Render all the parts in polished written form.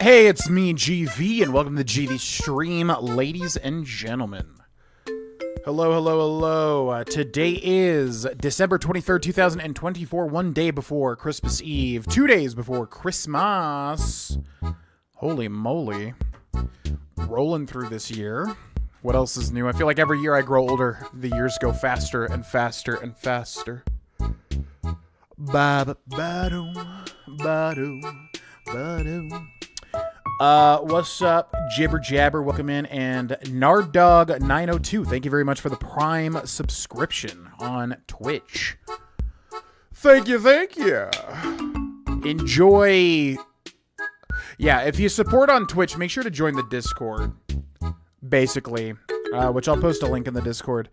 Hey, it's me, GV, and welcome to the GV stream, ladies and gentlemen. Hello, hello, hello. Today is December 23rd, 2024, one day before Christmas Eve, 2 days before Christmas. Holy moly. Rolling through this year. What else is new? I feel like every year I grow older, the years go faster and faster and faster. Ba-ba-ba-doo, ba-doo, ba-doo. What's up, Jibber Jabber? Welcome in. And Narddog902, thank you very much for the Prime subscription on Twitch. Thank you, thank you. Enjoy. Yeah, if you support on Twitch, make sure to join the Discord, basically, which I'll post a link in the Discord.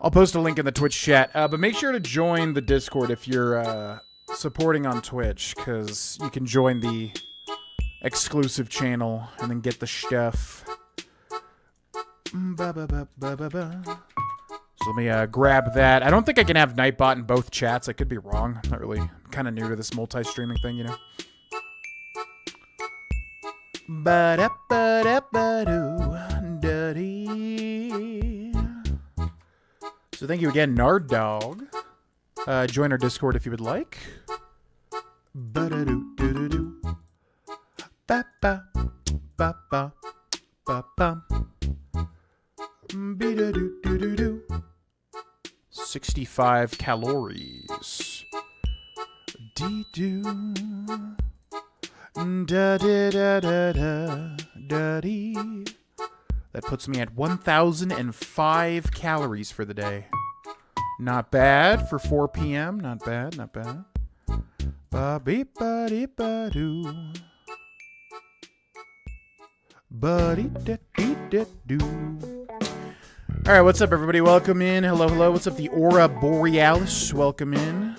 I'll post a link in the Twitch chat, but make sure to join the Discord if you're supporting on Twitch, because you can join the exclusive channel and then get the stuff. So let me grab that. I don't think I can have Nightbot in both chats. I could be wrong. I'm not really, kind of new to this multi-streaming thing, you know. So thank you again, Narddog. Join our Discord if you would like. Ba-da-doo-doo-doo-doo. Ba-ba, ba-ba, ba-ba. Be-da-doo-doo-doo-doo. 65 calories. Dee-doo. Da-da-da-da-da-da-dee. That puts me at 1,005 calories for the day. Not bad for 4 p.m. Not bad, not bad. Ba-beep-ba-dee-ba-doo. Buddy-da-dee-da-doo. Alright, what's up, everybody? Welcome in. Hello, hello. What's up, the Aura Borealis? Welcome in.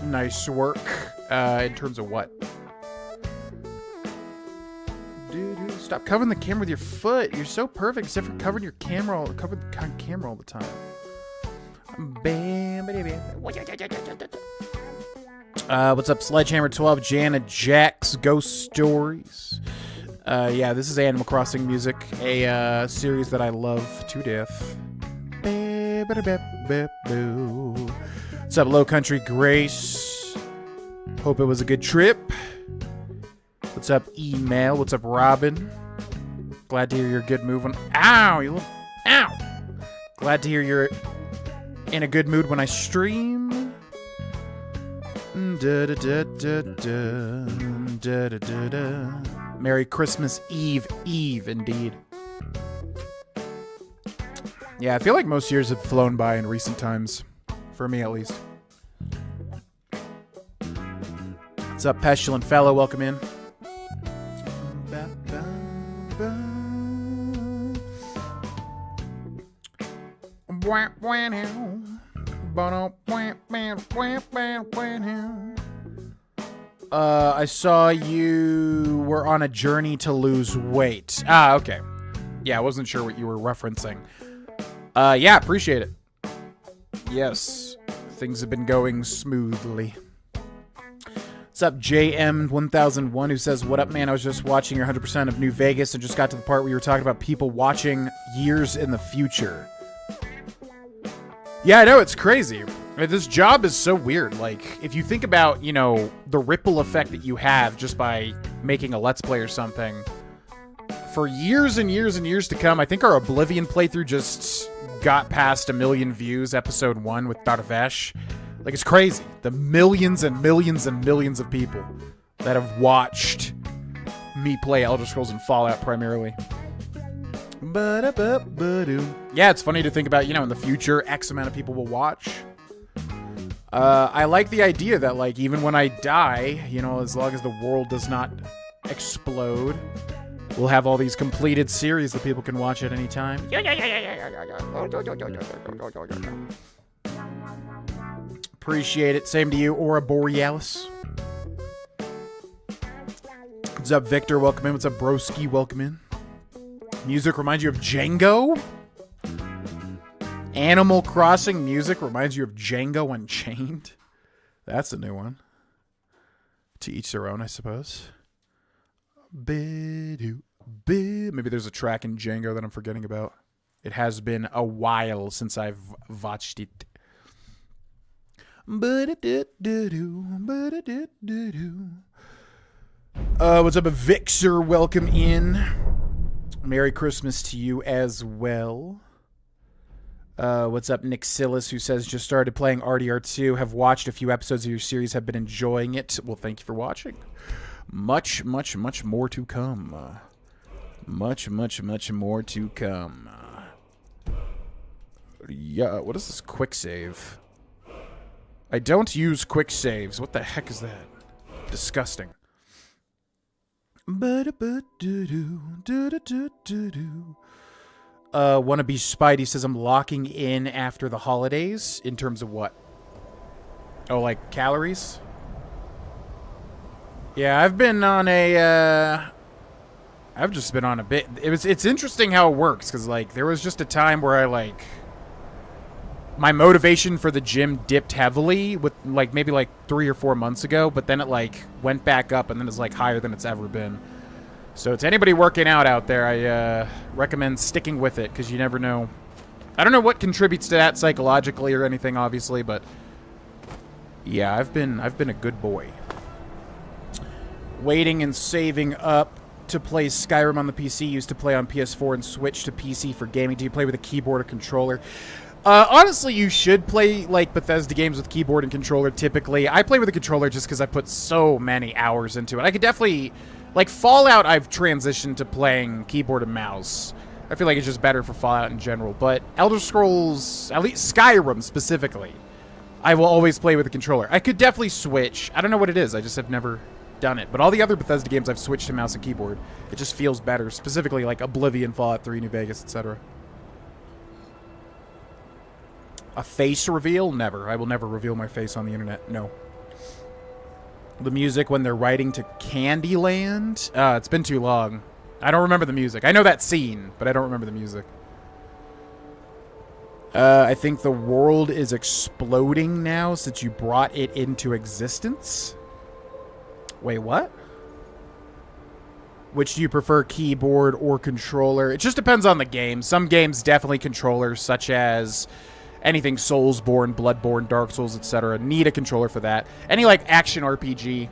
Nice work. In terms of what? Stop covering the camera with your foot. You're so perfect, except for covering your camera, covering the camera all the time. What's up, Sledgehammer 12, Janet Jack's Ghost Stories. Yeah, this is Animal Crossing music, a series that I love to death. What's up, Low Country Grace? Hope it was a good trip. What's up, Email? What's up, Robin? Glad to hear you're a good mood when... Ow! You look... Ow! Glad to hear you're in a good mood when I stream. Merry Christmas Eve, indeed. Yeah, I feel like most years have flown by in recent times. For me, at least. What's up, Pestilent Fellow? Welcome in. I saw you were on a journey to lose weight. Ah, okay. Yeah, I wasn't sure what you were referencing. Yeah, appreciate it. Yes, things have been going smoothly. What's up, JM1001, who says, what up, man? I was just watching your 100% of New Vegas and just got to the part where you were talking about people watching years in the future. Yeah, I know, it's crazy. This job is so weird. Like, if you think about, you know, the ripple effect that you have just by making a Let's Play or something, for years and years and years to come, I think our Oblivion playthrough just got past 1 million views, episode 1 with Darvesh. Like, it's crazy. The millions and millions and millions of people that have watched me play Elder Scrolls and Fallout primarily. Yeah, it's funny to think about, you know, in the future, X amount of people will watch. I like the idea that, like, even when I die, you know, as long as the world does not explode, we'll have all these completed series that people can watch at any time. Appreciate it. Same to you, Aura Borealis. What's up, Victor? Welcome in. What's up, Broski? Welcome in. Music reminds you of Django? Animal Crossing music reminds you of Django Unchained. That's a new one. To each their own, I suppose. Maybe there's a track in Django that I'm forgetting about. It has been a while since I've watched it. What's up, Vixer? Welcome in. Merry Christmas to you as well. What's up, Nick Sillis, who says, just started playing RDR2, have watched a few episodes of your series, have been enjoying it. Well, thank you for watching. Much, much, much more to come. Much, much, much more to come. Yeah, what is this quick save? I don't use quick saves. What the heck is that? Disgusting. Wannabe Spidey says I'm locking in after the holidays. In terms of what? Oh, like calories? Yeah, I've been on a, I've just been on a bit. It's interesting how it works, because, like, there was just a time where I, like, my motivation for the gym dipped heavily with, like, maybe, like, 3 or 4 months ago, but then it, like, went back up, and then it's, like, higher than it's ever been. So to anybody working out there, I recommend sticking with it, because you never know. I don't know what contributes to that psychologically or anything, obviously, but yeah, I've been a good boy. Waiting and saving up to play Skyrim on the PC. Used to play on PS4 and switch to PC for gaming. Do you play with a keyboard or controller? Honestly, you should play, like, Bethesda games with keyboard and controller, typically. I play with a controller just because I put so many hours into it. I could definitely... Like, Fallout, I've transitioned to playing keyboard and mouse. I feel like it's just better for Fallout in general. But Elder Scrolls, at least Skyrim specifically, I will always play with a controller. I could definitely switch. I don't know what it is. I just have never done it. But all the other Bethesda games, I've switched to mouse and keyboard. It just feels better. Specifically, like Oblivion, Fallout 3, New Vegas, etc. A face reveal? Never. I will never reveal my face on the internet. No. The music when they're riding to Candyland? It's been too long. I don't remember the music. I know that scene, but I don't remember the music. I think the world is exploding now since you brought it into existence. Wait, what? Which do you prefer, keyboard or controller? It just depends on the game. Some games definitely controllers, such as... anything Soulsborne, Bloodborne, Dark Souls, etc. Need a controller for that. Any, like, action RPG,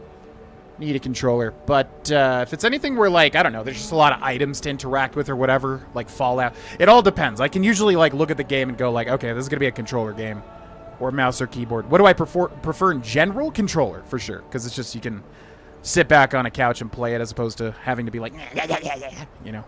need a controller. But if it's anything where, like, I don't know, there's just a lot of items to interact with or whatever, like Fallout, it all depends. I can usually, like, look at the game and go, like, okay, this is going to be a controller game. Or mouse or keyboard. What do I prefer in general? Controller, for sure. Because it's just, you can sit back on a couch and play it as opposed to having to be like, you know.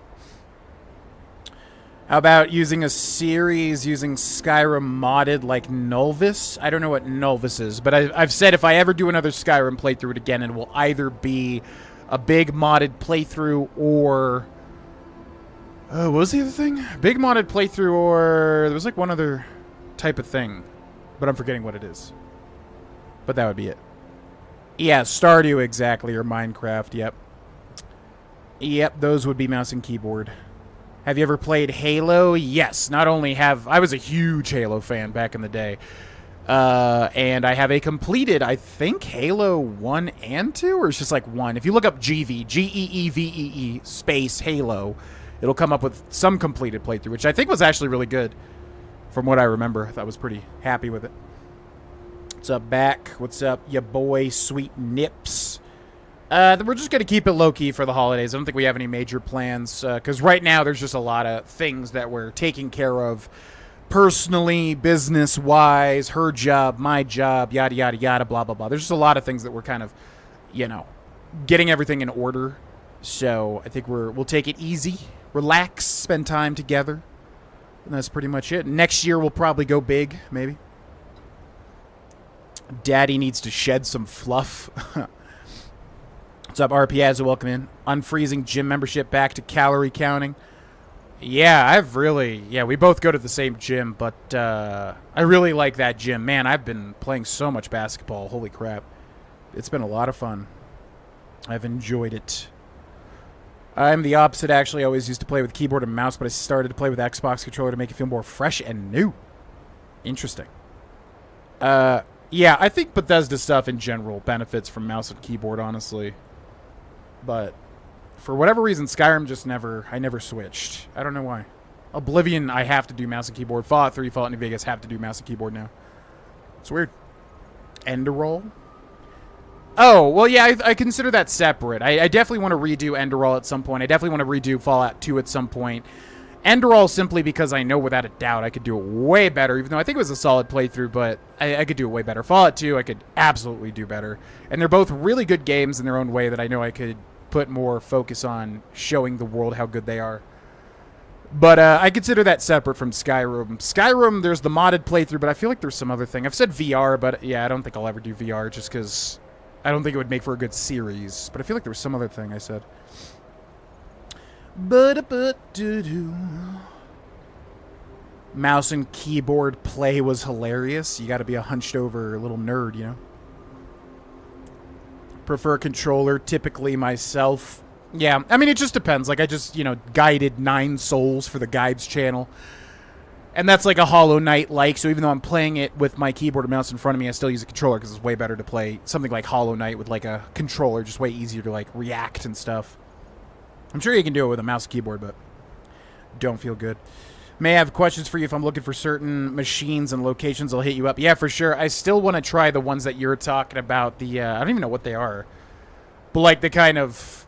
How about using a series using Skyrim modded like Nulvis? I don't know what Nulvis is, but I've said if I ever do another Skyrim playthrough again, it will either be a big modded playthrough or... what was the other thing? Big modded playthrough or... there was like one other type of thing, but I'm forgetting what it is. But that would be it. Yeah, Stardew exactly, or Minecraft, yep. Yep, those would be mouse and keyboard. Have you ever played Halo? Yes. Not only have... I was a huge Halo fan back in the day. And I have a completed, I think, Halo 1 and 2? Or it's just like 1? If you look up GV, G-E-E-V-E-E, space Halo, it'll come up with some completed playthrough, which I think was actually really good. From what I remember. I was pretty happy with it. What's up, Back? What's up, ya boy, Sweet Nips? We're just going to keep it low-key for the holidays. I don't think we have any major plans, because right now there's just a lot of things that we're taking care of personally, business-wise, her job, my job, yada, yada, yada, blah, blah, blah. There's just a lot of things that we're kind of, you know, getting everything in order. So I think we'll take it easy, relax, spend time together, and that's pretty much it. Next year we'll probably go big, maybe. Daddy needs to shed some fluff. What's up, RPAs? Welcome in. Unfreezing gym membership back to calorie counting. Yeah, we both go to the same gym, but I really like that gym. Man, I've been playing so much basketball. Holy crap. It's been a lot of fun. I've enjoyed it. I'm the opposite, actually. I always used to play with keyboard and mouse, but I started to play with Xbox controller to make it feel more fresh and new. Interesting. Yeah, I think Bethesda stuff in general benefits from mouse and keyboard, honestly. But for whatever reason, Skyrim just I never switched. I don't know why. Oblivion, I have to do mouse and keyboard. Fallout 3, Fallout New Vegas have to do mouse and keyboard now. It's weird. Enderroll? Oh, well, yeah, I consider that separate. I definitely want to redo Enderroll at some point. I definitely want to redo Fallout 2 at some point. Enderroll simply because I know without a doubt I could do it way better, even though I think it was a solid playthrough, but I could do it way better. Fallout 2, I could absolutely do better. And they're both really good games in their own way that I know I could put more focus on showing the world how good they are. But I consider that separate from Skyrim. Skyrim, there's the modded playthrough, but I feel like there's some other thing. I've said VR, but yeah, I don't think I'll ever do VR just because I don't think it would make for a good series. But I feel like there was some other thing I said. Mouse and keyboard play was hilarious. You gotta be a hunched over little nerd, you know? Prefer controller, typically myself. Yeah, I mean, it just depends. Like, I just, you know, guided 9 Souls for the Guides channel. And that's like a Hollow Knight-like, so even though I'm playing it with my keyboard and mouse in front of me, I still use a controller because it's way better to play something like Hollow Knight with, like, a controller. Just way easier to, like, react and stuff. I'm sure you can do it with a mouse and keyboard, but don't feel good. May I have questions for you if I'm looking for certain machines and locations. I'll hit you up. Yeah, for sure. I still want to try the ones that you're talking about. The I don't even know what they are. But, like, the kind of...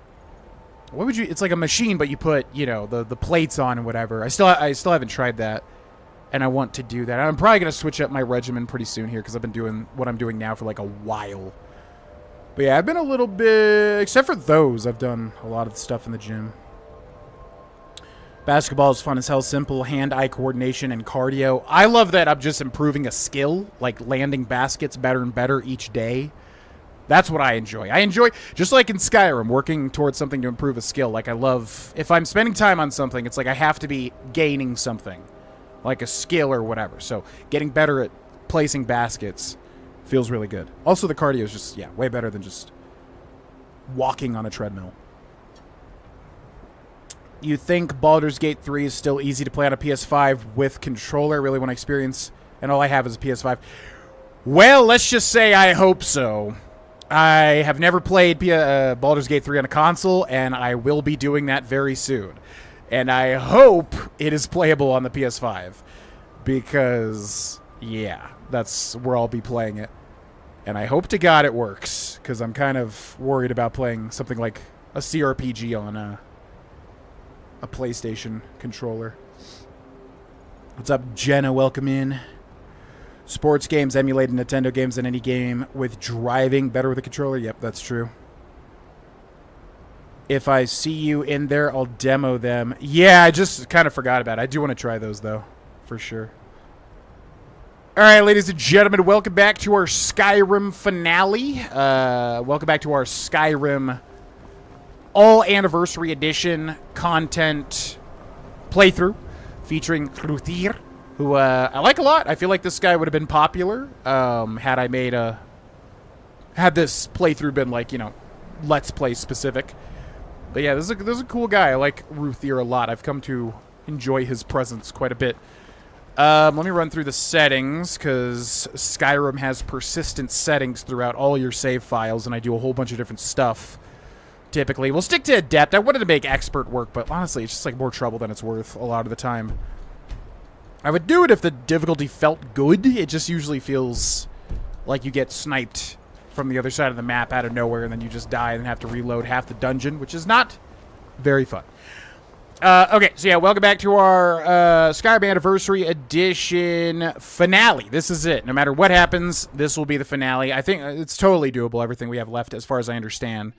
What would you... It's like a machine, but you put, you know, the plates on and whatever. I still haven't tried that. And I want to do that. I'm probably going to switch up my regimen pretty soon here because I've been doing what I'm doing now for, like, a while. But yeah, I've been a little bit... Except for those, I've done a lot of the stuff in the gym. Basketball is fun as hell. Simple hand-eye coordination and cardio. I love that I'm just improving a skill. Like, landing baskets better and better each day. That's what I enjoy. I enjoy, just like in Skyrim, working towards something to improve a skill. Like, I love... If I'm spending time on something, it's like I have to be gaining something. Like a skill or whatever. So, getting better at placing baskets... feels really good. Also, the cardio is just, yeah, way better than just walking on a treadmill. You think Baldur's Gate 3 is still easy to play on a PS5 with controller? I really want to experience, and all I have is a PS5. Well, let's just say I hope so. I have never played Baldur's Gate 3 on a console, and I will be doing that very soon. And I hope it is playable on the PS5. Because, yeah, that's where I'll be playing it. And I hope to God it works, because I'm kind of worried about playing something like a CRPG on a PlayStation controller. What's up, Jenna? Welcome in. Sports games emulate Nintendo games than any game with driving better with a controller. Yep, that's true. If I see you in there, I'll demo them. Yeah, I just kind of forgot about it. I do want to try those, though, for sure. All right, ladies and gentlemen, welcome back to our Skyrim finale. Welcome back to our Skyrim All-Anniversary Edition content playthrough featuring Grohlvana, who I like a lot. I feel like this guy would have been popular had this playthrough been like, you know, Let's Play specific. But yeah, this is a cool guy. I like Grohlvana a lot. I've come to enjoy his presence quite a bit. Let me run through the settings, because Skyrim has persistent settings throughout all your save files, and I do a whole bunch of different stuff. Typically, we'll stick to Adept. I wanted to make Expert work, but honestly, it's just like more trouble than it's worth a lot of the time. I would do it if the difficulty felt good. It just usually feels like you get sniped from the other side of the map out of nowhere, and then you just die and have to reload half the dungeon, which is not very fun. Okay, so yeah, welcome back to our Skyrim Anniversary Edition finale. This is it. No matter what happens, this will be the finale. I think it's totally doable, everything we have left, as far as I understand.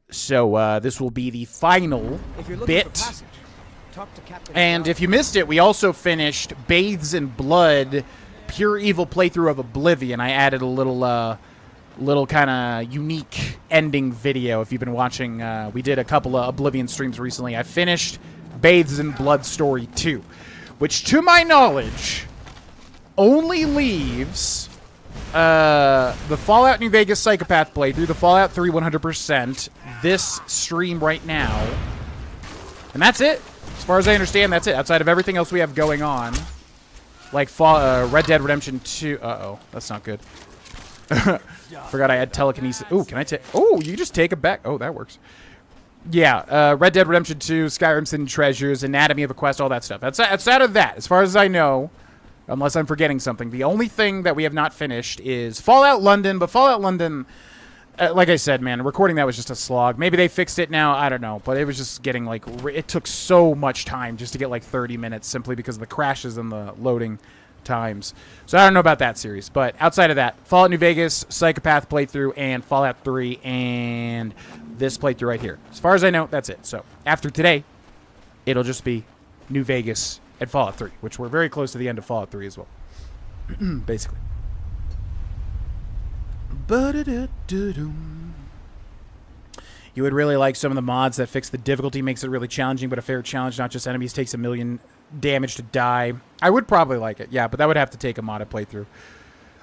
So, this will be the final bit. And if you missed it, we also finished Bathes in Blood, Pure Evil playthrough of Oblivion. I added a little kind of unique ending video. If you've been watching, we did a couple of Oblivion streams recently. I finished Bathes in Blood Story 2, which, to my knowledge, only leaves the Fallout New Vegas Psychopath playthrough, the Fallout 3 100%, this stream right now, and that's it. As far as I understand, that's it. Outside of everything else we have going on, Like Red Dead Redemption 2. Uh-oh, that's not good. Forgot I had telekinesis. Ooh, can I take... Oh, you just take it back. Oh, that works. Yeah, Red Dead Redemption 2, Skyrim Hidden Treasures, Anatomy of a Quest, all that stuff. That's out of that, as far as I know, unless I'm forgetting something. The only thing that we have not finished is Fallout London, but Fallout London, like I said, man, recording that was just a slog. Maybe they fixed it now, I don't know, but it was just getting, like, it took so much time just to get, like, 30 minutes simply because of the crashes and the loading times. So I don't know about that series, but outside of that, Fallout New Vegas, Psychopath playthrough, and Fallout 3, and this playthrough right here. As far as I know, that's it. So after today, it'll just be New Vegas and Fallout 3, which we're very close to the end of Fallout 3 as well. Basically. You would really like some of the mods that fix the difficulty, makes it really challenging, but a fair challenge, not just enemies, takes 1 million damage to die. I would probably like it, yeah, but that would have to take a modded playthrough.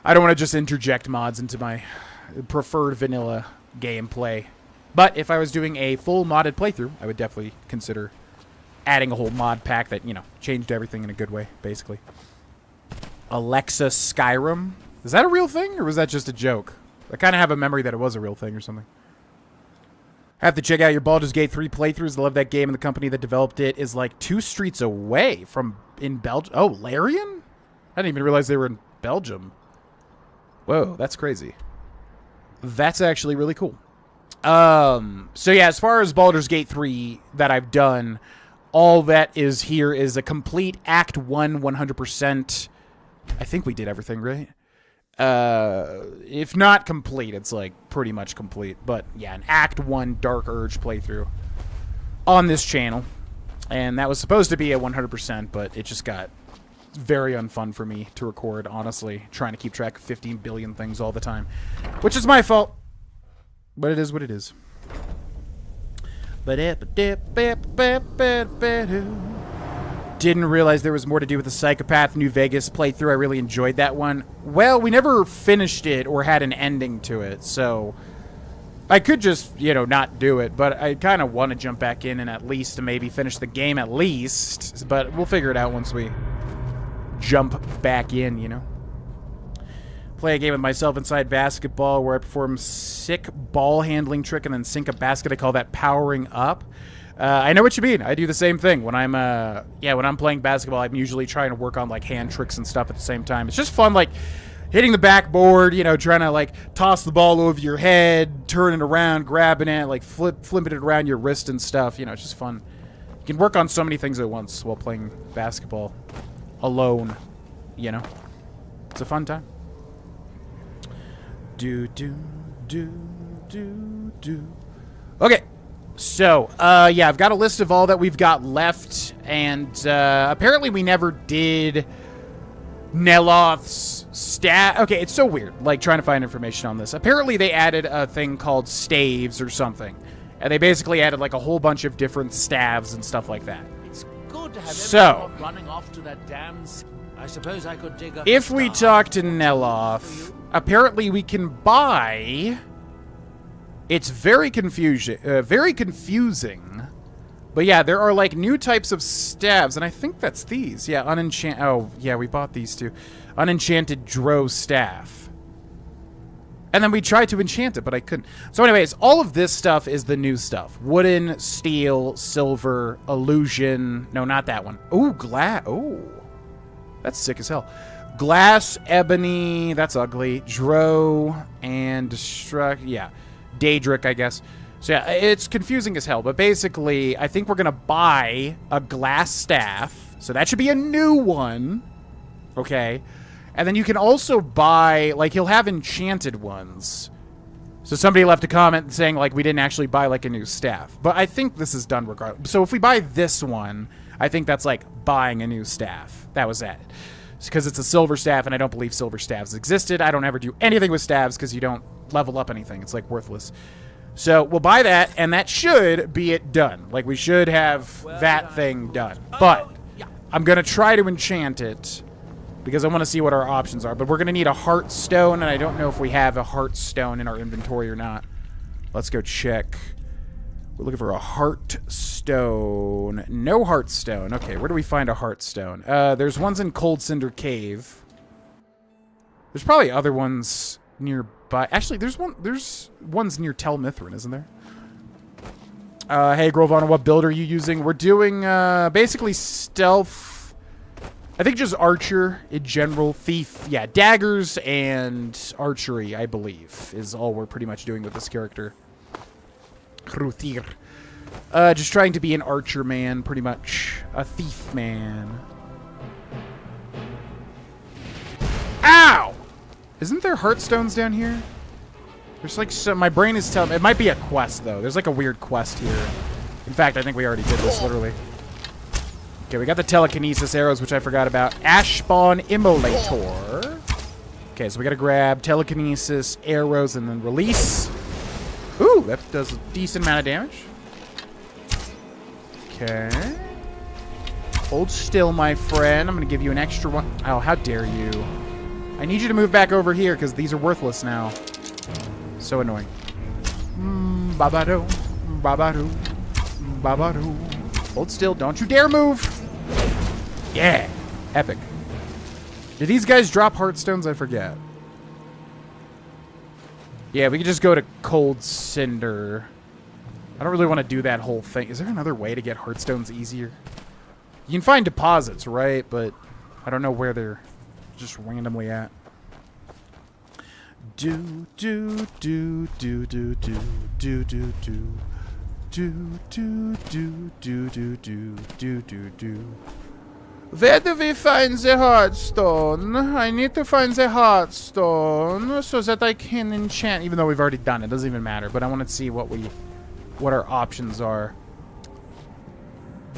I don't want to just interject mods into my preferred vanilla gameplay. But if I was doing a full modded playthrough, I would definitely consider adding a whole mod pack that, you know, changed everything in a good way, basically. Alexa Skyrim? Is that a real thing, or was that just a joke? I kind of have a memory that it was a real thing or something. Have to check out your Baldur's Gate 3 playthroughs. I love that game, and the company that developed it is like 2 streets away from in Belgium. Oh, Larian? I didn't even realize they were in Belgium. Whoa, that's crazy. That's actually really cool. So yeah, as far as Baldur's Gate 3 that I've done, all that is here is a complete Act 1 100%. I think we did everything, right? If not complete, it's like pretty much complete. But yeah, an Act 1 Dark Urge playthrough on this channel. And that was supposed to be a 100%, but it just got very unfun for me to record, honestly. Trying to keep track of 15 billion things all the time. Which is my fault. But it is what it is. Didn't realize there was more to do with the Psychopath New Vegas playthrough. I really enjoyed that one. Well, we never finished it or had an ending to it, so I could just, you know, not do it, but I kind of want to jump back in and at least maybe finish the game at least, but we'll figure it out once we jump back in, you know. Play a game with myself inside basketball where I perform sick ball handling trick and then sink a basket. I call that powering up. I know what you mean. I do the same thing when I'm when I'm playing basketball. I'm usually trying to work on like hand tricks and stuff at the same time. It's just fun, like hitting the backboard, you know, trying to like toss the ball over your head, turning it around, grabbing it, like flipping it around your wrist and stuff. You know, it's just fun. You can work on so many things at once while playing basketball alone. You know, it's a fun time. Okay, so, yeah, I've got a list of all that we've got left, and, apparently we never did Neloth's stat. Okay, it's so weird, like, trying to find information on this. Apparently they added a thing called staves or something, and they basically added, like, a whole bunch of different staves and stuff like that. It's good to have everyone running off to that damn... I suppose I could dig up if we talk to Neloth, apparently we can buy... It's very confusing. But yeah, there are like new types of staves, and I think that's these. Yeah, Oh, yeah, we bought these two. Unenchanted Drow staff. And then we tried to enchant it, but I couldn't. So anyways, all of this stuff is the new stuff. Wooden, steel, silver, illusion. No, not that one. Ooh, glass. Ooh. That's sick as hell. Glass, ebony. That's ugly. Drow and destruct. Yeah. Daedric, I guess. So yeah, it's confusing as hell. But basically, I think we're going to buy a glass staff. So that should be a new one. Okay. And then you can also buy, like, he'll have enchanted ones. So somebody left a comment saying, like, we didn't actually buy, like, a new staff. But I think this is done regardless. So if we buy this one, I think that's, like, buying a new staff. That was it. Because it's a silver staff, and I don't believe silver staves existed. I don't ever do anything with staves because you don't level up anything. It's, like, worthless. So we'll buy that, and that should be it done. Like, we should have that thing done. But I'm going to try to enchant it because I want to see what our options are. But we're going to need a heart stone, and I don't know if we have a heart stone in our inventory or not. Let's go check. We're looking for a heart stone. No heart stone. Okay, where do we find a heart stone? There's ones in Cold Cinder Cave. There's probably other ones nearby. Actually, there's ones near Tel Mithrin, isn't there? Hey, Grohlvana, what build are you using? We're doing, basically stealth. I think just archer in general. Thief. Yeah, daggers and archery, I believe, is all we're pretty much doing with this character. Kruthir. Just trying to be an archer man, pretty much. A thief man. Ow! Isn't there heartstones down here? There's like some... My brain is telling... It might be a quest, though. There's like a weird quest here. In fact, I think we already did this, literally. Okay, we got the telekinesis arrows, which I forgot about. Ash Spawn Immolator. Okay, so we gotta grab telekinesis arrows and then release. Ooh, that does a decent amount of damage. Okay. Hold still, my friend. I'm gonna give you an extra one. Oh, how dare you. I need you to move back over here, because these are worthless now. So annoying. Babado. Babado. Babado. Hold still. Don't you dare move. Yeah. Epic. Do these guys drop heartstones? I forget. Yeah, we could just go to Cold Cinder. I don't really want to do that whole thing. Is there another way to get heartstones easier? You can find deposits, right? But I don't know where they're just randomly at. Do do do do do do do do do do do do do do do do do. Where do we find the heartstone? I need to find the heartstone so that I can enchant. Even though we've already done it, doesn't even matter. But I want to see what our options are.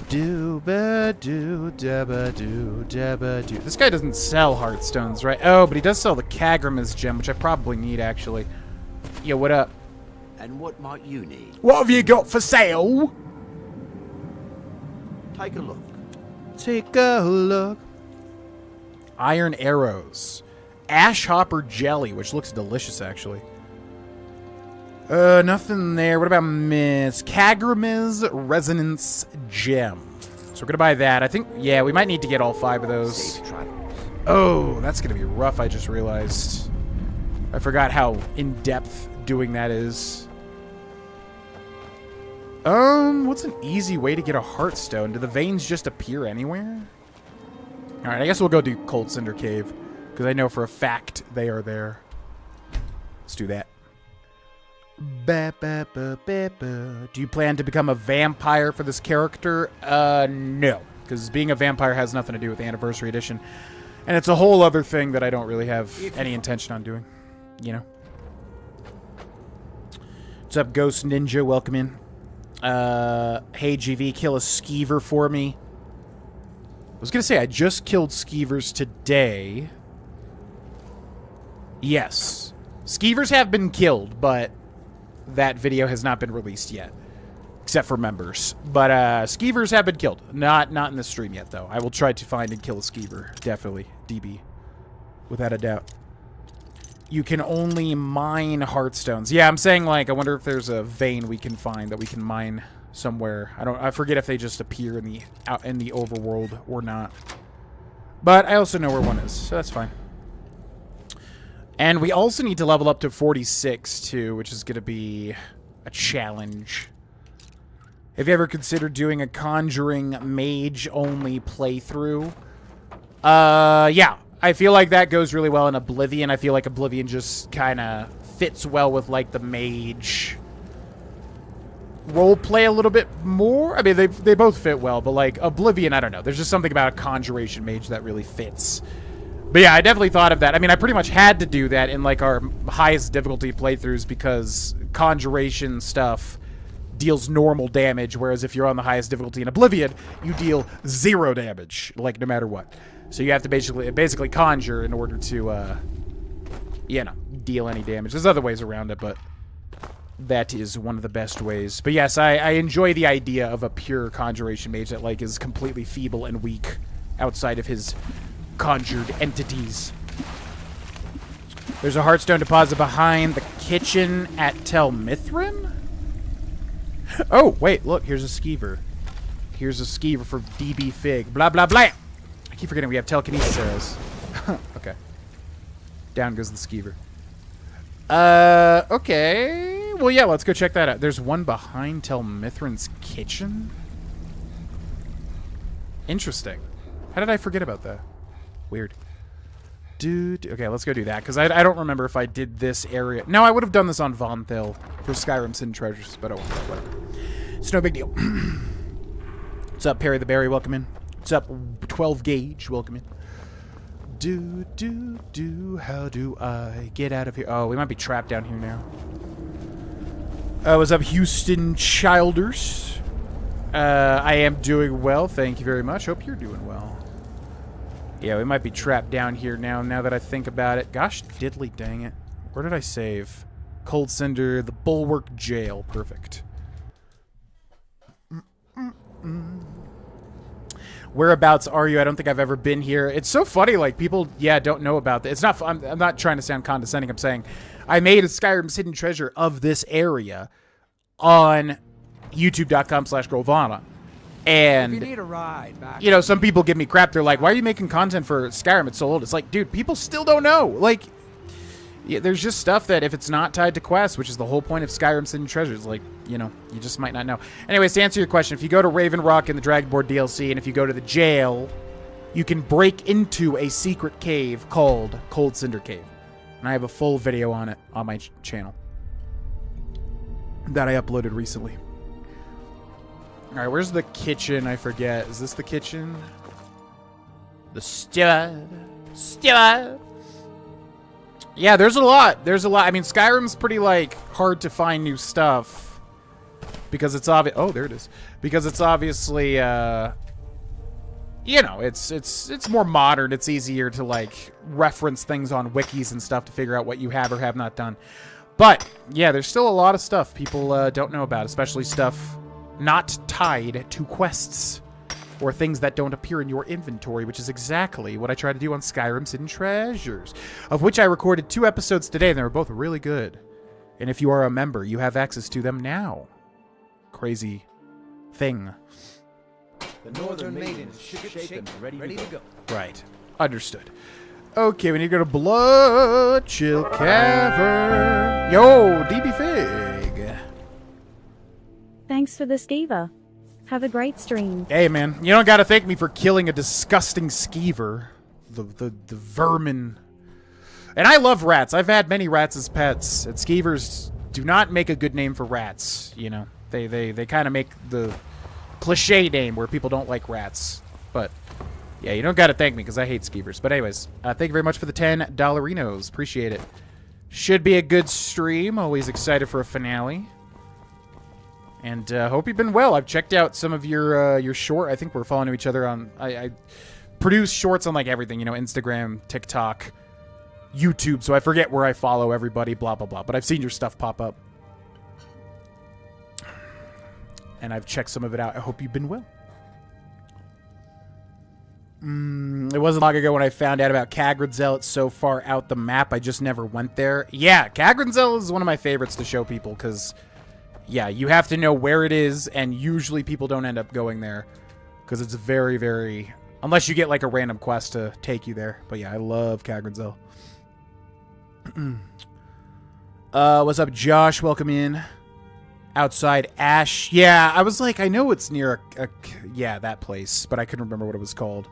Dooba doo dabba doo dabba doo. This guy doesn't sell heartstones, right? Oh, but he does sell the Kagrima's gem, which I probably need actually. Yo, what up? And what might you need? What have you got for sale? Take a look. Take a look. Iron arrows. Ash hopper jelly, which looks delicious, actually. Nothing there. What about Miss Kagrima's resonance gem? So we're gonna buy that. I think, yeah, we might need to get all 5 of those. Oh, that's gonna be rough, I just realized. I forgot how in-depth doing that is. What's an easy way to get a heartstone? Do the veins just appear anywhere? Alright, I guess we'll go do Cold Cinder Cave, because I know for a fact they are there. Let's do that. Ba, ba, ba, ba, ba. Do you plan to become a vampire for this character? No. Because being a vampire has nothing to do with the Anniversary Edition. And it's a whole other thing that I don't really have any intention on doing. You know? What's up, Ghost Ninja? Welcome in. Hey, GV, kill a skeever for me. I was gonna say, I just killed skeevers today. Yes. Skeevers have been killed, but that video has not been released yet. Except for members. But, skeevers have been killed. Not in the stream yet, though. I will try to find and kill a skeever. Definitely. DB. Without a doubt. You can only mine heartstones. Yeah, I'm saying, like, I wonder if there's a vein we can find that we can mine somewhere. I forget if they just appear in the overworld or not. But I also know where one is, so that's fine. And we also need to level up to 46 too, which is going to be a challenge. Have you ever considered doing a Conjuring mage only playthrough? Yeah. I feel like that goes really well in Oblivion. I feel like Oblivion just kind of fits well with, like, the mage roleplay a little bit more. I mean, they both fit well, but, like, Oblivion, I don't know. There's just something about a Conjuration mage that really fits. But yeah, I definitely thought of that. I mean, I pretty much had to do that in, like, our highest difficulty playthroughs because Conjuration stuff deals normal damage, whereas if you're on the highest difficulty in Oblivion, you deal 0 damage, like, no matter what. So you have to basically conjure in order to, you know, deal any damage. There's other ways around it, but that is one of the best ways. But yes, I enjoy the idea of a pure conjuration mage that, like, is completely feeble and weak outside of his conjured entities. There's a heartstone deposit behind the kitchen at Tel Mithrin? Oh, wait, look, here's a skeever. Here's a skeever for DB Fig. Blah, blah, blah. I keep forgetting we have telekinesis arrows. Okay. Down goes the skeever. Okay. Well, yeah, let's go check that out. There's one behind Tel Mithrin's kitchen? Interesting. How did I forget about that? Weird. Dude. Okay, let's go do that, because I don't remember if I did this area. No, I would have done this on Von Thill for Skyrim's Hidden Treasures, but oh, whatever. It's no big deal. What's up, Perry the Berry? Welcome in. What's up, 12 Gauge? Welcome in. How do I get out of here? Oh, we might be trapped down here now. What's up, Houston Childers? I am doing well. Thank you very much. Hope you're doing well. Yeah, we might be trapped down here now that I think about it. Gosh diddly dang it. Where did I save? Cold Cinder, the Bulwark Jail. Perfect. Whereabouts are you? I don't think I've ever been here. It's so funny, like, people, don't know about this. It's not, I'm not trying to sound condescending. I'm saying I made a Skyrim's Hidden Treasure of this area on youtube.com/Grohlvana. And, if you need a ride back, you know, some people give me crap. They're like, why are you making content for Skyrim? It's so old. It's like, dude, people still don't know. Like, yeah, there's just stuff that if it's not tied to quests, which is the whole point of Skyrim's Hidden Treasures, like, you know, you just might not know. Anyways, to answer your question, if you go to Raven Rock in the Dragonborn DLC, and if you go to the jail, you can break into a secret cave called Cold Cinder Cave. And I have a full video on it on my channel that I uploaded recently. Alright, where's the kitchen? I forget. Is this the kitchen? The steward. Steward! Yeah, there's a lot. There's a lot. I mean, Skyrim's pretty, like, hard to find new stuff. Because it's obvious. Oh, there it is. Because it's obviously, you know, it's more modern. It's easier to, like, reference things on wikis and stuff to figure out what you have or have not done. But, yeah, there's still a lot of stuff people don't know about, especially stuff not tied to quests or things that don't appear in your inventory, which is exactly what I try to do on Skyrim's Hidden Treasures, of which I recorded 2 episodes today, and they were both really good. And if you are a member, you have access to them now. Crazy thing. the Northern Maiden is shipshapen and ready to go. Right. Understood. Okay, we need to go to Blood Chill Cavern. Yo, DB Fig. Thanks for the skeever. Have a great stream. Hey, man, you don't gotta thank me for killing a disgusting skeever. The vermin. And I love rats. I've had many rats as pets. And skeevers do not make a good name for rats, you know. They kind of make the cliche name where people don't like rats. But, yeah, you don't gotta thank me because I hate skeevers. But anyways, thank you very much for the $10. Appreciate it. Should be a good stream. Always excited for a finale. And hope you've been well. I've checked out some of your short. I think we're following each other on. I produce shorts on like everything, you know, Instagram, TikTok, YouTube. So I forget where I follow everybody. Blah blah blah. But I've seen your stuff pop up, and I've checked some of it out. I hope you've been well. It wasn't long ago when I found out about Kagrenzel. It's so far out the map. I just never went there. Yeah, Kagrenzel is one of my favorites to show people because. Yeah, you have to know where it is, and usually people don't end up going there. Because it's very, very... Unless you get, like, a random quest to take you there. But yeah, I love Kagrenzel. What's up, Josh? Welcome in. Outside Ash. Yeah, I was like, I know it's near yeah, that place. But I couldn't remember what it was called.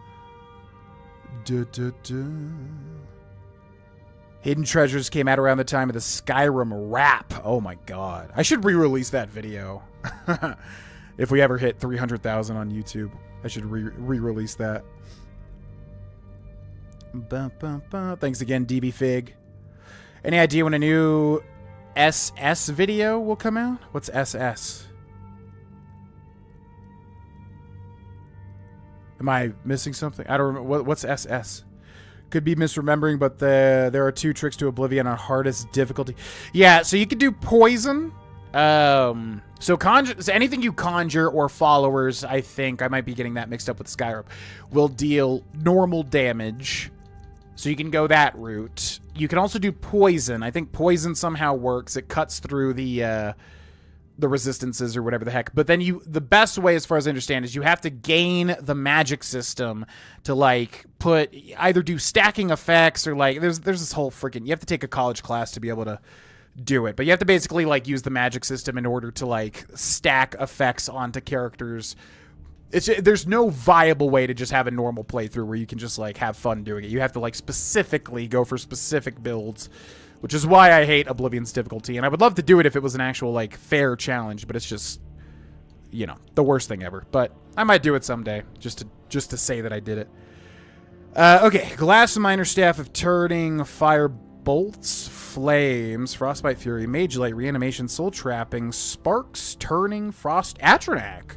Hidden Treasures came out around the time of the Skyrim rap. Oh my god. I should re-release that video. If we ever hit 300,000 on YouTube, I should re-release that. Thanks again, DB Fig. Any idea when a new SS video will come out? What's SS? Am I missing something? I don't remember. What's SS? Could be misremembering, but there are 2 tricks to oblivion on hardest difficulty. Yeah, so you could do poison. So anything you conjure or followers, I think I might be getting that mixed up with Skyrim, will deal normal damage. So you can go that route. You can also do poison. I think poison somehow works. It cuts through the the resistances or whatever the heck. But then the best way, as far as I understand, is you have to gain the magic system to like either do stacking effects or like there's this whole freaking, you have to take a college class to be able to do it. But you have to basically like use the magic system in order to like stack effects onto characters. There's no viable way to just have a normal playthrough where you can just like have fun doing it. You have to like specifically go for specific builds, which is why I hate Oblivion's difficulty. And I would love to do it if it was an actual, like, fair challenge, but it's just, you know, the worst thing ever. But I might do it someday, just to say that I did it. Okay, Glass Miner Staff of Turning, Fire Bolts, Flames, Frostbite Fury, Mage Light, Reanimation, Soul Trapping, Sparks, Turning, Frost, Atronac.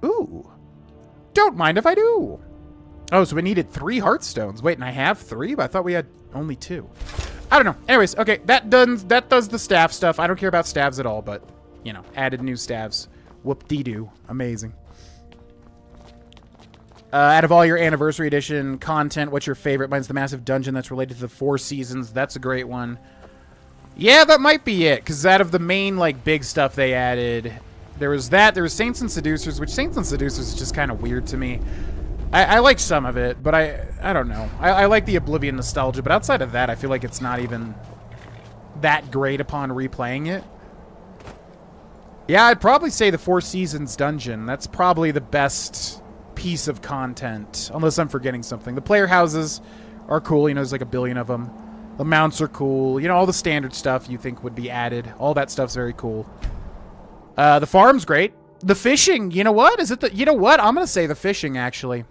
Ooh. Don't mind if I do. Oh, so we needed 3 Heartstones. Wait, and I have 3? But I thought we had only 2. I don't know. Anyways, okay, that does the staff stuff. I don't care about staves at all, but, you know, added new staves. Whoop-dee-doo. Amazing. Out of all your Anniversary Edition content, what's your favorite? Mine's the massive dungeon that's related to the 4 seasons. That's a great one. Yeah, that might be it, because out of the main, like, big stuff they added, there was that. There was Saints and Seducers, which Saints and Seducers is just kind of weird to me. I like some of it, but I don't know. I like the Oblivion nostalgia, but outside of that, I feel like it's not even that great upon replaying it. Yeah, I'd probably say the 4 Seasons dungeon. That's probably the best piece of content, unless I'm forgetting something. The player houses are cool. You know, there's like a billion of them. The mounts are cool. You know, all the standard stuff you think would be added. All that stuff's very cool. The farm's great. The fishing, you know what? You know what? I'm going to say the fishing, actually.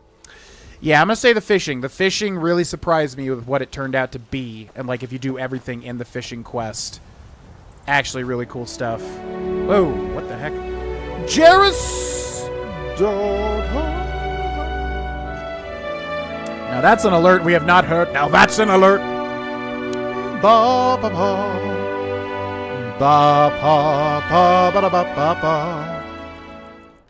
Yeah, I'm going to say the fishing. The fishing really surprised me with what it turned out to be. And, like, if you do everything in the fishing quest. Actually, really cool stuff. Whoa, what the heck? Jairus! Now, that's an alert we have not heard. Now, that's an alert. Ba ba ba. Ba ba ba ba ba ba ba.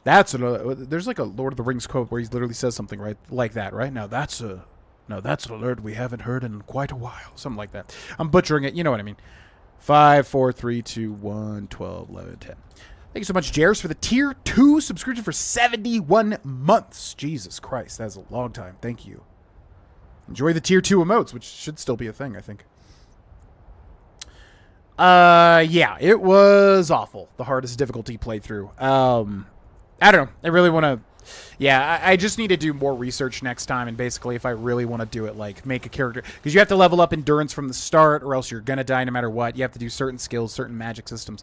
That's there's like a Lord of the Rings quote where he literally says something right like that, right? Now that's an alert we haven't heard in quite a while. Something like that. I'm butchering it. You know what I mean. 5, 4, 3, 2, 1, 12, 11, 10. Thank you so much, Jairus, for the Tier 2 subscription for 71 months. Jesus Christ, that's a long time. Thank you. Enjoy the Tier 2 emotes, which should still be a thing, I think. Yeah, it was awful. The hardest difficulty playthrough. I don't know. I really want to... Yeah, I just need to do more research next time, and basically, if I really want to do it, like, make a character... Because you have to level up endurance from the start, or else you're going to die no matter what. You have to do certain skills, certain magic systems.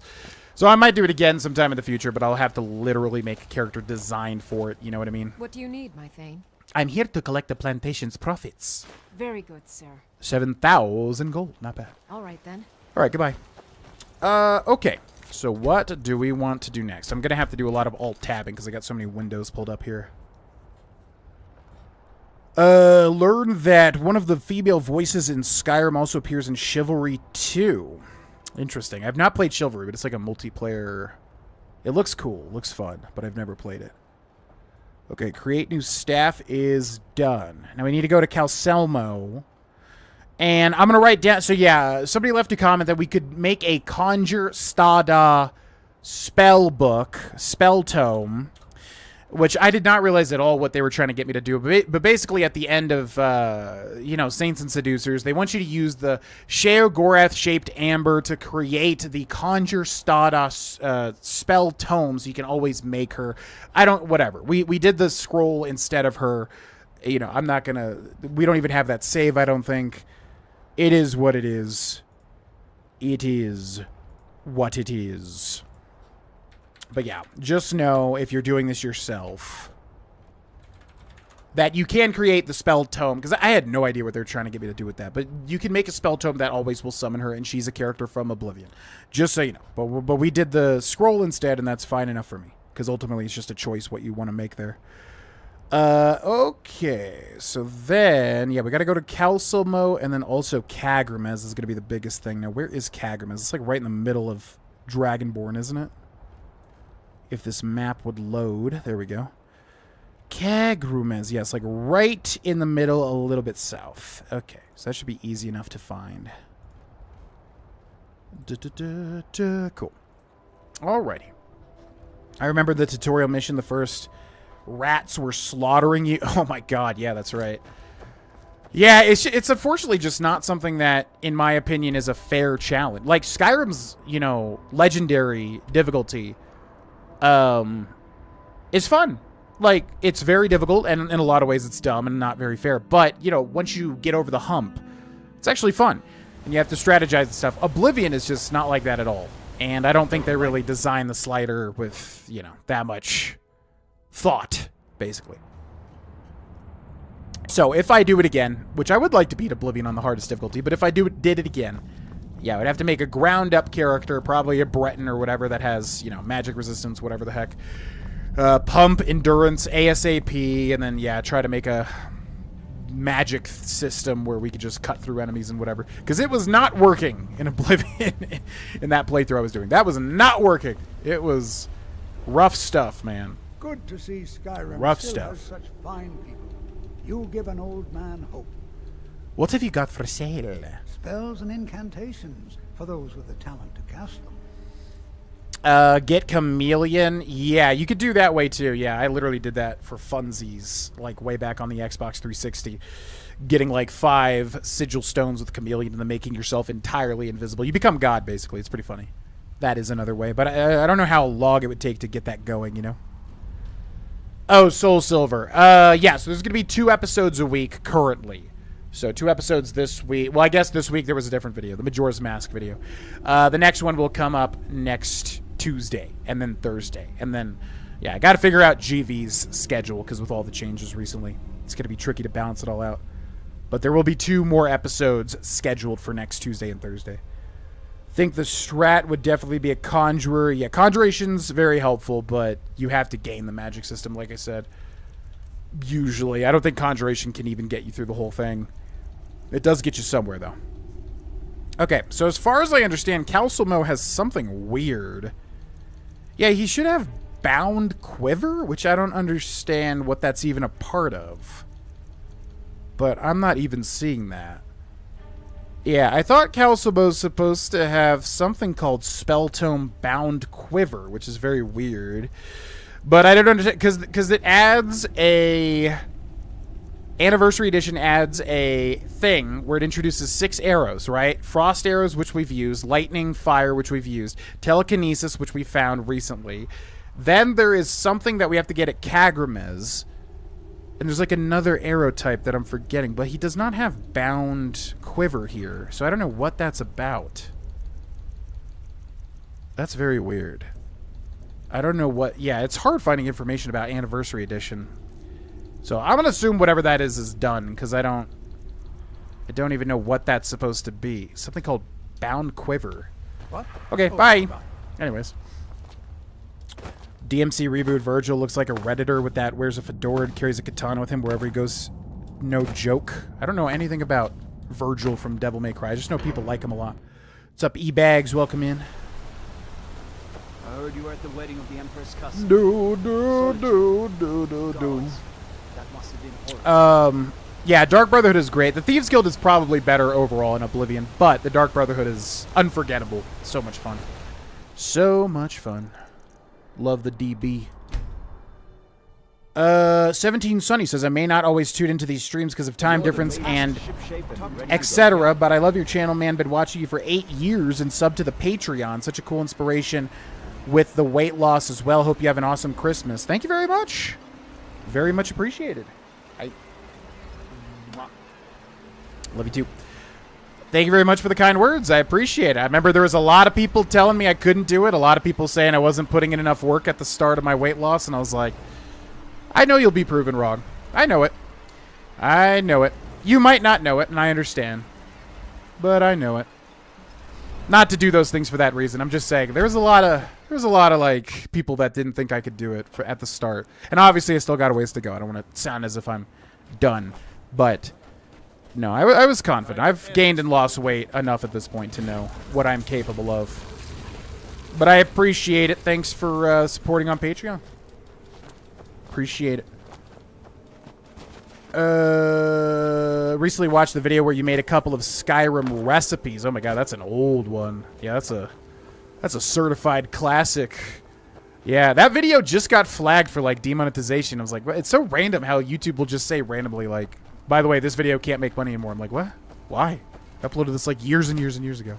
So I might do it again sometime in the future, but I'll have to literally make a character designed for it. You know what I mean? What do you need, my Thane? I'm here to collect the plantation's profits. Very good, sir. 7,000 gold. Not bad. All right, then. All right, goodbye. Okay. So what do we want to do next? I'm going to have to do a lot of alt-tabbing because I got so many windows pulled up here. Learn that one of the female voices in Skyrim also appears in Chivalry 2. Interesting. I've not played Chivalry, but it's like a multiplayer... It looks cool. Looks fun, but I've never played it. Okay, create new staff is done. Now we need to go to Calcelmo. And I'm going to write down... So, yeah, somebody left a comment that we could make a Conjure Stada spell book, spell tome, which I did not realize at all what they were trying to get me to do. But basically, at the end of, you know, Saints and Seducers, they want you to use the Sheo Gorath-shaped amber to create the Conjure Stada spell tome, so you can always make her... Whatever. We did the scroll instead of her. You know, I'm not going to... We don't even have that save, I don't think. It is what it is. It is what it is. But yeah, just know if you're doing this yourself that you can create the spell tome, because I had no idea what they're trying to get me to do with that, but you can make a spell tome that always will summon her, and she's a character from Oblivion. Just so you know. But we did the scroll instead, and that's fine enough for me, because ultimately it's just a choice what you want to make there. Okay, so then, yeah, we gotta go to Calcelmo, and then also Kagramez is gonna be the biggest thing. Now, where is Kagramez? It's like right in the middle of Dragonborn, isn't it? If this map would load. There we go. Kagramez, yes, like right in the middle, a little bit south. Okay, so that should be easy enough to find. Cool. Alrighty. I remember the tutorial mission, the first rats were slaughtering you. Oh my god, yeah, that's right. Yeah, it's unfortunately just not something that, in my opinion, is a fair challenge. Like, Skyrim's, you know, legendary difficulty is fun. Like, it's very difficult, and in a lot of ways it's dumb and not very fair. But, you know, once you get over the hump, it's actually fun. And you have to strategize and stuff. Oblivion is just not like that at all. And I don't think they really designed the slider with, you know, that much thought, basically. So, if I do it again, which I would like to beat Oblivion on the hardest difficulty, but if I did it again, yeah, I would have to make a ground-up character, probably a Breton or whatever that has, you know, magic resistance, whatever the heck. Pump, endurance, ASAP, and then, yeah, try to make a magic system where we could just cut through enemies and whatever. Because it was not working in Oblivion in that playthrough I was doing. That was not working. It was rough stuff, man. Good to see Skyrim Rough still stuff. has such fine people. You give an old man hope. What have you got for sale? Spells and incantations for those with the talent to cast them. Get Chameleon. Yeah, you could do that way too. Yeah, I literally did that for funsies, like way back on the Xbox 360. Getting like 5 sigil stones with Chameleon and then making yourself entirely invisible. You become God, basically. It's pretty funny. That is another way, but I don't know how long it would take to get that going, you know? Oh, Soul Silver. Yeah, so there's going to be 2 episodes a week currently. So 2 episodes this week. Well, I guess this week there was a different video, the Majora's Mask video. The next one will come up next Tuesday, and then Thursday. And then, yeah, I got to figure out GV's schedule, because with all the changes recently, it's going to be tricky to balance it all out. But there will be 2 more episodes scheduled for next Tuesday and Thursday. Think the strat would definitely be a conjurer. Yeah, conjuration's very helpful, but you have to gain the magic system, like I said. Usually. I don't think conjuration can even get you through the whole thing. It does get you somewhere, though. Okay, so as far as I understand, Calcelmo has something weird. Yeah, he should have Bound Quiver, which I don't understand what that's even a part of. But I'm not even seeing that. Yeah, I thought Calcelmo's supposed to have something called Spelltome Bound Quiver, which is very weird. But I don't understand, because it adds a... Anniversary Edition adds a thing where it introduces 6 arrows, right? Frost arrows, which we've used. Lightning, fire, which we've used. Telekinesis, which we found recently. Then there is something that we have to get at Kagramez. And there's like another arrow type that I'm forgetting. But he does not have Bound Quiver here. So I don't know what that's about. That's very weird. I don't know what... Yeah, it's hard finding information about Anniversary Edition. So I'm going to assume whatever that is done, because I don't even know what that's supposed to be. Something called Bound Quiver. What? Okay, Oh, bye. bye. Anyways. DMC reboot Virgil looks like a Redditor with that, wears a fedora and carries a katana with him wherever he goes. No joke. I don't know anything about Virgil from Devil May Cry. I just know people like him a lot. What's up, E-Bags? Welcome in. I heard you were at the wedding of the Empress cousin. Do. Gods. That must have been horrible. Yeah, Dark Brotherhood is great. The Thieves Guild is probably better overall in Oblivion, but the Dark Brotherhood is unforgettable. So much fun. So much fun. Love the DB. 17 Sunny says, I may not always tune into these streams because of time difference and etc., but I love your channel, man. Been watching you for 8 years and sub to the Patreon. Such a cool inspiration with the weight loss as well. Hope you have an awesome Christmas. Thank you very much. Very much appreciated. I love you too. Thank you very much for the kind words. I appreciate it. I remember there was a lot of people telling me I couldn't do it. A lot of people saying I wasn't putting in enough work at the start of my weight loss. And I was like, I know you'll be proven wrong. I know it. I know it. You might not know it, and I understand. But I know it. Not to do those things for that reason. I'm just saying there was a lot of like people that didn't think I could do it at the start. And obviously I still got a ways to go. I don't want to sound as if I'm done. But no, I was confident. I've gained and lost weight enough at this point to know what I'm capable of. But I appreciate it. Thanks for supporting on Patreon. Appreciate it. Recently watched the video where you made a couple of Skyrim recipes. Oh my god, that's an old one. Yeah, that's That's a certified classic. Yeah, that video just got flagged for, like, demonetization. I was like, it's so random how YouTube will just say randomly, like, by the way, this video can't make money anymore. I'm like, what? Why? I uploaded this, like, years and years and years ago.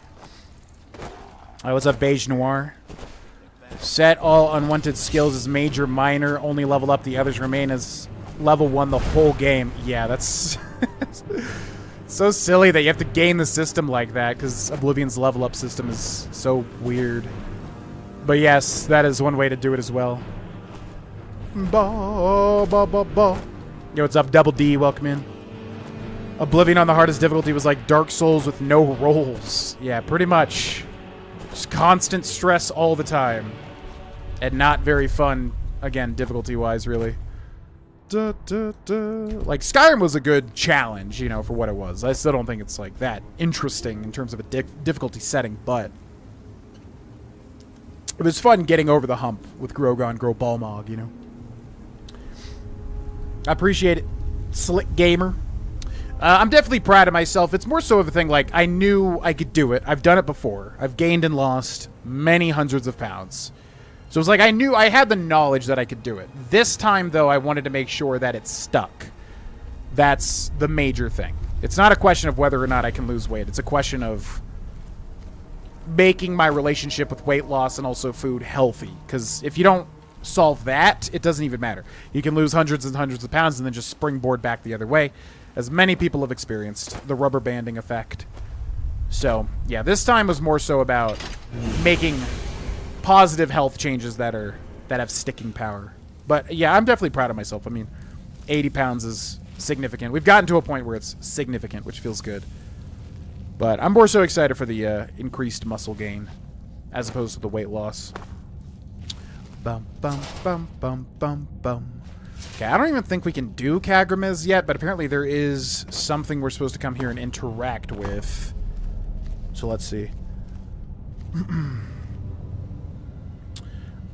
What's up, Beige Noir? Set all unwanted skills as major, minor. Only level up. The others remain as level 1 the whole game. Yeah, that's so silly that you have to game the system like that because Oblivion's level up system is so weird. But yes, that is one way to do it as well. Ba, ba, ba, ba. Yo, what's up, Double D? Welcome in. Oblivion on the hardest difficulty was like Dark Souls with no rolls. Yeah, pretty much. Just constant stress all the time. And not very fun, again, difficulty-wise, really. Like, Skyrim was a good challenge, you know, for what it was. I still don't think it's, like, that interesting in terms of a difficulty setting, but it was fun getting over the hump with Grohlvana, you know. I appreciate it, Slick Gamer. I'm definitely proud of myself. It's more so of a thing, like, I knew I could do it. I've done it before. I've gained and lost many hundreds of pounds. So it was like I knew I had the knowledge that I could do it. This time, though, I wanted to make sure that it stuck. That's the major thing. It's not a question of whether or not I can lose weight. It's a question of making my relationship with weight loss and also food healthy. Because if you don't solve that, it doesn't even matter. You can lose hundreds and hundreds of pounds and then just springboard back the other way, as many people have experienced, the rubber banding effect. So, yeah, this time was more so about making positive health changes that have sticking power. But, yeah, I'm definitely proud of myself. I mean, 80 pounds is significant. We've gotten to a point where it's significant, which feels good. But I'm more so excited for the increased muscle gain as opposed to the weight loss. Bum, bum, bum, bum, bum, bum. Okay, I don't even think we can do Kagramez yet, but apparently there is something we're supposed to come here and interact with. So let's see.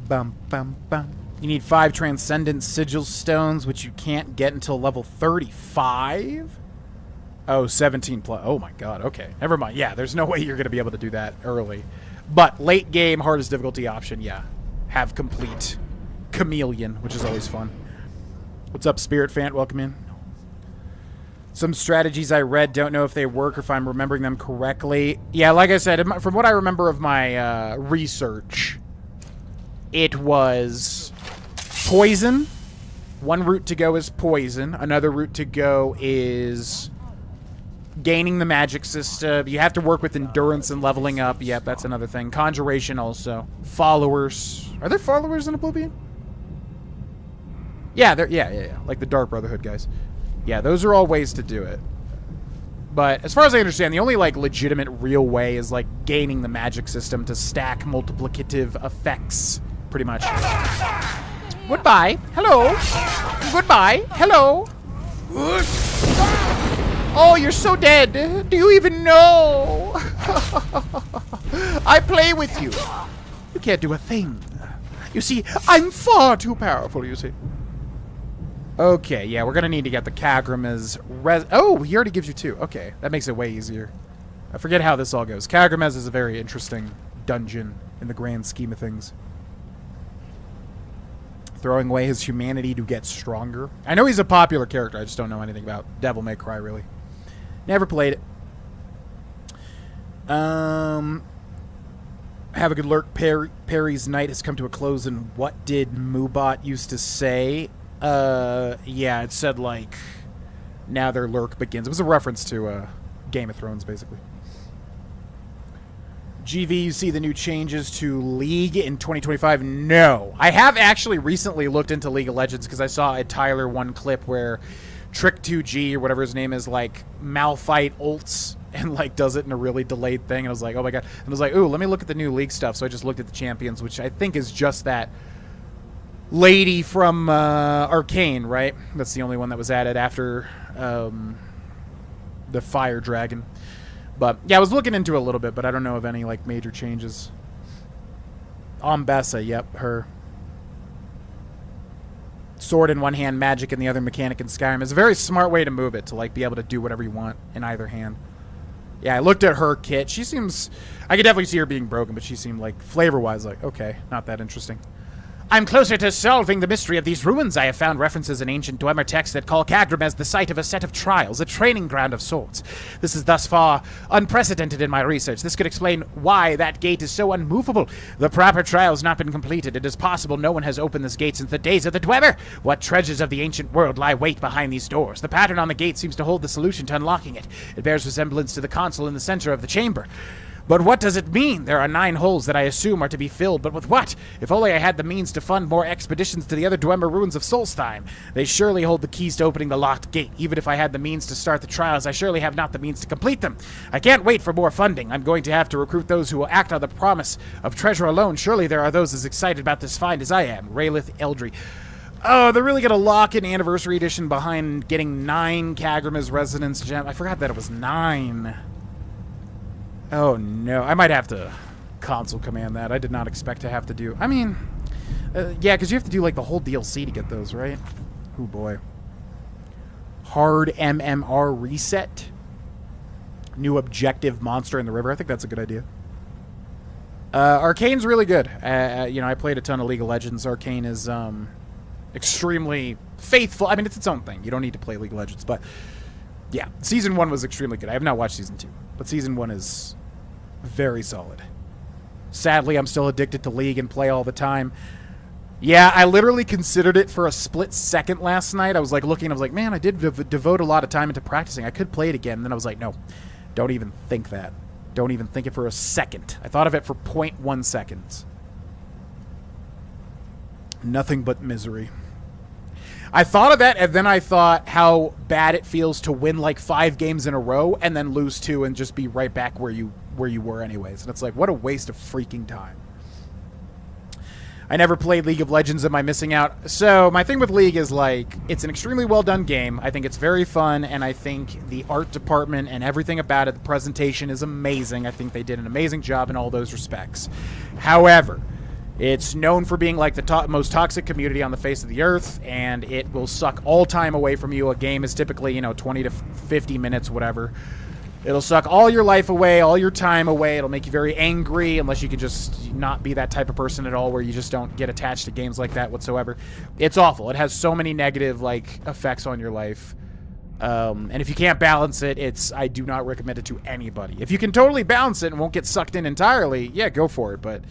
Bum, bum, bum. You need 5 Transcendent Sigil Stones, which you can't get until level 35? Oh, 17 plus. Oh my god, okay. Never mind. Yeah, there's no way you're going to be able to do that early. But late game, hardest difficulty option, yeah. Have complete Chameleon, which is always fun. What's up, Spirit Fant? Welcome in. Some strategies I read, don't know if they work or if I'm remembering them correctly. Yeah, like I said, from what I remember of my research, it was poison. One route to go is poison. Another route to go is gaining the magic system. You have to work with endurance and leveling up. Yep, that's another thing. Conjuration also. Followers. Are there followers in Oblivion? Yeah, yeah. Like the Dark Brotherhood guys. Yeah, those are all ways to do it. But as far as I understand, the only, like, legitimate real way is, like, gaining the magic system to stack multiplicative effects, pretty much. Goodbye. Hello. Goodbye. Hello. Oh, you're so dead. Do you even know? I play with you. You can't do a thing. You see, I'm far too powerful, you see. Okay, yeah, we're going to need to get the Kagramez oh, he already gives you 2. Okay, that makes it way easier. I forget how this all goes. Kagramez is a very interesting dungeon in the grand scheme of things. Throwing away his humanity to get stronger. I know he's a popular character. I just don't know anything about Devil May Cry, really. Never played it. Have a good lurk. Perry's night has come to a close, and what did Moobot used to say? Yeah, it said, like, now their lurk begins. It was a reference to, Game of Thrones, basically. GV, you see the new changes to League in 2025? No. I have actually recently looked into League of Legends because I saw a Tyler 1 clip where Trick2G, or whatever his name is, like, Malphite ults and, like, does it in a really delayed thing. And I was like, oh my god. And I was like, ooh, let me look at the new League stuff. So I just looked at the champions, which I think is just that lady from Arcane, right? That's the only one that was added after the Fire Dragon. But yeah, I was looking into it a little bit, but I don't know of any like major changes. Ombessa, yep, her. Sword in one hand, magic in the other, mechanic in Skyrim. Is a very smart way to move it, to like be able to do whatever you want in either hand. Yeah, I looked at her kit. She seems... I could definitely see her being broken, but she seemed like, flavor-wise, like, okay, not that interesting. I'm closer to solving the mystery of these ruins. I have found references in ancient Dwemer texts that call Kagrim as the site of a set of trials, a training ground of sorts. This is thus far unprecedented in my research. This could explain why that gate is so unmovable. The proper trial's not been completed. It is possible no one has opened this gate since the days of the Dwemer. What treasures of the ancient world lie wait behind these doors? The pattern on the gate seems to hold the solution to unlocking it. It bears resemblance to the console in the center of the chamber. But what does it mean? There are 9 holes that I assume are to be filled, but with what? If only I had the means to fund more expeditions to the other Dwemer ruins of Solstheim. They surely hold the keys to opening the locked gate. Even if I had the means to start the trials, I surely have not the means to complete them. I can't wait for more funding. I'm going to have to recruit those who will act on the promise of treasure alone. Surely there are those as excited about this find as I am. Raylith Eldry. Oh, they're really going to lock in Anniversary Edition behind getting 9 Kagrima's Resonance Gem. I forgot that it was 9. Oh, no. I might have to console command that. I did not expect to have to do... I mean, yeah, because you have to do, like, the whole DLC to get those, right? Oh, boy. Hard MMR reset. New objective monster in the river. I think that's a good idea. Arcane's really good. You know, I played a ton of League of Legends. Arcane is extremely faithful. I mean, it's its own thing. You don't need to play League of Legends, but... yeah, Season 1 was extremely good. I have not watched Season 2, but Season 1 is... very solid. Sadly, I'm still addicted to League and play all the time. Yeah, I literally considered it for a split second last night. I was like looking, I was like, man, I did devote a lot of time into practicing. I could play it again. And then I was like, no, don't even think that. Don't even think it for a second. I thought of it for 0.1 seconds. Nothing but misery. I thought of that, and then I thought how bad it feels to win like 5 games in a row and then lose 2 and just be right back where you were anyways. And it's like, what a waste of freaking time. I never played League of Legends. Am I missing out? So my thing with League is like, it's an extremely well done game. I think it's very fun, and I think the art department and everything about it, the presentation is amazing. I think they did an amazing job in all those respects. However, it's known for being like the most toxic community on the face of the earth, and it will suck all time away from you. A game is typically, 20 to 50 minutes, whatever. It'll suck all your life away, all your time away. It'll make you very angry unless you can just not be that type of person at all where you just don't get attached to games like that whatsoever. It's awful. It has so many negative effects on your life. And if you can't balance it, I do not recommend it to anybody. If you can totally balance it and won't get sucked in entirely, yeah, go for it. But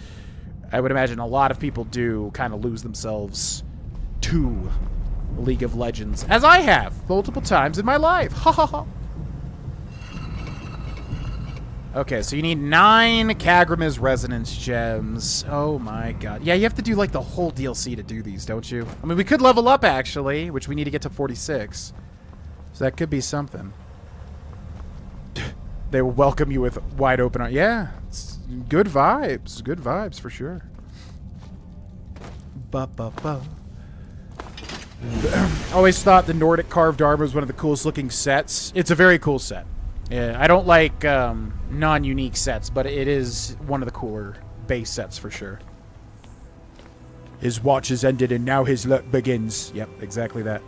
I would imagine a lot of people do kind of lose themselves to League of Legends, as I have multiple times in my life. Ha ha ha. Okay, so you need 9 Kagrima's Resonance Gems. Oh my god. Yeah, you have to do like the whole DLC to do these, don't you? I mean, we could level up actually, which we need to get to 46. So that could be something. They will welcome you with wide open arms. Yeah, it's good vibes. Good vibes for sure. Ba-ba-ba. Always thought the Nordic carved armor was one of the coolest looking sets. It's a very cool set. Yeah, I don't like non-unique sets, but it is one of the cooler base sets for sure. His watch has ended and now his luck begins. Yep, exactly that.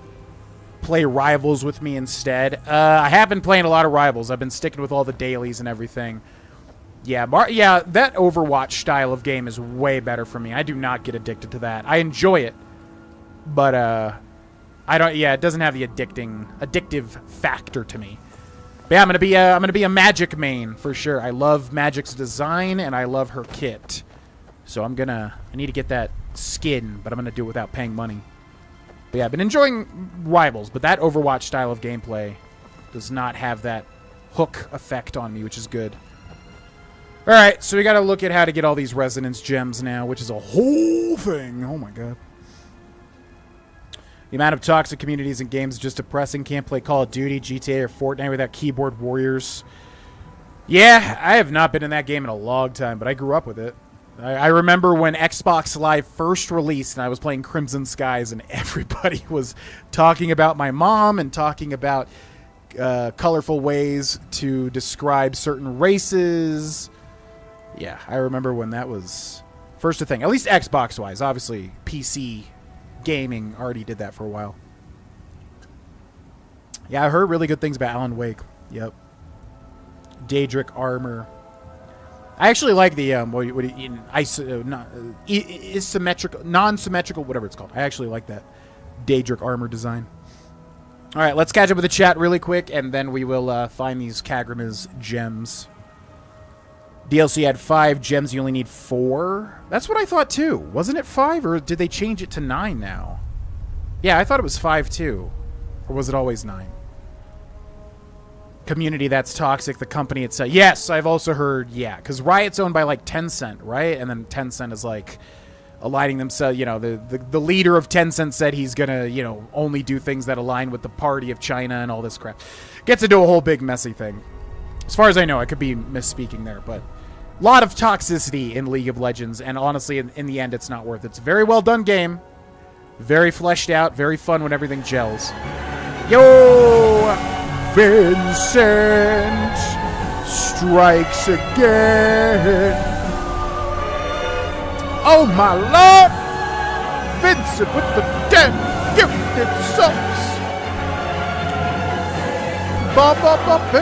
Play Rivals with me instead. I have been playing a lot of Rivals. I've been sticking with all the dailies and everything. Yeah, that Overwatch style of game is way better for me. I do not get addicted to that. I enjoy it, but I don't. Yeah, it doesn't have the addictive factor to me. But yeah, I'm gonna be a Magic main for sure. I love Magic's design and I love her kit. So I need to get that skin, but I'm gonna do it without paying money. But yeah, I've been enjoying Rivals, but that Overwatch style of gameplay does not have that hook effect on me, which is good. Alright, so we gotta look at how to get all these Resonance Gems now, which is a whole thing. Oh my god. The amount of toxic communities in games is just depressing. Can't play Call of Duty, GTA, or Fortnite without keyboard warriors. Yeah, I have not been in that game in a long time, but I grew up with it. I remember when Xbox Live first released and I was playing Crimson Skies and everybody was talking about my mom and talking about colorful ways to describe certain races. Yeah, I remember when that was first a thing. At least Xbox-wise. Obviously, PC gaming already did that for a while. Yeah, I heard really good things about Alan Wake. Yep. Daedric armor. I actually like the asymmetrical, non-symmetrical, whatever it's called. I actually like that Daedric armor design. All right, let's catch up with the chat really quick, and then we will find these Kagrima's gems. DLC had 5 gems. You only need 4. That's what I thought too. Wasn't it 5, or did they change it to 9 now? Yeah, I thought it was 5 too. Or was it always 9? Community that's toxic. The company itself. Yes, I've also heard. Yeah, because Riot's owned by like Tencent, right? And then Tencent is like aligning themselves. You know, the leader of Tencent said he's gonna, you know, only do things that align with the party of China and all this crap. Gets into a whole big messy thing. As far as I know, I could be misspeaking there, but a lot of toxicity in League of Legends, and honestly, in the end, it's not worth it. It's a very well done game, very fleshed out, very fun when everything gels. Yo, Vincent strikes again. Oh my lord, Vincent with the 10 gifted subs. Ba ba ba ba.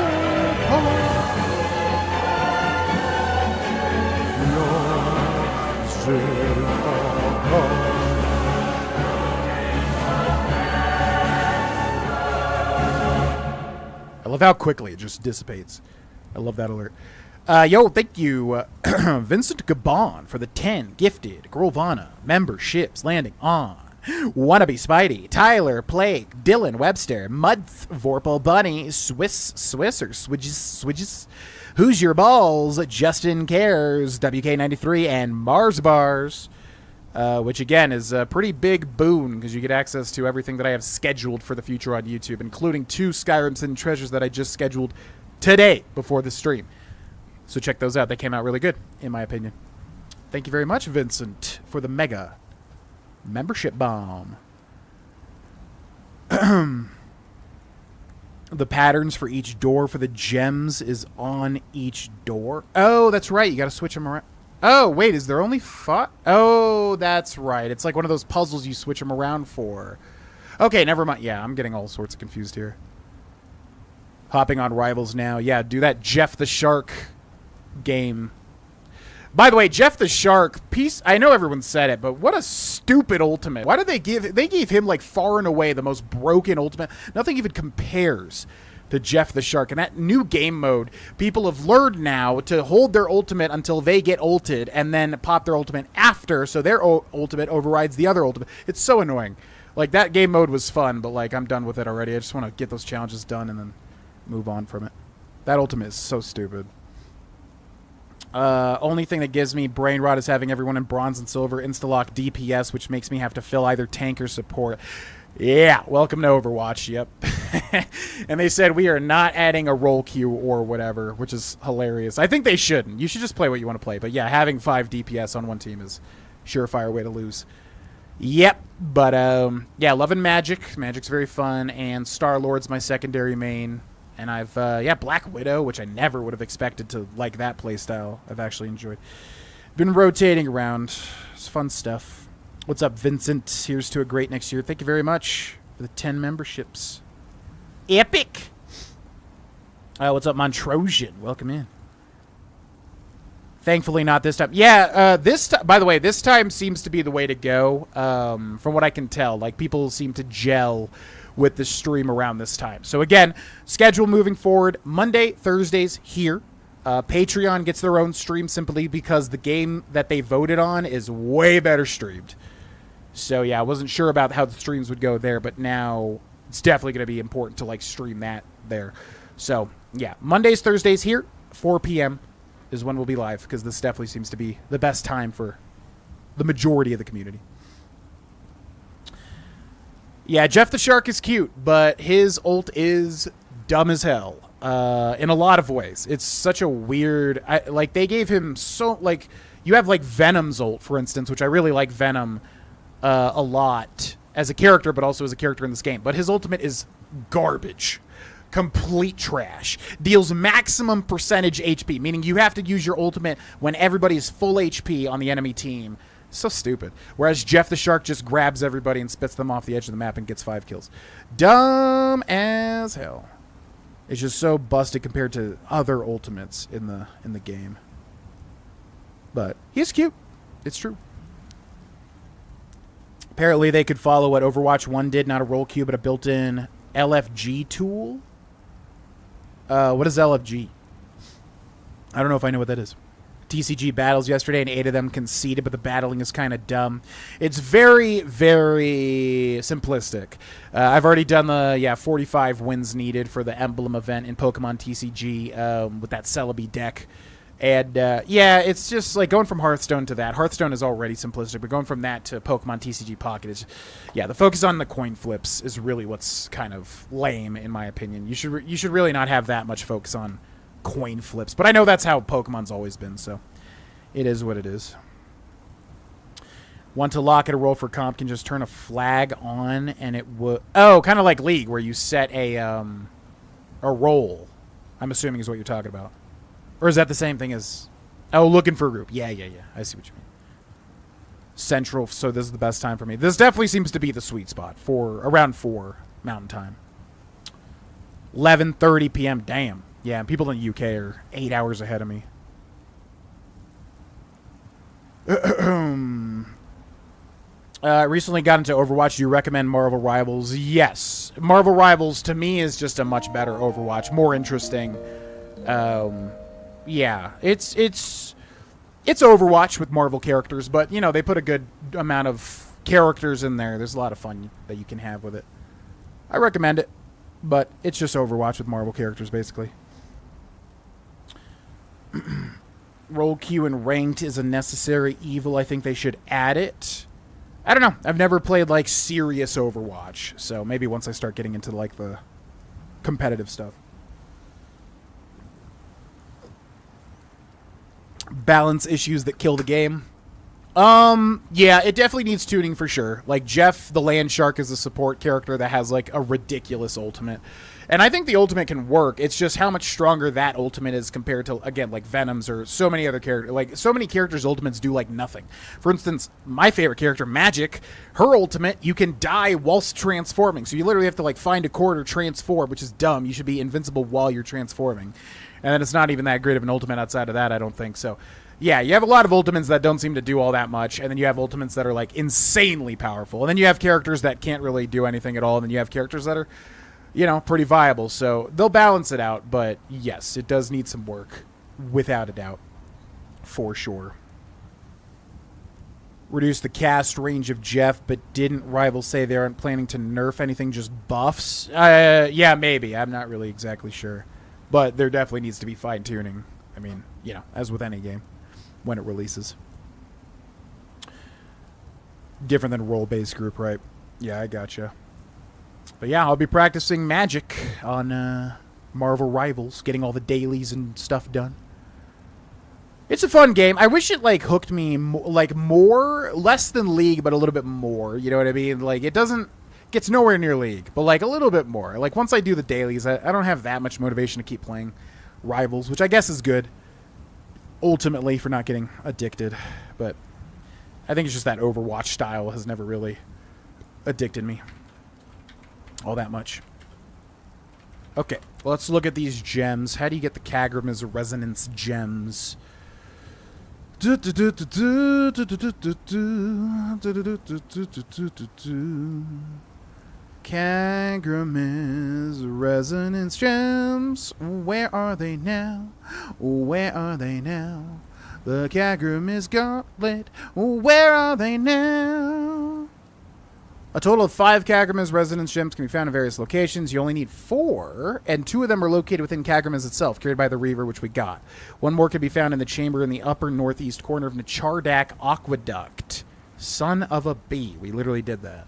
I love how quickly it just dissipates. I love that alert. Yo, thank you, Vincent Gabon, for the 10 gifted Grohlvana memberships landing on Wannabe Spidey, Tyler, Plague, Dylan, Webster, Mud, Vorpal, Bunny, Swiss or Swidges, Who's Your Balls, Justin Cares, WK93, and Mars Bars, which again is a pretty big boon because you get access to everything that I have scheduled for the future on YouTube, including 2 Skyrim Hidden Treasures that I just scheduled today before the stream. So check those out. They came out really good, in my opinion. Thank you very much, Vincent, for the mega membership bomb. The patterns for each door for the gems is on each door. Oh, that's right. You got to switch them around. Oh, wait. Is there only 5? Oh, that's right. It's like one of those puzzles you switch them around for. Okay, never mind. Yeah, I'm getting all sorts of confused here. Hopping on Rivals now. Yeah, do that Jeff the Shark game. By the way, Jeff the Shark, piece. I know everyone said it, but what a stupid ultimate. Why did they gave him like far and away the most broken ultimate. Nothing even compares to Jeff the Shark. And that new game mode, people have learned now to hold their ultimate until they get ulted and then pop their ultimate after, so their ultimate overrides the other ultimate. It's so annoying. Like, that game mode was fun, but like, I'm done with it already. I just want to get those challenges done and then move on from it. That ultimate is so stupid. Only thing that gives me brain rot is having everyone in bronze and silver insta-lock DPS, which makes me have to fill either tank or support. Yeah, welcome to Overwatch, yep. And they said we are not adding a role queue or whatever, which is hilarious. I think they shouldn't. You should just play what you want to play. But yeah, having 5 DPS on one team is surefire way to lose. Yep, but yeah, loving Magic. Magic's very fun, and Star-Lord's my secondary main. And I've, yeah, Black Widow, which I never would have expected to like that playstyle. I've actually enjoyed. Been rotating around. It's fun stuff. What's up, Vincent? Here's to a great next year. Thank you very much for the 10 memberships. Epic! What's up, Montrosian? Welcome in. Thankfully not this time. Yeah, by the way, this time seems to be the way to go, from what I can tell. Like, people seem to gel with the stream around this time. So again, schedule moving forward, Monday, Thursdays here. Patreon gets their own stream simply because the game that they voted on is way better streamed. So yeah, I wasn't sure about how the streams would go there, but now it's definitely going to be important to like stream that there. So yeah, Mondays, Thursdays here, 4 p.m. is when we'll be live, because this definitely seems to be the best time for the majority of the community. Yeah, Jeff the Shark is cute, but his ult is dumb as hell in a lot of ways. It's such a weird... like, they gave him so... Like, you have, like, Venom's ult, for instance, which I really like Venom a lot as a character, but also as a character in this game. But his ultimate is garbage. Complete trash. Deals maximum percentage HP, meaning you have to use your ultimate when everybody is full HP on the enemy team. So stupid. Whereas Jeff the Shark just grabs everybody and spits them off the edge of the map and gets 5 kills. Dumb as hell. It's just so busted compared to other ultimates in the game. But he's cute. It's true. Apparently they could follow what Overwatch 1 did, not a roll queue, but a built-in LFG tool. What is LFG? I don't know if I know what that is. TCG battles yesterday, and 8 of them conceded, but the battling is kind of dumb. It's very, very simplistic. I've already done the 45 wins needed for the emblem event in Pokemon TCG with that Celebi deck. And, it's just like going from Hearthstone to that. Hearthstone is already simplistic, but going from that to Pokemon TCG Pocket is, the focus on the coin flips is really what's kind of lame, in my opinion. You should really not have that much focus on coin flips. But I know that's how Pokemon's always been, so it is what it is. Want to lock at a roll for comp can just turn a flag on, and it would... Oh, kind of like League, where you set a roll, I'm assuming is what you're talking about. Or is that the same thing as... Oh, looking for a group. Yeah. I see what you mean. Central, so this is the best time for me. This definitely seems to be the sweet spot for around 4 Mountain Time. 11:30 p.m. Damn. Yeah, people in the UK are 8 hours ahead of me. Recently got into Overwatch. Do you recommend Marvel Rivals? Yes. Marvel Rivals, to me, is just a much better Overwatch. More interesting. Yeah, it's Overwatch with Marvel characters, but, they put a good amount of characters in there. There's a lot of fun that you can have with it. I recommend it, but it's just Overwatch with Marvel characters, basically. Roll queue and ranked is a necessary evil. I think they should add it. I don't know. I've never played, serious Overwatch, so maybe once I start getting into, the competitive stuff. Balance issues that kill the game. Yeah, it definitely needs tuning for sure. Jeff the Land Shark is a support character that has a ridiculous ultimate. And I think the ultimate can work. It's just how much stronger that ultimate is compared to, again, Venom's or so many other characters. So many characters' ultimates do nothing. For instance, my favorite character, Magic, her ultimate, you can die whilst transforming. So you literally have to find a quarter transform, which is dumb. You should be invincible while you're transforming. And then it's not even that great of an ultimate outside of that, I don't think. So, yeah, you have a lot of ultimates that don't seem to do all that much. And then you have ultimates that are, insanely powerful. And then you have characters that can't really do anything at all. And then you have characters that are, pretty viable. So they'll balance it out. But, yes, it does need some work. Without a doubt. For sure. Reduce the cast range of Jeff, but didn't Rival say they aren't planning to nerf anything, just buffs? Yeah, maybe. I'm not really exactly sure. But there definitely needs to be fine-tuning. I mean, as with any game, when it releases. Different than role-based group, right? Yeah, I gotcha. But yeah, I'll be practicing Magic on Marvel Rivals, getting all the dailies and stuff done. It's a fun game. I wish it, hooked me, more, less than League, but a little bit more. You know what I mean? It doesn't... Gets nowhere near League, but a little bit more. Once I do the dailies, I don't have that much motivation to keep playing Rivals, which I guess is good, ultimately, for not getting addicted. But I think it's just that Overwatch style has never really addicted me all that much. Okay, let's look at these gems. How do you get the Kagram's Resonance gems? Kagram's Resonance gems. Where are they now? Where are they now? The Kagram's gauntlet. Where are they now? A total of 5 Kagram's Resonance gems can be found in various locations. You only need 4, and 2 of them are located within Kagram's itself, carried by the Reaver, which we got. 1 more can be found in the chamber in the upper northeast corner of Nechardak Aqueduct. Son of a bee. We literally did that.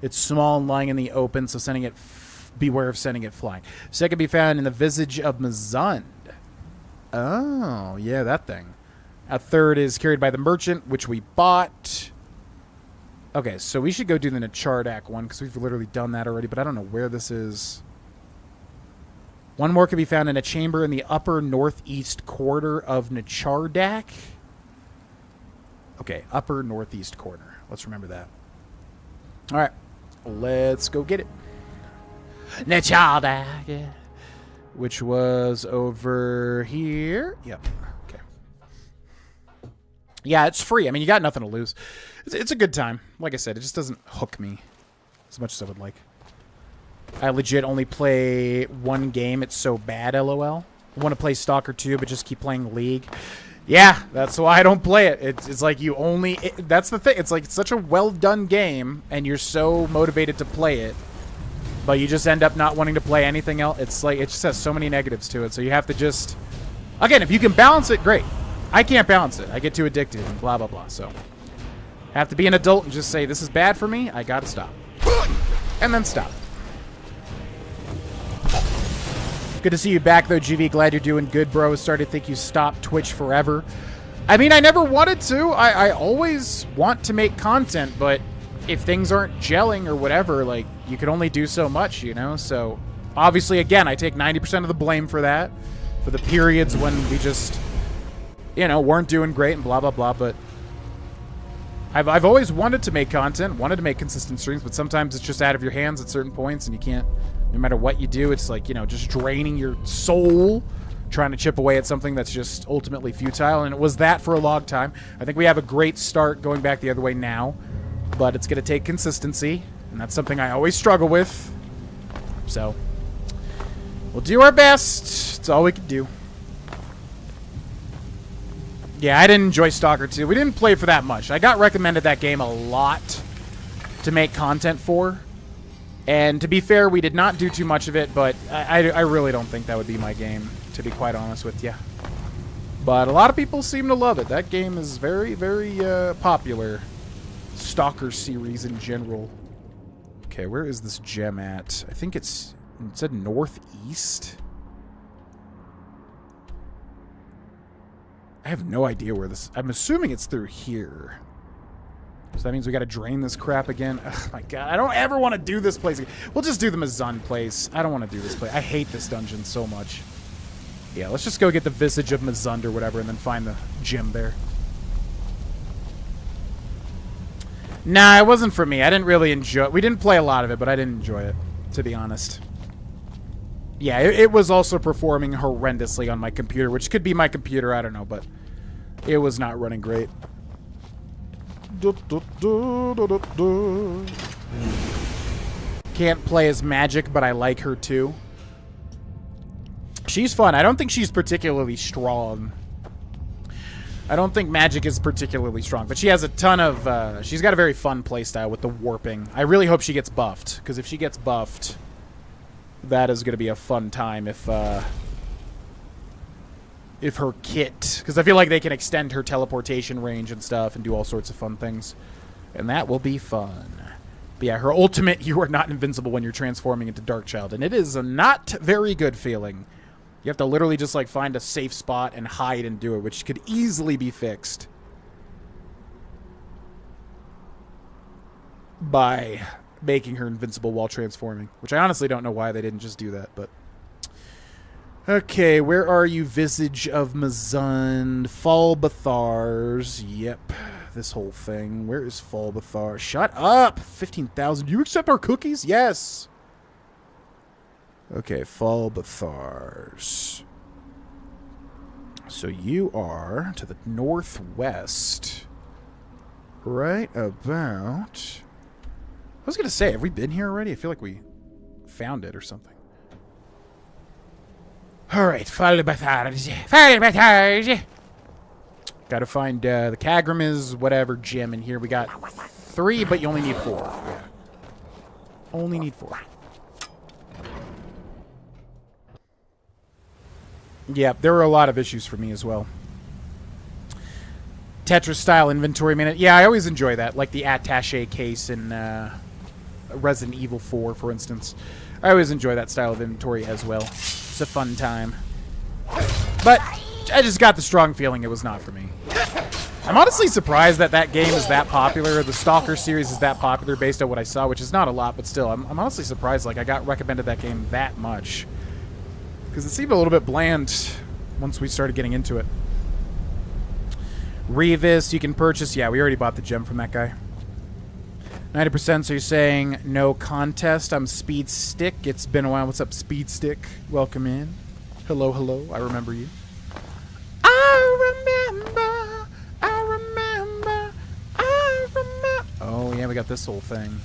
It's small and lying in the open, so sending it beware of sending it flying. Second can be found in the Visage of Mazund. Oh, yeah, that thing. A third is carried by the Merchant, which we bought. Okay, so we should go do the Nechardak one, because we've literally done that already, but I don't know where this is. 1 more can be found in a chamber in the upper northeast corner of Nechardak. Okay, upper northeast corner. Let's remember that. All right, let's go get it. Nechardak, yeah. which was over here. Yep. Okay. Yeah, it's free. I mean, you got nothing to lose. It's a good time. Like I said, it just doesn't hook me as much as I would like. I legit only play one game. It's so bad, LOL. I want to play Stalker 2, but just keep playing League. Yeah, that's why I don't play it. It's like you only... that's the thing. It's like it's such a well-done game, and you're so motivated to play it, but you just end up not wanting to play anything else. It's like it just has so many negatives to it, so you have to just... Again, if you can balance it, great. I can't balance it. I get too addicted and blah, blah, blah. So I have to be an adult and just say, this is bad for me. I gotta stop. And then stop. Good to see you back, though, GV. Glad you're doing good, bro. Started to think you stopped Twitch forever. I mean, I never wanted to. I always want to make content, but if things aren't gelling or whatever, like, you can only do so much, you know? So, obviously, again, I take 90% of the blame for that, for the periods when we just, you know, weren't doing great and blah, blah, blah, but I've always wanted to make content, wanted to make consistent streams, but sometimes it's just out of your hands at certain points, and you can't, no matter what you do, it's like, you know, just draining your soul, trying to chip away at something that's just ultimately futile, and it was that for a long time. I think we have a great start going back the other way now, but it's going to take consistency, and that's something I always struggle with. So, we'll do our best. It's all we can do. Yeah, I didn't enjoy Stalker 2. We didn't play for that much. I got recommended that game a lot to make content for. And to be fair, we did not do too much of it, but I really don't think that would be my game, to be quite honest with you. But a lot of people seem to love it. That game is very, very popular. Stalker series in general. Okay, where is this gem at? I think it said northeast. I have no idea where this... I'm assuming it's through here. So that means we gotta drain this crap again. Oh my god, I don't ever want to do this place again. We'll just do the Mazun place. I don't want to do this place. I hate this dungeon so much. Yeah, let's just go get the Visage of Mazund or whatever and then find the gem there. Nah, it wasn't for me. I didn't really enjoy it. We didn't play a lot of it, but I didn't enjoy it, to be honest. Yeah, it was also performing horrendously on my computer, which could be my computer, I don't know, but it was not running great. Can't play as Magic, but I like her too. She's fun. I don't think she's particularly strong. I don't think Magic is particularly strong, but she has a ton of... she's got a very fun playstyle with the warping. I really hope she gets buffed, because if she gets buffed... that is going to be a fun time if her kit... Because I feel like they can extend her teleportation range and stuff and do all sorts of fun things. And that will be fun. But yeah, her ultimate, you are not invincible when you're transforming into Darkchild. And it is a not very good feeling. You have to literally just like find a safe spot and hide and do it, which could easily be fixed by making her invincible while transforming, which I honestly don't know why they didn't just do that, but... Okay, where are you, Visage of Mazund? Falbathars. Yep, this whole thing. Where is Falbathar? Shut up! 15,000. Do you accept our cookies? Yes! Okay, Falbathars. So you are to the northwest. Right about... I was going to say, have we been here already? I feel like we found it or something. Alright, Falbathars. Falbathars! Gotta find the Kagrim whatever gem in here. We got 3, but you only need 4. Yeah. Only need 4. Yeah, there were a lot of issues for me as well. Tetris-style inventory minute. Yeah, I always enjoy that. Like the attaché case in Resident Evil 4, for instance. I always enjoy that style of inventory as well. It's a fun time. But I just got the strong feeling it was not for me. I'm honestly surprised that that game is that popular. The Stalker series is that popular based on what I saw, which is not a lot, but still. I'm honestly surprised like I got recommended that game that much. Because it seemed a little bit bland once we started getting into it. Revis, you can purchase. Yeah, we already bought the gem from that guy. 90%, so you're saying no contest. I'm Speed Stick. It's been a while. What's up, Speed Stick? Welcome in. Hello, hello. I remember you. I remember. I remember. I remember. Oh, yeah, we got this whole thing.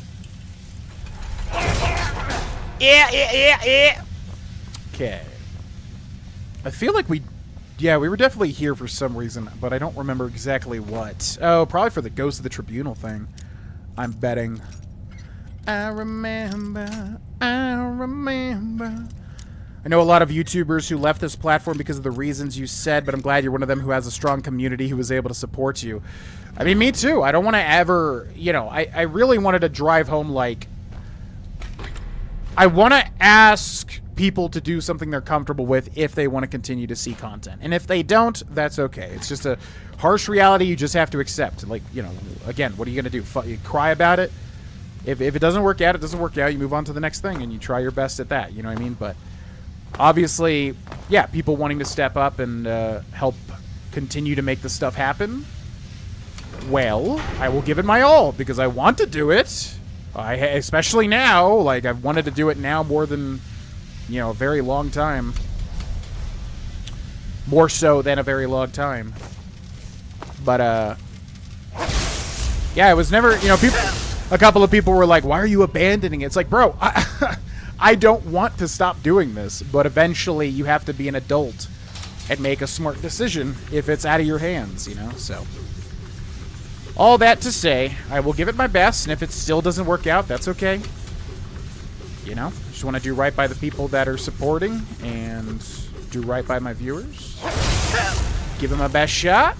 Yeah. Okay. I feel like we were definitely here for some reason, but I don't remember exactly what. Oh, probably for the Ghost of the Tribunal thing. I'm betting. I remember. I know a lot of YouTubers who left this platform because of the reasons you said, but I'm glad you're one of them who has a strong community who was able to support you. I mean, me too. I don't want to ever, I really wanted to drive home, like, I want to ask people to do something they're comfortable with if they want to continue to see content. And if they don't, that's okay. It's just a harsh reality you just have to accept. Like, again, what are you going to do? You cry about it? If it doesn't work out, it doesn't work out. You move on to the next thing and you try your best at that. You know what I mean? But obviously, yeah, people wanting to step up and help continue to make this stuff happen, well, I will give it my all because I want to do it. Especially now, like, I've wanted to do it now more than, a very long time. More so than a very long time. But, yeah, it was never, a couple of people were like, why are you abandoning it? It's like, bro, I don't want to stop doing this, but eventually you have to be an adult and make a smart decision if it's out of your hands, so. All that to say, I will give it my best, and if it still doesn't work out, that's okay. Just want to do right by the people that are supporting and do right by my viewers. Give it my best shot.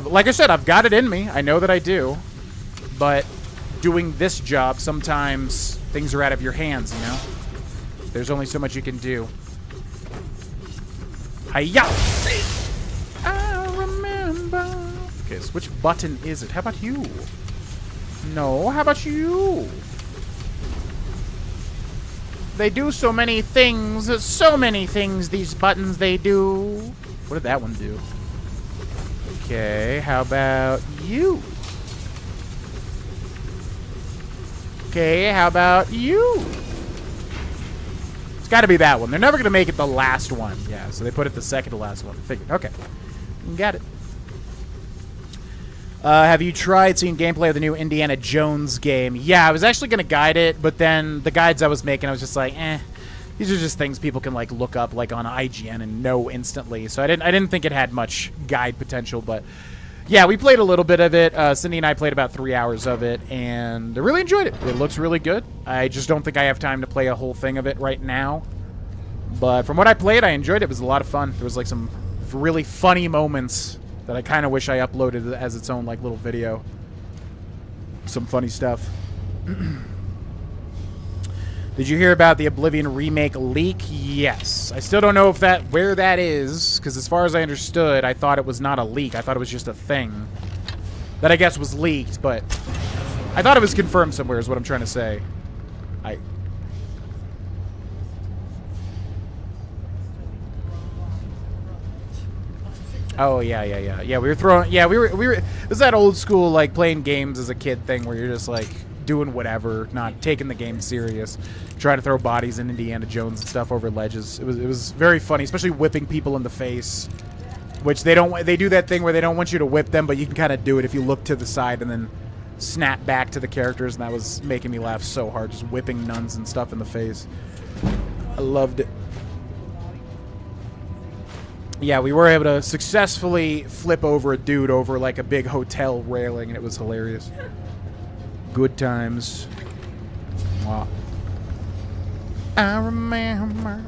Like I said, I've got it in me. I know that I do. But doing this job, sometimes things are out of your hands, There's only so much you can do. Hiya! I remember. Okay, so which button is it? How about you? No, how about you? They do so many things, these buttons they do. What did that one do? Okay, how about you? Okay, how about you? It's got to be that one. They're never going to make it the last one. Yeah, so they put it the second to last one. Figured. Okay. Got it. Have you tried seeing gameplay of the new Indiana Jones game? Yeah, I was actually going to guide it, but then the guides I was making, I was just like, these are just things people can, like, look up, like, on IGN and know instantly. So I didn't think it had much guide potential, but yeah, we played a little bit of it. Cindy and I played about 3 hours of it, and I really enjoyed it. It looks really good. I just don't think I have time to play a whole thing of it right now. But from what I played, I enjoyed it. It was a lot of fun. There was, like, some really funny moments that I kind of wish I uploaded as its own, like, little video. Some funny stuff. Did you hear about the Oblivion remake leak? Yes. I still don't know where that is, because as far as I understood, I thought it was not a leak. I thought it was just a thing that I guess was leaked, but I thought it was confirmed somewhere is what I'm trying to say. Oh, yeah. Yeah, we were throwing... Yeah, we were... It was that old school, like, playing games as a kid thing where you're just, like, doing whatever, not taking the game serious, trying to throw bodies in Indiana Jones and stuff over ledges. It was very funny, especially whipping people in the face, which they do that thing where they don't want you to whip them, but you can kind of do it if you look to the side and then snap back to the characters, and that was making me laugh so hard, just whipping nuns and stuff in the face. I loved it. Yeah, we were able to successfully flip over a dude over like a big hotel railing, and it was hilarious. Good times. Wow. I remember.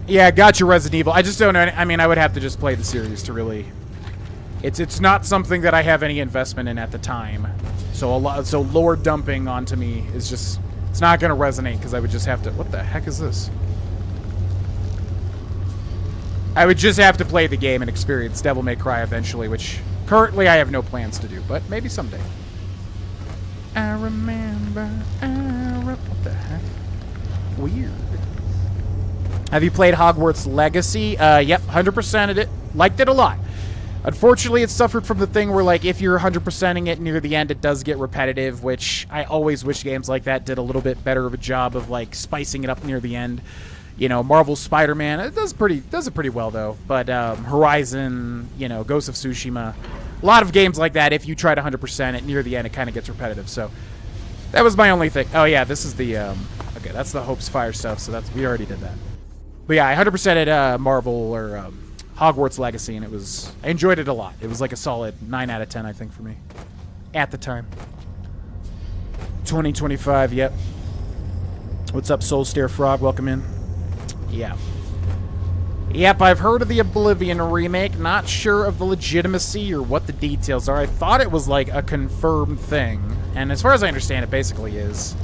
Yeah, gotcha, Resident Evil. I just don't know. I mean, I would have to just play the series to really... It's not something that I have any investment in at the time. So lore dumping onto me is just... It's not going to resonate because I would just have to... What the heck is this? I would just have to play the game and experience Devil May Cry eventually, which currently I have no plans to do, but maybe someday. I remember... What the heck? Weird. Have you played Hogwarts Legacy? Yep, 100%ed it. Liked it a lot. Unfortunately, it suffered from the thing where, like, if you're 100%ing it near the end, it does get repetitive, which I always wish games like that did a little bit better of a job of, like, spicing it up near the end. You know, Marvel's Spider-Man, it does it pretty well, though. But Horizon, you know, Ghost of Tsushima, a lot of games like that, if you try to 100% it near the end, it kind of gets repetitive. So that was my only thing. Oh, yeah, this is the, okay, that's the Hope's Fire stuff, so we already did that. But yeah, I 100%ed Marvel or Hogwarts Legacy, and I enjoyed it a lot. It was like a solid 9 out of 10, I think, for me. At the time. 2025, yep. What's up, Soulstare Frog? Welcome in. Yeah. Yep, I've heard of the Oblivion remake. Not sure of the legitimacy or what the details are. I thought it was like a confirmed thing. And as far as I understand, it basically is.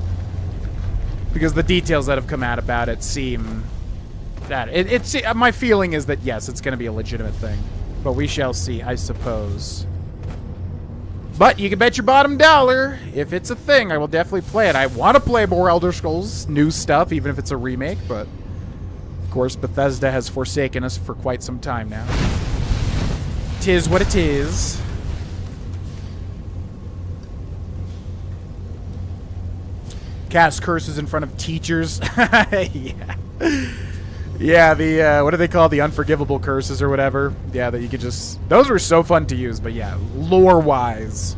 Because the details that have come out about it seem... that my feeling is that, yes, it's going to be a legitimate thing. But we shall see, I suppose. But you can bet your bottom dollar, if it's a thing, I will definitely play it. I want to play more Elder Scrolls, new stuff, even if it's a remake, but... of course, Bethesda has forsaken us for quite some time now. 'Tis what it is. Cast curses in front of teachers. Yeah. Yeah, the, what do they call the unforgivable curses or whatever? Yeah, that you could just... those were so fun to use, but yeah, lore-wise.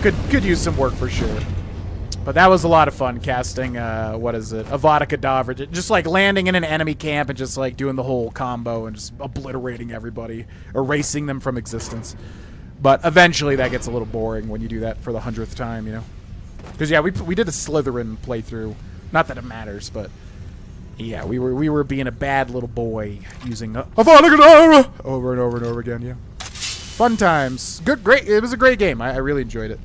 Could use some work for sure. But that was a lot of fun casting, what is it? Avada Kedavra. Just like landing in an enemy camp and just like doing the whole combo and just obliterating everybody. Erasing them from existence. But eventually that gets a little boring when you do that for the 100th time, you know? Because yeah, we did a Slytherin playthrough. Not that it matters, but... yeah, we were being a bad little boy using Avada Kedavra over and over and over again, yeah. Fun times. Great. It was a great game. I really enjoyed it.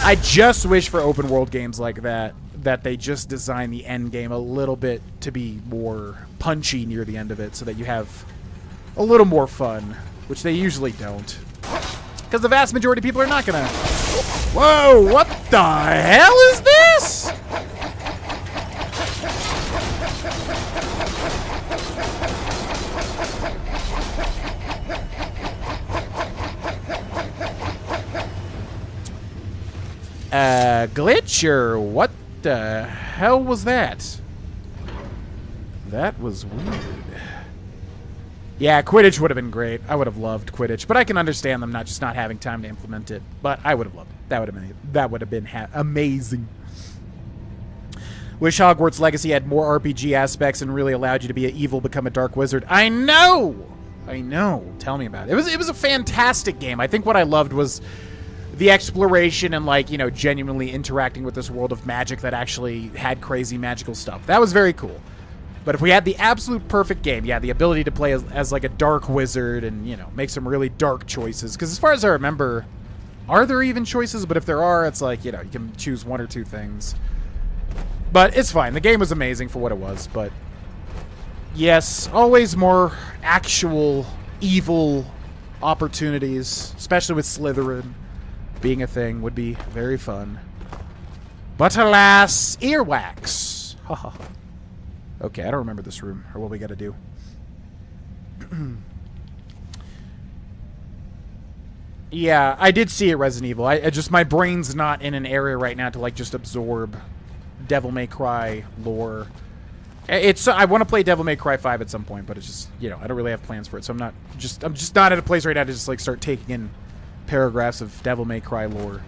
I just wish for open world games like that they just design the end game a little bit to be more punchy near the end of it so that you have a little more fun, which they usually don't. Because the vast majority of people are not gonna... whoa, what the hell is this? Glitch or what the hell was that? That was weird. Yeah, Quidditch would have been great. I would have loved Quidditch, but I can understand them not having time to implement it. But I would have loved it. That would have been amazing. Wish Hogwarts Legacy had more RPG aspects and really allowed you to be an evil, become a dark wizard. I know. Tell me about it. It was a fantastic game. I think what I loved was the exploration and, like, you know, genuinely interacting with this world of magic that actually had crazy magical stuff. That was very cool. But if we had the absolute perfect game, yeah, the ability to play as like a dark wizard and, you know, make some really dark choices. Because as far as I remember, are there even choices? But if there are, it's like, you know, you can choose one or two things. But it's fine. The game was amazing for what it was. But yes, always more actual evil opportunities, especially with Slytherin being a thing, would be very fun. But alas, earwax. Okay, I don't remember this room or what we gotta do. Yeah, I did see it, Resident Evil. I just, my brain's not in an area right now to like just absorb Devil May Cry lore. I want to play Devil May Cry 5 at some point, but it's just, you know, I don't really have plans for it. So I'm just not at a place right now to just like start taking in paragraphs of Devil May Cry lore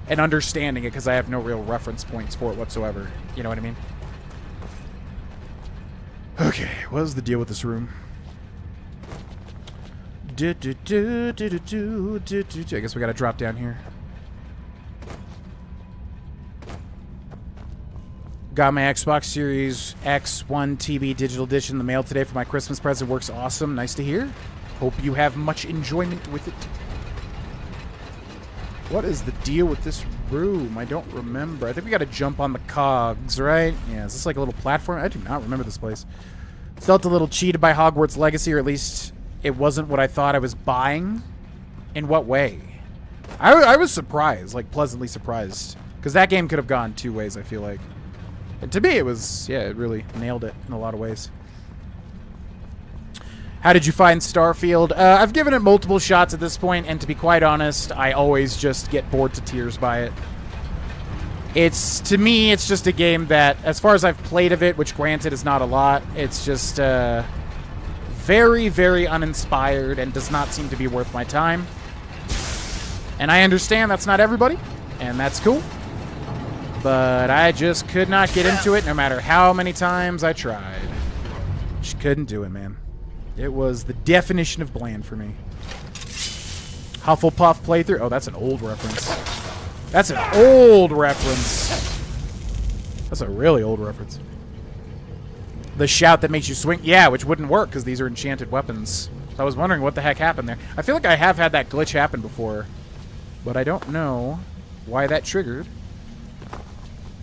and understanding it because I have no real reference points for it whatsoever. You know what I mean? Okay, what is the deal with this room? I guess we gotta drop down here. Got my Xbox Series X1 TB Digital Edition in the mail today for my Christmas present. Works awesome. Nice to hear. Hope you have much enjoyment with it. What is the deal with this room? I don't remember. I think we gotta jump on the cogs, right? Yeah, is this like a little platform? I do not remember this place. Felt a little cheated by Hogwarts Legacy, or at least it wasn't what I thought I was buying. In what way? I was surprised, like pleasantly surprised. Because that game could have gone two ways, I feel like. And to me, it was, yeah, it really nailed it in a lot of ways. How did you find Starfield? I've given it multiple shots at this point, and to be quite honest, I always just get bored to tears by it. To me, it's just a game that, as far as I've played of it, which granted is not a lot, it's just very, very uninspired and does not seem to be worth my time. And I understand that's not everybody, and that's cool. But I just could not get into it no matter how many times I tried. Just couldn't do it, man. It was the definition of bland for me. Hufflepuff playthrough. Oh, that's an old reference. That's an old reference. That's a really old reference. The shout that makes you swing. Yeah, which wouldn't work because these are enchanted weapons. So I was wondering what the heck happened there. I feel like I have had that glitch happen before, but I don't know why that triggered.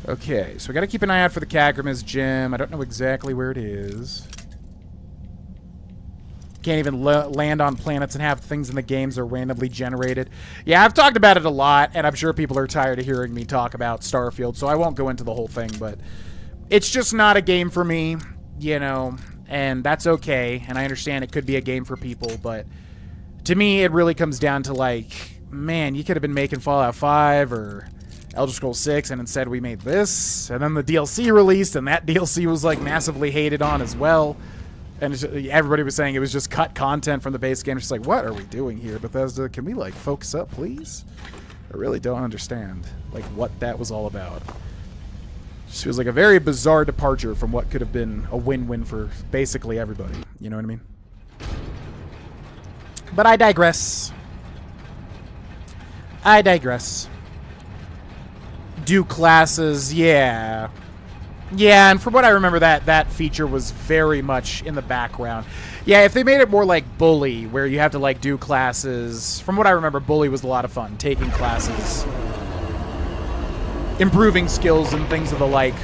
Okay, so we got to keep an eye out for the Kagrima's gem. I don't know exactly where it is. Can't even land on planets and have things in the games are randomly generated. Yeah, I've talked about it a lot, and I'm sure people are tired of hearing me talk about Starfield, so I won't go into the whole thing, but it's just not a game for me, you know, and that's okay, and I understand it could be a game for people, but to me, it really comes down to, like, man, you could have been making Fallout 5 or Elder Scrolls 6, and instead we made this, and then the DLC released, and that DLC was, like, massively hated on as well. And it's just, everybody was saying it was just cut content from the base game. It's just like, what are we doing here, Bethesda? Can we, like, focus up, please? I really don't understand, like, what that was all about. Just feels like a very bizarre departure from what could have been a win-win for basically everybody. You know what I mean? But I digress. I digress. Do classes, yeah. Yeah, and from what I remember, that feature was very much in the background. Yeah, if they made it more like Bully, where you have to, like, do classes... From what I remember, Bully was a lot of fun. Taking classes, improving skills, and things of the like.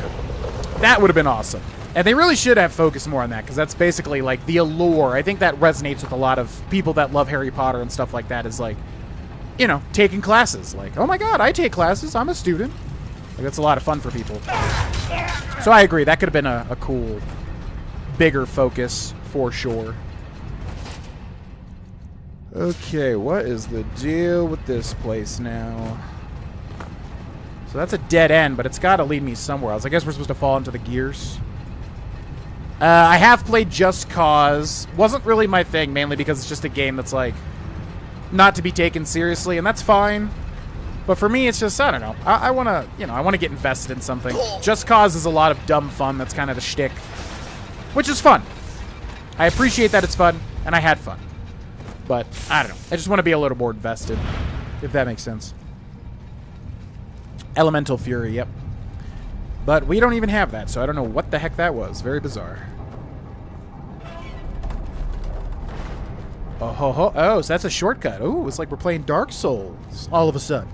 That would have been awesome. And they really should have focused more on that, because that's basically, like, the allure. I think that resonates with a lot of people that love Harry Potter and stuff like that, is, like, you know, taking classes. Like, oh my god, I take classes. I'm a student. Like, that's a lot of fun for people. So I agree. That could have been a cool, bigger focus for sure. Okay, what is the deal with this place now? So that's a dead end, but it's got to lead me somewhere else. I guess we're supposed to fall into the gears. I have played Just Cause. Wasn't really my thing, mainly because it's just a game that's, like, not to be taken seriously, and that's fine. But for me, it's just, I don't know. I want to, you know, I want to get invested in something. Just Cause is a lot of dumb fun. That's kind of the shtick, which is fun. I appreciate that it's fun, and I had fun. But, I don't know. I just want to be a little more invested, if that makes sense. Elemental Fury, yep. But we don't even have that, so I don't know what the heck that was. Very bizarre. Oh, ho, ho. Oh, so that's a shortcut. Oh, it's like we're playing Dark Souls all of a sudden.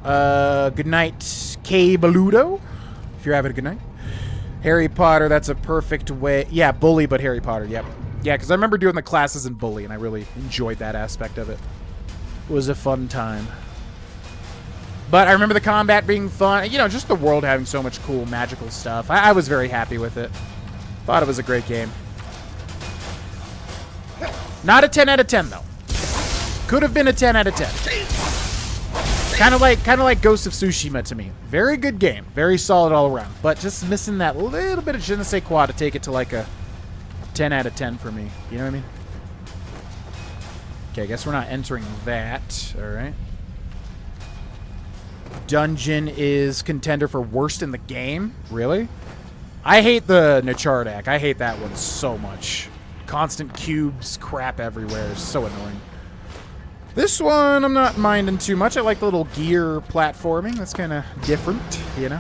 Good night, K. Baludo, if you're having a good night. Harry Potter, that's a perfect way. Yeah, Bully, but Harry Potter, yep. Yeah, because I remember doing the classes in Bully, and I really enjoyed that aspect of it. It was a fun time. But I remember the combat being fun. You know, just the world having so much cool, magical stuff. I was very happy with it. Thought it was a great game. Not a 10 out of 10, though. Could have been a 10 out of 10. Kind of like Ghost of Tsushima to me. Very good game. Very solid all around. But just missing that little bit of je ne sais quoi to take it to like a 10 out of 10 for me. You know what I mean? Okay, I guess we're not entering that. All right. Dungeon is contender for worst in the game? Really? I hate the Nechardak. I hate that one so much. Constant cubes, crap everywhere. So annoying. This one, I'm not minding too much. I like the little gear platforming. That's kind of different, you know?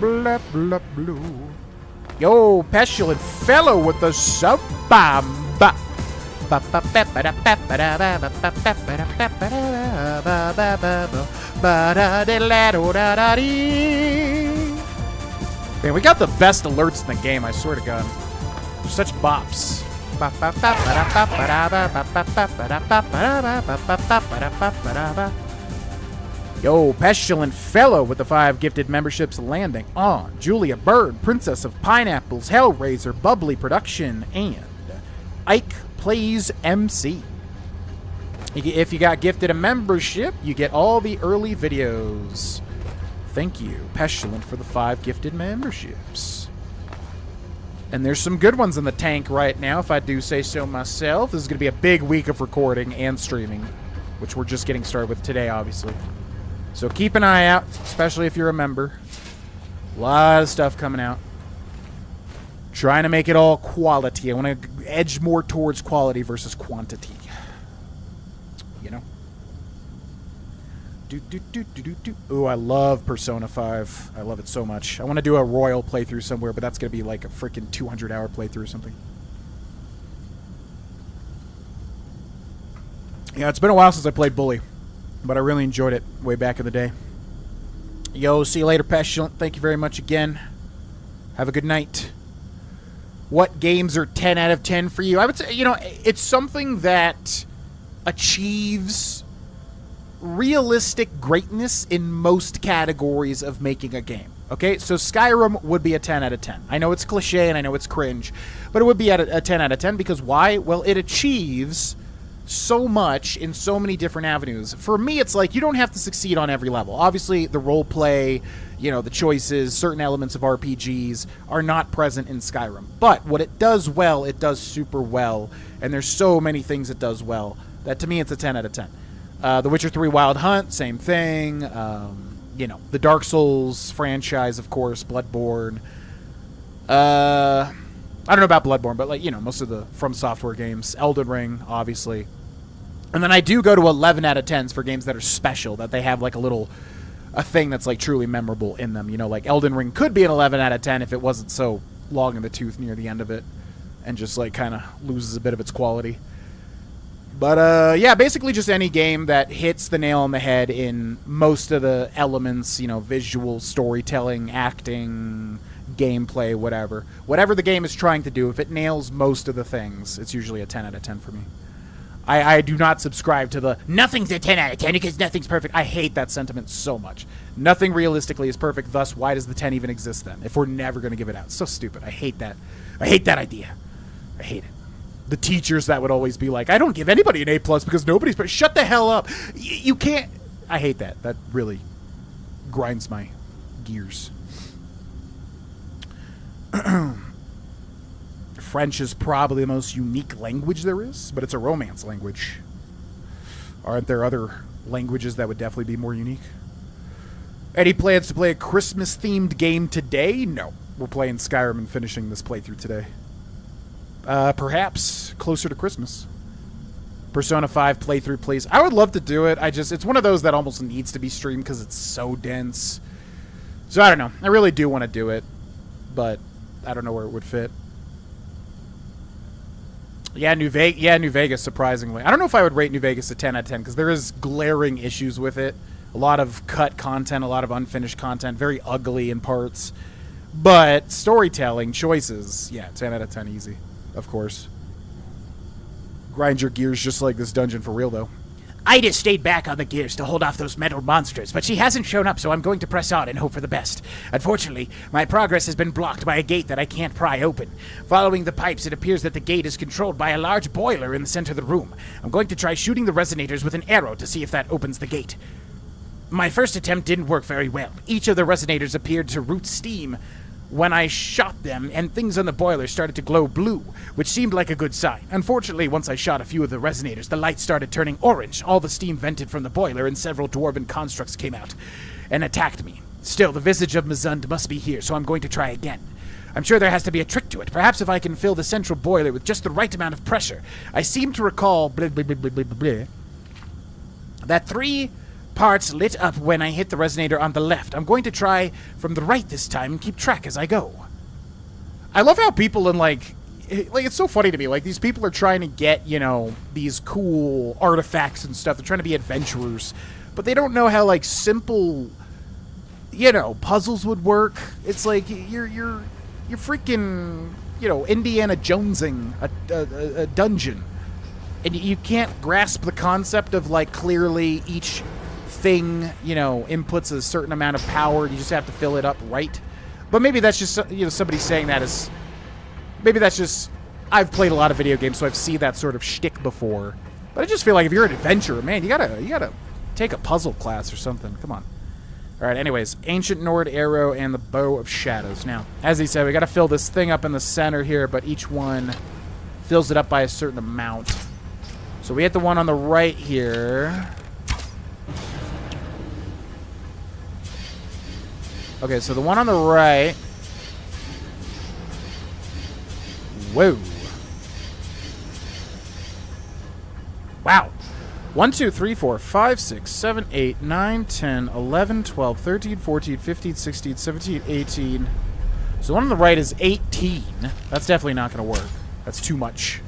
Blah, blah, blue. Yo, Pestilent Fellow with the sub-bomb. Man, we got the best alerts in the game, I swear to God. They're such bops. Yo, Pestilent Fellow with the 5 gifted memberships landing on Julia Bird, Princess of Pineapples, Hellraiser, Bubbly Production, and Ike Plays MC. If you got gifted a membership, you get all the early videos. Thank you, Pestilent, for the 5 gifted memberships. And there's some good ones in the tank right now, if I do say so myself. This is going to be a big week of recording and streaming, which we're just getting started with today, obviously. So keep an eye out, especially if you're a member. A lot of stuff coming out. Trying to make it all quality. I want to edge more towards quality versus quantity. You know? Ooh, I love Persona 5. I love it so much. I want to do a royal playthrough somewhere, but that's going to be like a freaking 200-hour playthrough or something. Yeah, it's been a while since I played Bully, but I really enjoyed it way back in the day. Yo, see you later, Pestilent. Thank you very much again. Have a good night. What games are 10 out of 10 for you? I would say, you know, it's something that achieves realistic greatness in most categories of making a game. Okay, so Skyrim would be a 10 out of 10. I know it's cliche and I know it's cringe, but it would be a 10 out of 10 because why? Well, it achieves so much in so many different avenues. For me, it's like you don't have to succeed on every level. Obviously, the role play, you know, the choices, certain elements of RPGs are not present in Skyrim. But what it does well, it does super well. And there's so many things it does well that to me it's a 10 out of 10. The Witcher 3 Wild Hunt, same thing. You know, the Dark Souls franchise, of course, Bloodborne. I don't know about Bloodborne, but, like, you know, most of the From Software games. Elden Ring, obviously. And then I do go to 11 out of 10s for games that are special, that they have, like, a thing that's, like, truly memorable in them. You know, like, Elden Ring could be an 11 out of 10 if it wasn't so long in the tooth near the end of it and just, like, kind of loses a bit of its quality. But, yeah, basically just any game that hits the nail on the head in most of the elements, you know, visual, storytelling, acting, gameplay, whatever. Whatever the game is trying to do, if it nails most of the things, it's usually a 10 out of 10 for me. I do not subscribe to the, nothing's a 10 out of 10 because nothing's perfect. I hate that sentiment so much. Nothing realistically is perfect, thus why does the 10 even exist then, if we're never going to give it out? It's so stupid. I hate that. I hate that idea. I hate it. The teachers that would always be like, I don't give anybody an A+ because nobody's... But shut the hell up. You can't... I hate that. That really grinds my gears. French is probably the most unique language there is, but it's a Romance language. Aren't there other languages that would definitely be more unique? Any plans to play a Christmas-themed game today? No. We're playing Skyrim and finishing this playthrough today. Perhaps closer to Christmas. Persona 5 playthrough, please. I would love to do it. It's one of those that almost needs to be streamed because it's so dense. So I don't know. I really do want to do it, but I don't know where it would fit. Yeah, New Vegas, surprisingly. I don't know if I would rate New Vegas a 10 out of 10 because there is glaring issues with it. A lot of cut content, a lot of unfinished content, very ugly in parts. But storytelling, choices, yeah, 10 out of 10 easy. Of course. Grind your gears just like this dungeon for real, though. I just stayed back on the gears to hold off those metal monsters, but she hasn't shown up, so I'm going to press on and hope for the best. Unfortunately, my progress has been blocked by a gate that I can't pry open. Following the pipes, it appears that the gate is controlled by a large boiler in the center of the room. I'm going to try shooting the resonators with an arrow to see if that opens the gate. My first attempt didn't work very well. Each of the resonators appeared to root steam when I shot them, and things on the boiler started to glow blue, which seemed like a good sign. Unfortunately, once I shot a few of the resonators, the lights started turning orange. All the steam vented from the boiler, and several dwarven constructs came out and attacked me. Still, the visage of Mizund must be here, so I'm going to try again. I'm sure there has to be a trick to it. Perhaps if I can fill the central boiler with just the right amount of pressure. I seem to recall that 3 parts lit up when I hit the resonator on the left. I'm going to try from the right this time and keep track as I go. I love how people in, like, it's so funny to me. Like, these people are trying to get, you know, these cool artifacts and stuff. They're trying to be adventurers. But they don't know how, like, simple, you know, puzzles would work. It's like, you're freaking, you know, Indiana Jonesing a dungeon. And you can't grasp the concept of, like, clearly each thing, you know, inputs a certain amount of power. You just have to fill it up right. But maybe that's just, you know, somebody saying that is... Maybe that's just... I've played a lot of video games, so I've seen that sort of shtick before. But I just feel like if you're an adventurer, man, you gotta take a puzzle class or something. Come on. Alright, anyways. Ancient Nord Arrow and the Bow of Shadows. Now, as he said, we gotta fill this thing up in the center here, but each one fills it up by a certain amount. So we hit the one on the right here. Okay, so the one on the right... Whoa. Wow. 1, 2, 3, 4, 5, 6, 7, 8, 9, 10, 11, 12, 13, 14, 15, 16, 17, 18. So the one on the right is 18. That's definitely not going to work. That's too much.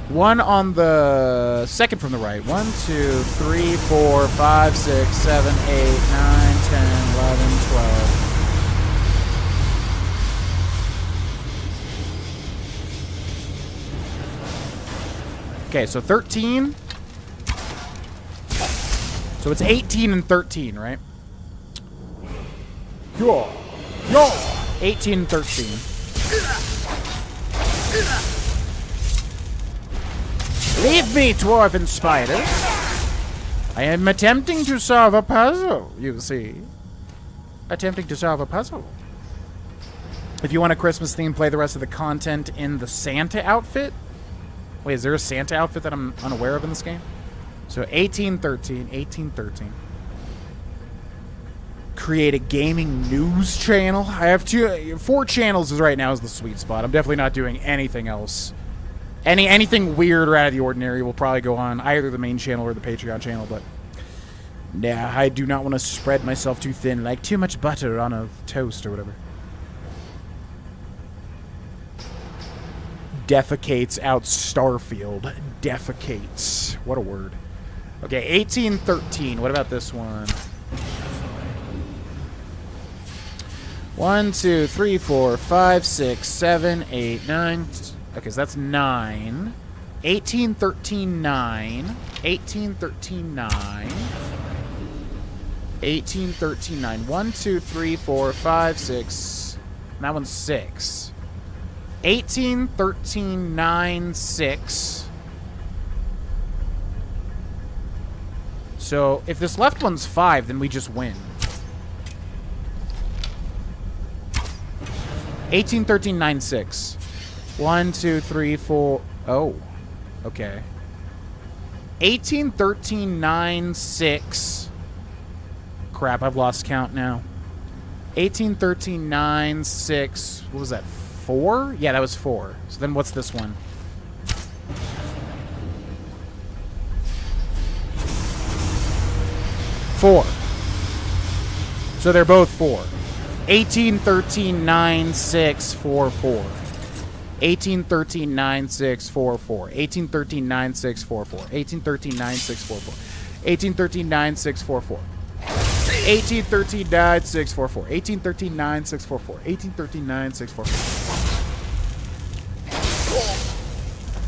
One on the second from the right. 1, 2, 3, 4, 5, 6, 7, 8, 9, 10, 11, 12. Okay, so 13. So it's 18 and 13, right? Yo! 18 and 13. Leave me, dwarven spiders. I am attempting to solve a puzzle, you see. Attempting to solve a puzzle. If you want a Christmas theme, play the rest of the content in the Santa outfit. Wait, is there a Santa outfit that I'm unaware of in this game? So 1813, 1813. Create a gaming news channel. I have 4 channels right now is the sweet spot. I'm definitely not doing anything else. Anything weird or out of the ordinary will probably go on either the main channel or the Patreon channel, but nah, I do not want to spread myself too thin, like too much butter on a toast or whatever. Defecates out Starfield. Defecates. What a word. Okay, 1813. What about this one? 1, 2, 3, 4, 5, 6, 7, 8, 9. Okay, so that's 9. 1813, 9. 1813, 9. 1813, 9. 1, 2, 3, 4, 5, 6. That one's 6. 18, 13, 9, 6. So, if this left one's 5, then we just win. 18, 13, 9, 6. 1, 2, 3, 4. Oh. Okay. 18, 13, 9, 6. Crap, I've lost count now. 18, 13, 9, 6. What was that? 4? Yeah, that was 4. So then what's this one? Four. So they're both 4. 18, 13, 9, 6, 4, 4. 18, 13, 9, 6, 4, 4. 18, 13, 9, 6, 4, 4. 18, 13, 9, 6, 4, 4. 18, 13, 9, 6, 4, 4. 18, 13, 9, 6, 4, 4. 18, 13, 9, 6, 4, 4. 18, 13, 9, 6, 4, 4.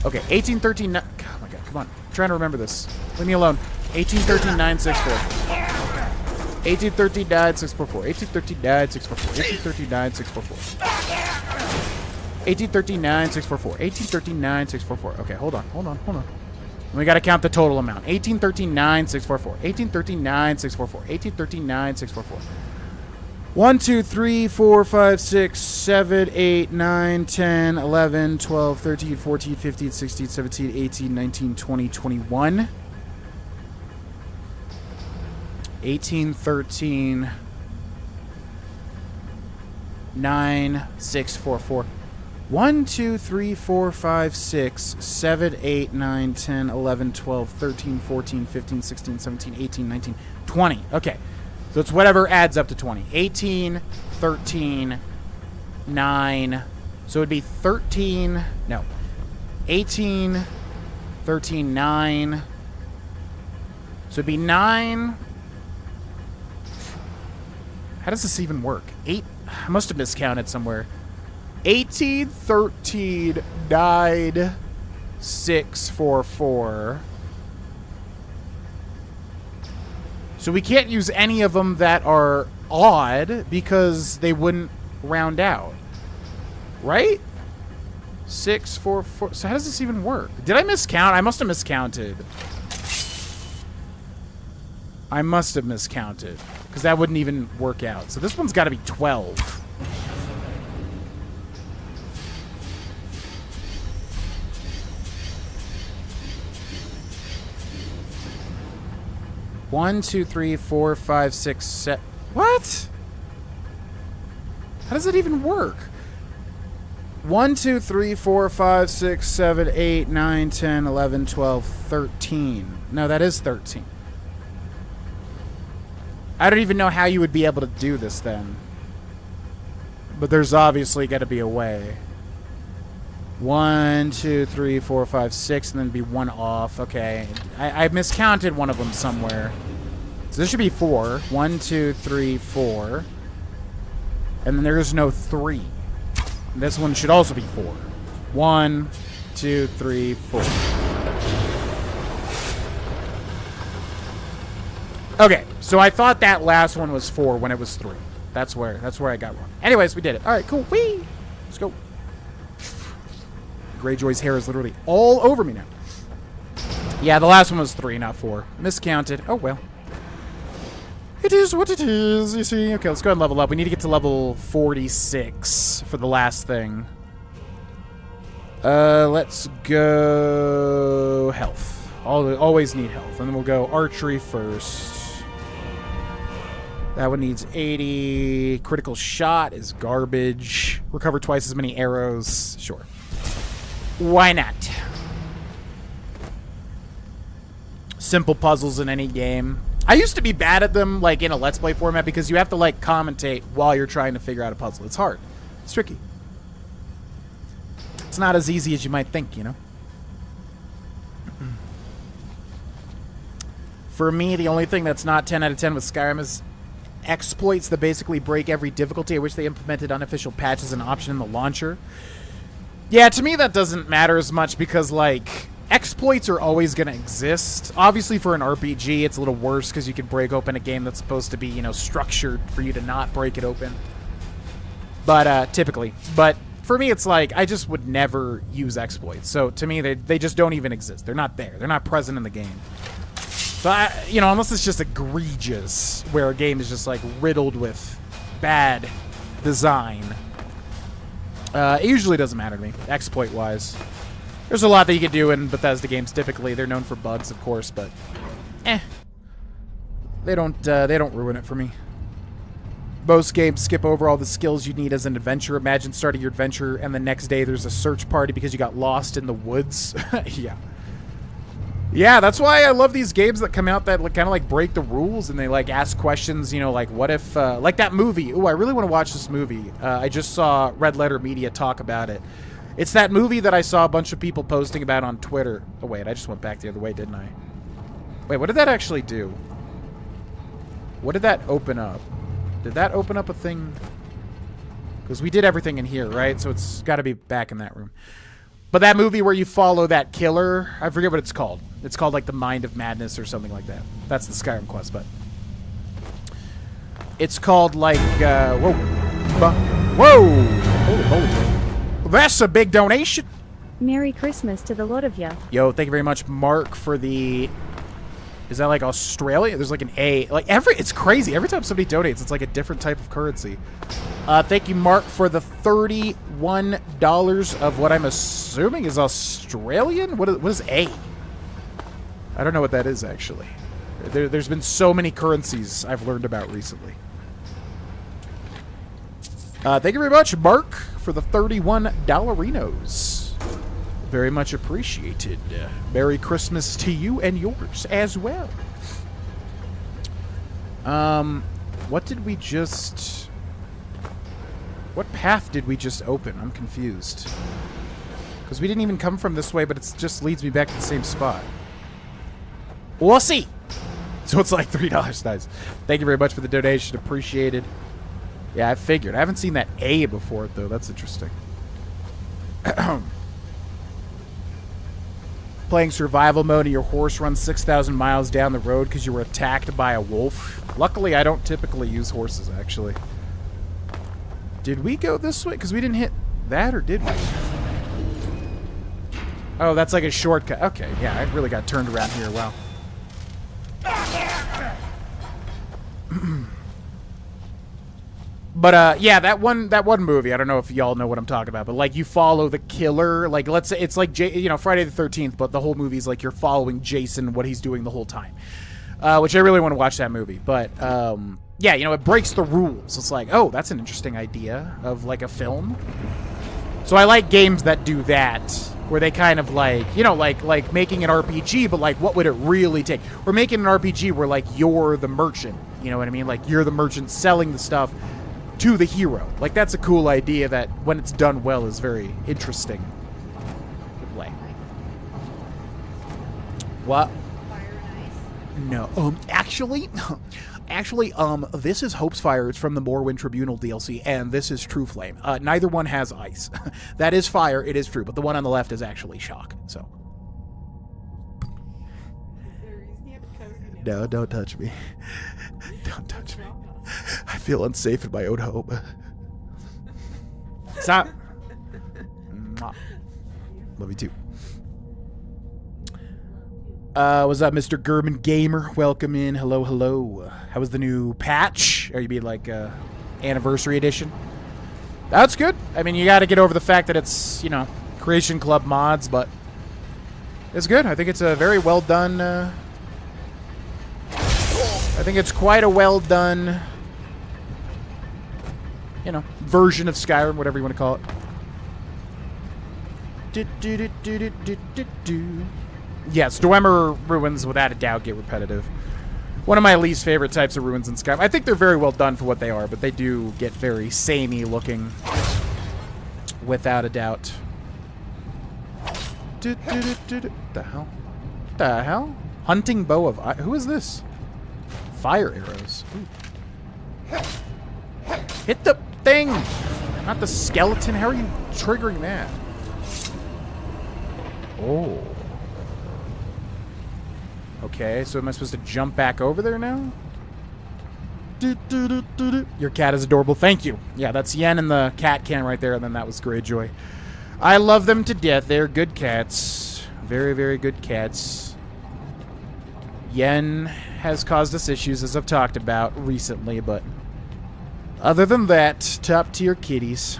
Okay, 18, 13, 9. Oh my god, come on. I'm trying to remember this. Leave me alone. 18, 13, 9, 6, 4. 18, 13, 9, 6, 4, 4. 18, 13, 9, 6, 4, 4. 18, 13, 9, 6, 4, 4. 18, 13, 9, 6, 4, 4. 18, 13, 9, 6, 4, 4. Okay, hold on. We gotta count the total amount. 18, 13, 9, 6, 4, 4. 18, 13, 9, 6, 4, 4. 18, 13, 9, 6, 4, 4. 1, 2, 3, 4, 5, 6, 7, 8, 9, 10, 11, 12, 13, 14, 15, 16, 17, 18, 19, 20, 21. 18, 13, 9, 6, 4, 4. 1, 2, 3, 4, 5, 6, 7, 8, 9, 10, 11, 12, 13, 14, 15, 16, 17, 18, 19, 20. Okay. So it's whatever adds up to 20. 18, 13, 9. So it would be 13. No. 18, 13, 9. So it'd be 9. How does this even work? 8. I must have miscounted somewhere. 18, 13, 9, 6, 4, 4. So we can't use any of them that are odd because they wouldn't round out. Right? 6, 4, 4. So how does this even work? Did I miscount? I must have miscounted. I must have miscounted. Because that wouldn't even work out. So this one's got to be 12. One, two, three, 4, 5, 6, 7. What? How does that even work? 1, 2, 3, 4, 5, 6, 7, 8, 9, 10, 11, 12, 13. No, that is 13. I don't even know how you would be able to do this then. But there's obviously got to be a way. 1, 2, 3, 4, 5, 6, and then be 1 off. Okay. I miscounted one of them somewhere. So this should be 4. 1, 2, 3, 4. And then there's no 3. And this one should also be 4. 1, 2, 3, 4. Okay, so I thought that last one was 4 when it was 3. That's where I got wrong. Anyways, we did it. All right, cool. Whee! Let's go. Greyjoy's hair is literally all over me now. Yeah, the last one was 3, not 4. Miscounted. Oh, well. It is what it is, you see. Okay, let's go ahead and level up. We need to get to level 46 for the last thing. Let's go health. Always need health. And then we'll go archery first. That one needs 80. Critical shot is garbage. Recover twice as many arrows. Sure. Why not? Simple puzzles in any game. I used to be bad at them, like, in a Let's Play format because you have to, like, commentate while you're trying to figure out a puzzle. It's hard. It's tricky. It's not as easy as you might think, you know? For me, the only thing that's not 10 out of 10 with Skyrim is exploits that basically break every difficulty. I wish they implemented unofficial patches and option in the launcher. Yeah, to me that doesn't matter as much because, like, exploits are always going to exist. Obviously, for an RPG, it's a little worse because you can break open a game that's supposed to be, you know, structured for you to not break it open. But, typically. But for me, it's like, I just would never use exploits. So, to me, they just don't even exist. They're not there. They're not present in the game. So, you know, unless it's just egregious, where a game is just, like, riddled with bad design. It usually doesn't matter to me, exploit-wise. There's a lot that you can do in Bethesda games. Typically, they're known for bugs, of course, but they don't ruin it for me. Most games skip over all the skills you need as an adventurer. Imagine starting your adventure and the next day there's a search party because you got lost in the woods. Yeah, that's why I love these games that come out that kind of like break the rules and they like ask questions, you know, like what if, like that movie. Ooh, I really want to watch this movie. I just saw Red Letter Media talk about it. It's that movie that I saw a bunch of people posting about on Twitter. Oh, wait, I just went back the other way, didn't I? Wait, what did that actually do? What did that open up? Did that open up a thing? Because we did everything in here, right? So it's got to be back in that room. But that movie where you follow that killer, I forget what it's called. It's called like The Mind of Madness or something like that. That's the Skyrim quest, but it's called like, whoa. Whoa! Holy. That's a big donation. Merry Christmas to the lot of ya. Yo, thank you very much, Mark, for the... Is that like Australia? There's like an A. Like it's crazy. Every time somebody donates, it's like a different type of currency. Thank you, Mark, for the $31 of what I'm assuming is Australian? What is A? I don't know what that is, actually. There's been so many currencies I've learned about recently. Thank you very much, Mark, for the $31-rinos. Very much appreciated. Merry Christmas to you and yours as well. What did we just... What path did we just open? I'm confused. Because we didn't even come from this way, but it just leads me back to the same spot. We'll see. So it's like $3. Nice. Thank you very much for the donation. Appreciated. Yeah, I figured. I haven't seen that A before, though. That's interesting. playing survival mode and your horse runs 6,000 miles down the road because you were attacked by a wolf. Luckily, I don't typically use horses, actually. Did we go this way? Because we didn't hit that, or did we? Oh, that's like a shortcut. Okay, yeah, I really got turned around here. Wow. But yeah, that one movie. I don't know if y'all know what I'm talking about, but like you follow the killer. Like let's say it's like Friday the 13th, but the whole movie's like you're following Jason, what he's doing the whole time. Which I really want to watch that movie. But yeah, it breaks the rules. It's like, oh, that's an interesting idea of like a film. So I like games that do that, where they kind of like, like making an RPG, but like what would it really take? Or making an RPG where like you're the merchant. You know what I mean? Like you're the merchant selling the stuff to the hero. Like that's a cool idea that when it's done well is very interesting to play. What? No. Actually, this is Hope's Fire. It's from the Morrowind Tribunal DLC, and this is True Flame. Neither one has ice. That is fire, it is true, but the one on the left is actually shock, so. No, don't touch me. Don't touch me. I feel unsafe in my own home. Stop. Love you too. What's up, Mr. German Gamer? Welcome in. Hello, hello. How was the new patch? Or you mean like Anniversary Edition? That's good. I mean, you got to get over the fact that it's, Creation Club mods, but it's good. I think it's a very well done. I think it's quite a well done, version of Skyrim, whatever you want to call it. Yes, Dwemer ruins, without a doubt, get repetitive. One of my least favorite types of ruins in Skyrim. I think they're very well done for what they are, but they do get very samey looking, without a doubt. The hell? The hell? Hunting bow of... Who is this? Fire arrows. Ooh. Hit the thing! Not the skeleton. How are you triggering that? Oh. Okay, so am I supposed to jump back over there now? Your cat is adorable. Thank you. Yeah, that's Yen and the cat can right there, and then that was Greyjoy. I love them to death. They're good cats. Very, very good cats. Yen has caused us issues, as I've talked about recently, but other than that, top tier kitties.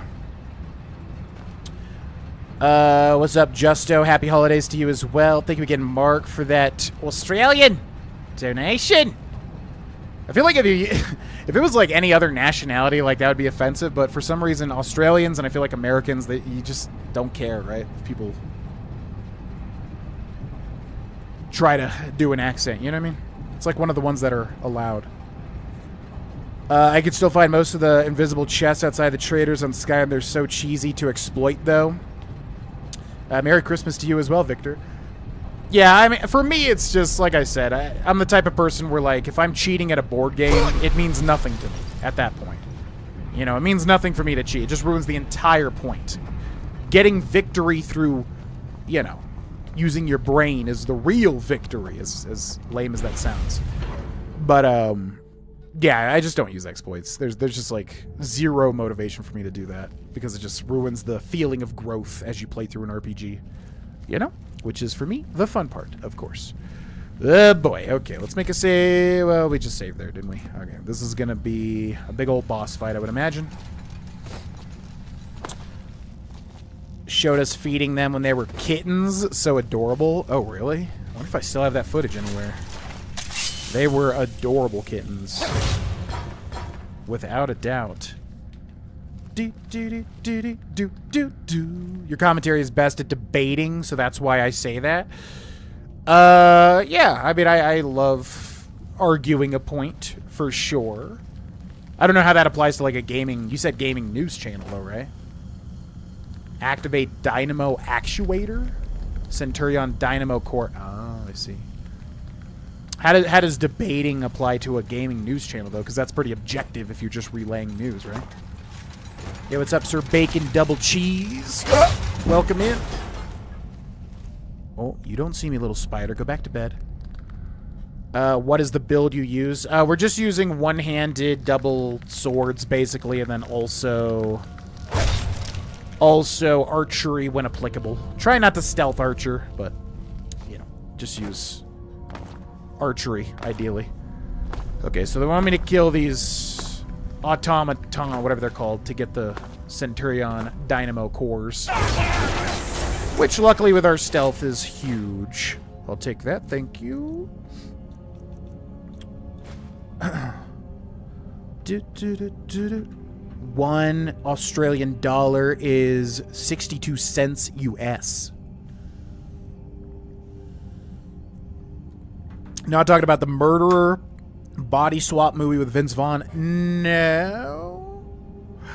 What's up, Justo? Happy holidays to you as well. Thank you again, Mark, for that Australian donation. I feel like if it was like any other nationality, like that would be offensive, but for some reason, Australians and I feel like Americans, you just don't care, right? If people try to do an accent, you know what I mean? It's like one of the ones that are allowed. I could still find most of the invisible chests outside the traders on Skyrim. They're so cheesy to exploit, though. Merry Christmas to you as well, Victor. Yeah, I mean, for me, it's just, like I said, I'm the type of person where, like, if I'm cheating at a board game, it means nothing to me at that point. It means nothing for me to cheat. It just ruins the entire point. Getting victory through, using your brain is the real victory, as lame as that sounds. But, yeah, I just don't use exploits. There's just, like, zero motivation for me to do that, because it just ruins the feeling of growth as you play through an RPG. Which is, for me, the fun part, of course. Oh, boy. Okay, let's make a save. Well, we just saved there, didn't we? Okay, this is going to be a big old boss fight, I would imagine. Showed us feeding them when they were kittens. So adorable. Oh, really? I wonder if I still have that footage anywhere. They were adorable kittens. Without a doubt. Your commentary is best at debating, so that's why I say that. Yeah, I mean, I love arguing a point, for sure. I don't know how that applies to, like, a gaming... You said gaming news channel, though, right? Activate Dynamo Actuator? Centurion Dynamo Core... Oh, I see. How does debating apply to a gaming news channel, though? Because that's pretty objective if you're just relaying news, right? Yeah, what's up, Sir Bacon Double Cheese? Welcome in. Oh, you don't see me, little spider. Go back to bed. What is the build you use? We're just using one-handed double swords, basically, and then also archery when applicable. Try not to stealth archer, but, you know, just use archery, ideally. Okay, so they want me to kill these automaton, whatever they're called, to get the Centurion Dynamo cores. Which, luckily, with our stealth is huge. I'll take that, thank you. $1 Australian is 62 cents US. Not talking about the Murderer body swap movie with Vince Vaughn. No.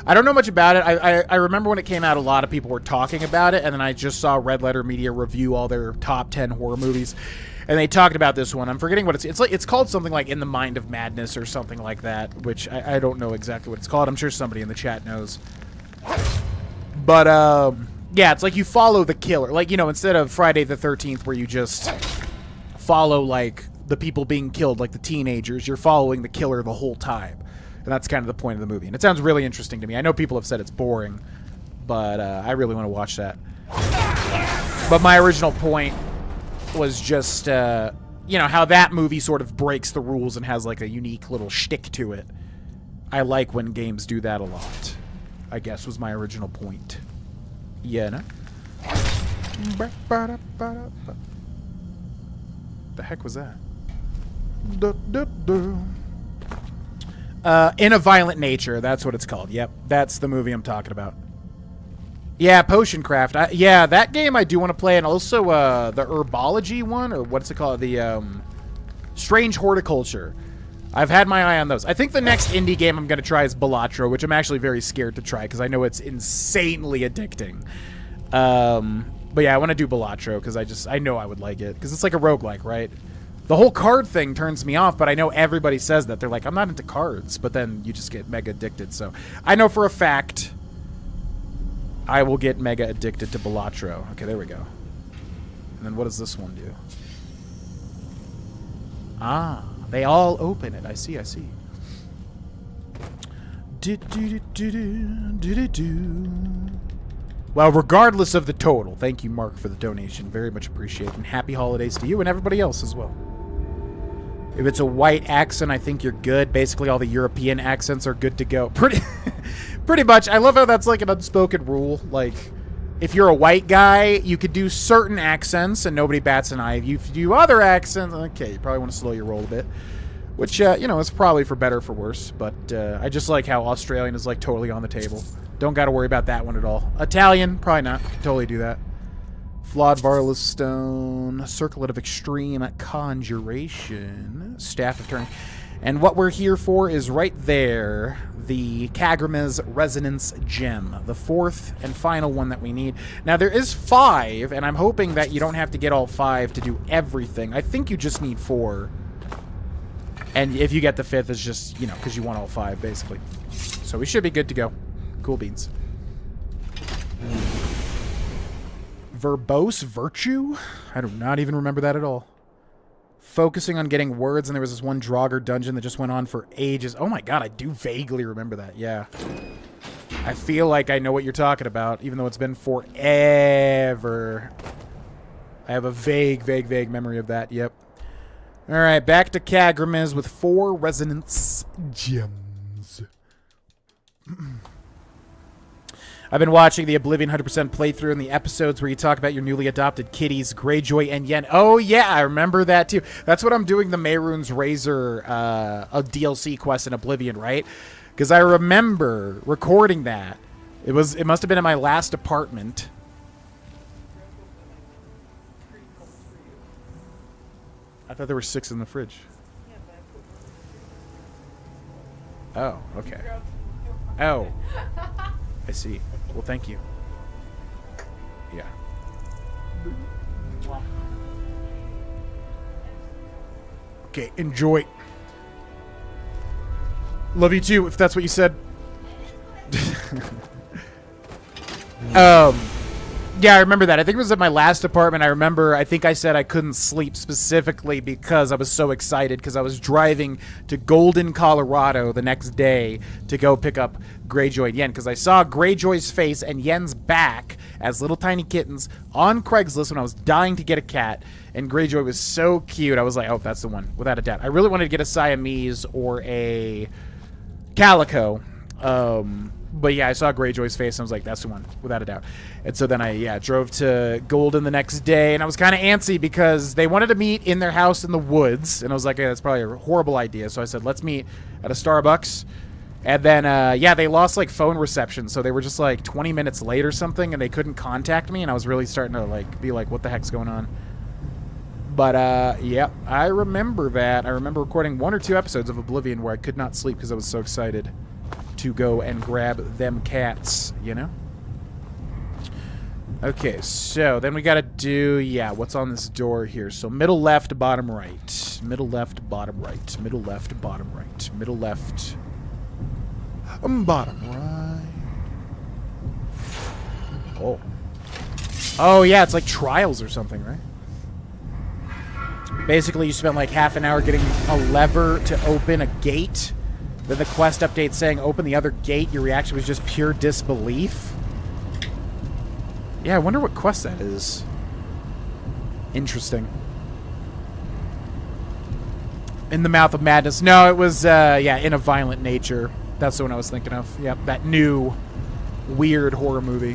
I don't know much about it. I remember when it came out, a lot of people were talking about it, and then I just saw Red Letter Media review all their top 10 horror movies, and they talked about this one. I'm forgetting what it's called something like In the Mind of Madness or something like that, which I don't know exactly what it's called. I'm sure somebody in the chat knows. But, yeah, it's like you follow the killer. Like, you know, instead of Friday the 13th where you just follow, like, the people being killed, like the teenagers, you're following the killer the whole time. And that's kind of the point of the movie. And it sounds really interesting to me. I know people have said it's boring, but I really want to watch that. But my original point was just, you know, how that movie sort of breaks the rules and has like a unique little shtick to it. I like when games do that a lot, I guess was my original point. Yeah, no? The heck was that? In a Violent Nature, that's what it's called. Yep, that's the movie I'm talking about. Yeah, Potion Craft. Yeah, that game I do want to play, and also the Herbology one, or what's it called? The Strange Horticulture. I've had my eye on those. I think the next indie game I'm going to try is Balatro, which I'm actually very scared to try, because I know it's insanely addicting. But yeah, I want to do Balatro, because I know I would like it, because it's like a roguelike, right? The whole card thing turns me off, but I know everybody says that. They're like, I'm not into cards, but then you just get mega addicted. So I know for a fact I will get mega addicted to Balatro. Okay, there we go. And then what does this one do? Ah, they all open it. I see, I see. Well, regardless of the total, thank you, Mark, for the donation. Very much appreciated. And happy holidays to you and everybody else as well. If it's a white accent, I think you're good. Basically, all the European accents are good to go. Pretty much. I love how that's like an unspoken rule. Like, if you're a white guy, you could do certain accents and nobody bats an eye. If you do other accents, okay, you probably want to slow your roll a bit. Which, you know, is probably for better or for worse. But I just like how Australian is, like, totally on the table. Don't got to worry about that one at all. Italian, probably not. Can totally do that. Flawed Varless Stone, Circlet of Extreme Conjuration, Staff of Turning. And what we're here for is right there, the Kagram's Resonance Gem, the fourth and final one that we need. Now, there is 5, and I'm hoping that you don't have to get all 5 to do everything. I think you just need 4. And if you get the 5th, it's just, you know, because you want all 5, basically. So we should be good to go. Cool beans. Verbose Virtue? I do not even remember that at all. Focusing on getting words, and there was this one Draugr dungeon that just went on for ages. Oh my god, I do vaguely remember that, yeah. I feel like I know what you're talking about, even though it's been forever. I have a vague memory of that, yep. Alright, back to Kagram's with 4 Resonance Gems. I've been watching the Oblivion 100% playthrough and the episodes where you talk about your newly adopted kitties, Greyjoy and Yen. Oh, yeah, I remember that, too. That's what I'm doing the Mehrunes Razor a DLC quest in Oblivion, right? Because I remember recording that. It must have been in my last apartment. I thought there were 6 in the fridge. Oh, okay. Oh. I see. Well, thank you. Yeah. Okay, enjoy. Love you too, if that's what you said. Yeah, I remember that. I think it was at my last apartment. I think I said I couldn't sleep specifically because I was so excited because I was driving to Golden, Colorado the next day to go pick up Greyjoy and Yen because I saw Greyjoy's face and Yen's back as little tiny kittens on Craigslist when I was dying to get a cat, and Greyjoy was so cute. I was like, oh, that's the one, without a doubt. I really wanted to get a Siamese or a Calico. But yeah, I saw Greyjoy's face and I was like, that's the one, without a doubt. And so then I drove to Golden the next day, and I was kind of antsy because they wanted to meet in their house in the woods, and I was like, that's probably a horrible idea. So I said, let's meet at a Starbucks. And then, they lost like phone reception, so they were just like 20 minutes late or something, and they couldn't contact me, and I was really starting to like be like, what the heck's going on? But, yep, I remember that. I remember recording 1 or 2 episodes of Oblivion where I could not sleep because I was so excited to go and grab them cats, you know? Okay, so then we gotta do, what's on this door here? So middle left, bottom right. Middle left, bottom right. Middle left, bottom right. Middle left, bottom right. Oh. Oh, yeah, it's like Trials or something, right? Basically, you spent like half an hour getting a lever to open a gate. Then the quest update saying open the other gate. Your reaction was just pure disbelief. Yeah, I wonder what quest that is. Interesting. In the Mouth of Madness. No, it was, In a Violent Nature. That's the one I was thinking of. Yep, that new weird horror movie,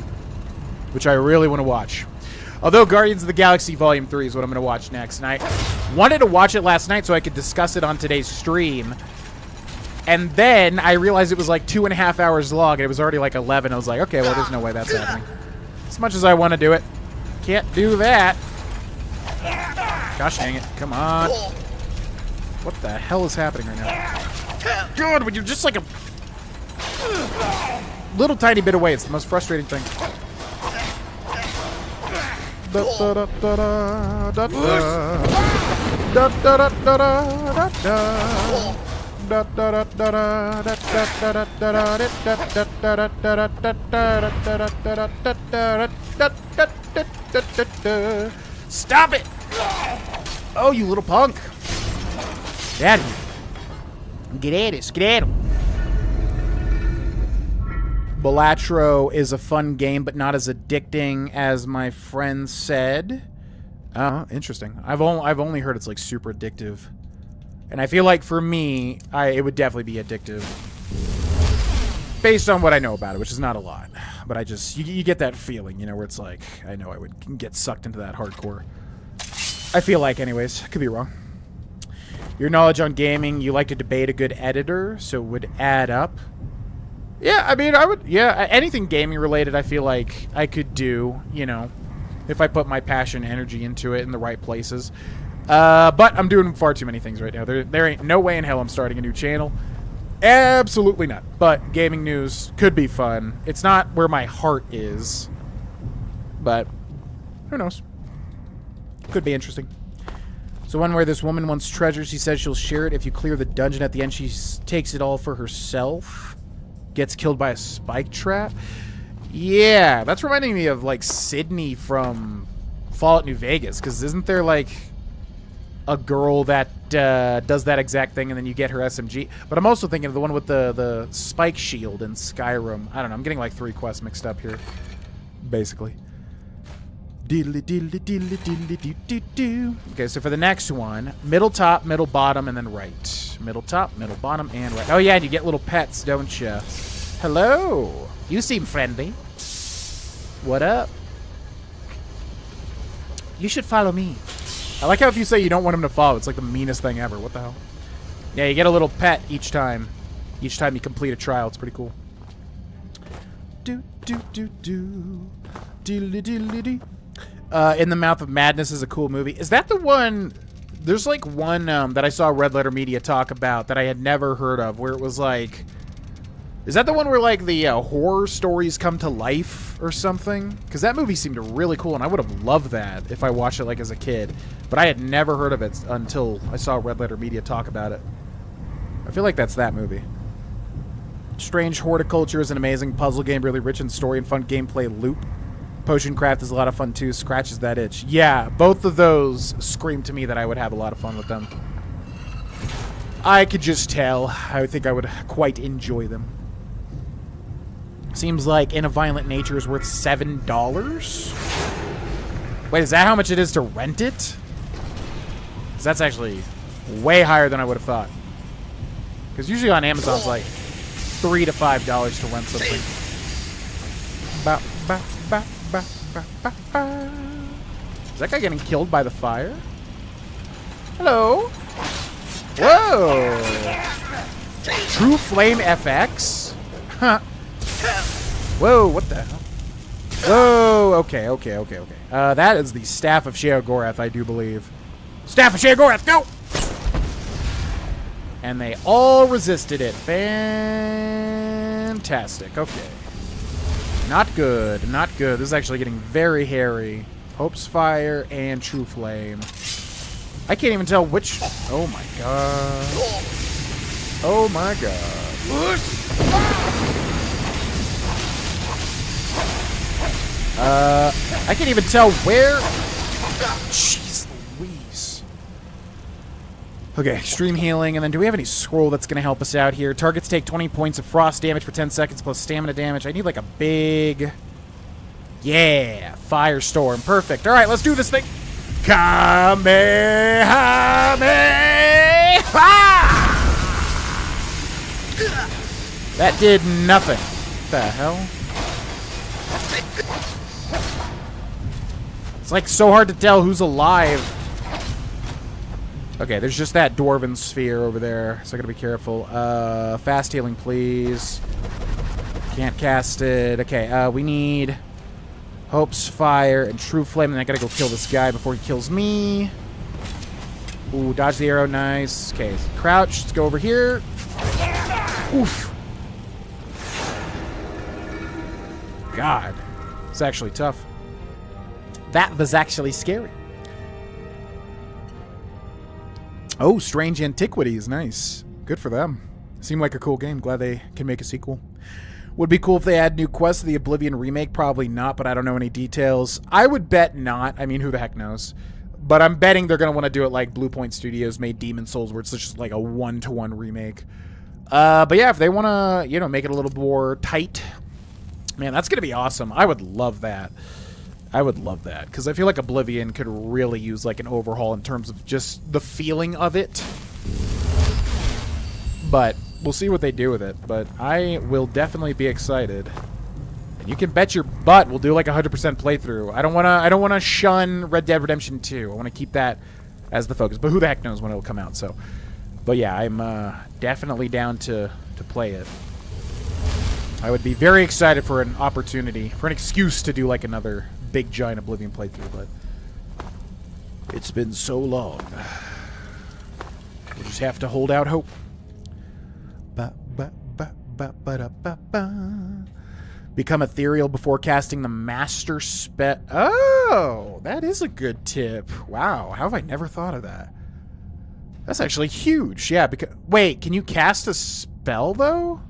which I really want to watch. Although Guardians of the Galaxy Volume 3 is what I'm going to watch next. And I wanted to watch it last night so I could discuss it on today's stream. And then I realized it was like 2.5 hours long, and it was already like 11. I was like, okay, well, there's no way that's happening. As much as I want to do it, can't do that. Gosh dang it. Come on. What the hell is happening right now? God, when you're just like a little tiny bit away, it's the most frustrating thing. Da da da da da da da da da da da. Stop it! Oh, you little punk! Get out of here. Get at it, skedaddle. Balatro is a fun game, but not as addicting as my friend said. Interesting. I've only heard it's like super addictive. And I feel like for me, it would definitely be addictive. Based on what I know about it, which is not a lot. But I just, you get that feeling, you know, where it's like, I know I would get sucked into that hardcore. I feel like anyways. Could be wrong. Your knowledge on gaming, you like to debate a good editor, so it would add up. Yeah, I mean, I would, anything gaming related I feel like I could do, you know, if I put my passion and energy into it in the right places. But I'm doing far too many things right now. There ain't no way in hell I'm starting a new channel. Absolutely not. But gaming news could be fun. It's not where my heart is. But who knows? Could be interesting. So one where this woman wants treasure. She says she'll share it if you clear the dungeon. At the end, she takes it all for herself. Gets killed by a spike trap. Yeah, that's reminding me of, like, Sydney from Fallout New Vegas. Because isn't there, like, a girl that does that exact thing and then you get her SMG? But I'm also thinking of the one with the spike shield in Skyrim. I don't know. I'm getting, like, 3 quests mixed up here. Basically. Diddly diddly diddly diddly doo doo doo. Okay, so for the next one, middle top, middle bottom, and then right. Middle top, middle bottom, and right. Oh yeah, and you get little pets, don't you? Hello. You seem friendly. What up? You should follow me. I like how if you say you don't want him to follow, it's like the meanest thing ever. What the hell? Yeah, you get a little pet each time. Each time you complete a trial. It's pretty cool. Do do do do. Diddly diddly dee. In the Mouth of Madness is a cool movie. Is that the one? There's like one that I saw Red Letter Media talk about that I had never heard of, where it was like, is that the one where like the horror stories come to life or something? Because that movie seemed really cool, and I would have loved that if I watched it like as a kid. But I had never heard of it until I saw Red Letter Media talk about it. I feel like that's that movie. Strange Horticulture is an amazing puzzle game, really rich in story and fun gameplay loop. Potion craft is a lot of fun too. Scratches that itch. Yeah, both of those scream to me that I would have a lot of fun with them. I could just tell. I think I would quite enjoy them. Seems like In a Violent Nature is worth $7. Wait, is that how much it is to rent it? 'Cause that's actually way higher than I would have thought. Because usually on Amazon it's like $3 to $5 to rent something. Ba, ba, ba, ba, ba, ba, ba. Is that guy getting killed by the fire? Hello? Whoa! True Flame FX? Huh. Whoa, what the hell? Whoa, okay. That is the Staff of Sheogorath, I do believe. Staff of Sheogorath, go! And they all resisted it. Fantastic, okay. Not good, not good. This is actually getting very hairy. Hope's Fire and True Flame. I can't even tell which... Oh my god. Oh my god. I can't even tell where... Jeez Louise. Okay, extreme healing, and then do we have any scroll that's going to help us out here? Targets take 20 points of frost damage for 10 seconds plus stamina damage. I need like a big... Yeah, firestorm. Perfect. All right, let's do this thing. Kamehameha! That did nothing. What the hell? It's like so hard to tell who's alive. Okay, there's just that dwarven sphere over there, so I gotta be careful. Fast healing, please. Can't cast it. Okay, we need Hope's Fire and True Flame, and I gotta go kill this guy before he kills me. Ooh, dodge the arrow, nice. Okay, crouch, let's go over here. Oof. God, it's actually tough. That was actually scary. Oh, Strange Antiquities, nice. Good for them. Seemed like a cool game. Glad they can make a sequel. Would be cool if they add new quests to the Oblivion remake. Probably not, but I don't know any details. I would bet not. I mean, who the heck knows? But I'm betting they're going to want to do it like Blue Point Studios made Demon's Souls, where it's just like a one-to-one remake. But yeah, if they want to, you know, make it a little more tight, man, that's going to be awesome. I would love that. I would love that, because I feel like Oblivion could really use like an overhaul in terms of just the feeling of it. But we'll see what they do with it. But I will definitely be excited. And you can bet your butt we'll do like 100% playthrough. I don't want to shun Red Dead Redemption 2. I want to keep that as the focus. But who the heck knows when it'll come out? So, but yeah, I'm definitely down to play it. I would be very excited for an opportunity, for an excuse to do like another big giant Oblivion playthrough, but it's been so long. We'll just have to hold out hope. Become ethereal before casting the master spell. Oh, that is a good tip. Wow, how have I never thought of that? That's actually huge. Yeah, because wait, can you cast a spell though?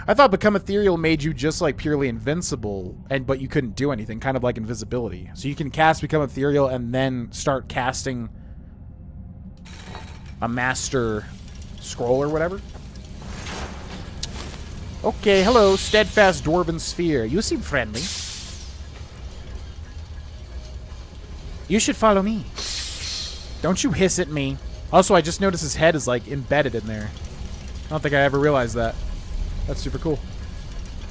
I thought Become Ethereal made you just like purely invincible, but you couldn't do anything, kind of like invisibility. So you can cast Become Ethereal and then start casting a master scroll or whatever. Okay, hello, Steadfast Dwarven Sphere. You seem friendly. You should follow me. Don't you hiss at me. Also, I just noticed his head is like embedded in there. I don't think I ever realized that. That's super cool.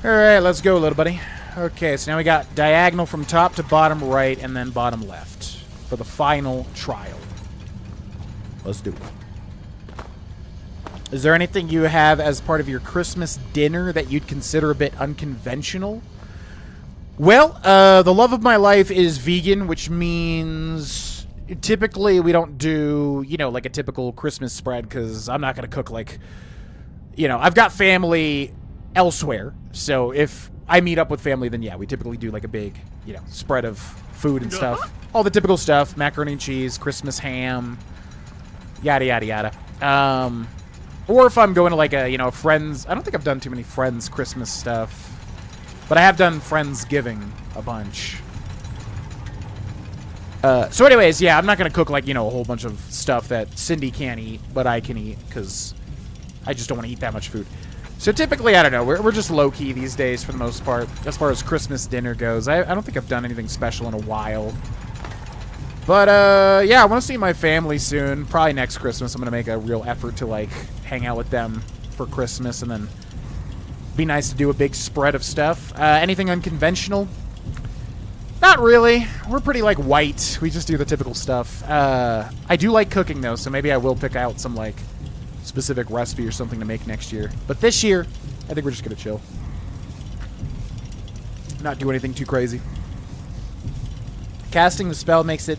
Alright, let's go, little buddy. Okay, so now we got diagonal from top to bottom right and then bottom left for the final trial. Let's do it. Is there anything you have as part of your Christmas dinner that you'd consider a bit unconventional? Well, the love of my life is vegan, which means typically we don't do, you know, like a typical Christmas spread because I'm not going to cook like... You know, I've got family elsewhere, so if I meet up with family, then yeah, we typically do like a big, you know, spread of food and stuff. All the typical stuff, macaroni and cheese, Christmas ham, yada, yada, yada. Or if I'm going to like a, you know, friends, I don't think I've done too many friends Christmas stuff. But I have done Friendsgiving a bunch. So anyways, yeah, I'm not going to cook, like, you know, a whole bunch of stuff that Cindy can't eat, but I can eat, because I just don't want to eat that much food. So typically, I don't know, we're just low-key these days for the most part, as far as Christmas dinner goes. I don't think I've done anything special in a while. But, yeah, I want to see my family soon. Probably next Christmas, I'm going to make a real effort to, like, hang out with them for Christmas, and then be nice to do a big spread of stuff. Anything unconventional? Not really. We're pretty, like, white. We just do the typical stuff. I do like cooking, though, so maybe I will pick out some, like, specific recipe or something to make next year. But this year, I think we're just going to chill. Not do anything too crazy. Casting the spell makes it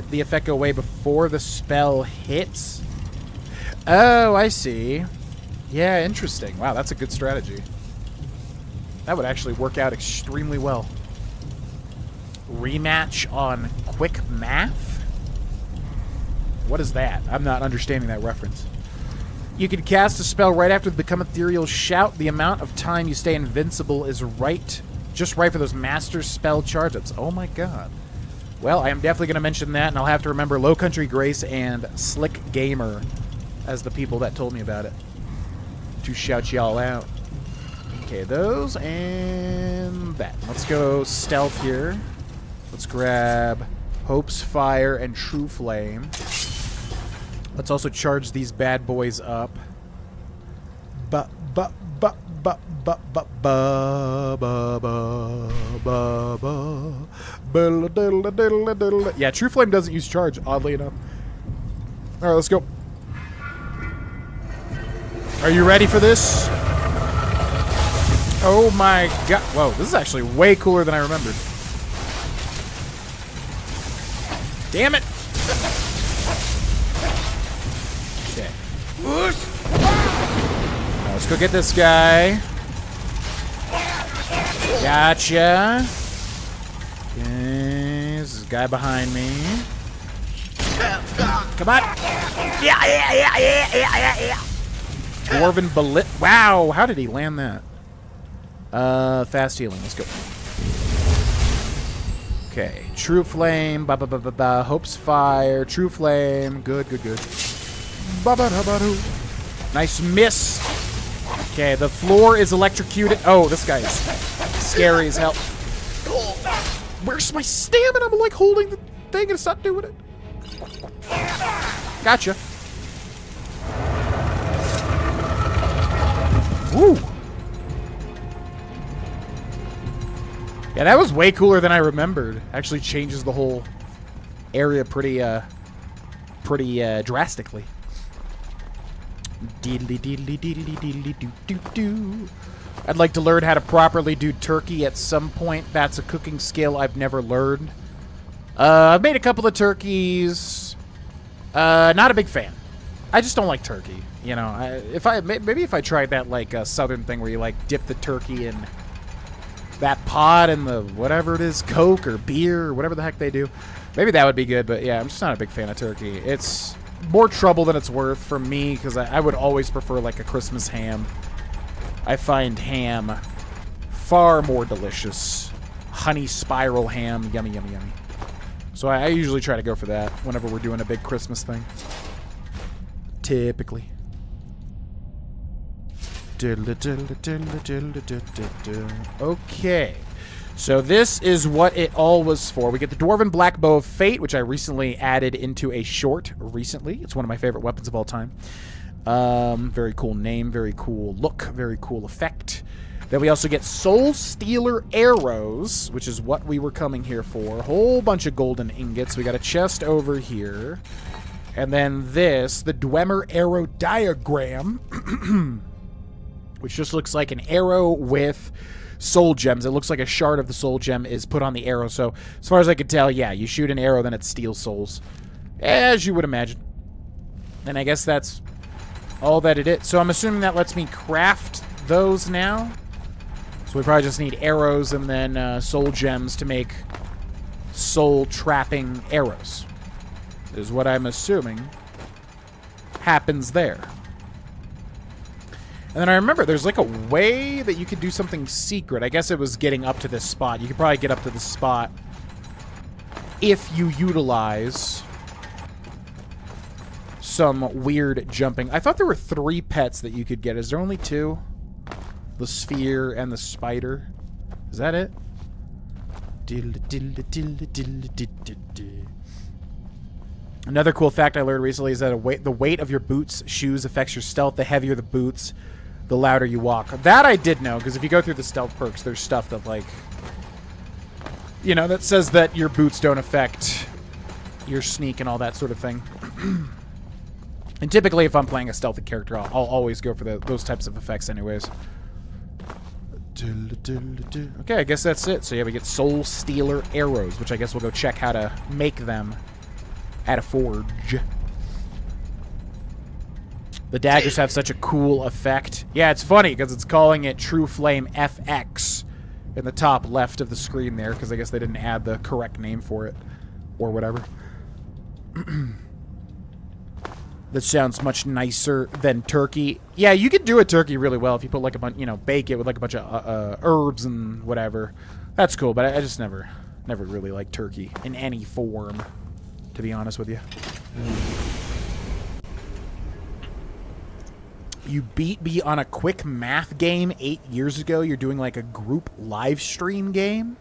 the effect go away before the spell hits. Oh, I see. Yeah, interesting. Wow, that's a good strategy. That would actually work out extremely well. Rematch on quick math? What is that? I'm not understanding that reference. You can cast a spell right after the Become Ethereal shout. The amount of time you stay invincible is just right for those master spell charge-ups. Oh my god. Well, I am definitely going to mention that, and I'll have to remember Low Country Grace and Slick Gamer as the people that told me about it to shout y'all out. Okay, those and that. Let's go stealth here. Let's grab Hope's Fire and True Flame. Let's also charge these bad boys up. Yeah, True Flame doesn't use charge, oddly enough. Alright, let's go. Are you ready for this? Oh my god. Whoa, this is actually way cooler than I remembered. Damn it! Okay. Now let's go get this guy. Gotcha. Okay, this is a guy behind me. Come on! Yeah. Dwarven Balit. Wow, how did he land that? Fast healing. Let's go. Okay, True Flame, Hope's Fire, True Flame, good. Nice miss. Okay, the floor is electrocuted. Oh, this guy is scary as hell. Where's my stamina? I'm like holding the thing and it's not doing it. Gotcha. Woo. Yeah, that was way cooler than I remembered. Actually changes the whole area pretty drastically. Deedly. I'd like to learn how to properly do turkey at some point. That's a cooking skill I've never learned. I've made a couple of turkeys. Not a big fan. I just don't like turkey. You know, maybe if I tried that like southern thing where you like dip the turkey in that pot and the whatever it is, Coke or beer or whatever the heck they do. Maybe that would be good, but yeah, I'm just not a big fan of turkey. It's more trouble than it's worth for me because I would always prefer like a Christmas ham. I find ham far more delicious. Honey spiral ham, yummy. So I usually try to go for that whenever we're doing a big Christmas thing. Typically. Okay, so this is what it all was for. We get the Dwarven Black Bow of Fate, which I recently added into a short recently. It's one of my favorite weapons of all time. Very cool name, very cool look, very cool effect. Then we also get Soul Stealer Arrows, which is what we were coming here for. A whole bunch of golden ingots. We got a chest over here. And then this, the Dwemer Arrow Diagram, which just looks like an arrow with soul gems. It looks like a shard of the soul gem is put on the arrow. So as far as I could tell, yeah, you shoot an arrow, then it steals souls. As you would imagine. And I guess that's all that it is. So I'm assuming that lets me craft those now. So we probably just need arrows and then soul gems to make soul trapping arrows. Is what I'm assuming happens there. And then I remember there's like a way that you could do something secret. I guess it was getting up to this spot. You could probably get up to this spot if you utilize some weird jumping. I thought there were 3 pets that you could get. Is there only 2? The sphere and the spider. Is that it? Another cool fact I learned recently is that the weight of your boots, shoes affects your stealth. The heavier the boots, the louder you walk. That I did know, because if you go through the stealth perks, there's stuff that, like, you know, that says that your boots don't affect your sneak and all that sort of thing. And typically, if I'm playing a stealthy character, I'll always go for those types of effects anyways. Okay, I guess that's it. So yeah, we get Soul Stealer arrows, which I guess we'll go check how to make them at a forge. The daggers have such a cool effect. Yeah, it's funny because it's calling it True Flame FX in the top left of the screen there, because I guess they didn't add the correct name for it or whatever. That sounds much nicer than turkey. Yeah, you could do a turkey really well if you put like a bunch, you know, bake it with like a bunch of herbs and whatever. That's cool, but I just never really liked turkey in any form, to be honest with you. You beat me on a quick math game 8 years ago. You're doing like a group live stream game?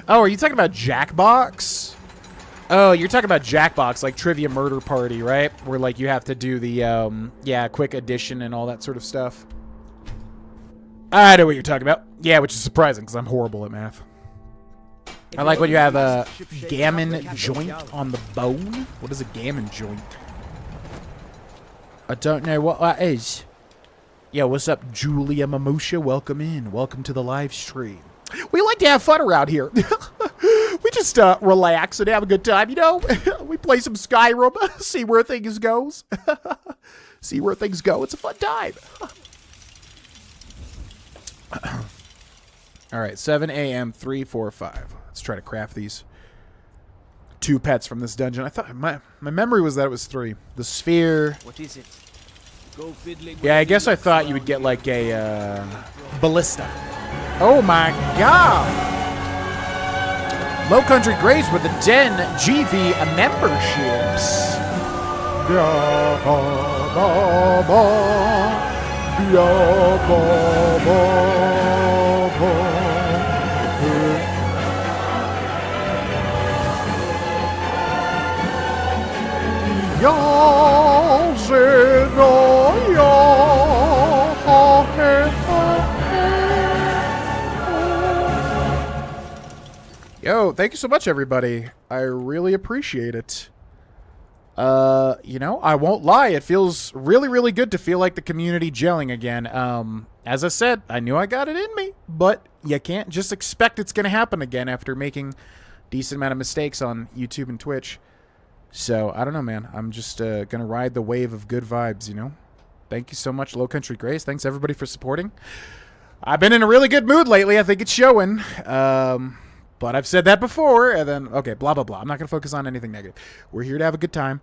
Oh, are you talking about Jackbox? Oh, you're talking about Jackbox, like Trivia Murder Party, right? Where, like, you have to do the, yeah, quick addition and all that sort of stuff. I know what you're talking about. Yeah, which is surprising, because I'm horrible at math. I like when you have a gammon joint on the bone. What is a gammon joint? I don't know what that is. Yo, what's up, Julia Mamusha? Welcome in. Welcome to the live stream. We like to have fun around here. We just relax and have a good time, you know? We play some Skyrim, see where things goes. See where things go. It's a fun time. All right, 7 a.m., 3, 4, 5. Let's try to craft these 2 pets from this dungeon. I thought my memory was that it was 3. The sphere. What is it? Go fiddling. Yeah, I guess I thought you would get like a ballista. Oh my god! Low Country Grace with the 10 GV memberships. Yo, thank you so much, everybody. I really appreciate it. You know, I won't lie. It feels really, really good to feel like the community gelling again. As I said, I knew I got it in me, but you can't just expect it's going to happen again after making a decent amount of mistakes on YouTube and Twitch. So, I don't know, man. I'm just going to ride the wave of good vibes, you know? Thank you so much, Low Country Grace. Thanks, everybody, for supporting. I've been in a really good mood lately. I think it's showing. But I've said that before, and then, okay, blah, blah, blah. I'm not going to focus on anything negative. We're here to have a good time.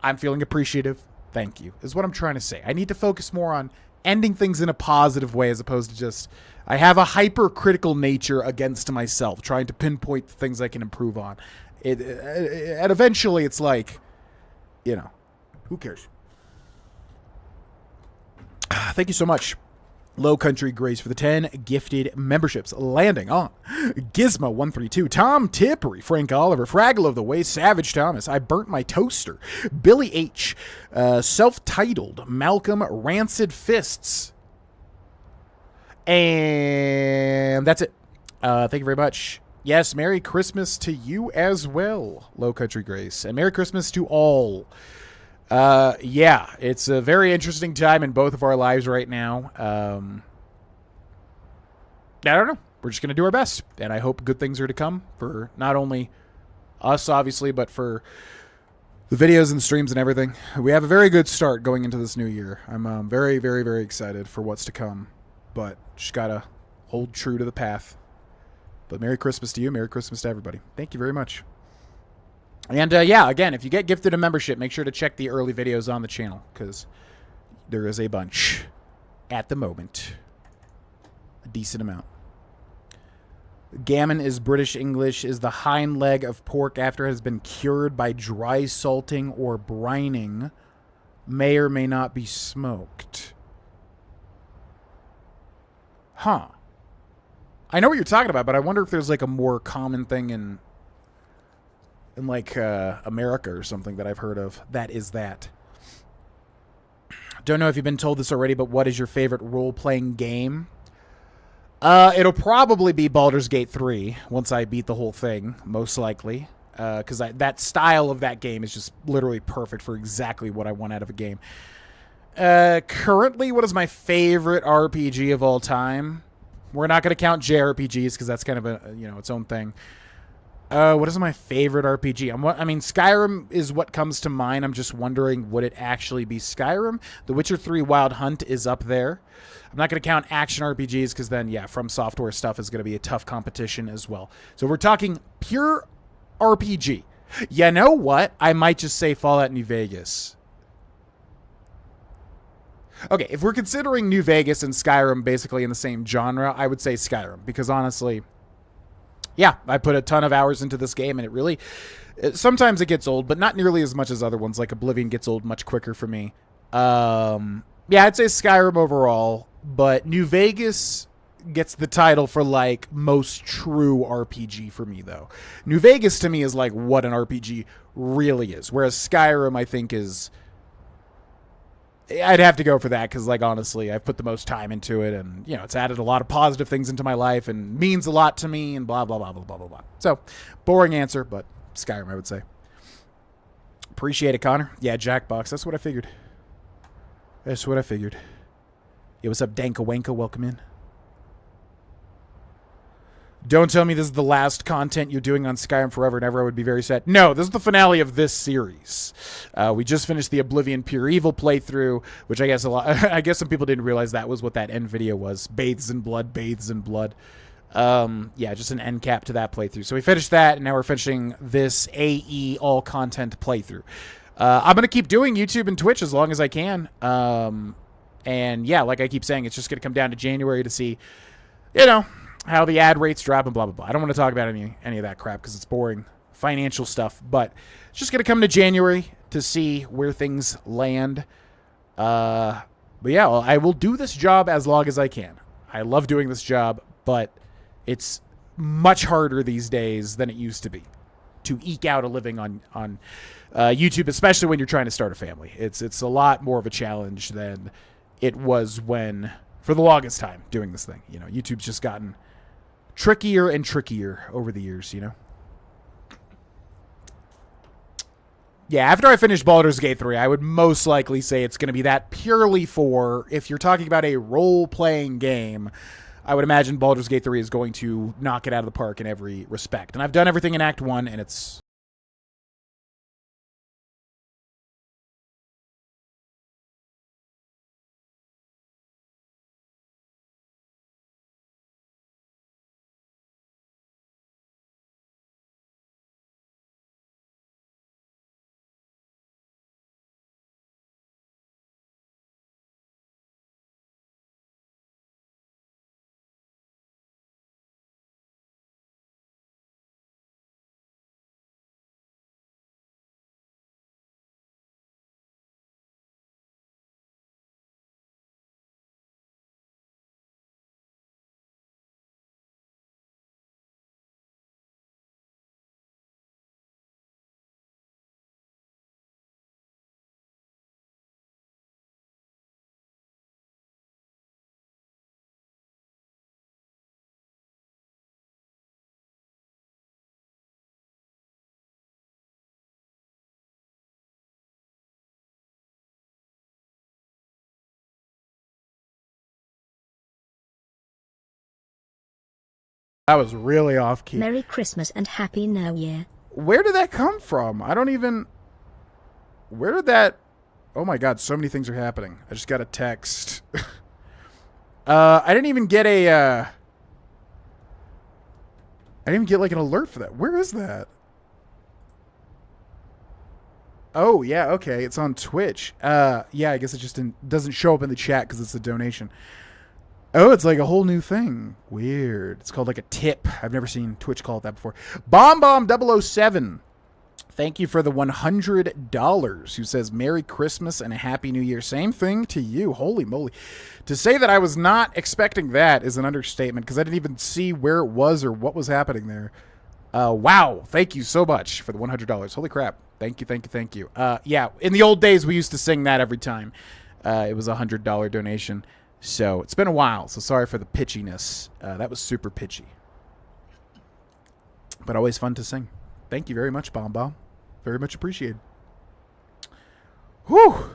I'm feeling appreciative. Thank you, is what I'm trying to say. I need to focus more on ending things in a positive way as opposed to just... I have a hypercritical nature against myself, trying to pinpoint the things I can improve on. And eventually it's like, you know, who cares? Thank you so much, Low Country Grace, for the 10 gifted memberships, landing on Gizmo132, Tom Tippery, Frank Oliver, Fraggle of the Way, Savage Thomas, I Burnt My Toaster, Billy H, Self-Titled, Malcolm, Rancid Fists, and that's it. Thank you very much. Yes, Merry Christmas to you as well, Low Country Grace, and Merry Christmas to all. Yeah, it's a very interesting time in both of our lives right now. I don't know. We're just going to do our best, and I hope good things are to come for not only us, obviously, but for the videos and the streams and everything. We have a very good start going into this new year. I'm very, very, very excited for what's to come, but just got to hold true to the path. But Merry Christmas to you. Merry Christmas to everybody. Thank you very much. And yeah, again, if you get gifted a membership, make sure to check the early videos on the channel, because there is a bunch at the moment. A decent amount. Gammon is British English, is the hind leg of pork after it has been cured by dry salting or brining. May or may not be smoked. Huh. I know what you're talking about, but I wonder if there's like a more common thing in like America or something that I've heard of. That is that. Don't know if you've been told this already, but what is your favorite role-playing game? It'll probably be Baldur's Gate 3 once I beat the whole thing, most likely. Because that style of that game is just literally perfect for exactly what I want out of a game. Currently, what is my favorite RPG of all time? We're not going to count JRPGs because that's kind of a, its own thing. What is my favorite RPG? I mean, Skyrim is what comes to mind. I'm just wondering, would it actually be Skyrim? The Witcher 3 Wild Hunt is up there. I'm not going to count action RPGs because then, yeah, From Software stuff is going to be a tough competition as well. So we're talking pure RPG. You know what? I might just say Fallout New Vegas. Okay, if we're considering New Vegas and Skyrim basically in the same genre, I would say Skyrim. Because honestly, yeah, I put a ton of hours into this game and it really... Sometimes it gets old, but not nearly as much as other ones. Like Oblivion gets old much quicker for me. Yeah, I'd say Skyrim overall. But New Vegas gets the title for, like, most true RPG for me, though. New Vegas, to me, is, like, what an RPG really is. Whereas Skyrim, I think, is... I'd have to go for that, because, like, honestly, I've put the most time into it, and, it's added a lot of positive things into my life, and means a lot to me, and blah, blah, blah, blah, blah, blah, blah. So, boring answer, but Skyrim, I would say. Appreciate it, Connor. Yeah, Jackbox, that's what I figured. That's what I figured. Yeah, what's up, Danka Wanka? Welcome in. Don't tell me this is the last content you're doing on Skyrim forever and ever. I would be very sad. No, this is the finale of this series. We just finished the Oblivion Pure Evil playthrough, which I guess I guess some people didn't realize that was what that end video was. Bathes in blood, bathes in blood. Yeah, just an end cap to that playthrough. So we finished that, and now we're finishing this AE all content playthrough. I'm gonna keep doing YouTube and Twitch as long as I can. And yeah, like I keep saying, it's just going to come down to January to see, how the ad rates drop and blah, blah, blah. I don't want to talk about any of that crap because it's boring financial stuff. But it's just going to come to January to see where things land. But yeah, I will do this job as long as I can. I love doing this job, but it's much harder these days than it used to be to eke out a living on YouTube, especially when you're trying to start a family. It's a lot more of a challenge than it was when, for the longest time, doing this thing. YouTube's just gotten trickier and trickier over the years, Yeah, after I finish Baldur's Gate 3, I would most likely say it's going to be that purely for, if you're talking about a role-playing game, I would imagine Baldur's Gate 3 is going to knock it out of the park in every respect. And I've done everything in Act 1, and it's... That was really off key. Merry Christmas and Happy New Year. Where did that come from? I don't even... Where did that... Oh my god, so many things are happening. I just got a text. I didn't even get a... I didn't even get like an alert for that. Where is that? Oh, yeah, okay. It's on Twitch. Yeah, I guess it just doesn't show up in the chat because it's a donation. Oh, it's like a whole new thing. Weird. It's called like a tip. I've never seen Twitch call it that before. BombBomb007. Thank you for the $100. Who says Merry Christmas and a Happy New Year. Same thing to you. Holy moly. To say that I was not expecting that is an understatement because I didn't even see where it was or what was happening there. Wow. Thank you so much for the $100. Holy crap. Thank you, thank you, thank you. Yeah, in the old days, we used to sing that every time. It was a $100 donation. So it's been a while, so sorry for the pitchiness. That was super pitchy. But always fun to sing. Thank you very much, Bomb Bomb. Very much appreciated. Whew.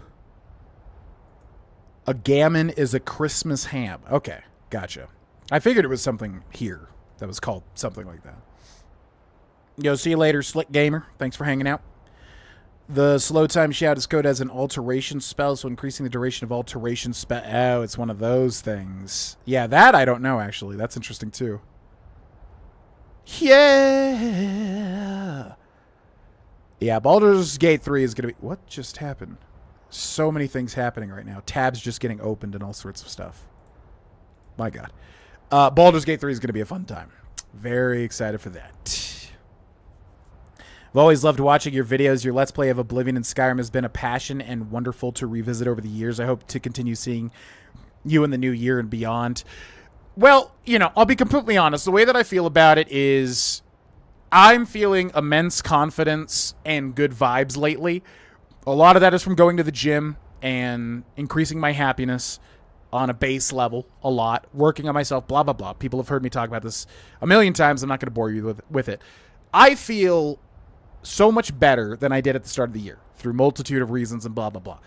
A gammon is a Christmas ham. Okay, gotcha. I figured it was something here that was called something like that. Yo, see you later, Slick Gamer. Thanks for hanging out. The slow time shout is code as an alteration spell, so increasing the duration of alteration spell. Oh, it's one of those things. Yeah, that I don't know, actually. That's interesting, too. Yeah. Yeah, Baldur's Gate 3 is going to be... What just happened? So many things happening right now. Tabs just getting opened and all sorts of stuff. My God. Baldur's Gate 3 is going to be a fun time. Very excited for that. I've always loved watching your videos. Your Let's Play of Oblivion and Skyrim has been a passion and wonderful to revisit over the years. I hope to continue seeing you in the new year and beyond. Well, you know, I'll be completely honest. The way that I feel about it is I'm feeling immense confidence and good vibes lately. A lot of that is from going to the gym and increasing my happiness on a base level a lot, working on myself, blah, blah, blah. People have heard me talk about this a million times. I'm not going to bore you with it. I feel so much better than I did at the start of the year through multitude of reasons and blah, blah, blah.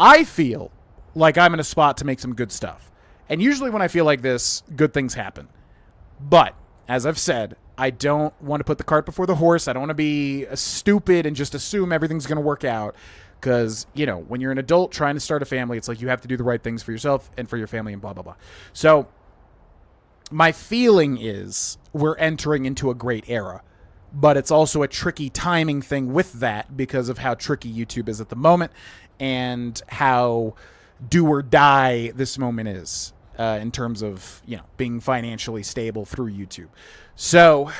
I feel like I'm in a spot to make some good stuff. And usually when I feel like this, good things happen. But as I've said, I don't want to put the cart before the horse. I don't want to be stupid and just assume everything's going to work out. Because, you know, when you're an adult trying to start a family, it's like you have to do the right things for yourself and for your family and blah, blah, blah. So my feeling is we're entering into a great era. But it's also a tricky timing thing with that because of how tricky YouTube is at the moment and how do or die this moment is in terms of, you know, being financially stable through YouTube. So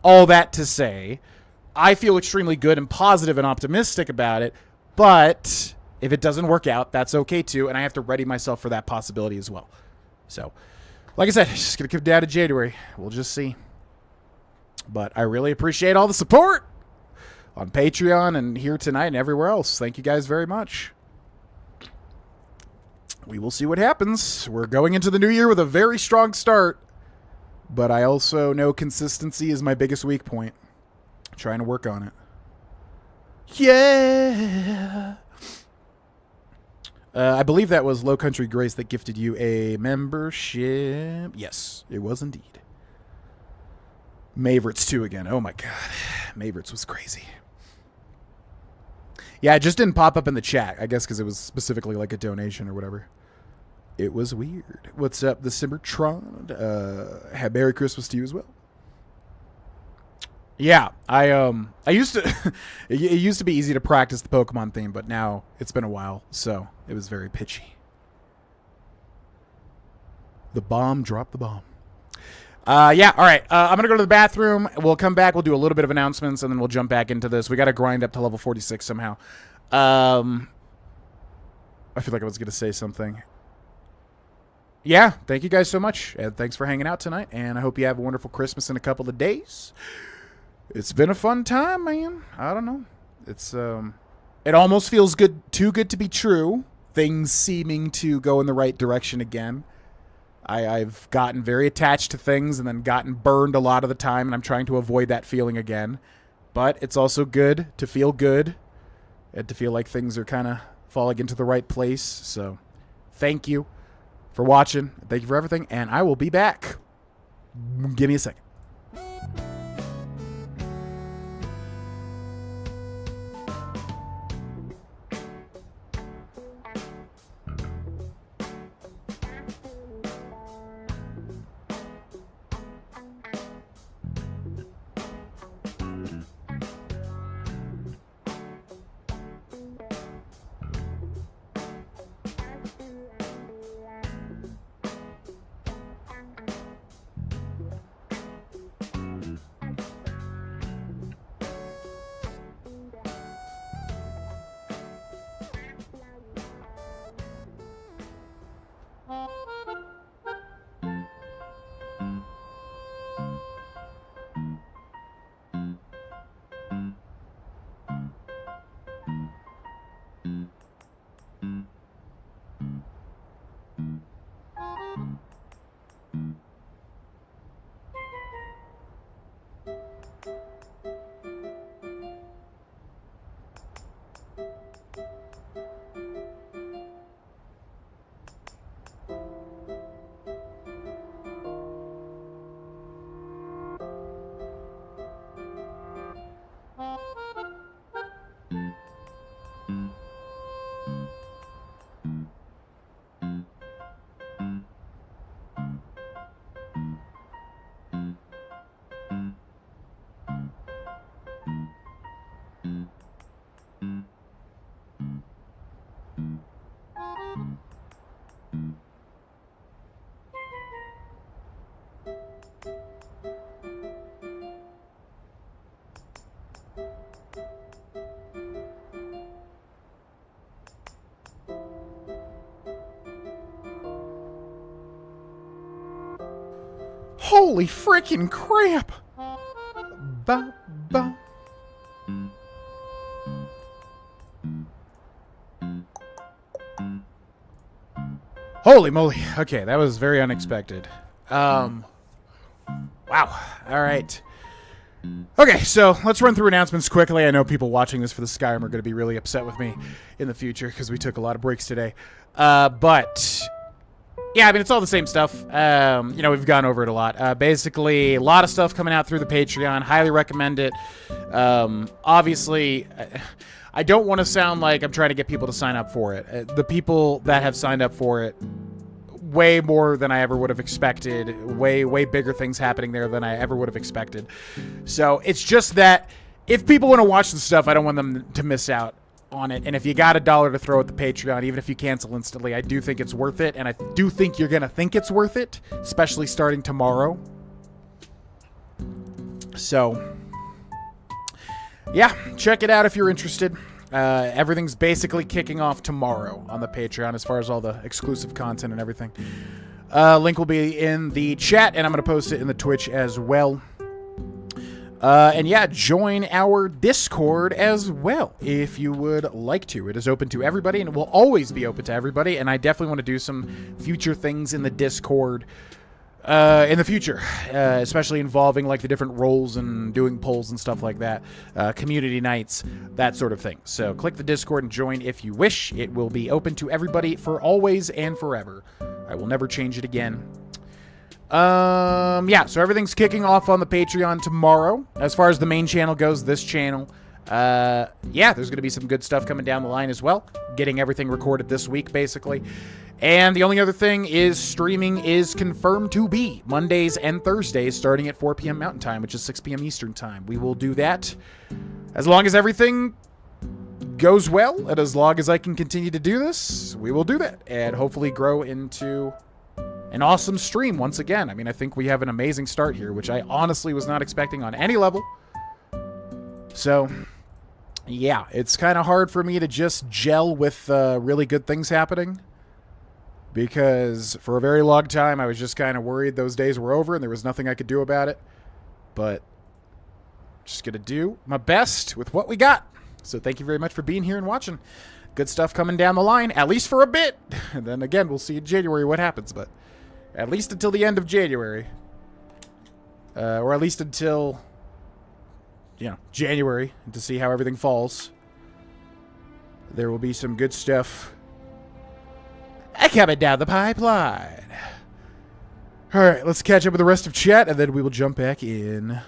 all that to say, I feel extremely good and positive and optimistic about it. But if it doesn't work out, that's okay too. And I have to ready myself for that possibility as well. So like I said, just going to come down to January. We'll just see. But I really appreciate all the support on Patreon and here tonight and everywhere else. Thank you guys very much. We will see what happens. We're going into the new year with a very strong start. But I also know consistency is my biggest weak point. I'm trying to work on it. Yeah. I believe that was Low Country Grace that gifted you a membership. Yes, it was indeed. Mavericks 2 again. Oh my God. Mavericks was crazy. Yeah, it just didn't pop up in the chat. I guess because it was specifically like a donation or whatever. It was weird. What's up, the Simmertron? Merry Christmas to you as well. Yeah, I used to it used to be easy to practice the Pokemon theme, but now it's been a while, so it was very pitchy. The bomb dropped the bomb. Yeah, all right. I'm going to go to the bathroom. We'll come back. We'll do a little bit of announcements, and then we'll jump back into this. We got to grind up to level 46 somehow. I feel like I was going to say something. Yeah, thank you guys so much, and thanks for hanging out tonight, and I hope you have a wonderful Christmas in a couple of days. It's been a fun time, man. I don't know. It's it almost feels good, too good to be true. Things seeming to go in the right direction again. I've gotten very attached to things and then gotten burned a lot of the time, and I'm trying to avoid that feeling again. But it's also good to feel good and to feel like things are kind of falling into the right place. So thank you for watching. Thank you for everything, and I will be back. Give me a second. Holy freaking crap! Ba, ba. Holy moly. Okay, that was very unexpected. Wow. All right. Okay, so let's run through announcements quickly. I know people watching this for the Skyrim are going to be really upset with me in the future because we took a lot of breaks today. But yeah, I mean, it's all the same stuff. You know, we've gone over it a lot. Basically, a lot of stuff coming out through the Patreon. Highly recommend it. Obviously, I don't want to sound like I'm trying to get people to sign up for it. The people that have signed up for it, way more than I ever would have expected. Way bigger things happening there than I ever would have expected. So it's just that if people want to watch the stuff, I don't want them to miss out on it. And if you got $1 to throw at the Patreon, even if you cancel instantly, I do think it's worth it. And I do think you're going to think it's worth it, especially starting tomorrow. So yeah, check it out if you're interested. Everything's basically kicking off tomorrow on the Patreon as far as all the exclusive content and everything. Link will be in the chat, and I'm going to post it in the Twitch as well. And yeah, join our Discord as well if you would like to. It is open to everybody, and it will always be open to everybody, and I definitely want to do some future things in the Discord in the future, especially involving like the different roles and doing polls and stuff like that, community nights, that sort of thing. So click the Discord and join if you wish. It will be open to everybody for always and forever. I will never change it again. Yeah, so everything's kicking off on the Patreon tomorrow. As far as the main channel goes, this channel, yeah, there's going to be some good stuff coming down the line as well. Getting everything recorded this week, basically. And the only other thing is streaming is confirmed to be Mondays and Thursdays starting at 4 p.m. Mountain Time, which is 6 p.m. Eastern Time. We will do that as long as everything goes well, and as long as I can continue to do this, we will do that and hopefully grow into an awesome stream once again. I mean, I think we have an amazing start here, which I honestly was not expecting on any level. So yeah, it's kind of hard for me to just gel with really good things happening. Because for a very long time, I was just kind of worried those days were over and there was nothing I could do about it. But just going to do my best with what we got. So thank you very much for being here and watching. Good stuff coming down the line, at least for a bit. And then again, we'll see in January what happens. But at least until the end of January. Or at least until, you know, January. To see how everything falls. There will be some good stuff coming down the pipeline. Alright, let's catch up with the rest of chat, and then we will jump back in.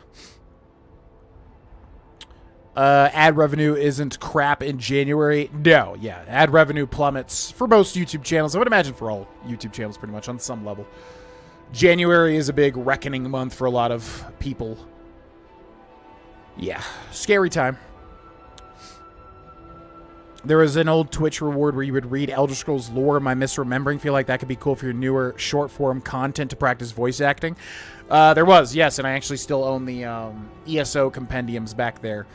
Ad revenue isn't crap in January. No, yeah, ad revenue plummets for most YouTube channels. I would imagine for all YouTube channels pretty much on some level. January is a big reckoning month for a lot of people. Yeah, scary time. There was an old Twitch reward where you would read Elder Scrolls lore. Am I misremembering? Feel like that could be cool for your newer short-form content to practice voice acting. There was, yes, and I actually still own the ESO compendiums back there.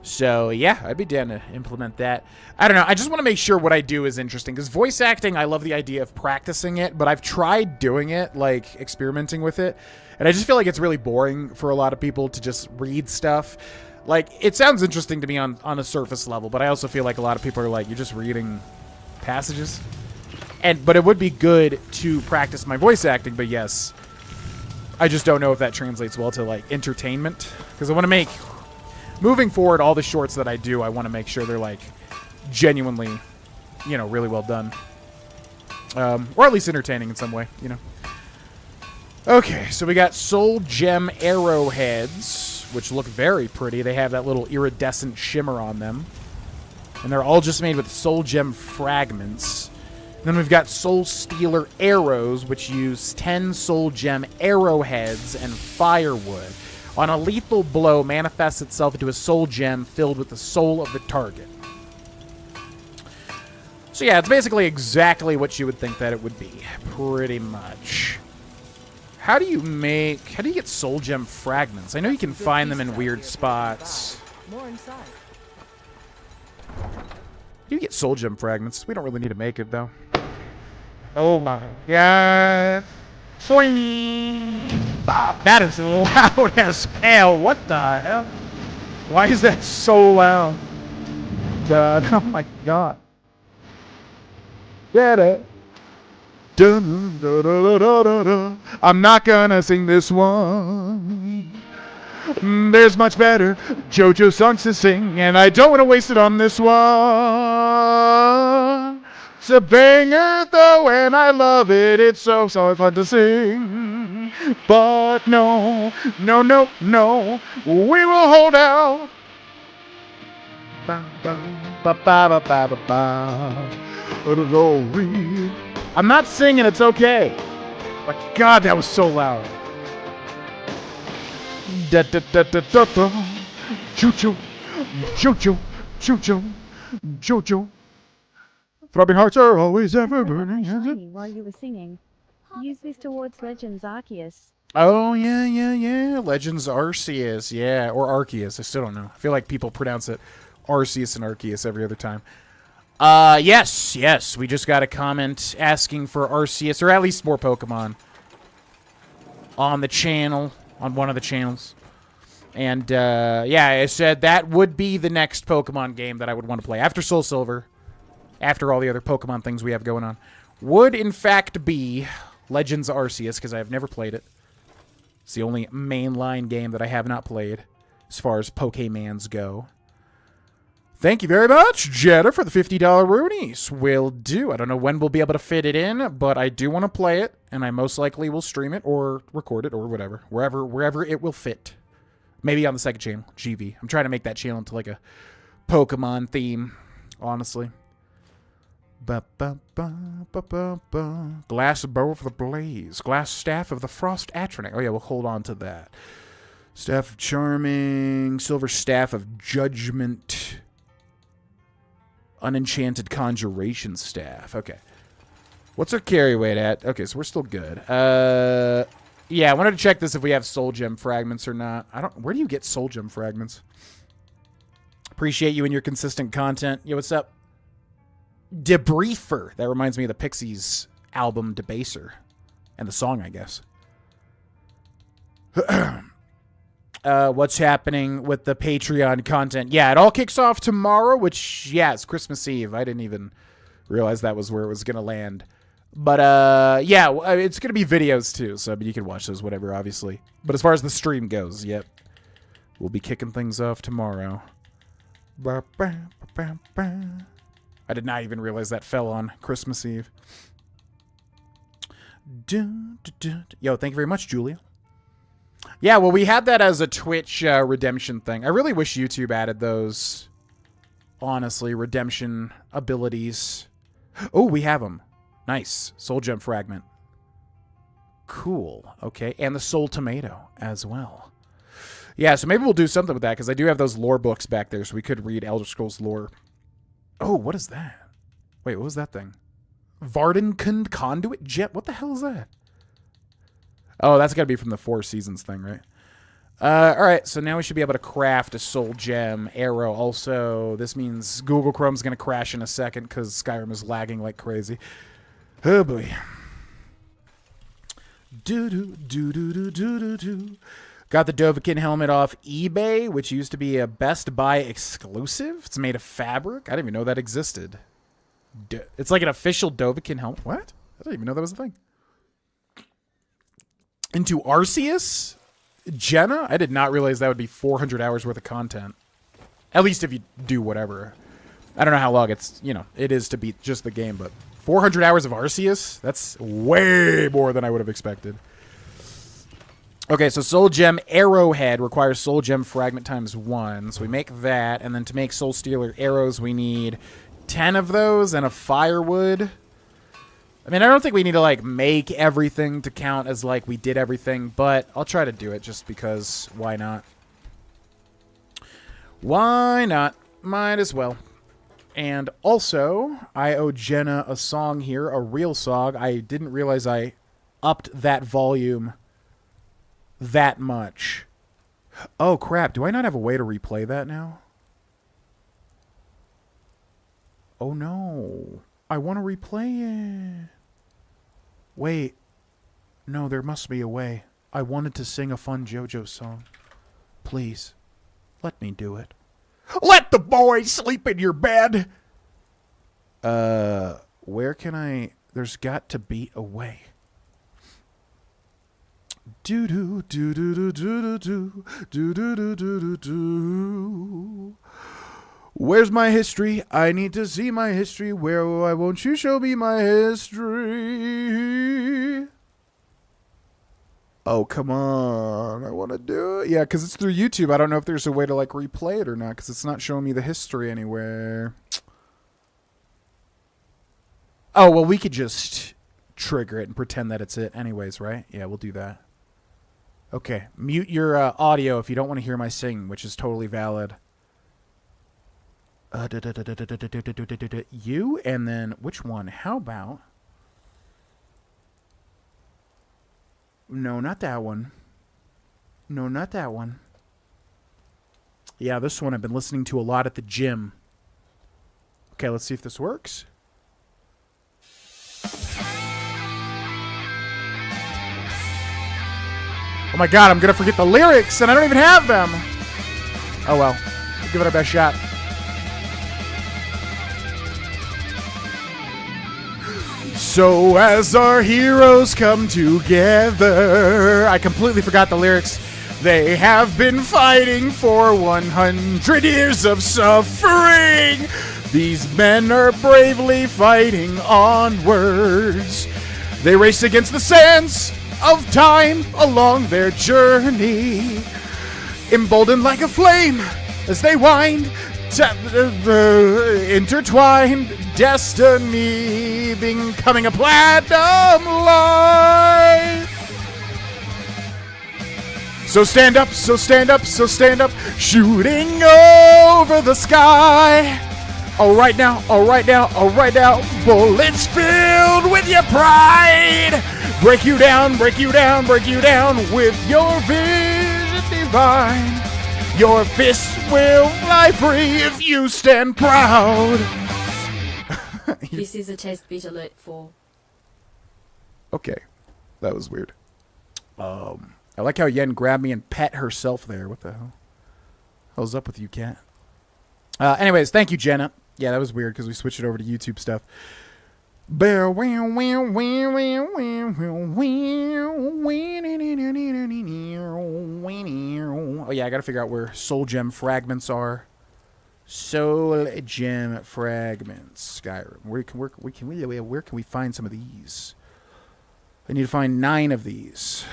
So, yeah, I'd be down to implement that. I don't know. I just want to make sure what I do is interesting. Because voice acting, I love the idea of practicing it. But I've tried doing it, like experimenting with it. And I just feel like it's really boring for a lot of people to just read stuff. Like, it sounds interesting to me on a surface level, but I also feel like a lot of people are like, you're just reading passages. But it would be good to practice my voice acting, but yes, I just don't know if that translates well to, like, entertainment. Because I want to make, moving forward, all the shorts that I do, I want to make sure they're, like, genuinely, you know, really well done. Or at least entertaining in some way, you know. Okay, so we got Soul Gem arrowheads, which look very pretty. They have that little iridescent shimmer on them. And they're all just made with Soul Gem fragments. And then we've got Soul Stealer arrows, which use 10 Soul Gem arrowheads and firewood. On a lethal blow, manifests itself into a soul gem filled with the soul of the target. So yeah, it's basically exactly what you would think that it would be. Pretty much. How do you get soul gem fragments? I know you can find them in weird spots. More inside. You get soul gem fragments. We don't really need to make it, though. Oh my god. That is loud as hell. What the hell? Why is that so loud? God, oh my god. Get it. Dun, da, da, da, da, da. I'm not gonna sing this one. There's much better JoJo songs to sing, and I don't want to waste it on this one. It's a banger though, and I love it. It's so fun to sing. But no, no, no, no, we will hold out. Ba, ba, ba, ba, ba, ba, ba. I'm not singing, it's okay. But God, that was so loud. Da da da da da da. Choo-choo, choo-choo, choo-choo, choo-choo. Throbbing hearts are always ever burning. Shiny while you were singing. Use this towards Legends Arceus. Oh, yeah. Legends Arceus, yeah. Or Arceus, I still don't know. I feel like people pronounce it Arceus and Arceus every other time. Yes. We just got a comment asking for Arceus, or at least more Pokemon, on the channel, on one of the channels. And, yeah, I said that would be the next Pokemon game that I would want to play. After Soul Silver, after all the other Pokemon things we have going on, would, in fact, be Legends Arceus, because I have never played it. It's the only mainline game that I have not played, as far as Pokemans go. Thank you very much, Jetta, for the $50 Roonies. Will do. I don't know when we'll be able to fit it in, but I do want to play it, and I most likely will stream it or record it or whatever. Wherever it will fit. Maybe on the second channel, GV. I'm trying to make that channel into like a Pokemon theme, honestly. Glass bow of the blaze. Glass staff of the frost atronach. Oh yeah, we'll hold on to that. Staff of charming. Silver staff of judgment. Unenchanted conjuration staff. Okay. What's our carry weight at? Okay, so we're still good. Yeah, I wanted to check this if we have soul gem fragments or not. Where do you get soul gem fragments? Appreciate you and your consistent content. Yo, what's up? Debriefer. That reminds me of the Pixies album Debaser. And the song, I guess. What's happening with the Patreon content? Yeah, it all kicks off tomorrow, which, yeah, it's Christmas Eve. I didn't even realize that was where it was going to land. But, yeah, it's going to be videos, too. So, I mean, you can watch those, whatever, obviously. But as far as the stream goes, yep. We'll be kicking things off tomorrow. I did not even realize that fell on Christmas Eve. Yo, thank you very much, Julia. Yeah, well, we had that as a Twitch redemption thing. I really wish YouTube added those, honestly, redemption abilities. Oh, we have them. Nice. Soul Gem Fragment. Cool. Okay, and the Soul Tomato as well. Yeah, so maybe we'll do something with that, because I do have those lore books back there, so we could read Elder Scrolls lore. Oh, what is that? Wait, what was that thing? Varden Conduit Jet? What the hell is that? Oh, that's got to be from the Four Seasons thing, right? Alright, so now we should be able to craft a Soul Gem arrow. Also, this means Google Chrome's going to crash in a second because Skyrim is lagging like crazy. Oh, boy. Do-do-do-do-do-do-do. Got the Dovahkiin helmet off eBay, which used to be a Best Buy exclusive. It's made of fabric. I didn't even know that existed. It's like an official Dovahkiin helmet. What? I didn't even know that was a thing. Into Arceus? Jenna? I did not realize that would be 400 hours worth of content. At least if you do whatever. I don't know how long it is to beat just the game, but 400 hours of Arceus? That's way more than I would have expected. Okay, so Soul Gem Arrowhead requires Soul Gem Fragment ×1. So we make that, and then to make Soul Stealer arrows, we need 10 of those and a firewood. I mean, I don't think we need to, like, make everything to count as, like, we did everything, but I'll try to do it just because why not? Why not? Might as well. And also, I owe Jenna a song here, a real song. I didn't realize I upped that volume that much. Oh, crap. Do I not have a way to replay that now? Oh, no. I want to replay it. Wait. No, there must be a way. I wanted to sing a fun JoJo song. Please, let me do it. Let the boy sleep in your bed! Where can I... There's got to be a way. Do-do, do-do-do-do-do-do, do-do-do-do-do-do. Where's my history? I need to see my history. Why won't you show me my history? Oh, come on. I want to do it. Yeah, because it's through YouTube. I don't know if there's a way to, like, replay it or not, because it's not showing me the history anywhere. Oh, well, we could just trigger it and pretend that it's it anyways, right? Yeah, we'll do that. Okay, mute your audio if you don't want to hear my sing, which is totally valid. You, and then which one? How about... No, not that one. No, not that one. Yeah, this one I've been listening to a lot at the gym. Okay, let's see if this works. Oh my god, I'm gonna forget the lyrics, and I don't even have them! Oh well. We'll give it our best shot. So as our heroes come together... I completely forgot the lyrics. They have been fighting for 100 years of suffering. These men are bravely fighting onwards. They race against the sands of time along their journey, emboldened like a flame as they wind, intertwined destiny, becoming a platinum light. So stand up, so stand up, so stand up, shooting over the sky. All right now, all right now, all right now, bullets filled with your pride. Break you down, break you down, break you down with your vision divine. Your fists will fly free if you stand proud. This is a test bit alert for... Okay, that was weird. I like how Yen grabbed me and pet herself there. What the hell? Hell's up with you, cat? Anyways, thank you, Jenna. Yeah, that was weird because we switched it over to YouTube stuff. Oh yeah, I gotta figure out where soul gem fragments are. Soul gem fragments, Skyrim. Where can we find some of these? I need to find 9 of these.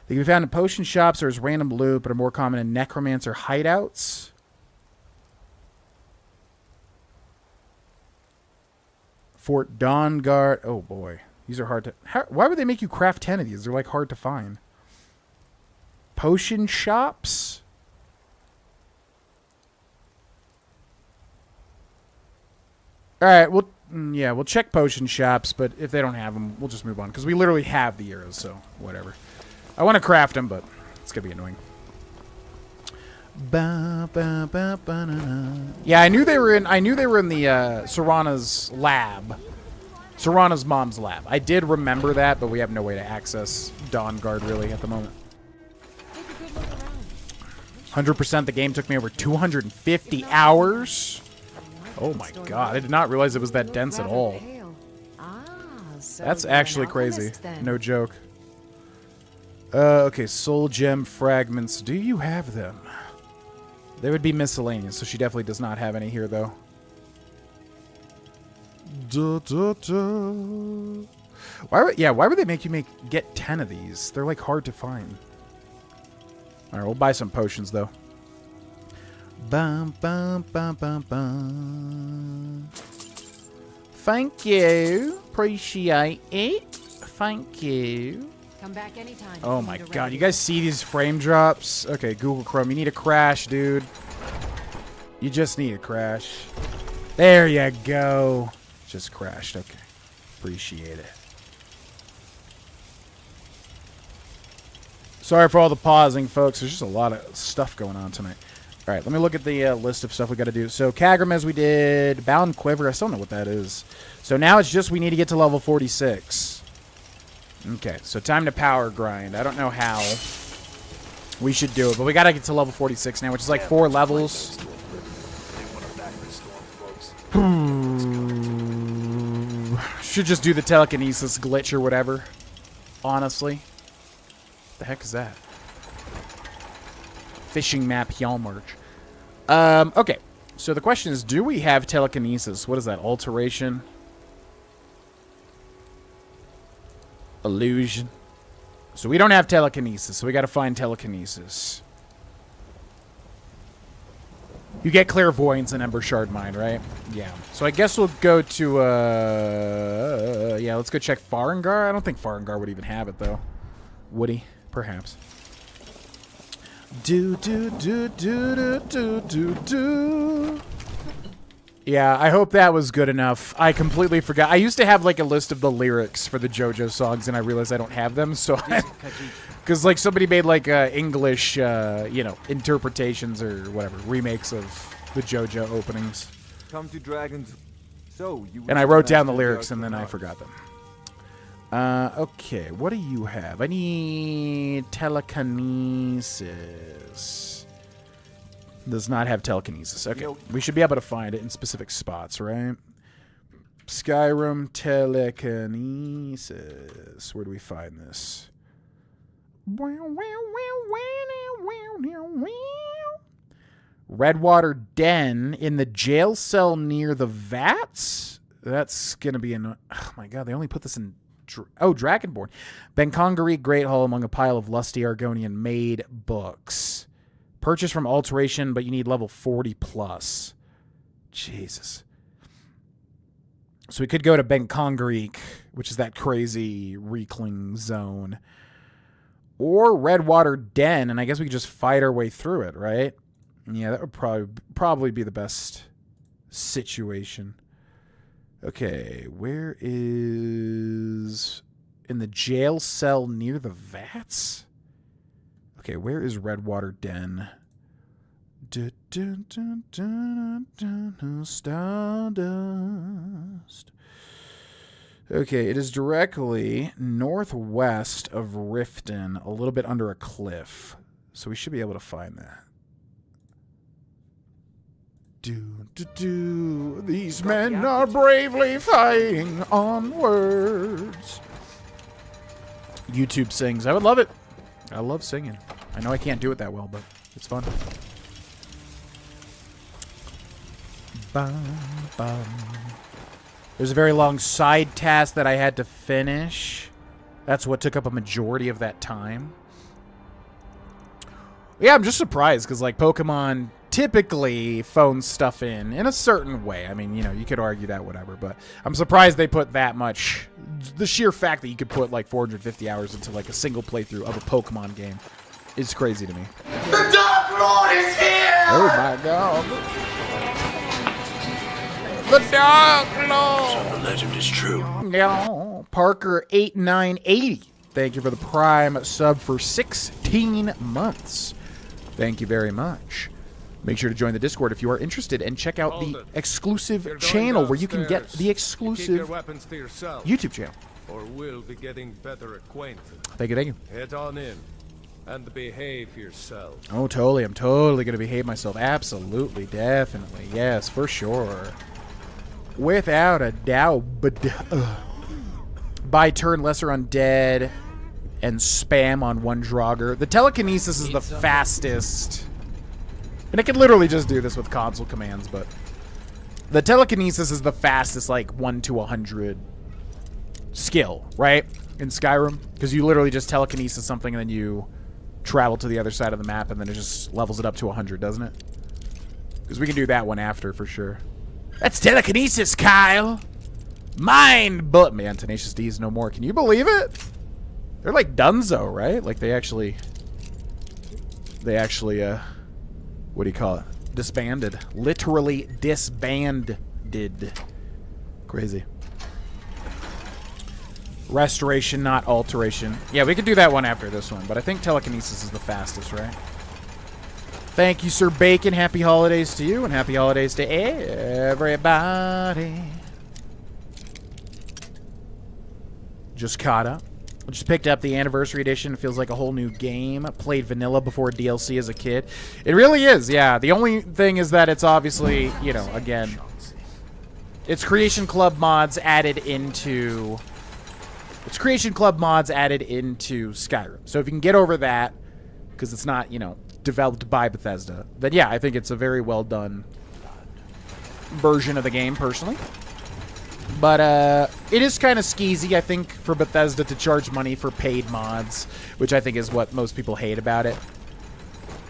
They can be found in potion shops or as random loot, but are more common in necromancer hideouts. Fort Dawnguard. Oh boy, these are hard to. Why would they make you craft 10 of these? They're like hard to find. Potion shops. All right, we'll check potion shops, but if they don't have them, we'll just move on because we literally have the arrows, so whatever. I want to craft them, but it's gonna be annoying. Yeah, I knew they were in the Serana's lab. Serana's mom's lab. I did remember that, but we have no way to access Dawnguard really at the moment. 100% the game took me over 250 hours. Oh my god, I did not realize it was that dense at all. That's actually crazy. No joke. Okay, soul gem fragments. Do you have them? They would be miscellaneous, so she definitely does not have any here, though. Why would they make you get 10 of these? They're, like, hard to find. Alright, we'll buy some potions, though. Bum, bum, bum, bum, bum. Thank you. Appreciate it. Thank you. Come back anytime. Oh my god, you guys see these frame drops? Okay, Google Chrome, you need a crash, dude. You just need a crash. There you go. Just crashed, okay. Appreciate it. Sorry for all the pausing, folks. There's just a lot of stuff going on tonight. All right, let me look at the list of stuff we got to do. So, Kagrim, as we did. Bound Quiver, I still don't know what that is. So now it's just we need to get to level 46. Okay, so time to power grind. I don't know how we should do it, but we got to get to level 46 now, which is like 4 levels. Should just do the telekinesis glitch or whatever, honestly. What the heck is that? Fishing map Hjalmarch. Okay, so the question is, do we have telekinesis? What is that? Alteration? Illusion? So we don't have telekinesis, so we got to find telekinesis. You get clairvoyance in Ember Shard Mine, right? Yeah. So I guess we'll go to, yeah, let's go check Farengar. I don't think Farengar would even have it, though. Would he? Perhaps. Do. Yeah, I hope that was good enough. I completely forgot. I used to have like a list of the lyrics for the JoJo songs, and I realized I don't have them. So, because like somebody made like English, you know, interpretations or whatever remakes of the JoJo openings. Come to Dragons. So you. And I wrote down the lyrics, and then I forgot them. Okay, what do you have? I need telekinesis. Does not have telekinesis. Okay, we should be able to find it in specific spots, right? Skyrim telekinesis. Where do we find this? Redwater Den in the jail cell near the vats? That's gonna be an... Oh my god, they only put this in... Oh, Dragonborn. Benkongari Great Hall among a pile of lusty Argonian made books. Purchase from Alteration, but you need level 40 plus. Jesus. So we could go to Benkongari, which is that crazy Reekling zone. Or Redwater Den, and I guess we could just fight our way through it, right? Yeah, that would probably be the best situation. Okay, where is... In the jail cell near the vats? Okay, where is Redwater Den? Stardust. Okay, it is directly northwest of Riften, a little bit under a cliff. So we should be able to find that. These men are bravely fighting onwards. YouTube sings. I would love it. I love singing. I know I can't do it that well, but it's fun. There's a very long side task that I had to finish. That's what took up a majority of that time. Yeah, I'm just surprised because, like, Pokemon typically phone stuff in a certain way. I mean, you know, you could argue that, whatever, but I'm surprised they put that much. The sheer fact that you could put like 450 hours into like a single playthrough of a Pokemon game is crazy to me. The Dark Lord is here! Oh my god. The Dark Lord! So the legend is true. Yeah. Parker8980. Thank you for the Prime sub for 16 months. Thank you very much. Make sure to join the Discord if you are interested and check out the exclusive channel where you can get the exclusive YouTube channel. Or we'll be getting better acquainted. Thank you, thank you. Head on in and behave yourself. Oh, totally. I'm totally going to behave myself. Absolutely. Definitely. Yes, for sure. Without a doubt. But buy turn lesser undead and spam on one Draugr. The telekinesis is the fastest. And it can literally just do this with console commands, but the telekinesis is the fastest, like, 1 to 100 skill, right? In Skyrim. Because you literally just telekinesis something and then you travel to the other side of the map and then it just levels it up to 100, doesn't it? Because we can do that one after, for sure. That's telekinesis, Kyle! Man, Tenacious D is no more. Can you believe it? They're like Dunzo, right? Like they actually, what do you call it? Disbanded. Literally disbanded. Crazy. Restoration, not alteration. Yeah, we could do that one after this one, but I think telekinesis is the fastest, right? Thank you, Sir Bacon. Happy holidays to you, and happy holidays to everybody. Just caught up. Just picked up the Anniversary Edition. It feels like a whole new game. Played vanilla before DLC as a kid. It really is, yeah. The only thing is that it's obviously, you know, again, it's Creation Club mods added into... It's Creation Club mods added into Skyrim. So if you can get over that, because it's not, you know, developed by Bethesda, then yeah, I think it's a very well done version of the game, personally. But it is kind of skeezy, I think, for Bethesda to charge money for paid mods, which I think is what most people hate about it.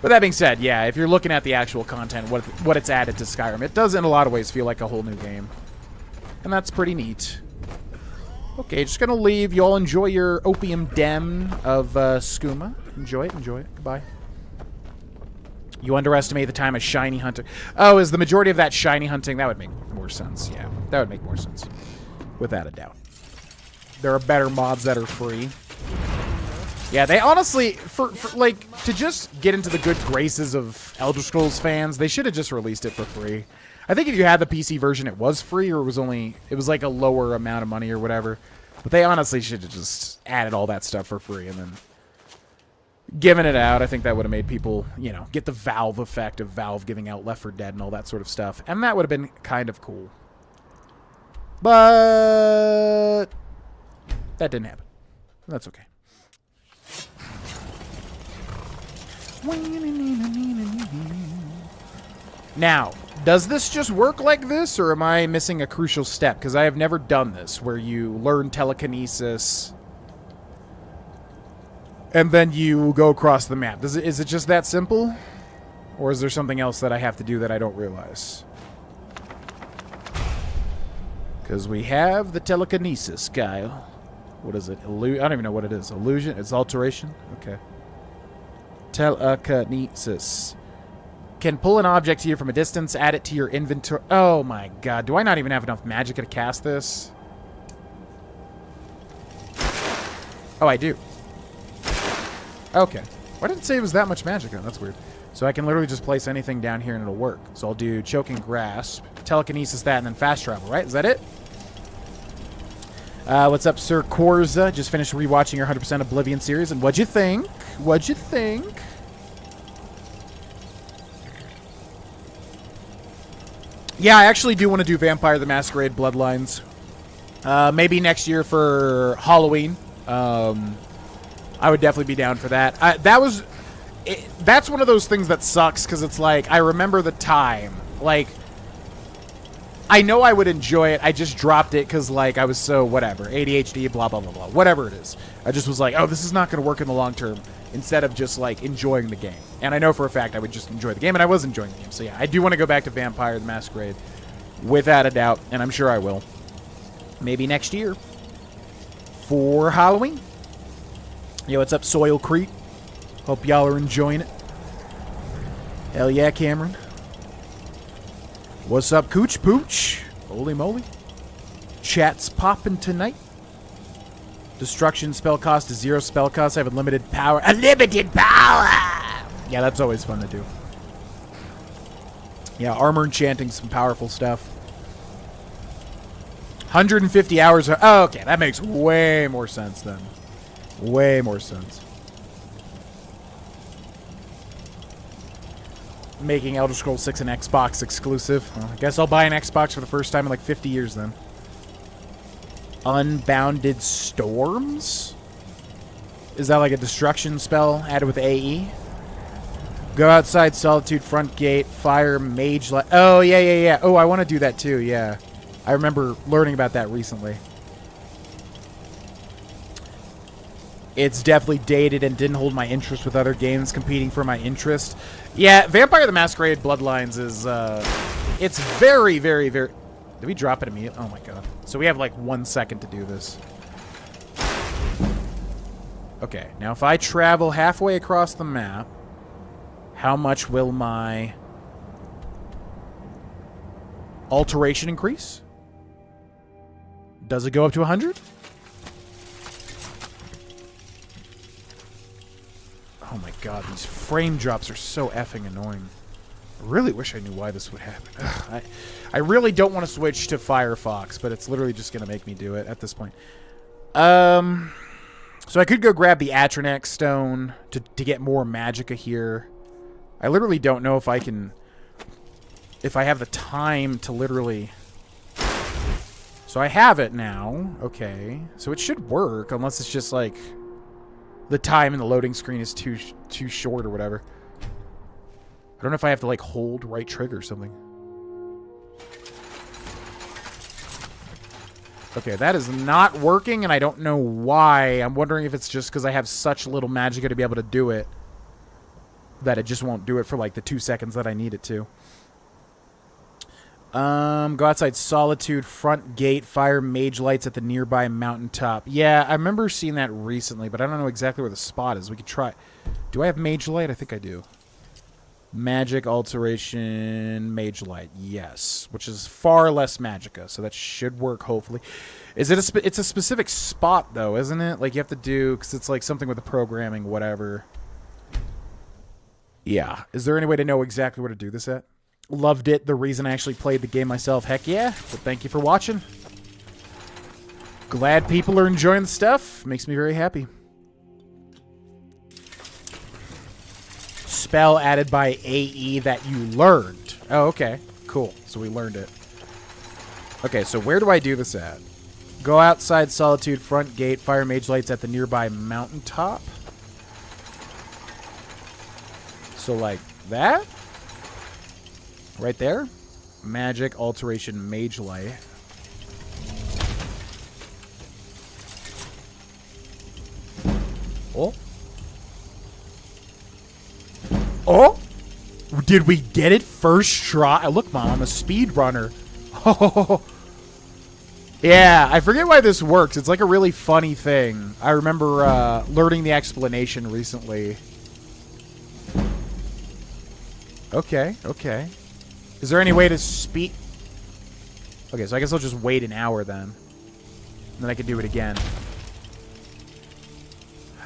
But that being said, yeah, if you're looking at the actual content, what it's added to Skyrim, it does in a lot of ways feel like a whole new game. And that's pretty neat. Okay, just gonna leave. You all enjoy your opium den of skooma. Enjoy it, enjoy it. Goodbye. You underestimate the time of shiny hunter. Oh, is the majority of that shiny hunting? That would make more sense, yeah. That would make more sense. Without a doubt. There are better mods that are free. Yeah, they honestly, for like, to just get into the good graces of Elder Scrolls fans, they should have just released it for free. I think if you had the PC version, it was free, or it was like a lower amount of money or whatever. But they honestly should have just added all that stuff for free and then given it out. I think that would have made people, you know, get the Valve effect of Valve giving out Left 4 Dead and all that sort of stuff. And that would have been kind of cool. But that didn't happen. That's okay. Now, does this just work like this, or am I missing a crucial step? Because I have never done this, where you learn telekinesis and then you go across the map. Is it just that simple? Or is there something else that I have to do that I don't realize? Because we have the telekinesis, Kyle. What is it? I don't even know what it is. Illusion? It's alteration? Okay. Telekinesis. Can pull an object here from a distance, add it to your inventory. Oh my god. Do I not even have enough magic to cast this? Oh, I do. Okay. Why didn't it say it was that much magic? Oh, that's weird. So I can literally just place anything down here and it'll work. So I'll do Choking Grasp, Telekinesis that, and then Fast Travel, right? Is that it? What's up, Sir Korza? Just finished rewatching your 100% Oblivion series, and what'd you think? What'd you think? Yeah, I actually do want to do Vampire the Masquerade Bloodlines. Maybe next year for Halloween. I would definitely be down for that. That's one of those things that sucks, because it's like, I remember the time. Like, I know I would enjoy it. I just dropped it because, like, I was so whatever. ADHD, blah, blah, blah, blah. Whatever it is. I just was like, oh, this is not going to work in the long term, instead of just, like, enjoying the game. And I know for a fact I would just enjoy the game, and I was enjoying the game. So, yeah, I do want to go back to Vampire the Masquerade, without a doubt, and I'm sure I will. Maybe next year. For Halloween. Yo, what's up, Soil Crete? Hope y'all are enjoying it. Hell yeah, Cameron. What's up, Cooch Pooch? Holy moly. Chat's popping tonight. Destruction spell cost is 0 spell cost. I have unlimited power. Unlimited power! Yeah, that's always fun to do. Yeah, armor enchanting, some powerful stuff. 150 hours. Oh, okay, that makes way more sense then. Way more sense. Making Elder Scrolls 6 an Xbox exclusive. Well, I guess I'll buy an Xbox for the first time in like 50 years then. Unbounded Storms? Is that like a destruction spell added with AE? Go outside, Solitude, Front Gate, Fire, Mage Light. Oh, yeah, yeah, yeah. Oh, I want to do that too, yeah. I remember learning about that recently. It's definitely dated and didn't hold my interest with other games competing for my interest. Yeah, Vampire the Masquerade Bloodlines is, it's very, very, very... Did we drop it immediately? Oh my god. So we have like 1 second to do this. Okay, now if I travel halfway across the map, how much will my alteration increase? Does it go up to 100? Oh my god, these frame drops are so effing annoying. I really wish I knew why this would happen. Ugh, I really don't want to switch to Firefox, but it's literally just going to make me do it at this point. So I could go grab the Atronex stone to get more magicka here. I literally don't know if I can... if I have the time to literally... So I have it now. Okay. So it should work, unless it's just like... the time in the loading screen is too short or whatever. I don't know if I have to, like, hold right trigger or something. Okay, that is not working, and I don't know why. I'm wondering if it's just because I have such little magicka to be able to do it that it just won't do it for, like, the 2 seconds that I need it to. Go outside Solitude, front gate, fire mage lights at the nearby mountaintop. Yeah, I remember seeing that recently, but I don't know exactly where the spot is. We could try. Do I have mage light? I think I do. Magic, alteration, mage light. Yes, which is far less magicka, so that should work, hopefully. Is it it's a specific spot, though, isn't it? Like, you have to do, because it's like something with the programming, whatever. Yeah. Is there any way to know exactly where to do this at? Loved it. The reason I actually played the game myself. Heck yeah. But thank you for watching. Glad people are enjoying the stuff. Makes me very happy. Spell added by AE that you learned. Oh, okay. Cool. So we learned it. Okay, so where do I do this at? Go outside Solitude, front gate, fire mage lights at the nearby mountaintop. So like that? Right there? Magic, alteration, mage light. Oh. Oh! Did we get it first try? Look, Mom, I'm a speedrunner. Oh. Yeah, I forget why this works. It's like a really funny thing. I remember learning the explanation recently. Okay, okay. Is there any way to speed? Okay, so I guess I'll just wait an hour then. And then I can do it again.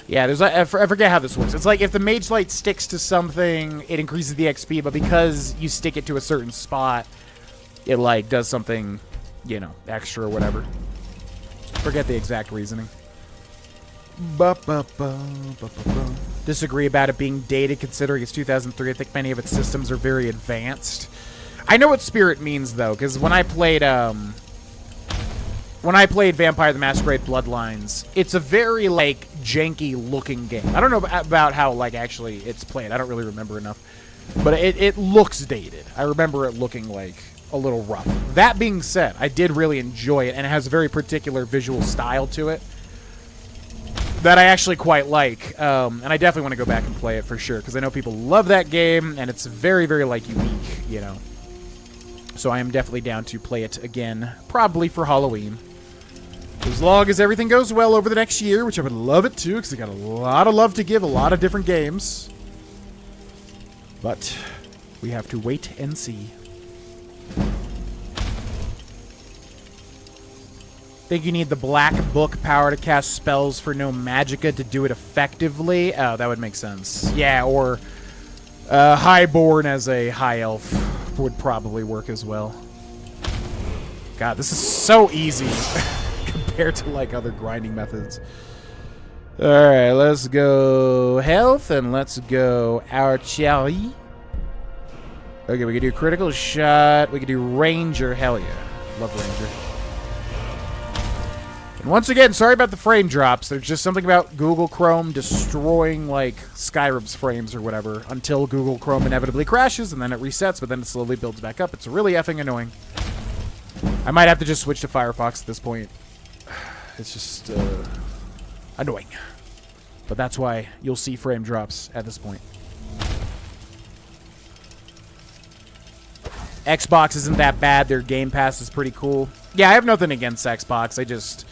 Yeah, there's I forget how this works. It's like if the mage light sticks to something, it increases the XP, but because you stick it to a certain spot, it like does something, you know, extra or whatever. Forget the exact reasoning. Disagree about it being dated considering it's 2003. I think many of its systems are very advanced. I know what spirit means though, because when I played Vampire the Masquerade Bloodlines, it's a very like janky looking game. I don't know about how like actually it's played. I don't really remember enough, but it looks dated. I remember it looking like a little rough. That being said, I did really enjoy it, and it has a very particular visual style to it that I actually quite like, and I definitely want to go back and play it for sure, because I know people love that game, and it's very, very, like, unique, you know. So I am definitely down to play it again, probably for Halloween. As long as everything goes well over the next year, which I would love it to, because I got a lot of love to give, a lot of different games. But we have to wait and see. Think you need the black book power to cast spells for no magicka to do it effectively? Oh, that would make sense. Yeah, or Highborn as a high elf would probably work as well. God, this is so easy compared to like other grinding methods. Alright, let's go health and let's go archery. Okay, we can do critical shot. We can do ranger. Hell yeah. Love ranger. Once again, sorry about the frame drops. There's just something about Google Chrome destroying, like, Skyrim's frames or whatever until Google Chrome inevitably crashes, and then it resets, but then it slowly builds back up. It's really effing annoying. I might have to just switch to Firefox at this point. It's just, annoying. But that's why you'll see frame drops at this point. Xbox isn't that bad. Their Game Pass is pretty cool. Yeah, I have nothing against Xbox.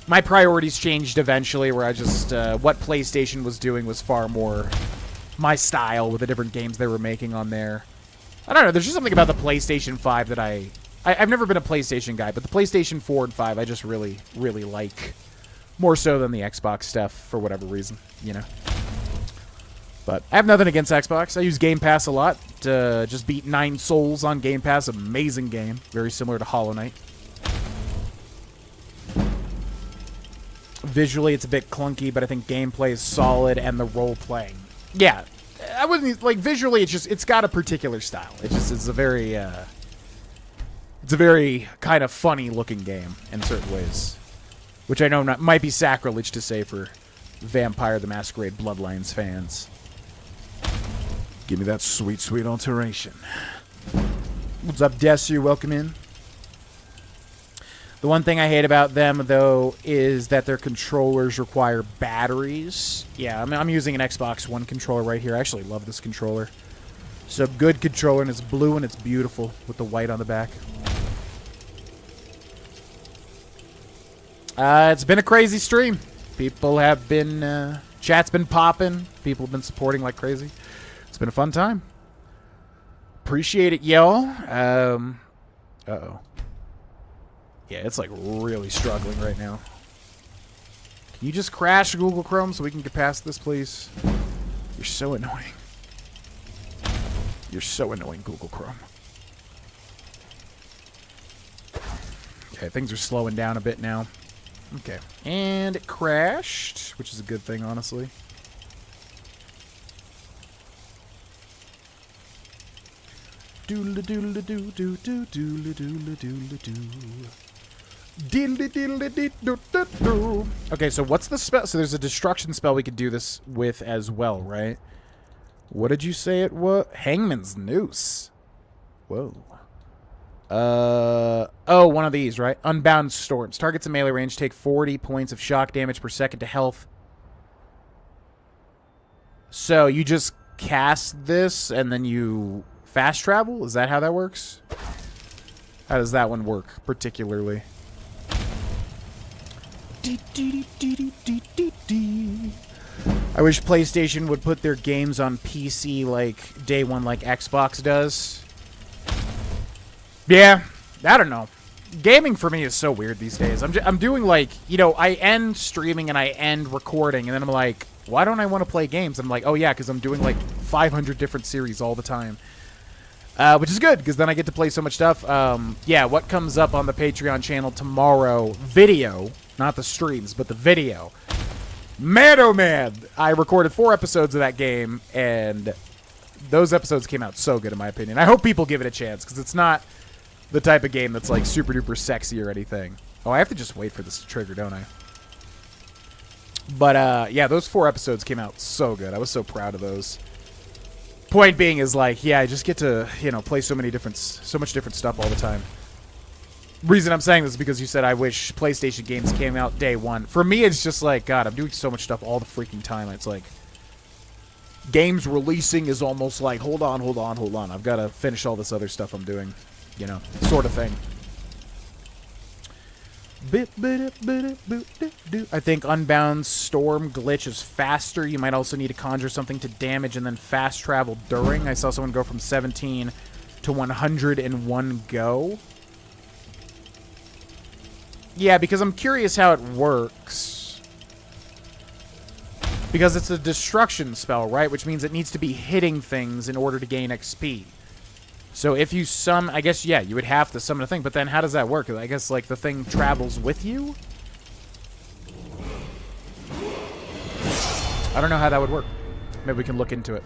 My priorities changed eventually, where what PlayStation was doing was far more my style with the different games they were making on there. I don't know, there's just something about the PlayStation 5 that I've never been a PlayStation guy, but the PlayStation 4 and 5 I just really, really like. More so than the Xbox stuff, for whatever reason, you know. But I have nothing against Xbox. I use Game Pass a lot. Just beat 9 Souls on Game Pass. Amazing game. Very similar to Hollow Knight. Visually, it's a bit clunky, but I think gameplay is solid, and the role-playing. Yeah, I wouldn't, like, visually, it's got a particular style. It's a very kind of funny-looking game in certain ways. Which I know might be sacrilege to say for Vampire the Masquerade Bloodlines fans. Give me that sweet, sweet alteration. What's up, Desu? Welcome in. The one thing I hate about them, though, is that their controllers require batteries. Yeah, I'm using an Xbox One controller right here. I actually love this controller. It's a good controller, and it's blue, and it's beautiful with the white on the back. It's been a crazy stream. People have been, chat's been popping. People have been supporting like crazy. It's been a fun time. Appreciate it, y'all. Uh-oh. Yeah, it's like really struggling right now. Can you just crash Google Chrome so we can get past this, please? You're so annoying. You're so annoying, Google Chrome. Okay, things are slowing down a bit now. Okay. And it crashed, which is a good thing, honestly. Doodle doodle doo doo doo doodle doodle doodle doo. Diddle diddle diddle doo. Okay, so what's the spell? So there's a destruction spell we could do this with as well, right? What did you say it was? Hangman's Noose. Whoa. Oh, one of these, right? Unbound Storms. Targets in melee range take 40 points of shock damage per second to health. So you just cast this and then you fast travel? Is that how that works? How does that one work particularly? I wish PlayStation would put their games on PC like day one like Xbox does. Yeah, I don't know. Gaming for me is so weird these days. I'm doing like, you know, I end streaming and I end recording, and then I'm like, why don't I want to play games? I'm like, oh yeah, because I'm doing like 500 different series all the time. Which is good, because then I get to play so much stuff. Yeah, what comes up on the Patreon channel tomorrow, video, not the streams, but the video. Man, oh man, I recorded 4 episodes of that game, and those episodes came out so good in my opinion. I hope people give it a chance, because it's not the type of game that's like super duper sexy or anything. Oh, I have to just wait for this to trigger, don't I? But yeah, those 4 episodes came out so good. I was so proud of those. Point being is like, yeah, I just get to, you know, play so much different stuff all the time. Reason I'm saying this is because you said I wish PlayStation games came out day one. For me, it's just like, God, I'm doing so much stuff all the freaking time. It's like, games releasing is almost like, hold on. I've got to finish all this other stuff I'm doing. You know, sort of thing. I think Unbound Storm glitch is faster. You might also need to conjure something to damage and then fast travel during. I saw someone go from 17 to 100 in one go. Yeah, because I'm curious how it works. Because it's a destruction spell, right? Which means it needs to be hitting things in order to gain XP. So if you summon, I guess, yeah, you would have to summon a thing, but then how does that work? I guess, like, the thing travels with you? I don't know how that would work. Maybe we can look into it.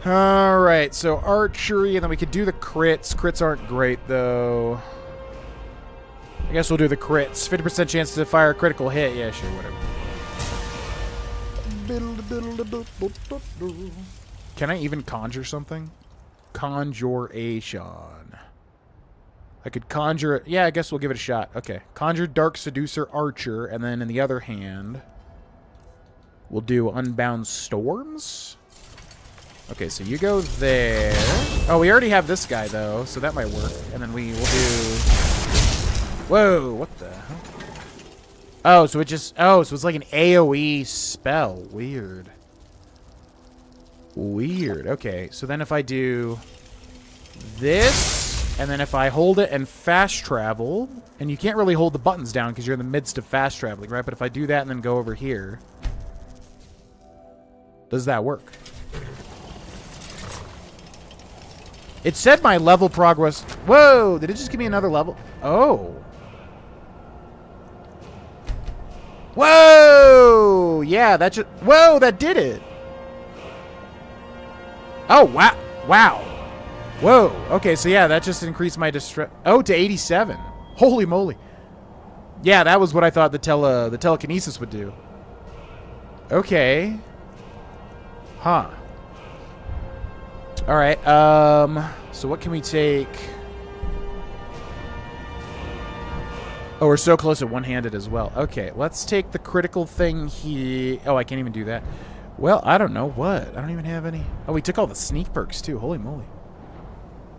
Alright, so archery, and then we could do the crits. Crits aren't great, though. I guess we'll do the crits. 50% chance to fire a critical hit. Yeah, sure, whatever. Can I even conjure something? Conjuration. I could conjure it. Yeah, I guess we'll give it a shot. Okay. Conjure Dark Seducer Archer, and then in the other hand, we'll do Unbound Storms. Okay, so you go there. Oh, we already have this guy, though, so that might work. And then we will do... Whoa, what the hell? Oh, so it just... Oh, so it's like an AoE spell. Weird. Weird. Okay, so then if I do this, and then if I hold it and fast travel, and you can't really hold the buttons down because you're in the midst of fast traveling, right? But if I do that and then go over here, does that work? It said my level progress... Whoa! Did it just give me another level? Oh. Whoa! Yeah, that just... Whoa, that did it! Oh, wow. Wow. Whoa. Okay, so yeah, that just increased my distress... Oh, to 87. Holy moly. Yeah, that was what I thought the telekinesis would do. Okay. Huh. Alright, so what can we take? Oh, we're so close to one-handed as well. Okay, let's take the critical thing here. Oh, I can't even do that. Well, I don't know what. I don't even have any. Oh, we took all the sneak perks, too. Holy moly.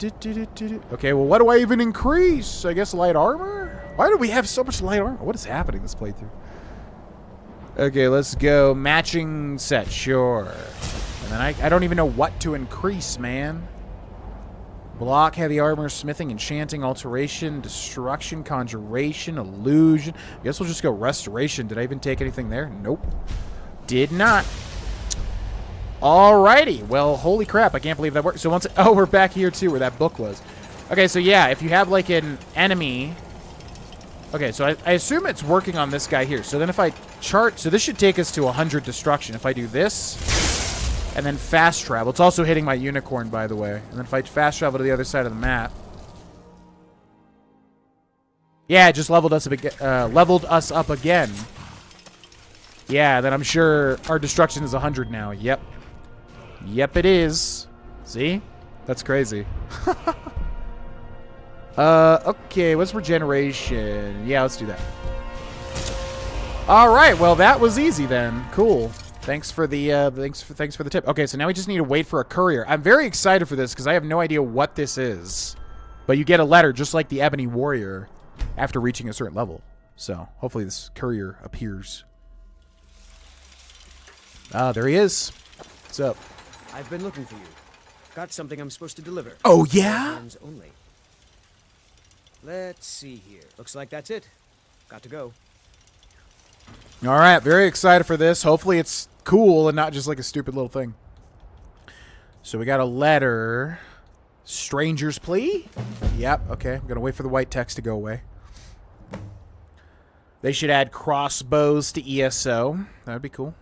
Okay, well, what do I even increase? I guess light armor? Why do we have so much light armor? What is happening this playthrough? Okay, let's go. Matching set, sure. And then I don't even know what to increase, man. Block, heavy armor, smithing, enchanting, alteration, destruction, conjuration, illusion. I guess we'll just go restoration. Did I even take anything there? Nope. Did not. Alrighty. Well, holy crap. I can't believe that worked. So once... Oh, we're back here, too, where that book was. Okay, so yeah, if you have, like, an enemy... Okay, so I assume it's working on this guy here. So then if I chart... So this should take us to 100 destruction. If I do this... And then fast travel. It's also hitting my unicorn, by the way. And then if I fast travel to the other side of the map... Yeah, it just leveled us up again. Yeah, then I'm sure our destruction is 100 now. Yep. Yep, it is. See? That's crazy. Okay, what's regeneration? Yeah, let's do that. All right, well, that was easy then. Cool. Thanks for the thanks for the tip. Okay, so now we just need to wait for a courier. I'm very excited for this because I have no idea what this is. But you get a letter just like the Ebony Warrior after reaching a certain level. So, hopefully this courier appears. Ah, there he is. What's up? I've been looking for you. Got something I'm supposed to deliver. Oh, yeah? Hands only. Let's see here. Looks like that's it. Got to go. All right, very excited for this. Hopefully it's cool and not just like a stupid little thing. So we got a letter. Stranger's plea? Yep, okay. I'm going to wait for the white text to go away. They should add crossbows to ESO. That would be cool.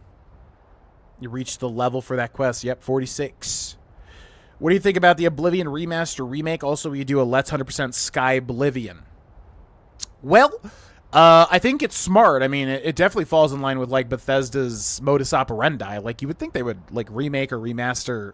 You reached the level for that quest. Yep, 46. What do you think about the Oblivion remaster remake? Also, you do a Let's 100% Sky Oblivion. Well... I think it's smart. I mean, it definitely falls in line with, like, Bethesda's modus operandi. Like, you would think they would, like, remake or remaster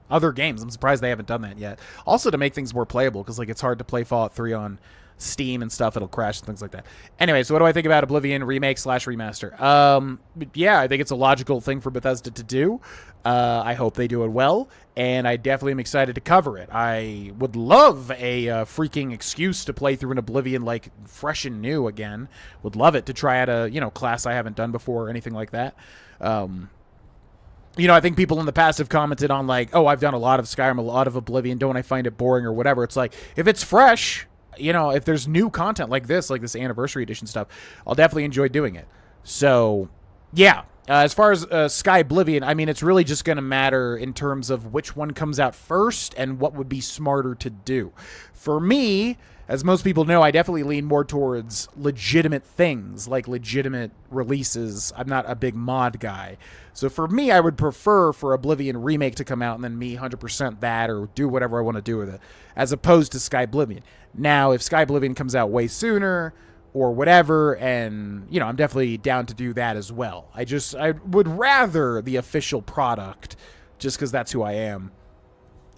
other games. I'm surprised they haven't done that yet. Also, to make things more playable, because, like, it's hard to play Fallout 3 on Steam and stuff. It'll crash and things like that. Anyway, so what do I think about Oblivion remake / remaster? Yeah, I think it's a logical thing for Bethesda to do. I hope they do it well, and I definitely am excited to cover it. I would love a freaking excuse to play through an Oblivion, like, fresh and new again. Would love it to try out a, you know, class I haven't done before or anything like that. You know, I think people in the past have commented on, like, oh, I've done a lot of Skyrim, a lot of Oblivion, don't I find it boring or whatever. It's like, if it's fresh, you know, if there's new content like this Anniversary Edition stuff, I'll definitely enjoy doing it. So, yeah. As far as Sky Oblivion, I mean, it's really just going to matter in terms of which one comes out first and what would be smarter to do. For me, as most people know, I definitely lean more towards legitimate things, like legitimate releases. I'm not a big mod guy. So for me, I would prefer for Oblivion Remake to come out and then me 100% that or do whatever I want to do with it, as opposed to Sky Oblivion. Now, if Sky Oblivion comes out way sooner or whatever, and, you know, I'm definitely down to do that as well. I would rather the official product, just because that's who I am.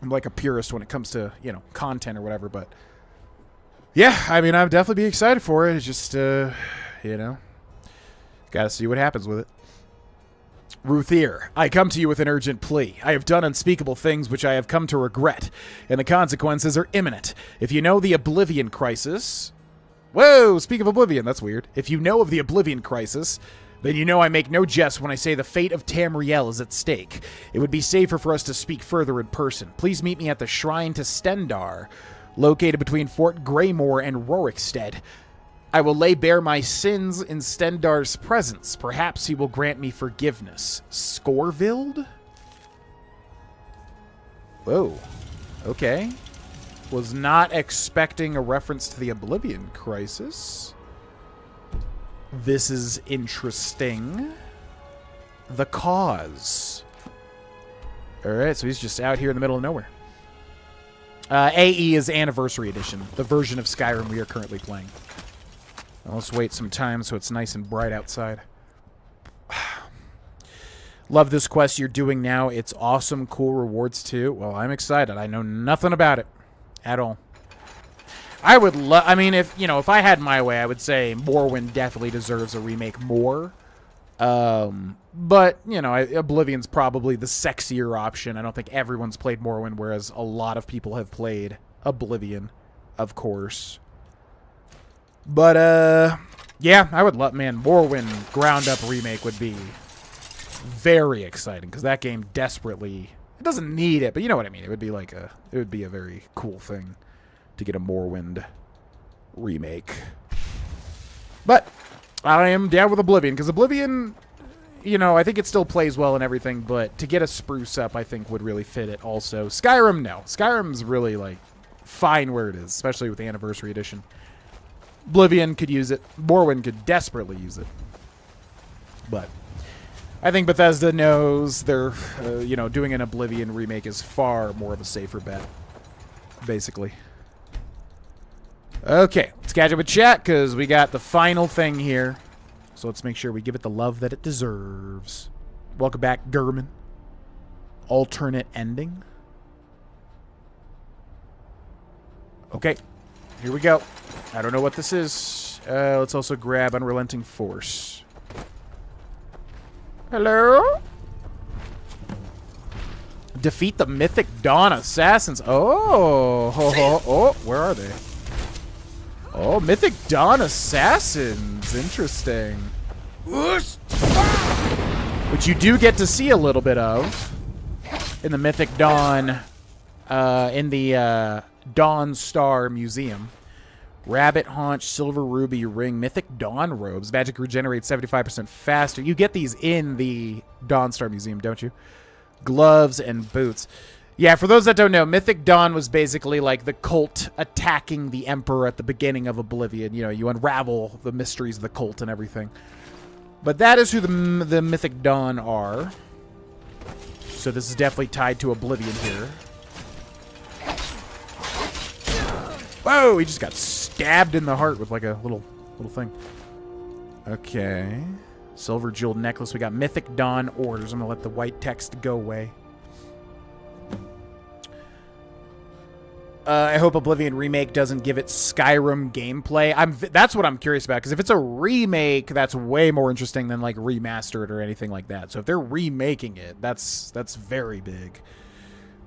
I'm like a purist when it comes to, you know, content or whatever, but yeah, I mean, I'd definitely be excited for it. It's just, you know, gotta see what happens with it. Ruthier, I come to you with an urgent plea. I have done unspeakable things which I have come to regret, and the consequences are imminent. If you know the Oblivion Crisis... Whoa, speak of Oblivion, that's weird. If you know of the Oblivion Crisis, then you know I make no jest when I say the fate of Tamriel is at stake. It would be safer for us to speak further in person. Please meet me at the Shrine to Stendar, located between Fort Greymore and Rorikstead. I will lay bare my sins in Stendar's presence. Perhaps he will grant me forgiveness. Scorvild? Whoa. Okay. Was not expecting a reference to the Oblivion Crisis. This is interesting. The Cause. Alright, so he's just out here in the middle of nowhere. AE is Anniversary Edition, the version of Skyrim we are currently playing. Now let's wait some time so it's nice and bright outside. Love this quest you're doing now. It's awesome, cool rewards too. Well, I'm excited. I know nothing about it at all. I would love, I mean, if I had my way, I would say Morrowind definitely deserves a remake more. But, Oblivion's probably the sexier option. I don't think everyone's played Morrowind, whereas a lot of people have played Oblivion, of course. But, yeah, I would love, man, Morrowind ground-up remake would be very exciting, because that game desperately, it doesn't need it, but you know what I mean. It would be like it would be a very cool thing to get a Morrowind remake. But I am down with Oblivion, because Oblivion, I think it still plays well and everything, but to get a spruce up, I think would really fit it also. Skyrim, no. Skyrim's really, fine where it is, especially with the Anniversary Edition. Oblivion could use it. Morrowind could desperately use it. But I think Bethesda knows they're, doing an Oblivion remake is far more of a safer bet, basically. Okay, let's catch up with chat, because we got the final thing here. So let's make sure we give it the love that it deserves. Welcome back, German. Alternate ending. Okay, here we go. I don't know what this is. Let's also grab Unrelenting Force. Hello? Defeat the Mythic Dawn Assassins. Oh, where are they? Oh, Mythic Dawn Assassins. Interesting. Which you do get to see a little bit of in the Mythic Dawn, in the Dawn Star Museum. Rabbit Haunch, Silver Ruby Ring, Mythic Dawn Robes. Magic regenerates 75% faster. You get these in the Dawn Star Museum, don't you? Gloves and boots. Yeah, for those that don't know, Mythic Dawn was basically like the cult attacking the Emperor at the beginning of Oblivion. You unravel the mysteries of the cult and everything. But that is who the Mythic Dawn are. So this is definitely tied to Oblivion here. Whoa, he just got stabbed in the heart with like a little thing. Okay. Silver jeweled necklace. We got Mythic Dawn orders. I'm going to let the white text go away. I hope Oblivion Remake doesn't give it Skyrim gameplay. That's what I'm curious about, because if it's a remake, that's way more interesting than like remastered or anything like that. So if they're remaking it, that's very big.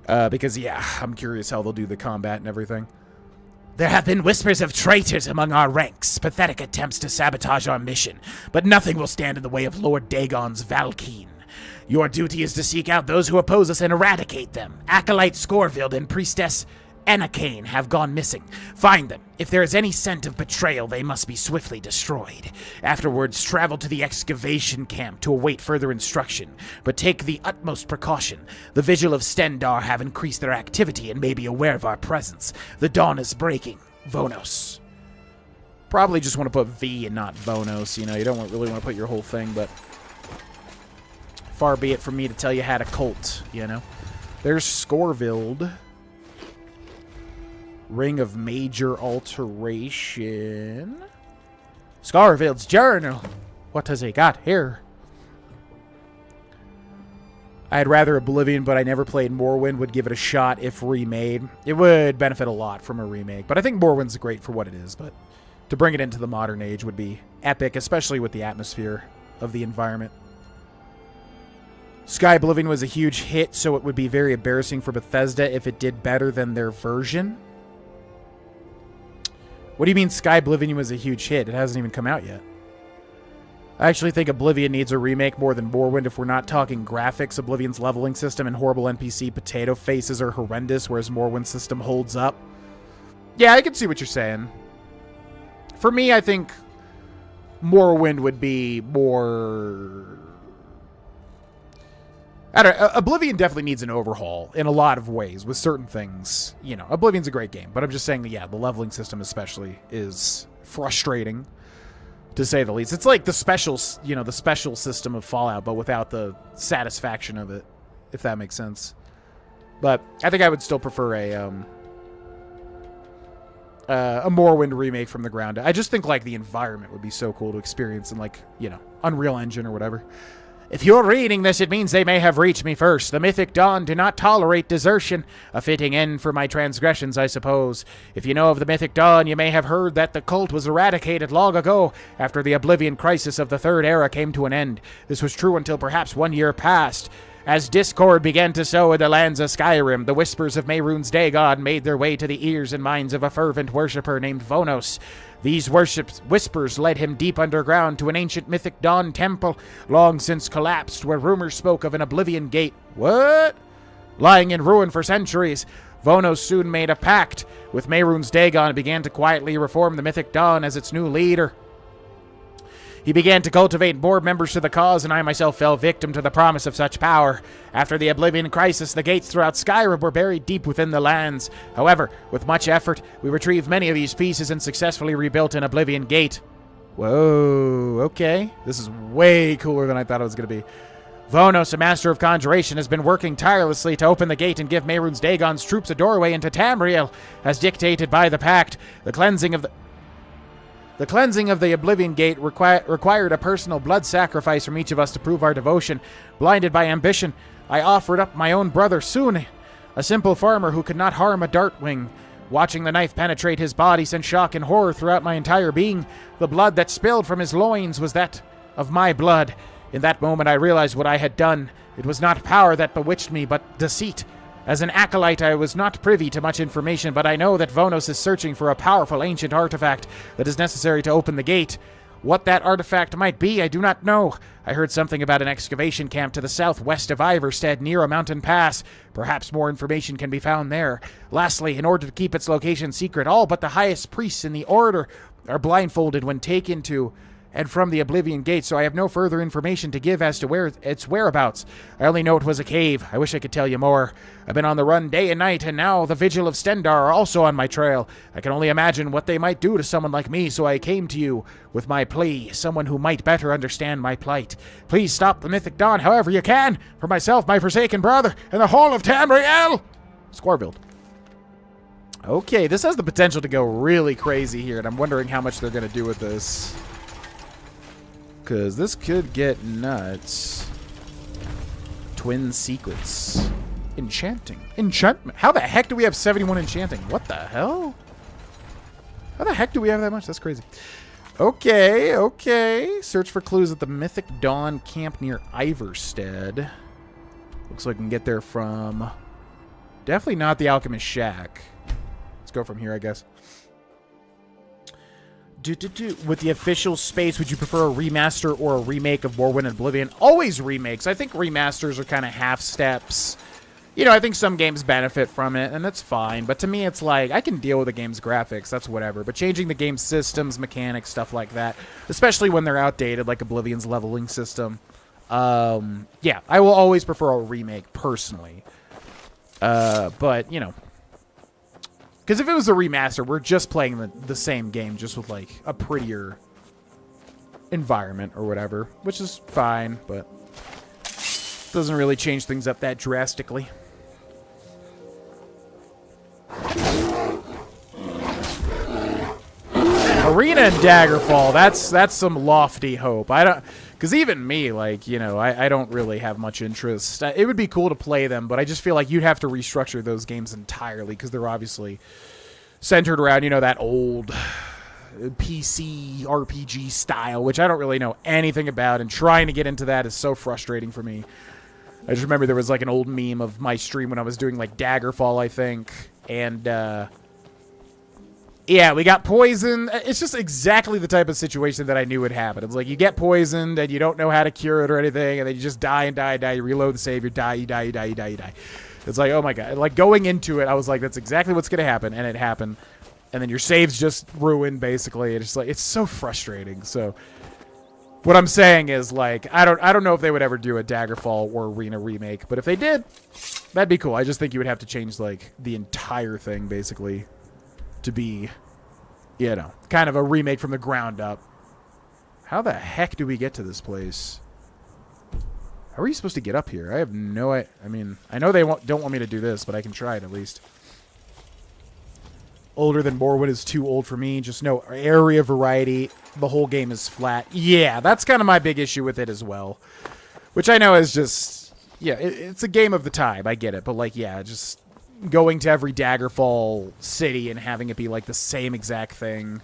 Because yeah, I'm curious how they'll do the combat and everything. There have been whispers of traitors among our ranks, pathetic attempts to sabotage our mission, but nothing will stand in the way of Lord Dagon's Valkeen. Your duty is to seek out those who oppose us and eradicate them. Acolyte Scorvild and Priestess Anakane have gone missing. Find them. If there is any scent of betrayal, they must be swiftly destroyed. Afterwards, travel to the excavation camp to await further instruction, but take the utmost precaution. The Vigil of Stendar have increased their activity and may be aware of our presence. The dawn is breaking. Vonos. Probably just want to put V and not Vonos. You don't really want to put your whole thing, but far be it from me to tell you how to cult, There's Scorvild. Ring of Major Alteration. Scorvild's Journal. What has he got here? I'd rather Oblivion, but I never played Morrowind. Would give it a shot if remade. It would benefit a lot from a remake, but I think Morrowind's great for what it is, but to bring it into the modern age would be epic, especially with the atmosphere of the environment. Sky Oblivion was a huge hit, so it would be very embarrassing for Bethesda if it did better than their version. What do you mean Sky Oblivion was a huge hit? It hasn't even come out yet. I actually think Oblivion needs a remake more than Morrowind if we're not talking graphics. Oblivion's leveling system and horrible NPC potato faces are horrendous, whereas Morrowind's system holds up. Yeah, I can see what you're saying. For me, I think Morrowind would be more... I don't know. Oblivion definitely needs an overhaul in a lot of ways with certain things. You know, Oblivion's a great game, but I'm just saying that, yeah, the leveling system especially is frustrating, to say the least. It's like the special, you know, the special system of Fallout, but without the satisfaction of it, if that makes sense. But I think I would still prefer a Morrowind remake from the ground up. I just think, like, the environment would be so cool to experience in, like, you know, Unreal Engine or whatever. If you're reading this, it means they may have reached me first. The Mythic Dawn do not tolerate desertion. A fitting end for my transgressions, I suppose. If you know of the Mythic Dawn, you may have heard that the cult was eradicated long ago, after the Oblivion crisis of the Third Era came to an end. This was true until perhaps 1 year passed. As discord began to sow in the lands of Skyrim, the whispers of Mehrunes Dagon made their way to the ears and minds of a fervent worshipper named Vonos. These whispers led him deep underground to an ancient Mythic Dawn temple, long since collapsed, where rumors spoke of an Oblivion Gate. What? Lying in ruin for centuries, Vonos soon made a pact with Mehrunes Dagon and began to quietly reform the Mythic Dawn as its new leader. He began to cultivate more members to the cause, and I myself fell victim to the promise of such power. After the Oblivion crisis, the gates throughout Skyrim were buried deep within the lands. However, with much effort, we retrieved many of these pieces and successfully rebuilt an Oblivion Gate. Whoa, okay. This is way cooler than I thought it was going to be. Vonos, a master of conjuration, has been working tirelessly to open the gate and give Mehrunes Dagon's troops a doorway into Tamriel, as dictated by the pact. The cleansing of the Oblivion Gate required a personal blood sacrifice from each of us to prove our devotion. Blinded by ambition, I offered up my own brother, Sune, a simple farmer who could not harm a dartwing. Watching the knife penetrate his body sent shock and horror throughout my entire being. The blood that spilled from his loins was that of my blood. In that moment, I realized what I had done. It was not power that bewitched me, but deceit. As an acolyte, I was not privy to much information, but I know that Vonos is searching for a powerful ancient artifact that is necessary to open the gate. What that artifact might be, I do not know. I heard something about an excavation camp to the southwest of Iverstead near a mountain pass. Perhaps more information can be found there. Lastly, in order to keep its location secret, all but the highest priests in the Order are blindfolded when taken to and from the Oblivion Gate, so I have no further information to give as to where its whereabouts. I only know it was a cave. I wish I could tell you more. I've been on the run day and night, and now the Vigil of Stendar are also on my trail. I can only imagine what they might do to someone like me, so I came to you with my plea, someone who might better understand my plight. Please stop the Mythic Dawn however you can, for myself, my forsaken brother, and the whole of Tamriel! Squarville. Okay, this has the potential to go really crazy here, and I'm wondering how much they're going to do with this. Because this could get nuts. Twin secrets. Enchanting. Enchantment. How the heck do we have 71 enchanting? What the hell? How the heck do we have that much? That's crazy. Okay, okay. Search for clues at the Mythic Dawn camp near Iverstead. Looks like we can get there from... Definitely not the Alchemist Shack. Let's go from here, I guess. With the official space, would you prefer a remaster or a remake of Morrowind and Oblivion? Always remakes. I think remasters are kind of half steps. You know, I think some games benefit from it, and that's fine. But to me, it's like, I can deal with the game's graphics, that's whatever. But changing the game's systems, mechanics, stuff like that, especially when they're outdated, like Oblivion's leveling system. Yeah, I will always prefer a remake, personally. But, you know. Because if it was a remaster, we're just playing the same game, just with, like, a prettier environment or whatever. Which is fine, but doesn't really change things up that drastically. Arena and Daggerfall, that's some lofty hope. I don't... Because even me, like, you know, I don't really have much interest. It would be cool to play them, but I just feel like you'd have to restructure those games entirely, because they're obviously centered around, you know, that old PC RPG style, which I don't really know anything about, and trying to get into that is so frustrating for me. I just remember there was like an old meme of my stream when I was doing like Daggerfall, I think. And, yeah, we got poisoned. It's just exactly the type of situation that I knew would happen. It's like you get poisoned and you don't know how to cure it or anything, and then you just die and die and die. You reload the save, you die, you die, you die, you die, you die. It's like, oh my god. Like, going into it, I was like, that's exactly what's going to happen, and it happened. And then your save's just ruined, basically. It's just like, it's so frustrating. So, what I'm saying is, like, I don't know if they would ever do a Daggerfall or Arena remake, but if they did, that'd be cool. I just think you would have to change, like, the entire thing, basically, to be, you know, kind of a remake from the ground up. How the heck do we get to this place? How are you supposed to get up here? I have no idea. I mean, I know they don't want me to do this, but I can try it at least. Older than Morrowind is too old for me. Just no area variety. The whole game is flat. Yeah, that's kind of my big issue with it as well. Which I know is just, yeah, it's a game of the time. I get it. But, like, yeah, just going to every Daggerfall city and having it be, like, the same exact thing.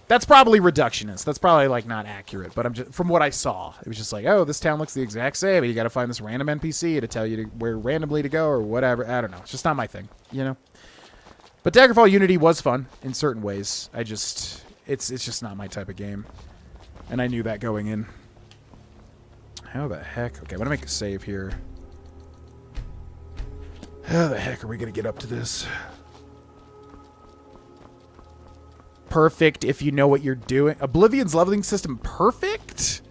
That's probably reductionist. That's probably, like, not accurate. But I'm just, from what I saw, it was just like, oh, this town looks the exact same. But you got to find this random NPC to tell you where randomly to go or whatever. I don't know. It's just not my thing, you know? But Daggerfall Unity was fun in certain ways. I just, it's just not my type of game. And I knew that going in. How the heck? Okay, I'm going to make a save here. How the heck are we going to get up to this? Perfect if you know what you're doing. Oblivion's leveling system perfect?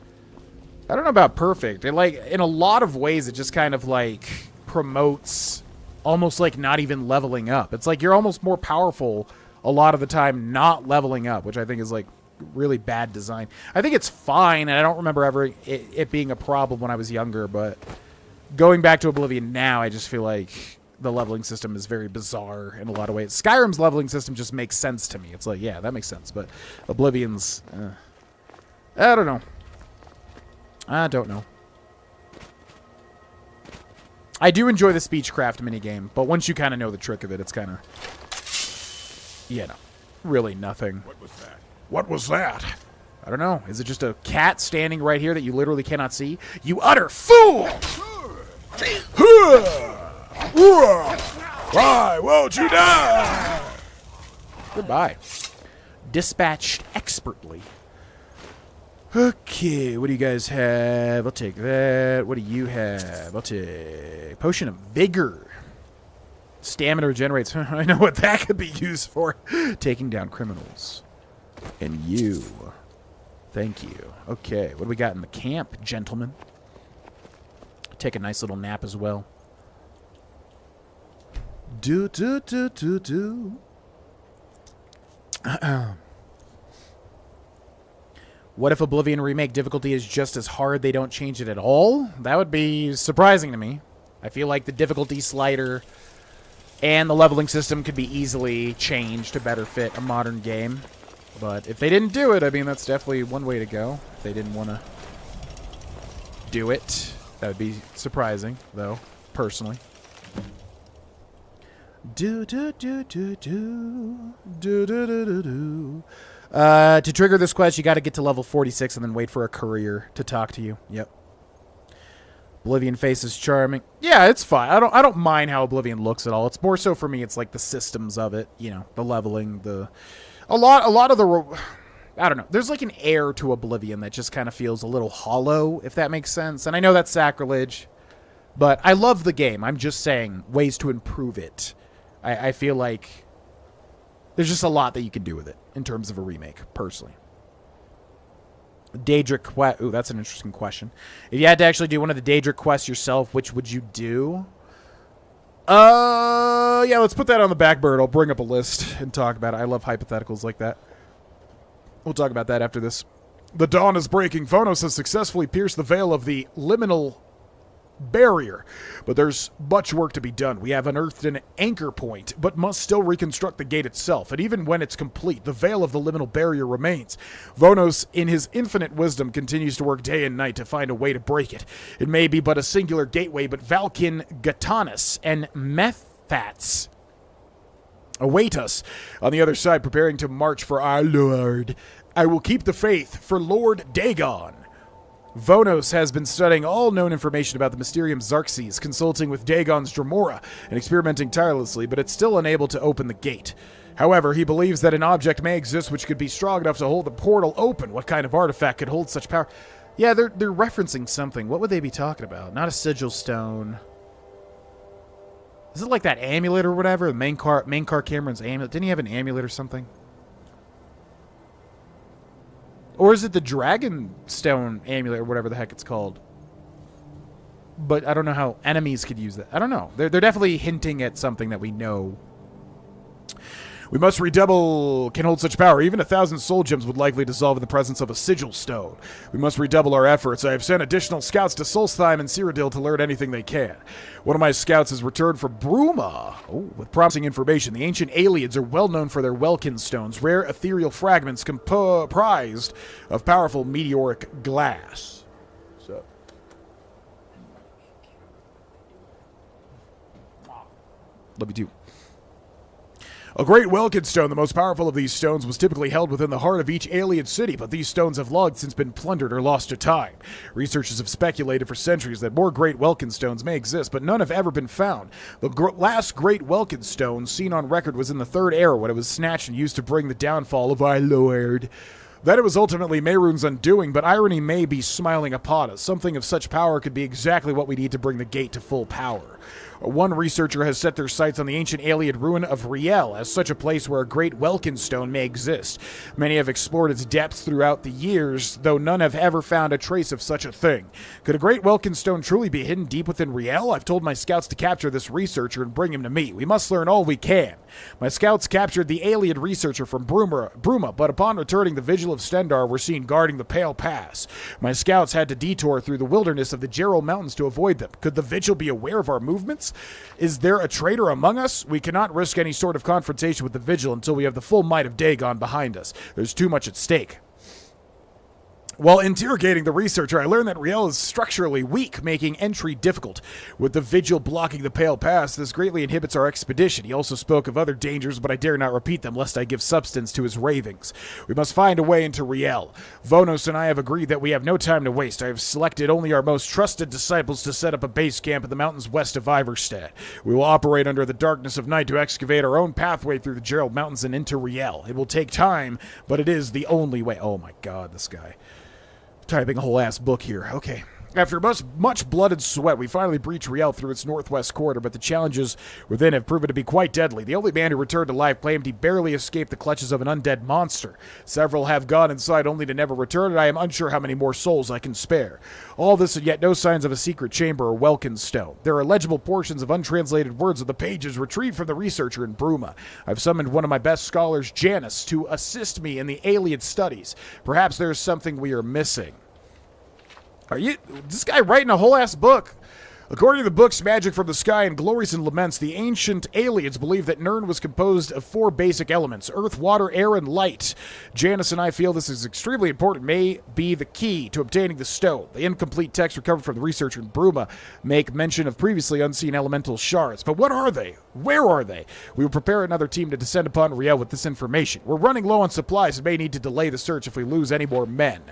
I don't know about perfect. It, like, in a lot of ways, it just kind of, like, promotes almost like not even leveling up. It's like you're almost more powerful a lot of the time not leveling up, which I think is, like, really bad design. I think it's fine, and I don't remember ever it being a problem when I was younger, but going back to Oblivion now, I just feel like the leveling system is very bizarre in a lot of ways. Skyrim's leveling system just makes sense to me. It's like, yeah, that makes sense, but Oblivion's, I don't know. I don't know. I do enjoy the Speechcraft minigame, but once you kind of know the trick of it, it's kind of, you know, really nothing. What was that? What was that? I don't know. Is it just a cat standing right here that you literally cannot see? You utter fool! Why won't you die? Goodbye. Dispatched expertly. Okay, what do you guys have? I'll take that. What do you have? I'll take Potion of Vigor. Stamina regenerates. I know what that could be used for. Taking down criminals. And you. Thank you. Okay, what do we got in the camp, gentlemen? Take a nice little nap as well. Do. What if Oblivion Remake difficulty is just as hard, they don't change it at all? That would be surprising to me. I feel like the difficulty slider and the leveling system could be easily changed to better fit a modern game. But if they didn't do it, I mean, that's definitely one way to go. If they didn't want to do it, that would be surprising, though, personally. To trigger this quest, you got to get to level 46 and then wait for a courier to talk to you. Yep. Oblivion face is charming. Yeah, it's fine. I don't mind how Oblivion looks at all. It's more so for me. It's like the systems of it. You know, the leveling, a lot of the. I don't know. There's like an air to Oblivion that just kind of feels a little hollow, if that makes sense. And I know that's sacrilege, but I love the game. I'm just saying ways to improve it. I feel like there's just a lot that you can do with it in terms of a remake, personally. Daedric quest. Ooh, that's an interesting question. If you had to actually do one of the Daedric quests yourself, which would you do? Yeah, let's put that on the back burner. I'll bring up a list and talk about it. I love hypotheticals like that. We'll talk about that after this. The dawn is breaking. Vonos has successfully pierced the veil of the liminal barrier, but there's much work to be done. We have unearthed an anchor point, but must still reconstruct the gate itself, and even when it's complete, the veil of the liminal barrier remains. Vonos, in his infinite wisdom, continues to work day and night to find a way to break it. It may be but a singular gateway, but Valkin, Gatanus, and Methats await us on the other side, preparing to march for our Lord. I will keep the faith for Lord Dagon. Vonos has been studying all known information about the Mysterium Xarxes, consulting with Dagon's Dwemer, and experimenting tirelessly, but it's still unable to open the gate. However, he believes that an object may exist which could be strong enough to hold the portal open. What kind of artifact could hold such power? Yeah, they're referencing something. What would they be talking about? Not a sigil stone. Is it like that amulet or whatever? The main car Cameron's amulet. Didn't he have an amulet or something? Or is it the dragon stone amulet or whatever the heck it's called? But I don't know how enemies could use that. I don't know. They're definitely hinting at something that we know. We must redouble can hold such power. Even 1,000 soul gems would likely dissolve in the presence of a sigil stone. We must redouble our efforts. I have sent additional scouts to Solstheim and Cyrodiil to learn anything they can. One of my scouts has returned from Bruma with promising information. The ancient Aliens are well known for their Welkin stones, rare ethereal fragments comprised of powerful meteoric glass. So, love you too. A great Welkin stone, the most powerful of these stones, was typically held within the heart of each alien city, but these stones have long since been plundered or lost to time. Researchers have speculated for centuries that more great Welkin stones may exist, but none have ever been found. The last great Welkin stone seen on record was in the Third Era, when it was snatched and used to bring the downfall of our Lord. That it was ultimately Mehrunes' undoing, but irony may be smiling upon us. Something of such power could be exactly what we need to bring the gate to full power. One researcher has set their sights on the ancient alien ruin of Riel as such a place where a great Welkin stone may exist. Many have explored its depths throughout the years, though none have ever found a trace of such a thing. Could a great Welkin stone truly be hidden deep within Riel? I've told my scouts to capture this researcher and bring him to me. We must learn all we can. My scouts captured the alien researcher from Bruma, but upon returning, the Vigil of Stendarr were seen guarding the Pale Pass. My scouts had to detour through the wilderness of the Gerald Mountains to avoid them. Could the Vigil be aware of our movements? Is there a traitor among us? We cannot risk any sort of confrontation with the Vigil until we have the full might of Dagon behind us. There's too much at stake. While interrogating the researcher, I learned that Riel is structurally weak, making entry difficult. With the Vigil blocking the Pale Pass, this greatly inhibits our expedition. He also spoke of other dangers, but I dare not repeat them, lest I give substance to his ravings. We must find a way into Riel. Vonos and I have agreed that we have no time to waste. I have selected only our most trusted disciples to set up a base camp in the mountains west of Iverstead. We will operate under the darkness of night to excavate our own pathway through the Gerald Mountains and into Riel. It will take time, but it is the only way. Oh my god, this guy. Typing a whole ass book here. Okay. After much blood and sweat, we finally breached Riel through its northwest corridor, but the challenges within have proven to be quite deadly. The only man who returned to life claimed he barely escaped the clutches of an undead monster. Several have gone inside only to never return, and I am unsure how many more souls I can spare. All this and yet no signs of a secret chamber or Welkin stone. There are legible portions of untranslated words of the pages retrieved from the researcher in Bruma. I've summoned one of my best scholars, Janus, to assist me in the alien studies. Perhaps there is something we are missing. This guy writing a whole ass book? According to the books Magic from the Sky and Glories and Laments, the ancient aliens believed that Nirn was composed of 4 basic elements: earth, water, air, and light. Janus and I feel this is extremely important, may be the key to obtaining the stone. The incomplete text recovered from the researcher in Bruma make mention of previously unseen elemental shards. But what are they? Where are they? We will prepare another team to descend upon Riel with this information. We're running low on supplies and may need to delay the search if we lose any more men.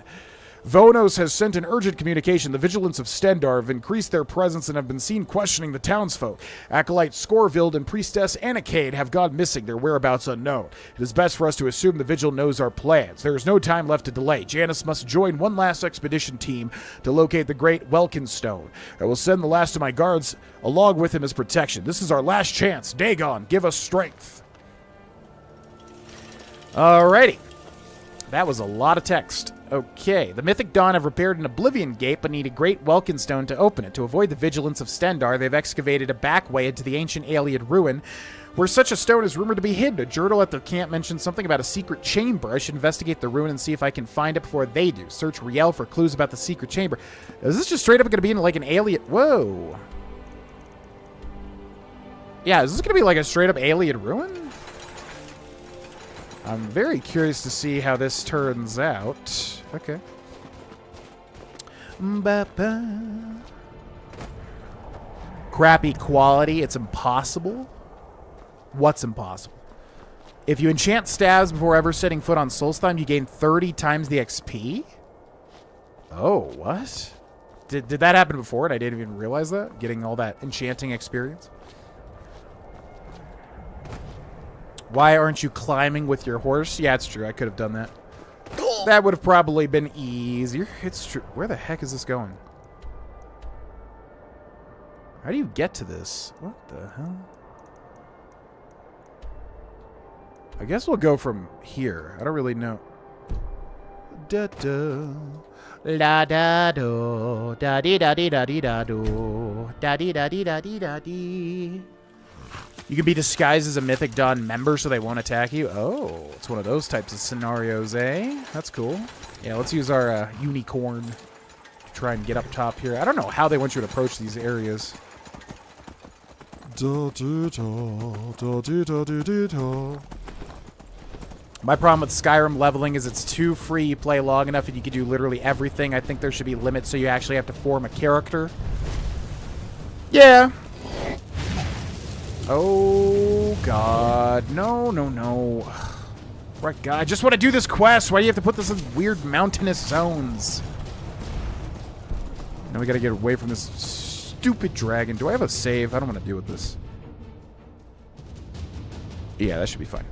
Vonos has sent an urgent communication. The Vigilance of Stendarr have increased their presence and have been seen questioning the townsfolk. Acolyte Scorvild and Priestess Anacade have gone missing, their whereabouts unknown. It is best for us to assume the Vigil knows our plans. There is no time left to delay. Janus must join one last expedition team to locate the great Welkin stone. I will send the last of my guards along with him as protection. This is our last chance. Dagon, give us strength. Alrighty. That was a lot of text. Okay, the Mythic Dawn have repaired an Oblivion Gate, but need a great Welkin stone to open it. To avoid the vigilance of Stendarr, they've excavated a back way into the ancient alien ruin, where such a stone is rumored to be hidden. A journal at the camp mentioned something about a secret chamber. I should investigate the ruin and see if I can find it before they do. Search Riel for clues about the secret chamber. Is this just straight up going to be in like an alien... Whoa. Yeah, is this going to be like a straight up alien ruin? I'm very curious to see how this turns out. Okay. Ba-ba. Crappy quality. It's impossible. What's impossible? If you enchant stabs before ever setting foot on Solstheim, you gain 30 times the XP? Oh, what? Did that happen before and I didn't even realize that? Getting all that enchanting experience? Why aren't you climbing with your horse? Yeah, it's true. I could have done that. That would have probably been easier. It's true. Where the heck is this going? How do you get to this? What the hell? I guess we'll go from here. I don't really know. Da da. La da do. Da dee da dee da dee da do. Da dee da dee da dee da dee. You can be disguised as a Mythic Dawn member so they won't attack you. Oh, it's one of those types of scenarios, eh? That's cool. Yeah, let's use our unicorn to try and get up top here. I don't know how they want you to approach these areas. My problem with Skyrim leveling is it's too free. You play long enough and you can do literally everything. I think there should be limits so you actually have to form a character. Yeah. Oh, God. No, no, no. Right, God. I just want to do this quest. Why do you have to put this in weird mountainous zones? Now we got to get away from this stupid dragon. Do I have a save? I don't want to deal with this. Yeah, that should be fine.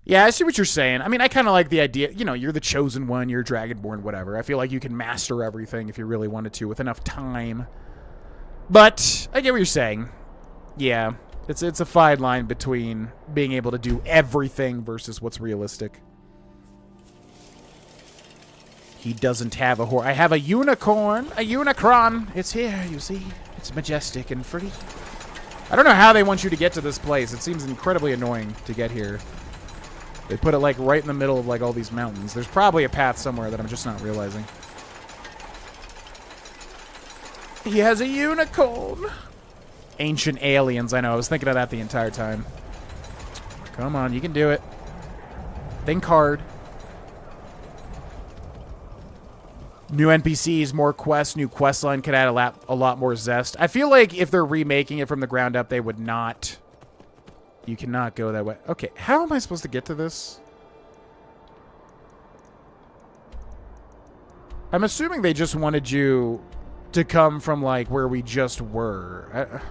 Yeah, I see what you're saying. I mean, I kind of like the idea. You know, you're the chosen one. You're Dragonborn, whatever. I feel like you can master everything if you really wanted to with enough time. But I get what you're saying. Yeah, it's a fine line between being able to do everything versus what's realistic. He doesn't have a horse. I have a unicorn. A unicron. It's here, you see. It's majestic and free. I don't know how they want you to get to this place. It seems incredibly annoying to get here. They put it, like, right in the middle of, like, all these mountains. There's probably a path somewhere that I'm just not realizing. He has a unicorn. Ancient aliens, I know. I was thinking of that the entire time. Come on, you can do it. Think hard. New NPCs, more quests, new quest line could add a lot more zest. I feel like if they're remaking it from the ground up, they would not... You cannot go that way. Okay, how am I supposed to get to this? I'm assuming they just wanted you to come from, like, where we just were.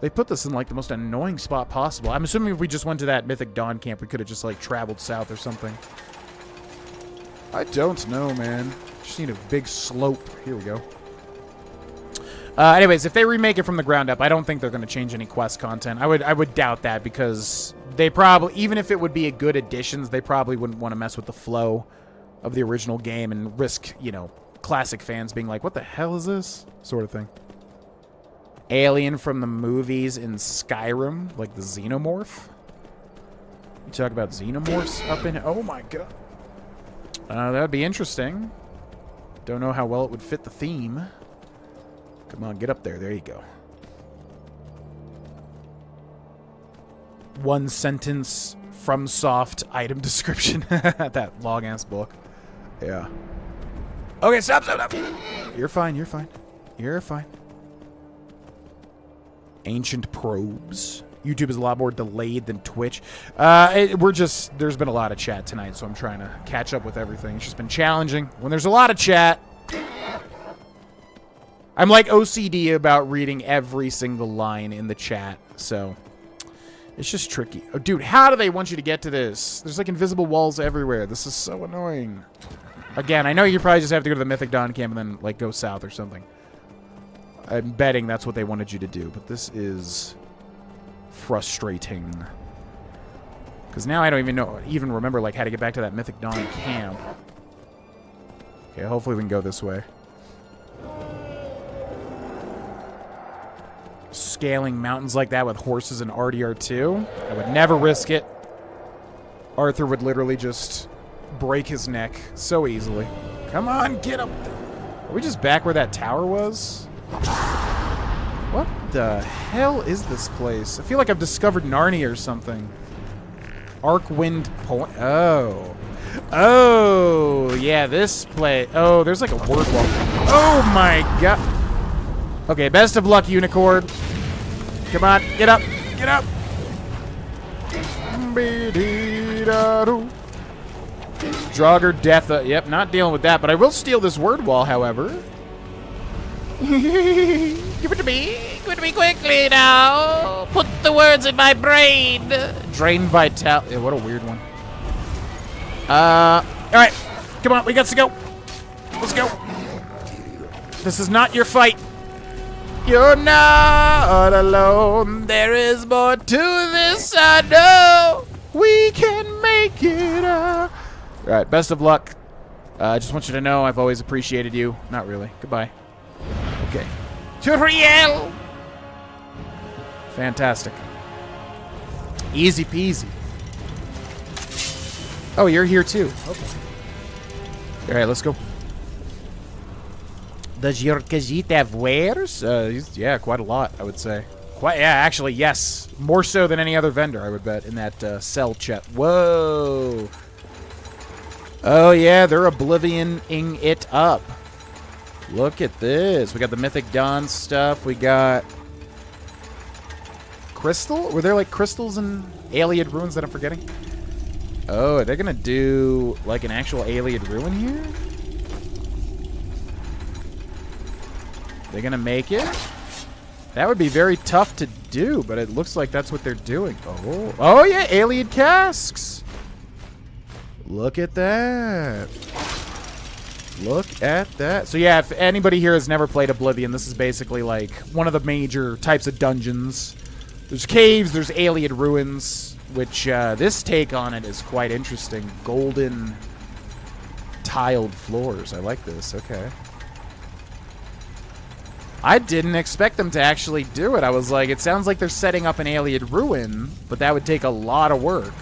They put this in, like, the most annoying spot possible. I'm assuming if we just went to that Mythic Dawn camp, we could have just, like, traveled south or something. I don't know, man. Just need a big slope. Here we go. Anyways, if they remake it from the ground up, I don't think they're going to change any quest content. I would doubt that because they probably, even if it would be a good additions, they probably wouldn't want to mess with the flow of the original game and risk, you know, classic fans being like, what the hell is this? Sort of thing. Alien from the movies in Skyrim, like the Xenomorph. You talk about Xenomorphs up in... Oh my god. That would be interesting. Don't know how well it would fit the theme. Come on, get up there. There you go. One sentence from soft item description. That long-ass book. Yeah. Okay, stop. You're fine, you're fine. You're fine. Ancient probes. YouTube is a lot more delayed than Twitch. There's been a lot of chat tonight, so I'm trying to catch up with everything. It's just been challenging. When there's a lot of chat, I'm like OCD about reading every single line in the chat, so it's just tricky. Oh, dude, how do they want you to get to this? There's like invisible walls everywhere. This is so annoying. Again, I know you probably just have to go to the Mythic Dawn camp and then like go south or something. I'm betting that's what they wanted you to do, but this is frustrating. Because now I don't even remember like how to get back to that Mythic Dawn camp. Okay, hopefully we can go this way. Scaling mountains like that with horses and RDR2. I would never risk it. Arthur would literally just break his neck so easily. Come on, get up there. Are we just back where that tower was? What the hell is this place? I feel like I've discovered Narnia or something. Arcwind Point. Oh. Oh, yeah, this place. Oh, there's like a word wall. Oh my god. Okay, best of luck, Unicorn. Come on, get up. Get up. Draugr Death. Yep, not dealing with that, but I will steal this word wall, however. Give it to me. Give it to me quickly now. Put the words in my brain. Drain Vital. Yeah, what a weird one. All right. Come on, we got to go. Let's go. This is not your fight. You're not alone. There is more to this, I know. We can make it. All right, best of luck. I just want you to know I've always appreciated you. Not really. Goodbye. Okay. Turiel. Fantastic. Easy peasy. Oh, you're here too. Okay. All right, let's go. Does your Khajiit have wares? Yeah, quite a lot, I would say. Quite, yeah, actually, yes. More so than any other vendor, I would bet, in that cell chat. Whoa. Oh, yeah, they're oblivioning it up. Look at this. We got the Mythic Dawn stuff. We got... Crystal? Were there, like, crystals and Alien Ruins that I'm forgetting? Oh, are they going to do, like, an actual Alien Ruin here? They going to make it? That would be very tough to do, but it looks like that's what they're doing. Oh, oh yeah, Alien Casks. Look at that. Look at that. So yeah, if anybody here has never played Oblivion, this is basically like one of the major types of dungeons. There's caves, there's Alien Ruins, which this take on it is quite interesting. Golden tiled floors. I like this. Okay. I didn't expect them to actually do it. I was like, it sounds like they're setting up an Alien Ruin, but that would take a lot of work.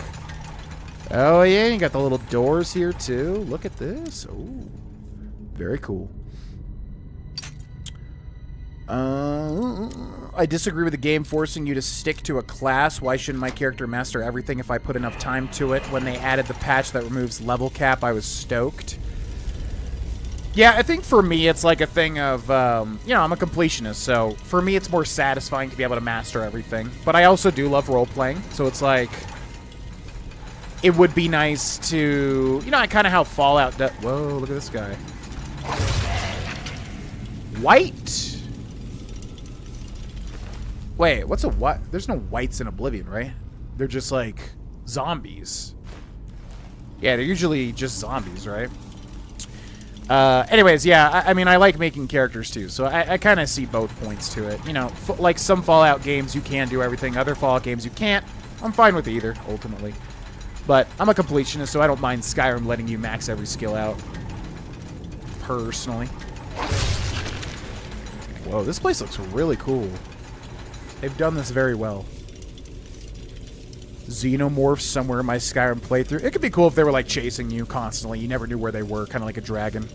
Oh yeah, you got the little doors here too. Look at this. Oh, very cool. I disagree with the game forcing you to stick to a class. Why shouldn't my character master everything if I put enough time to it? When they added the patch that removes level cap, I was stoked. Yeah, I think for me, it's like a thing of, you know, I'm a completionist, so for me, it's more satisfying to be able to master everything. But I also do love role-playing, so it's like, it would be nice to, you know, kind of how Fallout does. Whoa, look at this guy. White. Wait, what's a what? There's no whites in Oblivion, right? They're just like zombies. Yeah, they're usually just zombies, right? Anyways, yeah, I mean, I like making characters too, so I kind of see both points to it. You know, like some Fallout games, you can do everything. Other Fallout games, you can't. I'm fine with either, ultimately. But I'm a completionist, so I don't mind Skyrim letting you max every skill out. Personally. Whoa, this place looks really cool. They've done this very well. Xenomorphs somewhere in my Skyrim playthrough. It could be cool if they were like chasing you constantly. You never knew where they were, kind of like a dragon.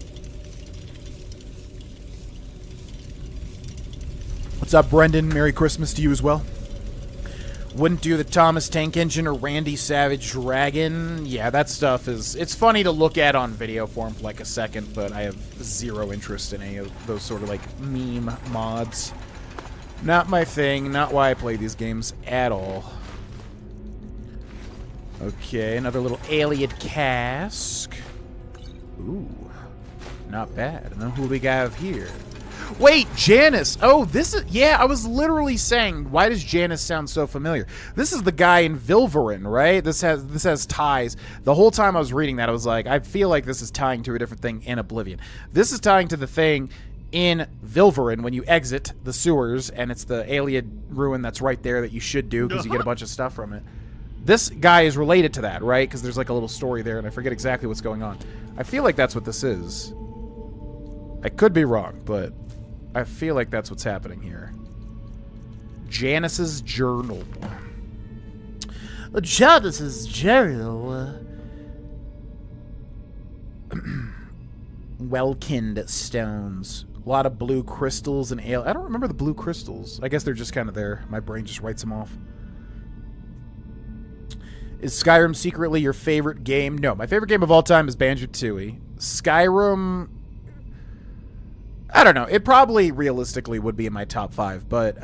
What's up, Brendan? Merry Christmas to you as well. Wouldn't do the Thomas Tank Engine or Randy Savage Dragon. Yeah, that stuff is... It's funny to look at on video form for like a second, but I have zero interest in any of those sort of like meme mods. Not my thing. Not why I play these games at all. Okay, another little alien cask. Ooh, not bad. And then who do we got here? Wait, Janice. Oh, this is... Yeah, I was literally saying, why does Janice sound so familiar? This is the guy in Vilverin, right? This has ties. The whole time I was reading that, I was like, I feel like this is tying to a different thing in Oblivion. This is tying to the thing in Vilverin when you exit the sewers, and it's the alien ruin that's right there that you should do because you get a bunch of stuff from it. This guy is related to that, right? Because there's like a little story there, and I forget exactly what's going on. I feel like that's what this is. I could be wrong, but I feel like that's what's happening here. Janice's Journal. Janice's Journal. Welkind stones. A lot of blue crystals and ale. I don't remember the blue crystals. I guess they're just kind of there. My brain just writes them off. Is Skyrim secretly your favorite game? No, my favorite game of all time is Banjo-Tooie. Skyrim... I don't know. It probably realistically would be in my top 5, but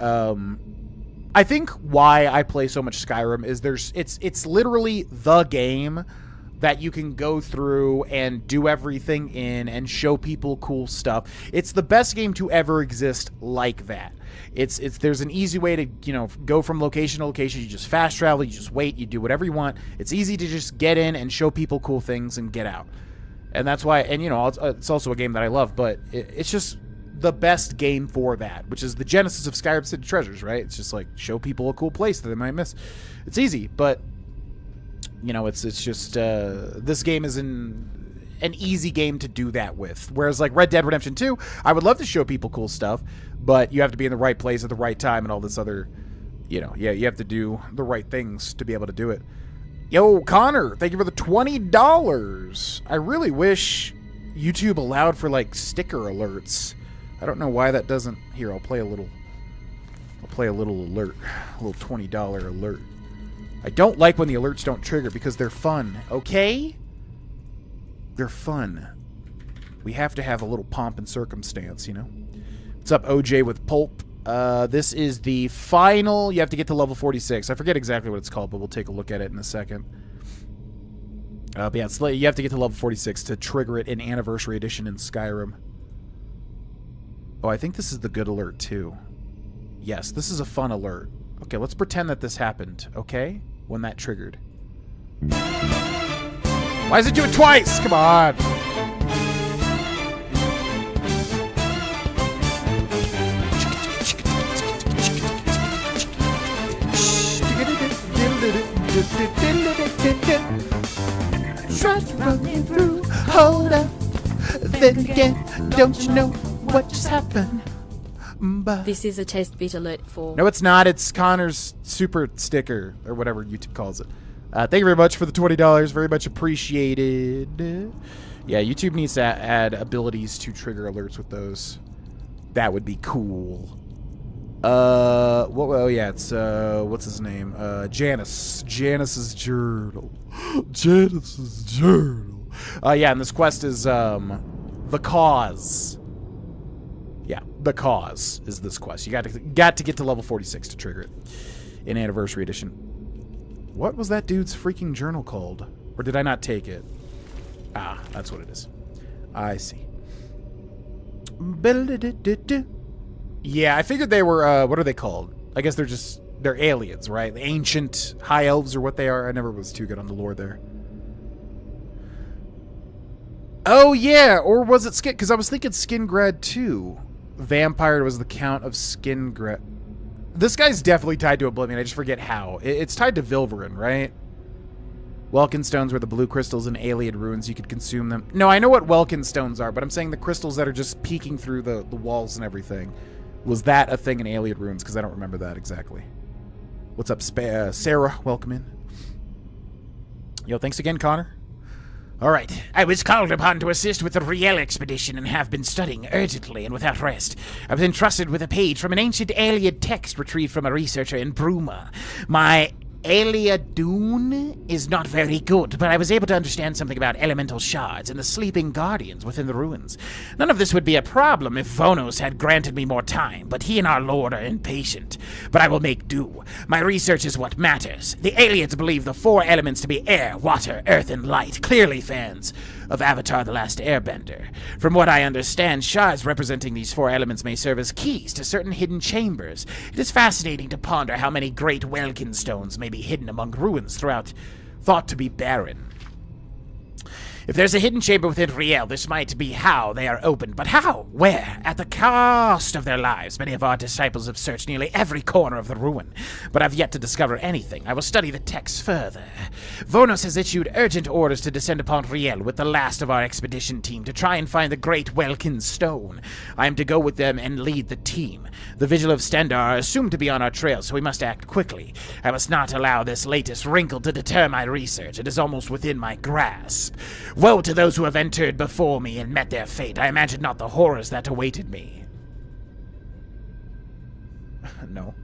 I think why I play so much Skyrim is it's literally the game that you can go through and do everything in and show people cool stuff. It's the best game to ever exist like that. There's an easy way to, go from location to location. You just fast travel, you just wait, you do whatever you want. It's easy to just get in and show people cool things and get out. And that's why, and it's also a game that I love, but it's just the best game for that, which is the genesis of Skyrim City Treasures, right? It's just like, show people a cool place that they might miss. It's easy, but it's just this game is an easy game to do that with. Whereas like Red Dead Redemption 2, I would love to show people cool stuff, but you have to be in the right place at the right time and all this other, you have to do the right things to be able to do it. Yo, Connor, thank you for the $20. I really wish YouTube allowed for like sticker alerts. I don't know why that doesn't. Here, I'll play a little alert, a little $20 alert. I don't like when the alerts don't trigger because they're fun, okay? They're fun. We have to have a little pomp and circumstance, What's up, OJ with Pulp? This is the final. You have to get to level 46. I forget exactly what it's called, but we'll take a look at it in a second. But yeah, you have to get to level 46 to trigger it in Anniversary Edition in Skyrim. Oh, I think this is the good alert, too. Yes, this is a fun alert. Okay, let's pretend that this happened, okay? When that triggered. Why does it do it twice? Come on! Trust running through, hold up. Then again, don't you know what just happened? This is a test bit alert for... No, it's not. It's Connor's super sticker, or whatever YouTube calls it. Thank you very much for the $20. Very much appreciated. Yeah, YouTube needs to add abilities to trigger alerts with those. That would be cool. Oh yeah, it's, what's his name? Janice. Janice's Journal. Janice's Journal. Yeah, and this quest is, The Cause. Yeah, The Cause is this quest. You got to get to level 46 to trigger it in Anniversary Edition. What was that dude's freaking journal called? Or did I not take it? Ah, that's what it is. I see. Yeah, I figured they were, what are they called? I guess they're aliens, right? The ancient high elves or what they are. I never was too good on the lore there. Oh, yeah, or was it Skin? Because I was thinking Skingrad 2. Vampire was the Count of Skingrad. This guy's definitely tied to Oblivion. I just forget how. It's tied to Vilverin, right? Welkin stones were the blue crystals in Ayleid ruins. You could consume them. No, I know what Welkin stones are, but I'm saying the crystals that are just peeking through the walls and everything. Was that a thing in Ayleid ruins? Because I don't remember that exactly. What's up, Sarah? Welcome in. Yo, thanks again, Connor. All right. I was called upon to assist with the Riel expedition and have been studying urgently and without rest. I was entrusted with a page from an ancient Ayleid text retrieved from a researcher in Bruma. My Ayleidun is not very good, but I was able to understand something about elemental shards and the sleeping guardians within the ruins. None of this would be a problem if Vonos had granted me more time, but he and our lord are impatient. But I will make do. My research is what matters. The Ayleids believe the four elements to be air, water, earth, and light, clearly fans of Avatar: The Last Airbender. From what I understand, shards representing these four elements may serve as keys to certain hidden chambers. It is fascinating to ponder how many great Welkin stones may be hidden among ruins thought to be barren. If there's a hidden chamber within Riel, this might be how they are opened. But how? Where? At the cost of their lives. Many of our disciples have searched nearly every corner of the ruin, but I've yet to discover anything. I will study the text further. Vonos has issued urgent orders to descend upon Riel with the last of our expedition team to try and find the great Welkin stone. I am to go with them and lead the team. The Vigil of Stendarr are assumed to be on our trail, so we must act quickly. I must not allow this latest wrinkle to deter my research. It is almost within my grasp. Woe to those who have entered before me and met their fate. I imagine not the horrors that awaited me. No.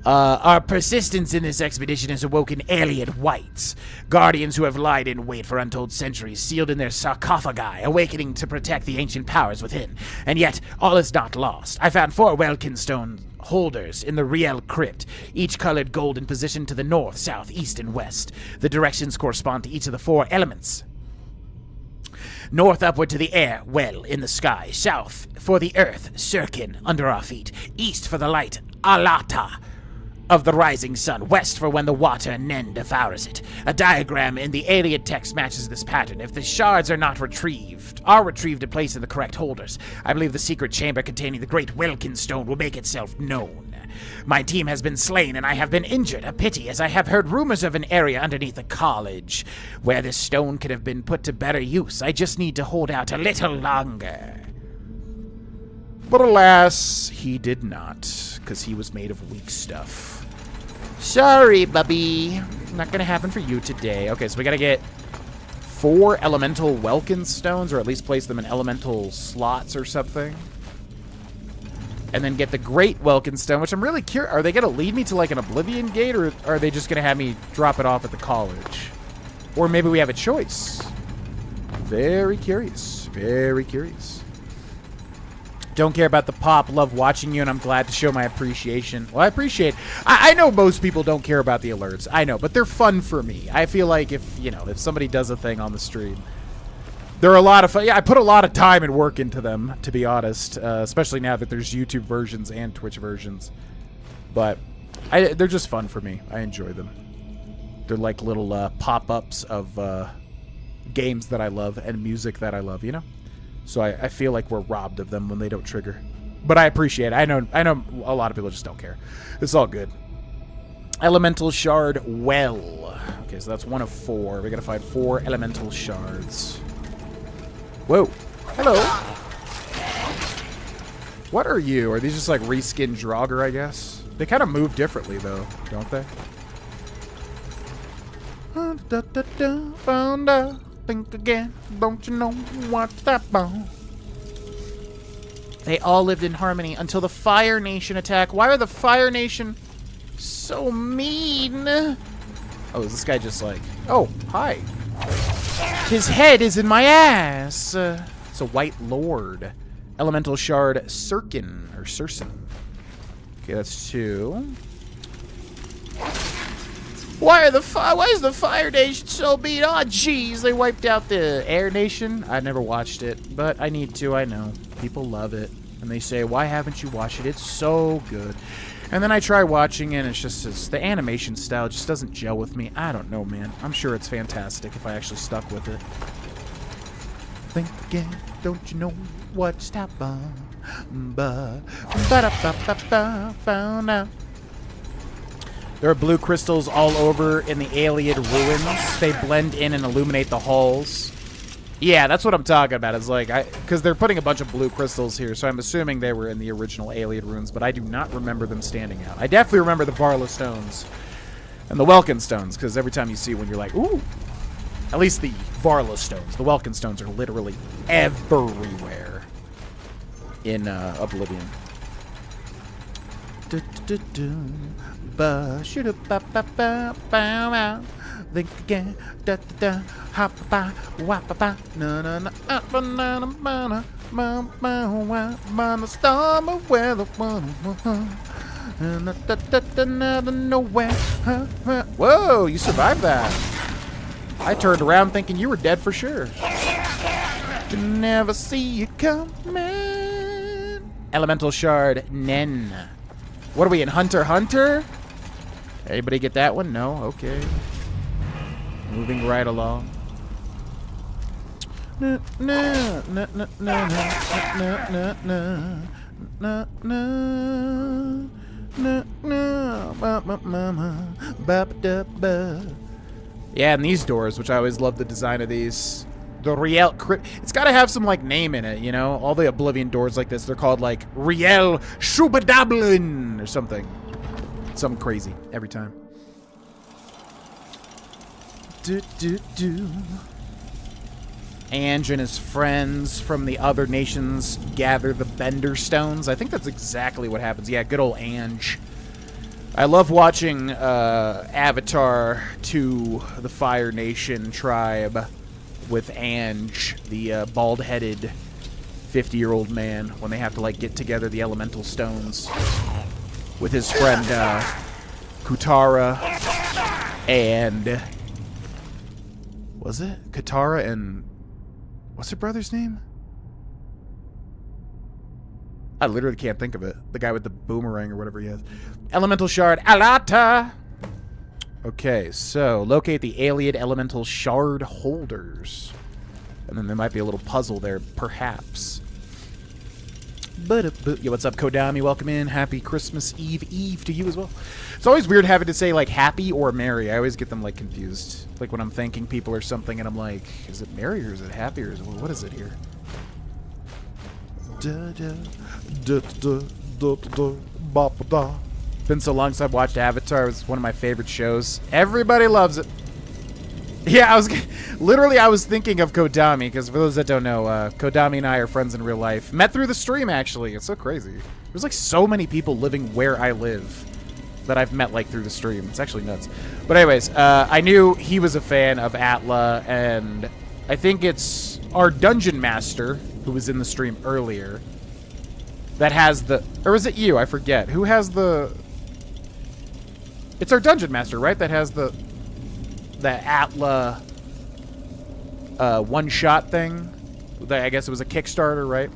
Our persistence in this expedition has awoken alien whites, guardians who have lied in wait for untold centuries, sealed in their sarcophagi, awakening to protect the ancient powers within. And yet, all is not lost. I found 4 Welkin stone holders in the Riel crypt, each colored gold in position to the north, south, east, and west. The directions correspond to each of the 4 elements. North upward to the air, well, in the sky. South for the earth, Sirkin, under our feet. East for the light, Alata, of the rising sun. West for when the water, Nen, devours it. A diagram in the alien text matches this pattern. If the shards are retrieved and placed in the correct holders, I believe the secret chamber containing the great Welkin stone will make itself known. My team has been slain and I have been injured. A pity, as I have heard rumors of an area underneath the college where this stone could have been put to better use. I just need to hold out a little longer. But alas, he did not, because he was made of weak stuff. Sorry, Bubby. Not gonna happen for you today. Okay, so we gotta get 4 elemental Welkin stones, or at least place them in elemental slots or something. And then get the Great Welkin Stone, which I'm really curious. Are they going to lead me to like an Oblivion Gate, or are they just going to have me drop it off at the college? Or maybe we have a choice. Very curious. Very curious. Don't care about the pop. Love watching you, and I'm glad to show my appreciation. Well, I appreciate... I know most people don't care about the alerts. I know, but they're fun for me. I feel like if somebody does a thing on the stream... They're a lot of fun. Yeah, I put a lot of time and work into them, to be honest. Especially now that there's YouTube versions and Twitch versions. But they're just fun for me. I enjoy them. They're like little pop-ups of games that I love and music that I love, you know? So I feel like we're robbed of them when they don't trigger. But I appreciate it. I know a lot of people just don't care. It's all good. Elemental Shard Well. Okay, so that's 1 of 4. We gotta find 4 elemental shards. Whoa. Hello. What are you? Are these just like reskinned Draugr, I guess? They kind of move differently, though, don't they? Found out. Think again. Don't you know what's that about? They all lived in harmony until the Fire Nation attack. Why are the Fire Nation so mean? Oh, is this guy just like... Oh, hi. His head is in my ass. It's a White Lord. Elemental Shard Sirkin, or Sursin. Okay, that's 2. Why is the Fire Nation so mean? Oh, jeez, they wiped out the Air Nation. I never watched it, but I need to, I know. People love it. And they say, why haven't you watched it? It's so good. And then I try watching it, and it's the animation style just doesn't gel with me. I don't know, man. I'm sure it's fantastic if I actually stuck with it. Think again, don't you know what's happened? Found out. There are blue crystals all over in the alien ruins. They blend in and illuminate the halls. Yeah, that's what I'm talking about. It's like, because they're putting a bunch of blue crystals here, so I'm assuming they were in the original alien ruins, but I do not remember them standing out. I definitely remember the Varla stones and the Welkin stones, because every time you see one, you're like, ooh. At least the Varla stones. The Welkin stones are literally everywhere in Oblivion. Think again, da da da, hop ba, wap ba, na na na, up na na na, ma ma wa, ma na storm weather, and da da da na nowhere. Whoa, you survived that. I turned around thinking you were dead for sure. Can never see you coming. Elemental Shard Nen. What are we in, Hunter Hunter? Anybody get that one? No? Okay. Moving right along. Na na na na na na na na na na na ba ba mama ba da ba. Yeah, and these doors, which I always love the design of these. The Riel crypt. It's got to have some like name in it, you know. All the Oblivion doors like this, they're called like Riel Shubadablin or something. Something crazy every time. Ange and his friends from the other nations gather the Bender Stones. I think that's exactly what happens. Yeah, good old Ange. I love watching Avatar to the Fire Nation tribe with Ange, the bald-headed 50-year-old man, when they have to like get together the elemental stones with his friend Katara and was it Katara and what's her brother's name? I literally can't think of it. The guy with the boomerang or whatever he has. Elemental Shard Alata. Okay, so locate the alien elemental shard holders. And then there might be a little puzzle there, perhaps. Yo, what's up, Kodami? Welcome in. Happy Christmas Eve to you as well. It's always weird having to say, like, happy or merry. I always get them, like, confused. Like, when I'm thanking people or something, and I'm like, is it merry or is it happy or is it, what is it here? Been so long since I've watched Avatar. It's one of my favorite shows. Everybody loves it. Yeah, I was thinking of Kodami, because for those that don't know, Kodami and I are friends in real life. Met through the stream, actually. It's so crazy. There's like so many people living where I live that I've met like through the stream. It's actually nuts. But anyways, I knew he was a fan of Atla, and I think it's our Dungeon Master, who was in the stream earlier, that has the... Or is it you? I forget. Who has the... It's our Dungeon Master, right? That has the Atla one-shot thing. I guess it was a Kickstarter, right?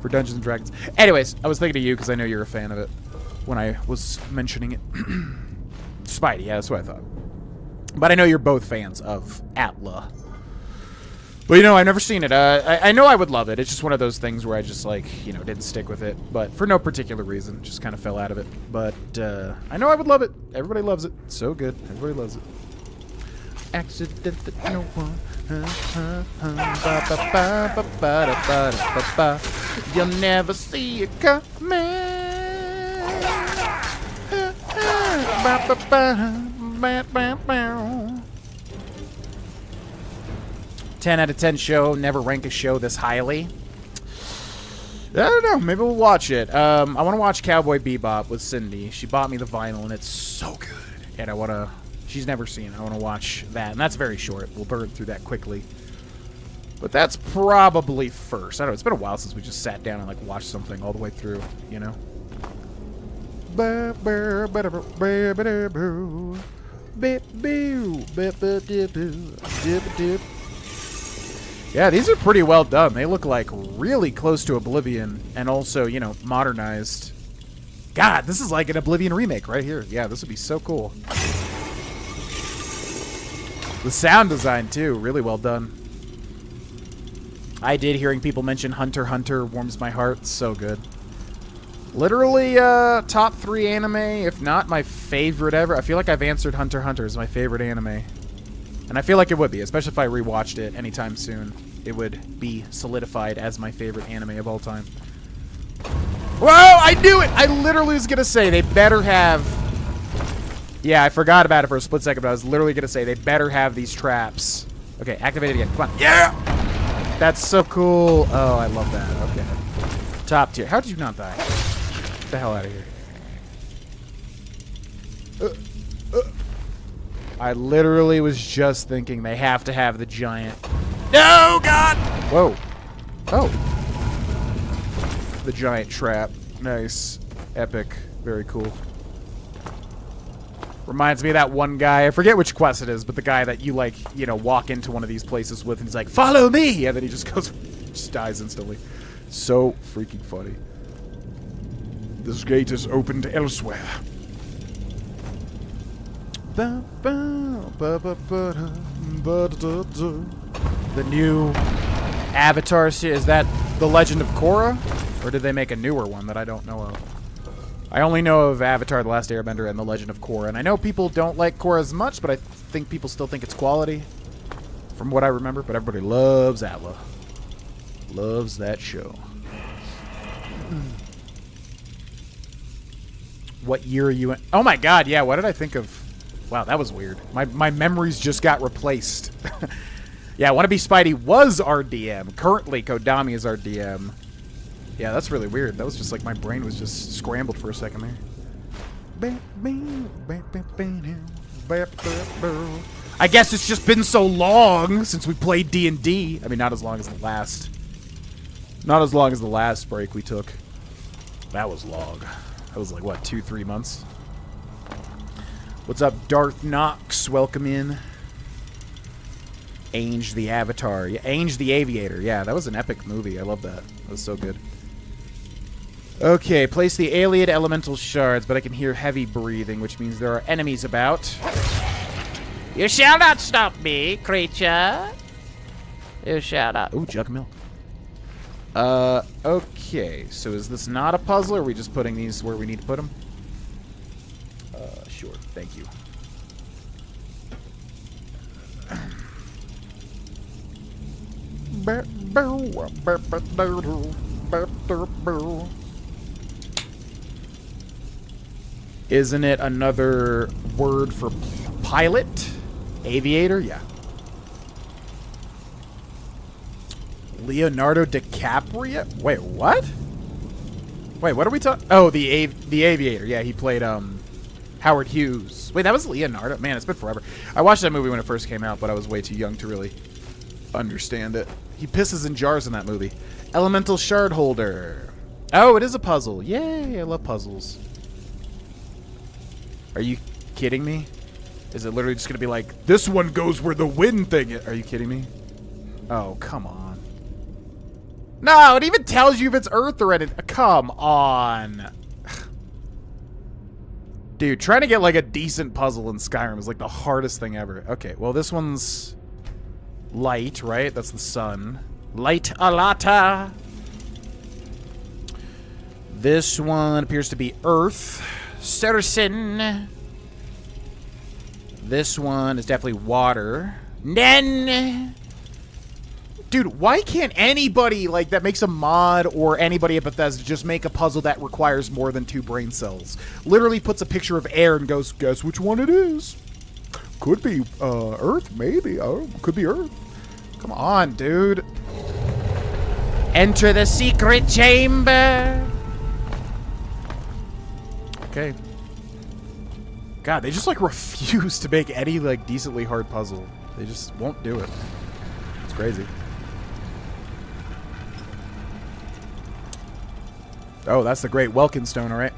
For Dungeons and Dragons. Anyways, I was thinking of you because I know you're a fan of it when I was mentioning it. Spidey, yeah, that's what I thought. But I know you're both fans of Atla. But, you know, I've never seen it. I know I would love it. It's just one of those things where I just, like, you know, didn't stick with it. But for no particular reason. Just kind of fell out of it. But I know I would love it. Everybody loves it. So good. Everybody loves it. Accident that no one. You'll never see it coming. 10 out of 10 show. Never rank a show this highly. I don't know. Maybe we'll watch it. I want to watch Cowboy Bebop with Cindy. She bought me the vinyl, and it's so good. And I want to... She's never seen it. I want to watch that. And that's very short. We'll burn through that quickly. But that's probably first. I don't know. It's been a while since we just sat down and, like, watched something all the way through, you know? Yeah, these are pretty well done. They look like really close to Oblivion and also, you know, modernized. God, this is like an Oblivion remake right here. Yeah, this would be so cool. The sound design, too, really well done. I did hearing people mention Hunter x Hunter warms my heart. So good. Literally, top 3 anime, if not my favorite ever. I feel like I've answered Hunter x Hunter as my favorite anime. And I feel like it would be, especially if I rewatched it anytime soon. It would be solidified as my favorite anime of all time. Whoa! I knew it! I literally was gonna say they better have... Yeah, I forgot about it for a split second, but I was literally gonna say they better have these traps. Okay, activate it again. Come on. Yeah! That's so cool. Oh, I love that. Okay. Top tier. How did you not die? Get the hell out of here. I literally was just thinking they have to have the giant... No, God! Whoa. Oh. The giant trap. Nice. Epic. Very cool. Reminds me of that one guy. I forget which quest it is, but the guy that you, like, you know, walk into one of these places with, and he's like, follow me! And then he just goes... just dies instantly. So freaking funny. This gate is opened elsewhere. The new Avatar series, is that The Legend of Korra? Or did they make a newer one that I don't know of? I only know of Avatar The Last Airbender and The Legend of Korra. And I know people don't like Korra as much, but I think people still think it's quality. From what I remember. But everybody loves Atla. Loves that show. What year are you in? Oh my god, yeah, what did I think of? Wow, that was weird. My memories just got replaced. Yeah, Wannabe Spidey was our DM. Currently, Kodami is our DM. Yeah, that's really weird. That was just like my brain was just scrambled for a second there. I guess it's just been so long since we played D&D. I mean, not as long as the last. Not as long as the last break we took. That was long. That was like, what, 2-3 months? What's up, Darth Knox? Welcome in. Ainge the Avatar. Yeah, Ainge the Aviator. Yeah, that was an epic movie. I love that. That was so good. Okay, place the alien elemental shards, but I can hear heavy breathing, which means there are enemies about. You shall not stop me, creature. You shall not. Ooh, jug of milk. Okay, so is this not a puzzle, or are we just putting these where we need to put them? Sure, thank you. Isn't it another word for pilot? Aviator? Yeah. Leonardo DiCaprio? Wait, what? Wait, what are we talking? Oh, the Aviator. Yeah, he played Howard Hughes. Wait, that was Leonardo. Man, it's been forever. I watched that movie when it first came out, but I was way too young to really understand it. He pisses in jars in that movie. Elemental shard holder. Oh, it is a puzzle. Yay, I love puzzles. Are you kidding me? Is it literally just going to be like, this one goes where the wind thing is? Are you kidding me? Oh, come on. No, it even tells you if it's Earth or anything. Come on. Dude, trying to get like a decent puzzle in Skyrim is like the hardest thing ever. Okay, well this one's light, right? That's the sun. Light alata. This one appears to be Earth. Saracen. This one is definitely water. Nen. Dude, why can't anybody like that makes a mod or anybody at Bethesda just make a puzzle that requires more than 2 brain cells? Literally puts a picture of air and goes, guess which one it is? Could be Earth, maybe. Oh, could be Earth. Come on, dude. Enter the secret chamber. Okay. God, they just like refuse to make any like decently hard puzzle. They just won't do it. It's crazy. Oh, that's the great Welkin Stone, all right.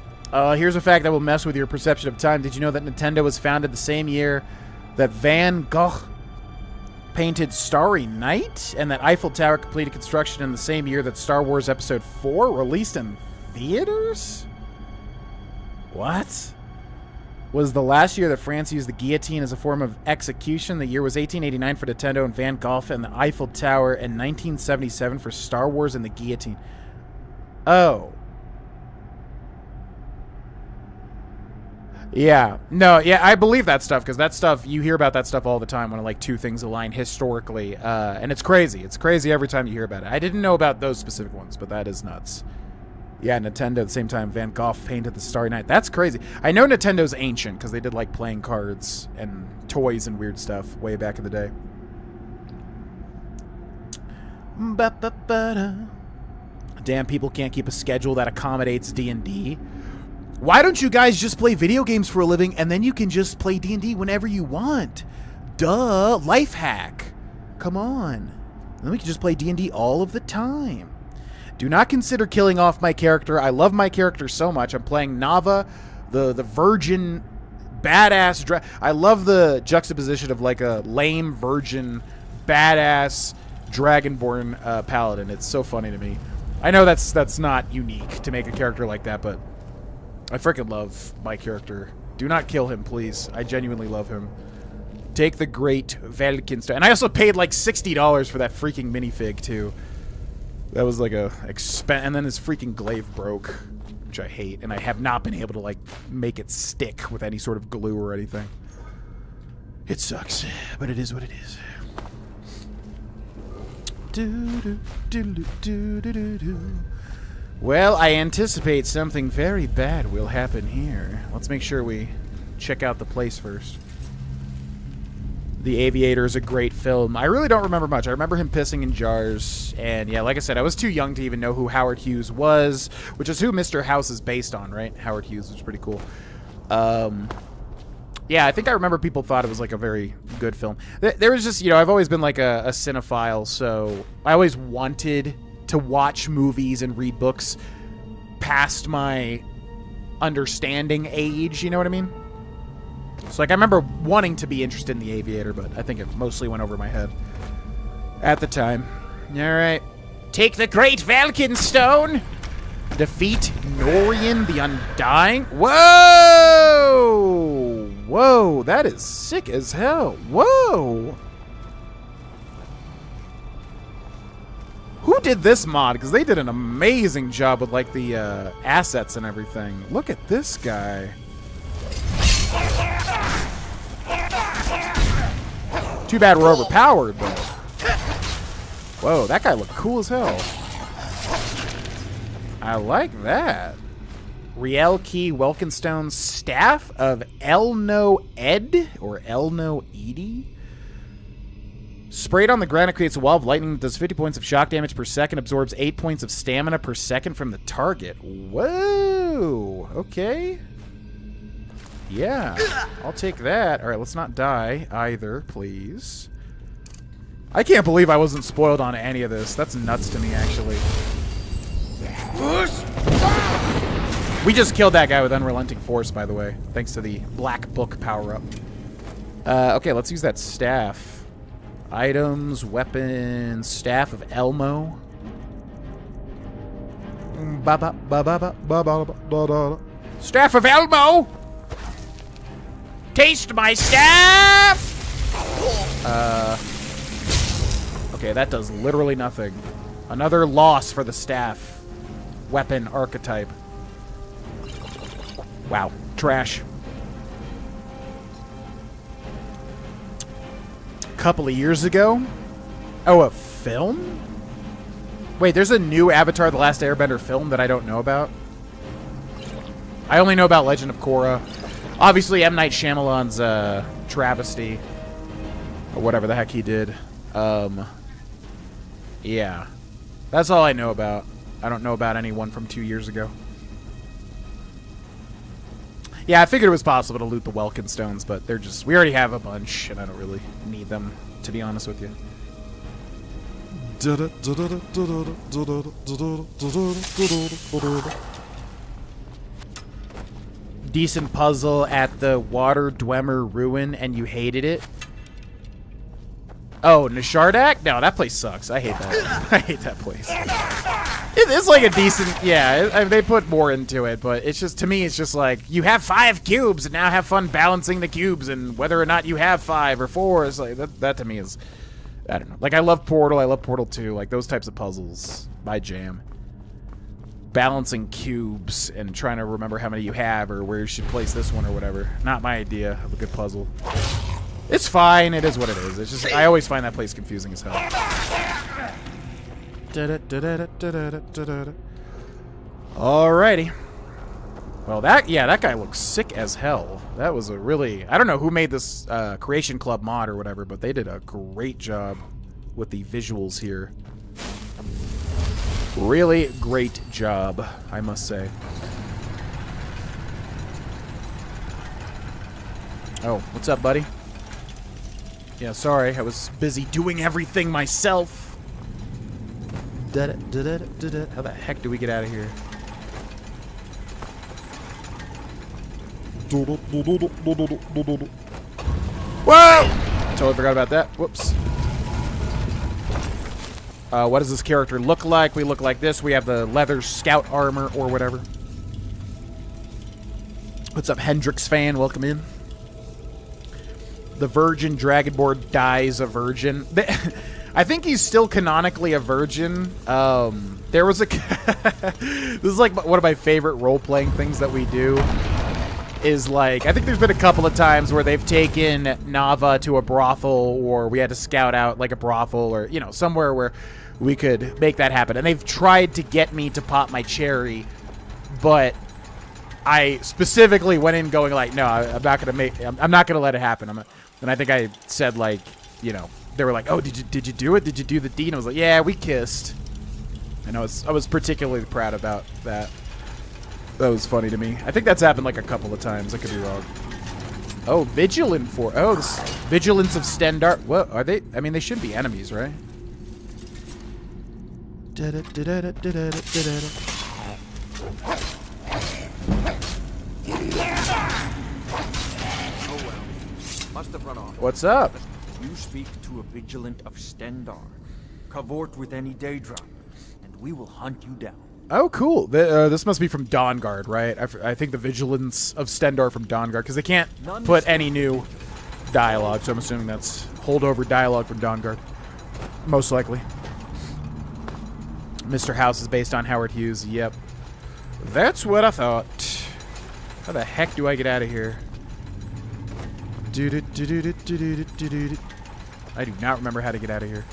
Here's a fact that will mess with your perception of time. Did you know that Nintendo was founded the same year that Van Gogh painted Starry Night, and that Eiffel Tower completed construction in the same year that Star Wars Episode 4 released in theaters? What? Was the last year that France used the guillotine as a form of execution. The year was 1889 for Nintendo and Van Gogh, and the Eiffel Tower in 1977 for Star Wars and the guillotine. Oh. Yeah. No, yeah, I believe that stuff, because that stuff, you hear about that stuff all the time when like 2 things align historically, and it's crazy. It's crazy every time you hear about it. I didn't know about those specific ones, but that is nuts. Yeah, Nintendo at the same time, Van Gogh painted the Starry Night. That's crazy. I know Nintendo's ancient, because they did like playing cards and toys and weird stuff way back in the day. Damn, people can't keep a schedule that accommodates D&D. Why don't you guys just play video games for a living and then you can just play D&D whenever you want? Duh, life hack. Come on. Then we can just play D&D all of the time. Do not consider killing off my character. I love my character so much. I'm playing Nava, the virgin badass. I love the juxtaposition of like a lame virgin badass dragonborn paladin. It's so funny to me. I know that's not unique to make a character like that, but I freaking love my character. Do not kill him, please. I genuinely love him. Take the great Velkinstone. And I also paid like $60 for that freaking minifig, too. That was like a expense. And then his freaking glaive broke, which I hate. And I have not been able to like make it stick with any sort of glue or anything. It sucks, but it is what it is. Well, I anticipate something very bad will happen here. Let's make sure we check out the place first. The Aviator is a great film. I really don't remember much. I remember him pissing in jars. And yeah, like I said, I was too young to even know who Howard Hughes was, which is who Mr. House is based on, right? Howard Hughes, which is pretty cool. Yeah, I think I remember people thought it was like a very good film. There was just, you know, I've always been like a cinephile, so I always wanted to watch movies and read books past my understanding age, you know what I mean? So like I remember wanting to be interested in The Aviator, but I think it mostly went over my head at the time. All right. Take the Great Valken Stone. Defeat Norian the Undying. Whoa! Whoa, that is sick as hell. Whoa! Who did this mod? Because they did an amazing job with like the assets and everything. Look at this guy. Too bad we're overpowered, though. Whoa, that guy looked cool as hell. I like that. Rielke Welkenstone's Staff of Elno Ed, or Elno Edie. Sprayed on the ground, it creates a wall of lightning that does 50 points of shock damage per second, absorbs 8 points of stamina per second from the target. Whoa! Okay. Yeah, I'll take that. All right, let's not die either, please. I can't believe I wasn't spoiled on any of this. That's nuts to me, actually. We just killed that guy with Unrelenting Force, by the way, thanks to the Black Book power-up. Okay, let's use that staff. Items, weapons, Staff of Elmo. Staff of Elmo. Taste my staff. Okay, that does literally nothing. Another loss for the staff. Weapon archetype. Wow. Trash. A couple of years ago. Oh, a film? Wait, there's a new Avatar The Last Airbender film that I don't know about? I only know about Legend of Korra. Obviously, M. Night Shyamalan's travesty. Or whatever the heck he did. Yeah. That's all I know about. I don't know about anyone from 2 years ago. Yeah, I figured it was possible to loot the Welkin Stones, but they're just... We already have a bunch, and I don't really need them, to be honest with you. Decent puzzle at the Water Dwemer Ruin, and you hated it? Oh, Nishardak? No, that place sucks. I hate that. I hate that place. It's like a decent... Yeah, they put more into it, but it's just... To me, it's just like, you have 5 cubes, and now have fun balancing the cubes, and whether or not you have 5 or 4, is like... That to me is... I don't know. Like, I love Portal. I love Portal 2. Like, those types of puzzles. My jam. Balancing cubes and trying to remember how many you have or where you should place this one or whatever. Not my idea of a good puzzle. It's fine. It is what it is. It's just... I always find that place confusing as hell. Alrighty. Well, that guy looks sick as hell. That was a really... I don't know who made this Creation Club mod or whatever, but they did a great job with the visuals here. Really great job, I must say. Oh, what's up, buddy? Yeah, sorry, I was busy doing everything myself. How the heck do we get out of here? Whoa! Totally forgot about that. Whoops. What does this character look like? We look like this. We have the leather scout armor or whatever. What's up, Hendrix fan? Welcome in. The Virgin Dragonborn dies a virgin. I think he's still canonically a virgin. There was a... This is like one of my favorite role-playing things that we do. Is like... I think there's been a couple of times where they've taken Nava to a brothel, or we had to scout out like a brothel, or, you know, somewhere where we could make that happen. And they've tried to get me to pop my cherry, but I specifically went in going like, no, I'm not gonna let it happen. And I think I said, like, you know, they were like, oh, did you do it? Did you do the deed? And I was like, yeah, we kissed. And I was particularly proud about that. That was funny to me. I think that's happened like a couple of times. I could be wrong. Oh, Vigilant for... Oh, this Vigilance of Stendar. What are they? I mean, they should be enemies, right? Must have run off. What's up? You speak to a Vigilant of Stendar. Cavort with any Daedra, and we will hunt you down. Oh, cool. This must be from Dawnguard, right? I think the Vigilance of Stendar from Dawnguard, because they can't put any new dialogue, so I'm assuming that's holdover dialogue from Dawnguard. Most likely. Mr. House is based on Howard Hughes. Yep. That's what I thought. How the heck do I get out of here? I do not remember how to get out of here.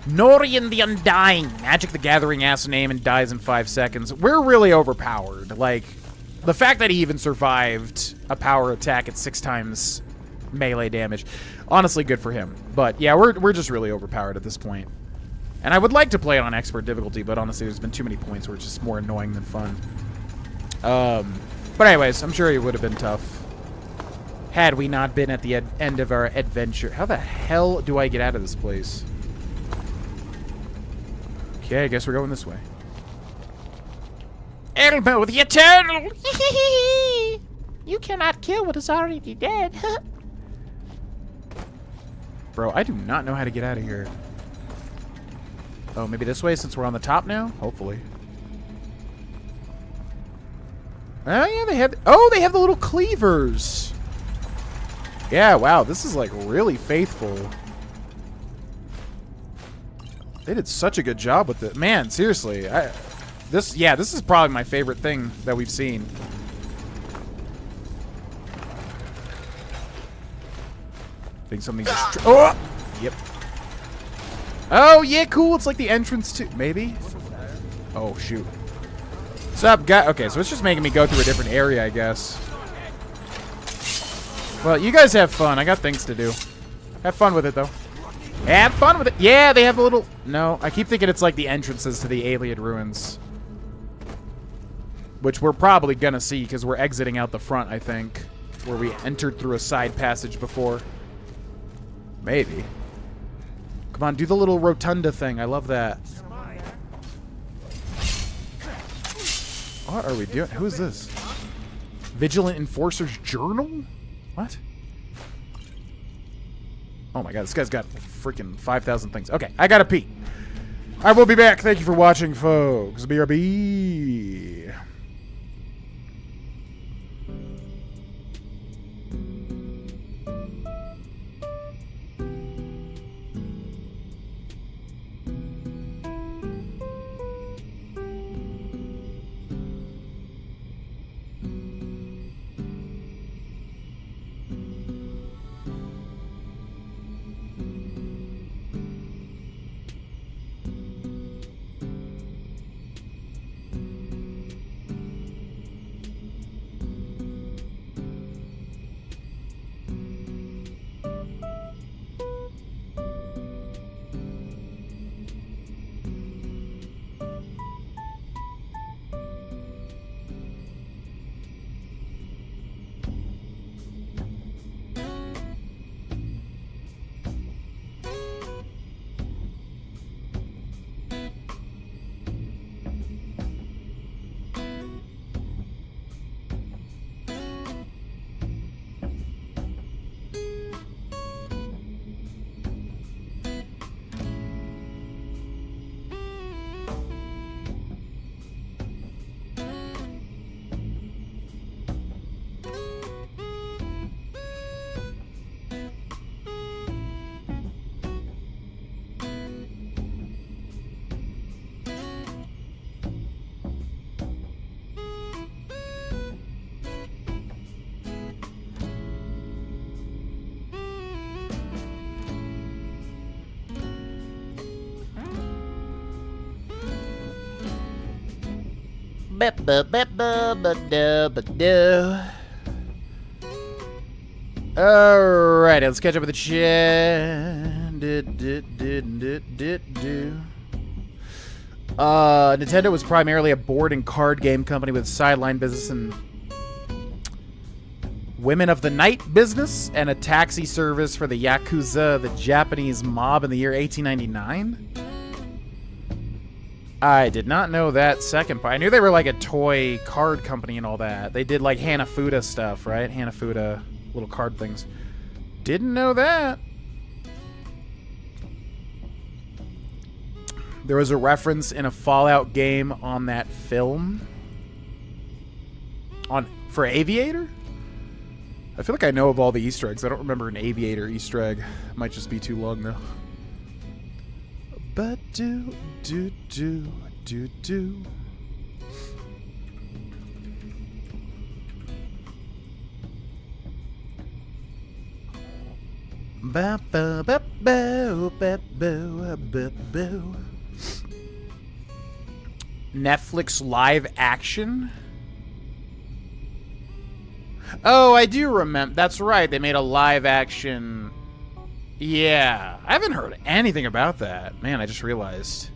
Norian the Undying. Magic the Gathering ass name and dies in 5 seconds. We're really overpowered. Like, the fact that he even survived a power attack at 6 times melee damage. Honestly, good for him. But, yeah, we're just really overpowered at this point. And I would like to play it on expert difficulty, but honestly, there's been too many points where it's just more annoying than fun. But anyways, I'm sure it would have been tough had we not been at the end of our adventure. How the hell do I get out of this place? Okay, I guess we're going this way. Elbow the Eternal! You cannot kill what is already dead. Bro, I do not know how to get out of here. Oh, maybe this way since we're on the top now? Hopefully. Oh, yeah, they have... Oh, they have the little cleavers! Yeah, wow, this is, like, really faithful. They did such a good job with it. Man, seriously. This is probably my favorite thing that we've seen. I think something just... Oh! Yep. Oh, yeah, cool. It's like the entrance to... Maybe? Oh, shoot. What's up, guy? Okay, so it's just making me go through a different area, I guess. Well, you guys have fun. I got things to do. Have fun with it, though. Have fun with it. Yeah, they have a little... No, I keep thinking it's like the entrances to the Alien Ruins. Which we're probably gonna see, because we're exiting out the front, I think. Where we entered through a side passage before. Maybe. Come on, do the little rotunda thing. I love that. What are we doing? Who is this? Vigilant Enforcer's Journal? What? Oh my god, this guy's got freaking 5,000 things. Okay, I gotta pee. I will be back. Thank you for watching, folks. BRB. Alright, let's catch up with the chat. Nintendo was primarily a board and card game company with sideline business and Women of the Night business and a taxi service for the Yakuza, the Japanese mob, in the year 1899. I did not know that second part. I knew they were like a toy card company and all that. They did like Hanafuda stuff, right? Hanafuda little card things. Didn't know that. There was a reference in a Fallout game on that film. For Aviator? I feel like I know of all the Easter eggs. I don't remember an Aviator Easter egg. Might just be too long though. But do. Ba ba ba ba ba ba ba ba. Netflix live action? Oh, I do remember. That's right. They made a live action. Yeah. I haven't heard anything about that. Man, I just realized.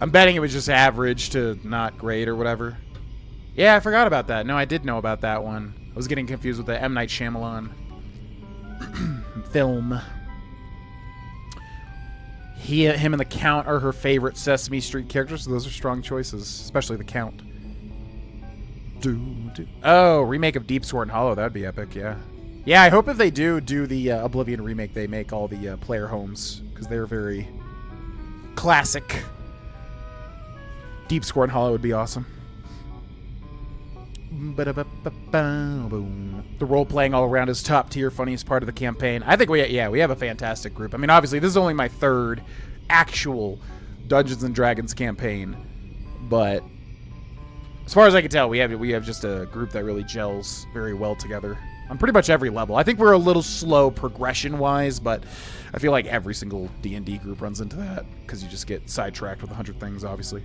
I'm betting it was just average to not great or whatever. Yeah, I forgot about that. No, I did know about that one. I was getting confused with the M. Night Shyamalan film. Him and the Count are her favorite Sesame Street characters, so those are strong choices, especially the Count. Oh, remake of Deep Sword and Hollow, that'd be epic, yeah. Yeah, I hope if they do the Oblivion remake, they make all the player homes, because they're very classic. Deep Sword and Hollow would be awesome. The role-playing all around is top tier, funniest part of the campaign. I think we have a fantastic group. I mean, obviously, this is only my third actual Dungeons & Dragons campaign, but as far as I can tell, we have just a group that really gels very well together on pretty much every level. I think we're a little slow progression-wise, but I feel like every single D&D group runs into that because you just get sidetracked with 100 things, obviously.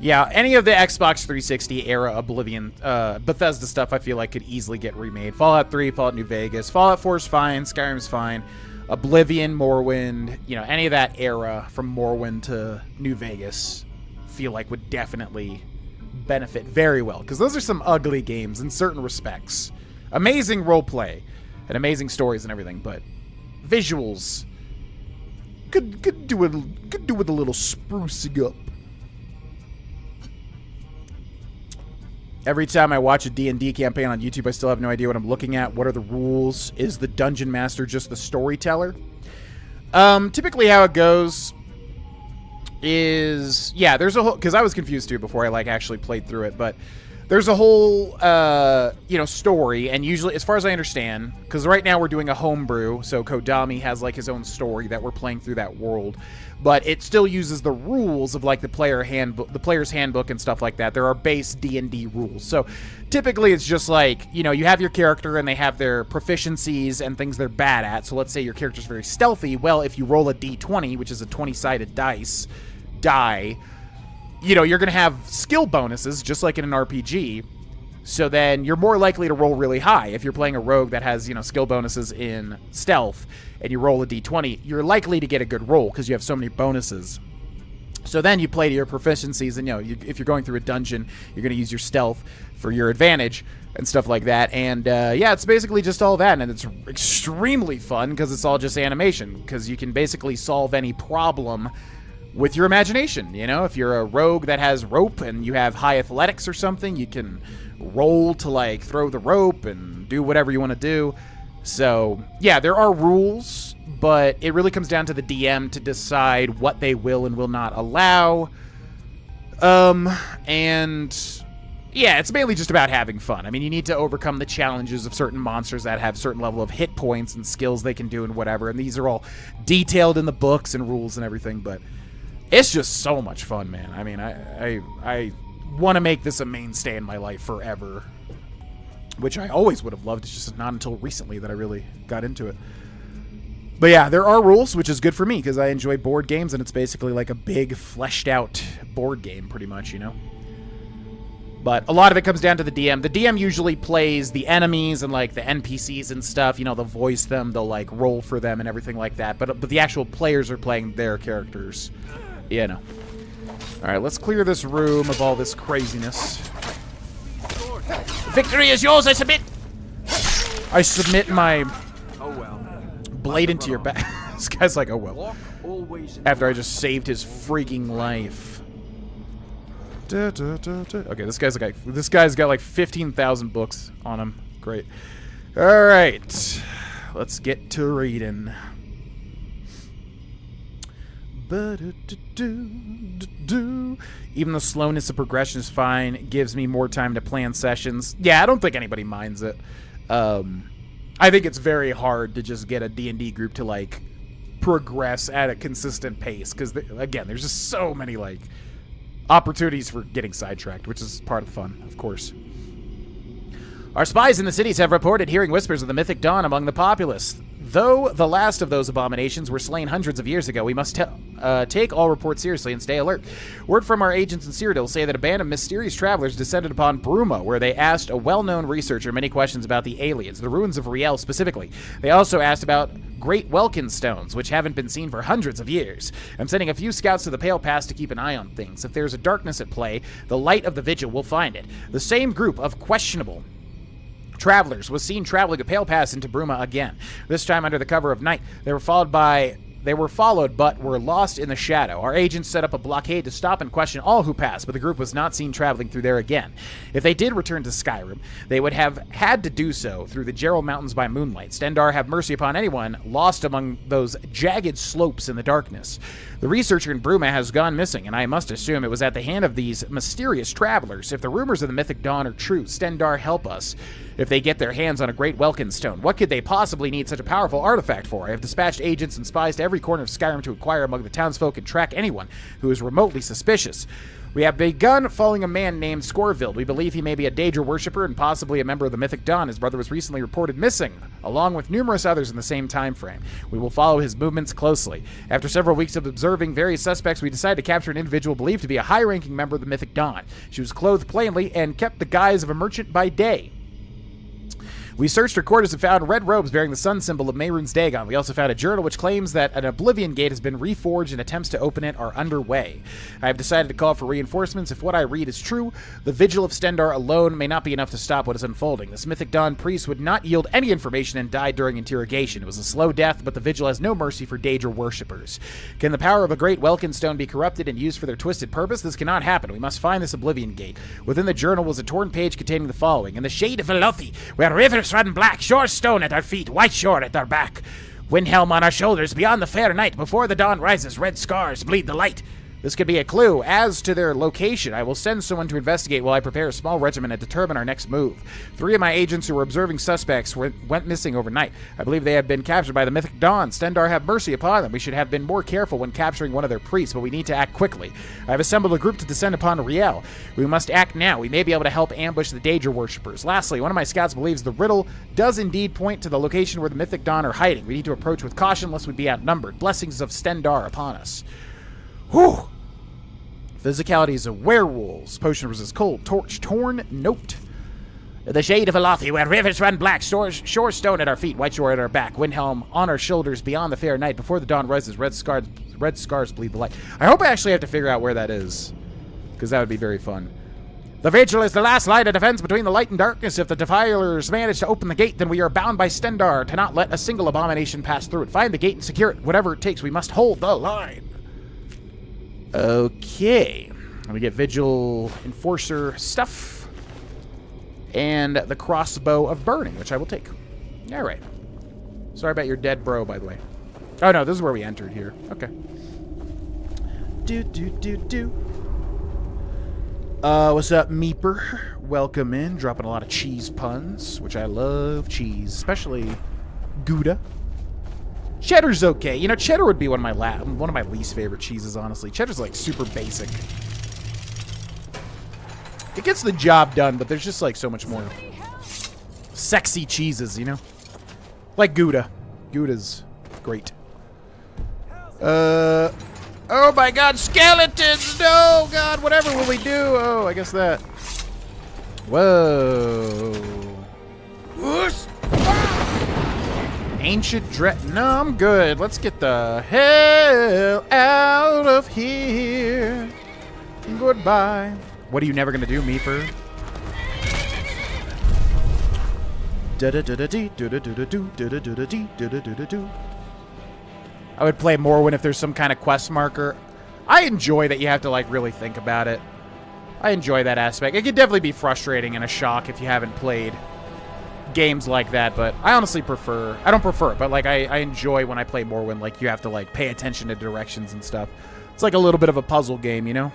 Yeah, any of the Xbox 360 era Oblivion, Bethesda stuff I feel like could easily get remade. Fallout 3, Fallout New Vegas, Fallout 4 is fine, Skyrim's fine. Oblivion, Morrowind, any of that era from Morrowind to New Vegas feel like would definitely benefit very well. Because those are some ugly games in certain respects. Amazing roleplay and amazing stories and everything, but visuals could do with a little sprucing up. Every time I watch a D&D campaign on YouTube, I still have no idea what I'm looking at. What are the rules? Is the Dungeon Master just the storyteller? Typically how it goes is... Yeah, there's a whole... Because I was confused too before I actually played through it, but there's a whole, story, and usually, as far as I understand, because right now we're doing a homebrew, so Kodami has, his own story that we're playing through that world, but it still uses the rules of, the player handbook, the player's handbook and stuff like that. There are base D&D rules, so typically it's just you have your character and they have their proficiencies and things they're bad at, so let's say your character's very stealthy. Well, if you roll a D20, which is a 20-sided die, you're going to have skill bonuses, just like in an RPG. So then you're more likely to roll really high. If you're playing a rogue that has, skill bonuses in stealth, and you roll a d20, you're likely to get a good roll because you have so many bonuses. So then you play to your proficiencies, and, if you're going through a dungeon, you're going to use your stealth for your advantage and stuff like that. And, it's basically just all that, and it's extremely fun because it's all just animation, because you can basically solve any problem with your imagination. If you're a rogue that has rope and you have high athletics or something, you can roll to throw the rope and do whatever you want to do. So yeah, there are rules, but it really comes down to the DM to decide what they will and will not allow. And yeah, it's mainly just about having fun. I mean, you need to overcome the challenges of certain monsters that have certain level of hit points and skills they can do and whatever, and these are all detailed in the books and rules and everything, but it's just so much fun, man. I mean, I want to make this a mainstay in my life forever, which I always would have loved. It's just not until recently that I really got into it. But yeah, there are rules, which is good for me because I enjoy board games, and it's basically like a big, fleshed out board game, pretty much, But a lot of it comes down to the DM. The DM usually plays the enemies and, like, the NPCs and stuff. You know, they'll voice them, they'll, like, roll for them and everything like that. But the actual players are playing their characters. You know. Alright, let's clear this room of all this craziness. Victory is yours, I submit! I submit my Oh well. blade into your back. This guy's like, oh well. Walk always in After I just saved his freaking life. Okay, this guy's got like 15,000 books on him. Great. All right, let's get to reading. Even the slowness of progression is fine. Gives me more time to plan sessions. Yeah, I don't think anybody minds it. I think it's very hard to just get a D&D group to like progress at a consistent pace because again, there's just so many like opportunities for getting sidetracked, which is part of the fun, of course. Our spies in the cities have reported hearing whispers of the mythic dawn among the populace. Though the last of those abominations were slain hundreds of years ago, we must take all reports seriously and stay alert. Word from our agents in Cyrodiil say that a band of mysterious travelers descended upon Bruma, where they asked a well-known researcher many questions about the aliens, the ruins of Riel specifically. They also asked about Great Welkin stones, which haven't been seen for hundreds of years. I'm sending a few scouts to the Pale Pass to keep an eye on things. If there's a darkness at play, the light of the vigil will find it. The same group of questionable travelers was seen traveling a Pale Pass into Bruma again. This time under the cover of night. They were followed but were lost in the shadow. Our agents set up a blockade to stop and question all who passed, but the group was not seen traveling through there again. If they did return to Skyrim, they would have had to do so through the Gerald Mountains by moonlight. Stendar have mercy upon anyone lost among those jagged slopes in the darkness. The researcher in Bruma has gone missing, and I must assume it was at the hand of these mysterious travelers. If the rumors of the mythic dawn are true, Stendar help us. If they get their hands on a great Welkin stone, what could they possibly need such a powerful artifact for? I have dispatched agents and spies to every corner of Skyrim to inquire among the townsfolk and track anyone who is remotely suspicious. We have begun following a man named Scorville. We believe he may be a Daedra worshipper and possibly a member of the Mythic Dawn. His brother was recently reported missing, along with numerous others in the same time frame. We will follow his movements closely. After several weeks of observing various suspects, we decided to capture an individual believed to be a high-ranking member of the Mythic Dawn. She was clothed plainly and kept the guise of a merchant by day. We searched her quarters and found red robes bearing the sun symbol of Mehrunes Dagon. We also found a journal which claims that an Oblivion Gate has been reforged and attempts to open it are underway. I have decided to call for reinforcements. If what I read is true, the vigil of Stendar alone may not be enough to stop what is unfolding. This Mythic Dawn priest would not yield any information and died during interrogation. It was a slow death, but the vigil has no mercy for Daedra worshippers. Can the power of a great Welkin stone be corrupted and used for their twisted purpose? This cannot happen. We must find this Oblivion Gate. Within the journal was a torn page containing the following. In the shade of Velothi, where rivers run black, shore stone at our feet, white shore at our back. Windhelm on our shoulders, beyond the fair night, before the dawn rises, red scars bleed the light. This could be a clue. As to their location, I will send someone to investigate while I prepare a small regiment and determine our next move. 3 of my agents who were observing suspects went missing overnight. I believe they have been captured by the Mythic Dawn. Stendar have mercy upon them. We should have been more careful when capturing one of their priests, but we need to act quickly. I have assembled a group to descend upon Riel. We must act now. We may be able to help ambush the Daedra worshippers. Lastly, one of my scouts believes the riddle does indeed point to the location where the Mythic Dawn are hiding. We need to approach with caution lest we be outnumbered. Blessings of Stendar upon us. Whew! Physicalities of werewolves. Potion resist cold. Torch torn. Note. The shade of Velothi, where rivers run black, shore stone at our feet, white shore at our back, Windhelm on our shoulders, beyond the fair night, before the dawn rises, red scars bleed the light. I hope I actually have to figure out where that is, because that would be very fun. The vigil is the last line of defense between the light and darkness. If the defilers manage to open the gate, then we are bound by Stendar to not let a single abomination pass through it. Find the gate and secure it. Whatever it takes, we must hold the line. Okay. We get Vigil Enforcer stuff. And the Crossbow of Burning, which I will take. Alright. Sorry about your dead bro, by the way. Oh, no, this is where we entered here. Okay. What's up, Meeper? Welcome in. Dropping a lot of cheese puns, which I love cheese, especially Gouda. Cheddar's okay. You know, cheddar would be one of my least favorite cheeses, honestly. Cheddar's like super basic. It gets the job done, but there's just like so much more sexy cheeses, you know? Like Gouda. Gouda's great. Oh my god, skeletons! No, god, whatever will we do? Oh, I guess that. Whoa. Ancient dread. No, I'm good. Let's get the hell out of here. Goodbye. What are you never gonna do, Meeper? I would play Morrowind if there's some kind of quest marker. I enjoy that you have to, like, really think about it. I enjoy that aspect. It could definitely be frustrating and a shock if you haven't played games like that, but I honestly prefer... I don't prefer it, but, like, I enjoy when I play Morrowind, like, you have to, like, pay attention to directions and stuff. It's like a little bit of a puzzle game, you know?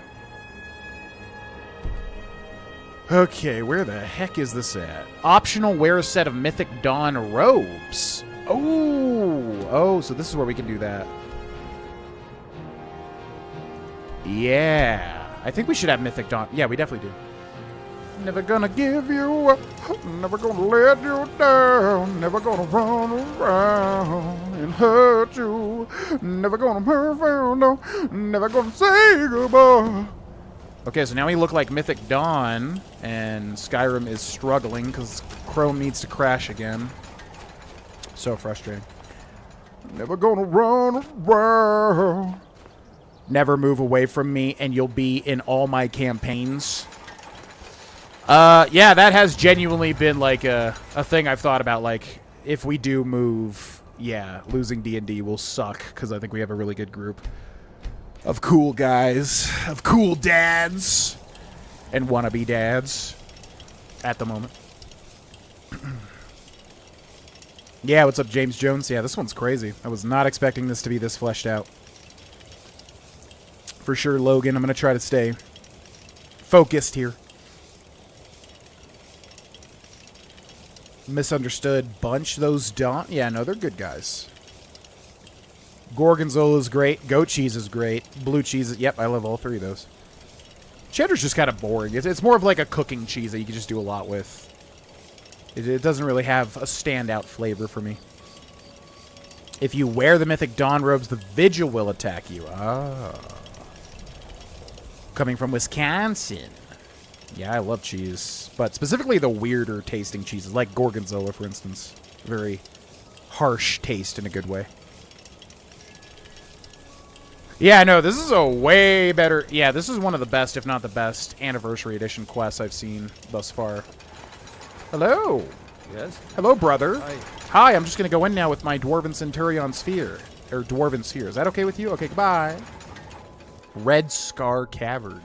Okay, where the heck is this at? Optional, wear a set of Mythic Dawn robes. Oh, so this is where we can do that. Yeah. I think we should have Mythic Dawn. Yeah, we definitely do. Never gonna give you up. Never gonna let you down. Never gonna run around and hurt you. Never gonna move around. No. Never gonna say goodbye. Okay, so now we look like Mythic Dawn, and Skyrim is struggling because Chrome needs to crash again. So frustrating. Never gonna run around. Never move away from me, and you'll be in all my campaigns. Yeah, that has genuinely been, like, a thing I've thought about. Like, if we do move, yeah, losing D&D will suck, because I think we have a really good group of cool guys, of cool dads, and wannabe dads at the moment. Yeah, what's up, James Jones? Yeah, this one's crazy. I was not expecting this to be this fleshed out. For sure, Logan. I'm going to try to stay focused here. Misunderstood bunch, those don't. Yeah, no, they're good guys. Gorgonzola is great. Goat cheese is great. Blue cheese is... Yep, I love all three of those. Cheddar's just kind of boring. It's more of like a cooking cheese that you can just do a lot with. It doesn't really have a standout flavor for me. If you wear the Mythic Dawn robes, the Vigil will attack you. Ah. Coming from Wisconsin. Yeah, I love cheese. But specifically the weirder tasting cheeses, like Gorgonzola, for instance. Very harsh taste in a good way. Yeah, no, this is a way better... Yeah, this is one of the best, if not the best, Anniversary Edition quests I've seen thus far. Hello. Yes? Hello, brother. Hi. Hi, I'm just going to go in now with my Dwarven Centurion Sphere. Or Dwarven Sphere. Is that okay with you? Okay, goodbye. Red Scar Cavern.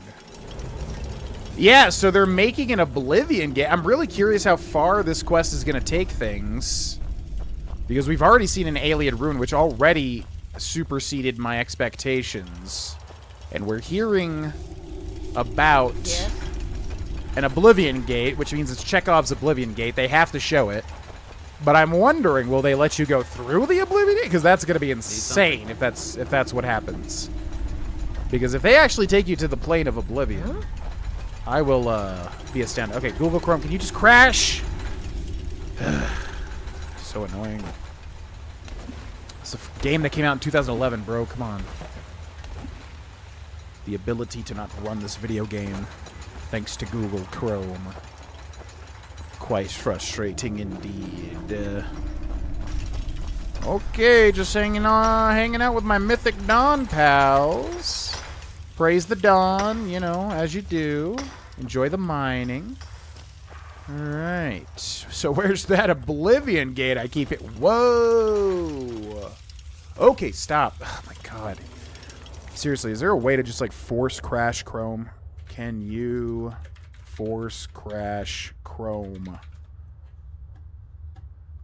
Yeah, so they're making an Oblivion game. I'm really curious how far this quest is going to take things. Because we've already seen an Alien Rune, which already superseded my expectations. And we're hearing about an Oblivion Gate, which means it's Chekhov's Oblivion Gate. They have to show it. But I'm wondering, will they let you go through the Oblivion Gate? Because that's going to be insane if that's what happens. Because if they actually take you to the plane of Oblivion, I will be astounded. Okay, Google Chrome, can you just crash? So annoying. It's a game that came out in 2011, bro. Come on. The ability to not run this video game thanks to Google Chrome. Quite frustrating indeed. Okay, just hanging out with my Mythic Dawn pals. Praise the dawn, you know, as you do. Enjoy the mining. Alright. So where's that Oblivion Gate I keep it? Whoa! Okay, stop. Oh my god. Seriously, is there a way to just, like, force crash Chrome? Can you force crash Chrome?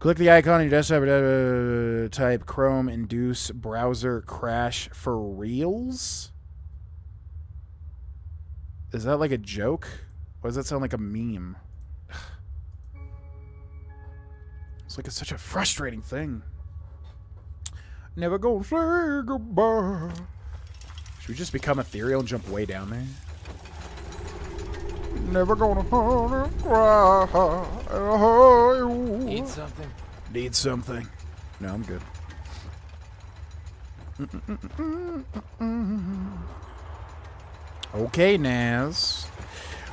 Click the icon on your desktop, type Chrome induce browser crash for reals? Is that like a joke? Or does that sound like a meme? It's like it's such a frustrating thing. Never gonna say goodbye. Should we just become ethereal and jump way down there? Never gonna cry. Need something? Need something. No, I'm good. Okay, Naz.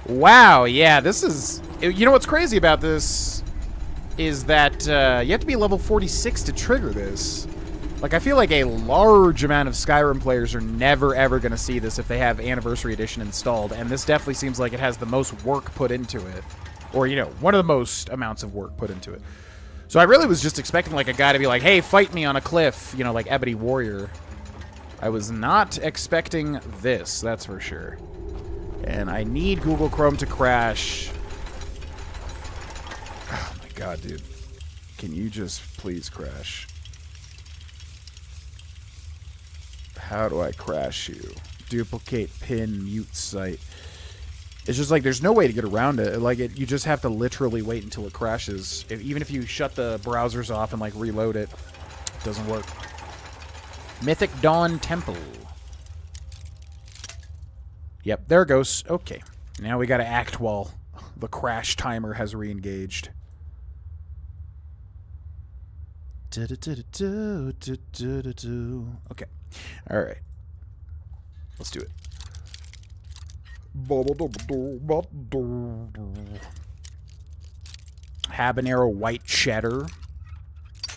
Wow, yeah, this is... You know what's crazy about this is that you have to be level 46 to trigger this. Like, I feel like a large amount of Skyrim players are never, ever going to see this if they have Anniversary Edition installed, and this definitely seems like it has the most work put into it. Or, you know, one of the most amounts of work put into it. So I really was just expecting, like, a guy to be like, hey, fight me on a cliff, you know, like Ebony Warrior. I was not expecting this, that's for sure. And I need Google Chrome to crash. Oh my god, dude. Can you just please crash? How do I crash you? Duplicate pin mute site. It's just like there's no way to get around it. Like you just have to literally wait until it crashes. Even if you shut the browsers off and like reload it, it doesn't work. Mythic Dawn Temple. Yep, there it goes. Okay. Now we gotta act while the crash timer has re-engaged. Okay. Alright. Let's do it. Habanero white cheddar.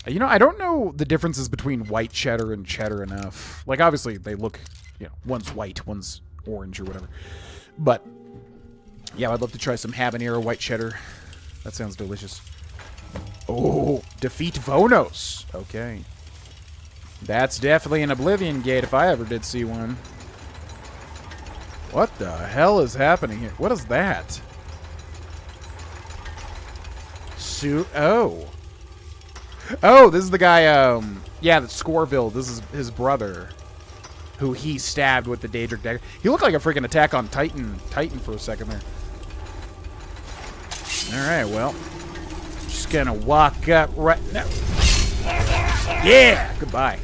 You know, I don't know the differences between white cheddar and cheddar enough. Like, obviously, they look, you know, one's white, one's orange or whatever. But, yeah, I'd love to try some habanero white cheddar. That sounds delicious. Oh, defeat Vonos. Okay. That's definitely an Oblivion Gate if I ever did see one. What the hell is happening here? What is that? Oh. Oh, this is the guy, yeah, that's Scorville. This is his brother, who he stabbed with the Daedric dagger. He looked like a freaking Attack on Titan for a second there. Alright, well. Just gonna walk up right now. Yeah! Goodbye.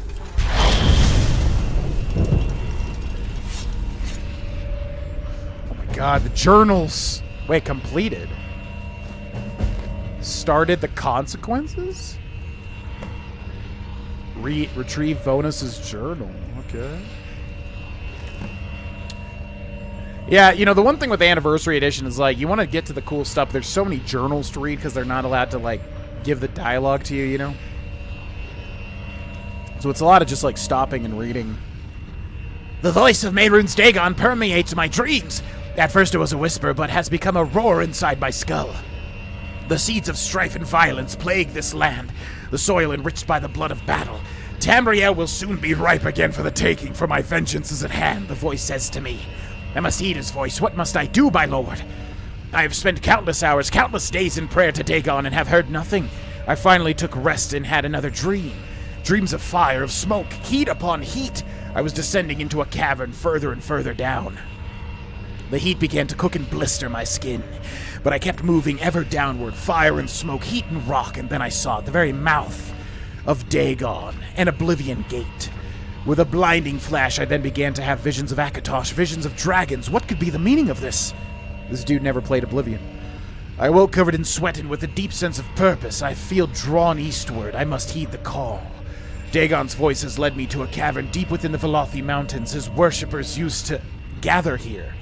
Oh my god, the journals! Wait, completed? Started the consequences? Retrieve Vonus's journal. Okay. Yeah, you know, the one thing with the Anniversary Edition is, like, you want to get to the cool stuff. There's so many journals to read because they're not allowed to, like, give the dialogue to you, you know? So it's a lot of just, like, stopping and reading. The voice of Mehrunes Dagon permeates my dreams. At first it was a whisper, but has become a roar inside my skull. The seeds of strife and violence plague this land, the soil enriched by the blood of battle. Tamriel will soon be ripe again for the taking, for my vengeance is at hand, the voice says to me. I must heed his voice. What must I do, my lord? I have spent countless hours, countless days in prayer to Dagon and have heard nothing. I finally took rest and had another dream. Dreams of fire, of smoke, heat upon heat. I was descending into a cavern further and further down. The heat began to cook and blister my skin, but I kept moving ever downward, fire and smoke, heat and rock, and then I saw at the very mouth of Dagon, an Oblivion Gate. With a blinding flash, I then began to have visions of Akatosh, visions of dragons. What could be the meaning of this? This dude never played Oblivion. I woke covered in sweat and with a deep sense of purpose. I feel drawn eastward. I must heed the call. Dagon's voice has led me to a cavern deep within the Velothi Mountains. His worshippers used to gather here.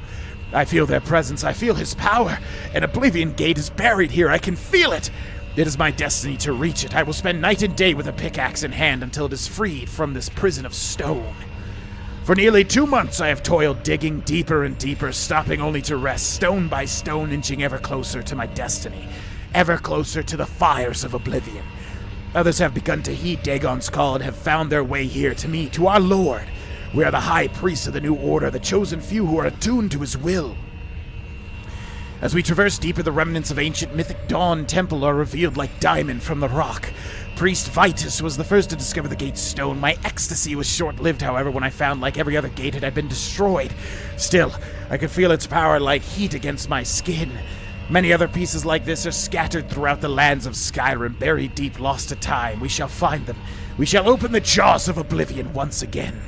I feel their presence. I feel his power. An Oblivion Gate is buried here. I can feel it. It is my destiny to reach it. I will spend night and day with a pickaxe in hand until it is freed from this prison of stone. For nearly 2 months I have toiled, digging deeper and deeper, stopping only to rest, stone by stone, inching ever closer to my destiny, ever closer to the fires of Oblivion. Others have begun to heed Dagon's call and have found their way here to me, to our Lord. We are the high priests of the new order, the chosen few who are attuned to his will. As we traverse deeper, the remnants of ancient mythic Dawn Temple are revealed like diamond from the rock. Priest Vitus was the first to discover the gate's stone. My ecstasy was short-lived, however, when I found, like every other gate, it had been destroyed. Still, I could feel its power like heat against my skin. Many other pieces like this are scattered throughout the lands of Skyrim, buried deep, lost to time. We shall find them. We shall open the jaws of Oblivion once again.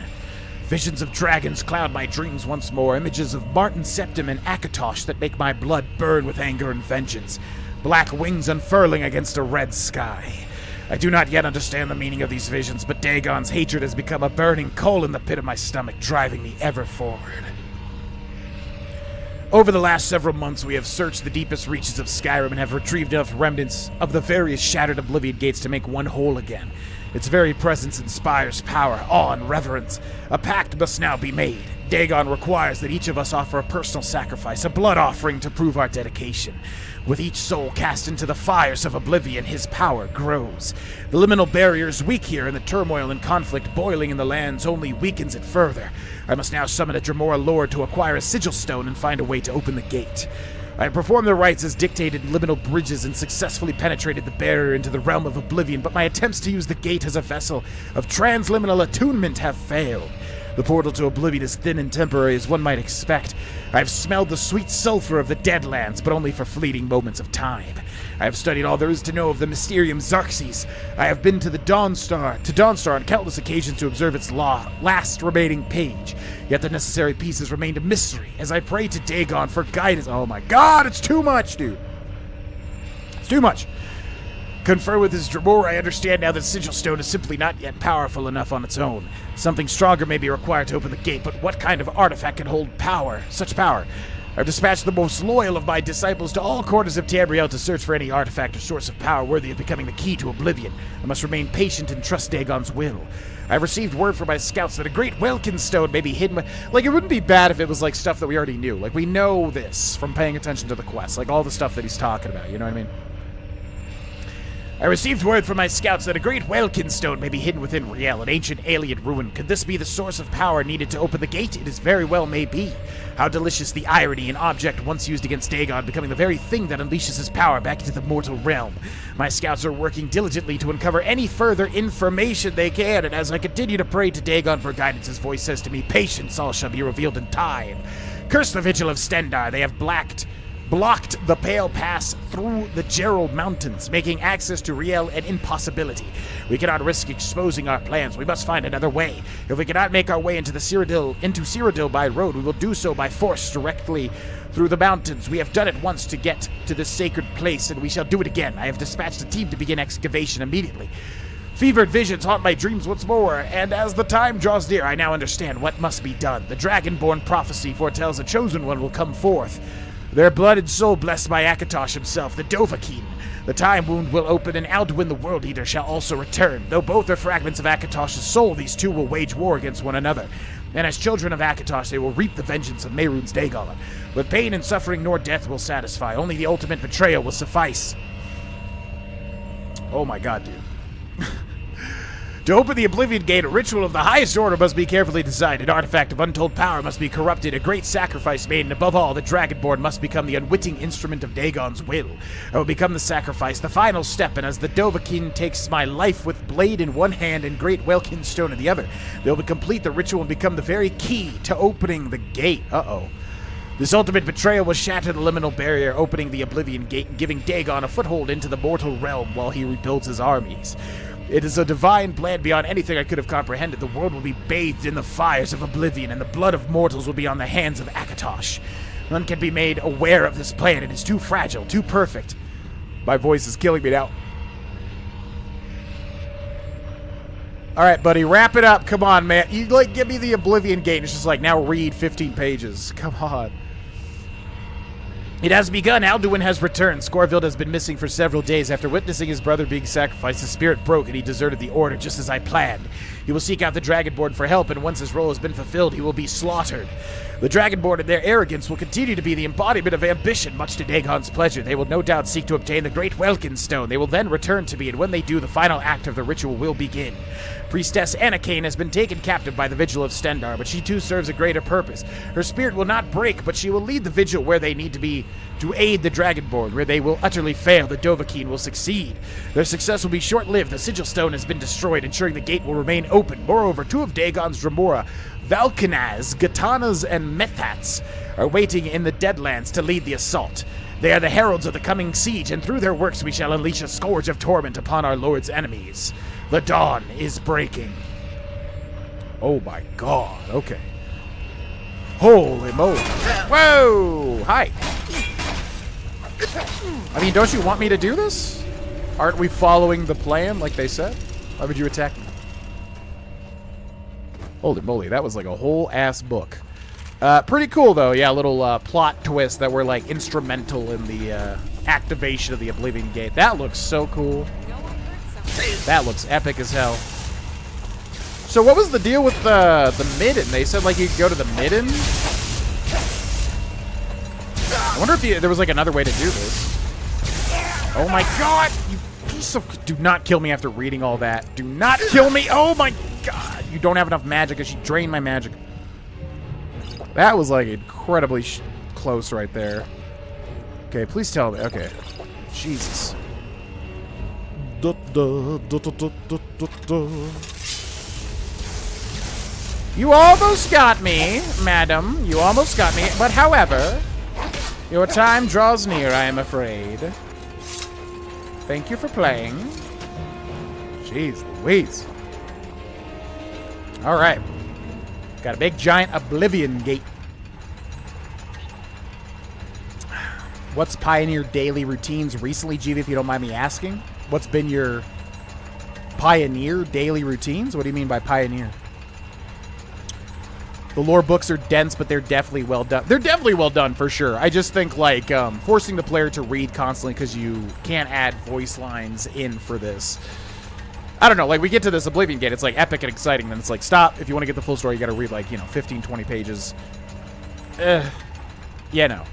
Visions of dragons cloud my dreams once more, images of Martin Septim and Akatosh that make my blood burn with anger and vengeance. Black wings unfurling against a red sky. I do not yet understand the meaning of these visions, but Dagon's hatred has become a burning coal in the pit of my stomach, driving me ever forward. Over the last several months, we have searched the deepest reaches of Skyrim and have retrieved enough remnants of the various shattered Oblivion gates to make one whole again. Its very presence inspires power, awe, and reverence. A pact must now be made. Dagon requires that each of us offer a personal sacrifice, a blood offering to prove our dedication. With each soul cast into the fires of Oblivion, his power grows. The liminal barrier is weak here, and the turmoil and conflict boiling in the lands only weakens it further. I must now summon a Dremora Lord to acquire a sigil stone and find a way to open the gate. I have performed the rites as dictated in liminal bridges and successfully penetrated the barrier into the realm of Oblivion, but my attempts to use the gate as a vessel of transliminal attunement have failed. The portal to Oblivion is thin and temporary as one might expect. I have smelled the sweet sulfur of the Deadlands, but only for fleeting moments of time. I have studied all there is to know of the Mysterium Xarxes. I have been to Dawnstar on countless occasions to observe its last remaining page. Yet the necessary pieces remained a mystery as I pray to Dagon for guidance. Oh my god, it's too much, dude. It's too much. Confer with his Dremora, I understand now that Sigil Stone is simply not yet powerful enough on its own. Something stronger may be required to open the gate, but what kind of artifact can hold such power? I've dispatched the most loyal of my disciples to all corners of Tamriel to search for any artifact or source of power worthy of becoming the key to Oblivion. I must remain patient and trust Dagon's will. I've received word from my scouts that a great Welkin stone may be hidden. Like, it wouldn't be bad if it was, like, stuff that we already knew. Like, we know this from paying attention to the quest. Like, all the stuff that he's talking about, you know what I mean? I received word from my scouts that a great Welkin stone may be hidden within Riel, an ancient alien ruin. Could this be the source of power needed to open the gate? It is very well may be. How delicious the irony, an object once used against Dagon becoming the very thing that unleashes his power back into the mortal realm. My scouts are working diligently to uncover any further information they can, and as I continue to pray to Dagon for guidance, his voice says to me, "Patience, all shall be revealed in time. Curse the vigil of Stendar, they have blocked the Pale Pass through the Gerald Mountains, making access to Riel an impossibility. We cannot risk exposing our plans. We must find another way. If we cannot make our way into Cyrodiil by road, we will do so by force directly through the mountains. We have done it once to get to this sacred place, and we shall do it again. I have dispatched a team to begin excavation immediately. Fevered visions haunt my dreams once more, and as the time draws near, I now understand what must be done. The Dragonborn prophecy foretells a chosen one will come forth. Their blood and soul blessed by Akatosh himself, the Dovahkiin. The time wound will open, and Alduin the World Eater shall also return. Though both are fragments of Akatosh's soul, these two will wage war against one another. And as children of Akatosh, they will reap the vengeance of Mehrunes Dagon. But pain and suffering nor death will satisfy. Only the ultimate betrayal will suffice. Oh my god, dude. To open the Oblivion Gate, a ritual of the highest order must be carefully designed. An artifact of untold power must be corrupted, a great sacrifice made, and above all, the Dragonborn must become the unwitting instrument of Dagon's will. I will become the sacrifice, the final step, and as the Dovahkiin takes my life with blade in one hand and great Welkin stone in the other, they will complete the ritual and become the very key to opening the gate. Uh-oh. This ultimate betrayal will shatter the liminal barrier, opening the Oblivion Gate and giving Dagon a foothold into the mortal realm while he rebuilds his armies. It is a divine plan beyond anything I could have comprehended. The world will be bathed in the fires of Oblivion, and the blood of mortals will be on the hands of Akatosh. None can be made aware of this plan. It is too fragile, too perfect. My voice is killing me now. All right, buddy, wrap it up. Come on, man. You, like, give me the Oblivion Gate. And it's just like, now read 15 pages. Come on. It has begun. Alduin has returned. Scorvild has been missing for several days. After witnessing his brother being sacrificed, his spirit broke and he deserted the Order just as I planned. He will seek out the Dragonborn for help, and once his role has been fulfilled, he will be slaughtered. The Dragonborn and their arrogance will continue to be the embodiment of ambition, much to Dagon's pleasure. They will no doubt seek to obtain the Great Welkin Stone. They will then return to me, and when they do, the final act of the ritual will begin. Priestess Anakane has been taken captive by the Vigil of Stendar, but she too serves a greater purpose. Her spirit will not break, but she will lead the Vigil where they need to be to aid the Dragonborn. Where they will utterly fail, the Dovahkiin will succeed. Their success will be short-lived. The Sigil Stone has been destroyed, ensuring the gate will remain open. Moreover, two of Dagon's Dremora, Valkanaz, Gatanas, and Methats, are waiting in the Deadlands to lead the assault. They are the heralds of the coming siege, and through their works we shall unleash a scourge of torment upon our Lord's enemies. The dawn is breaking. Oh my god, okay. Holy moly. Whoa! Hi! I mean, don't you want me to do this? Aren't we following the plan like they said? Why would you attack me? Holy moly, that was like a whole ass book. Pretty cool, though. Yeah, a little plot twist that were, like, instrumental in the activation of the Oblivion Gate. That looks so cool. That looks epic as hell. So what was the deal with the midden? They said, like, you could go to the midden? I wonder if there was, like, another way to do this. Oh, my God! You piece of... Do not kill me after reading all that. Do not kill me! Oh, my God! You don't have enough magic, because she drained my magic. That was, like, incredibly close right there. Okay, please tell me. Okay. Jesus. You almost got me, madam. You almost got me. But however, your time draws near, I am afraid. Thank you for playing. Jeez Louise. All right. Got a big, giant Oblivion Gate. What's Pioneer daily routines recently, GV, if you don't mind me asking? What's been your Pioneer daily routines? What do you mean by Pioneer? The lore books are dense, but they're definitely well done. They're definitely well done, for sure. I just think, like, forcing the player to read constantly because you can't add voice lines in for this. I don't know, like, we get to this Oblivion Gate, it's, like, epic and exciting, then it's like, stop. If you want to get the full story, you gotta read, like, 15, 20 pages. Yeah, no.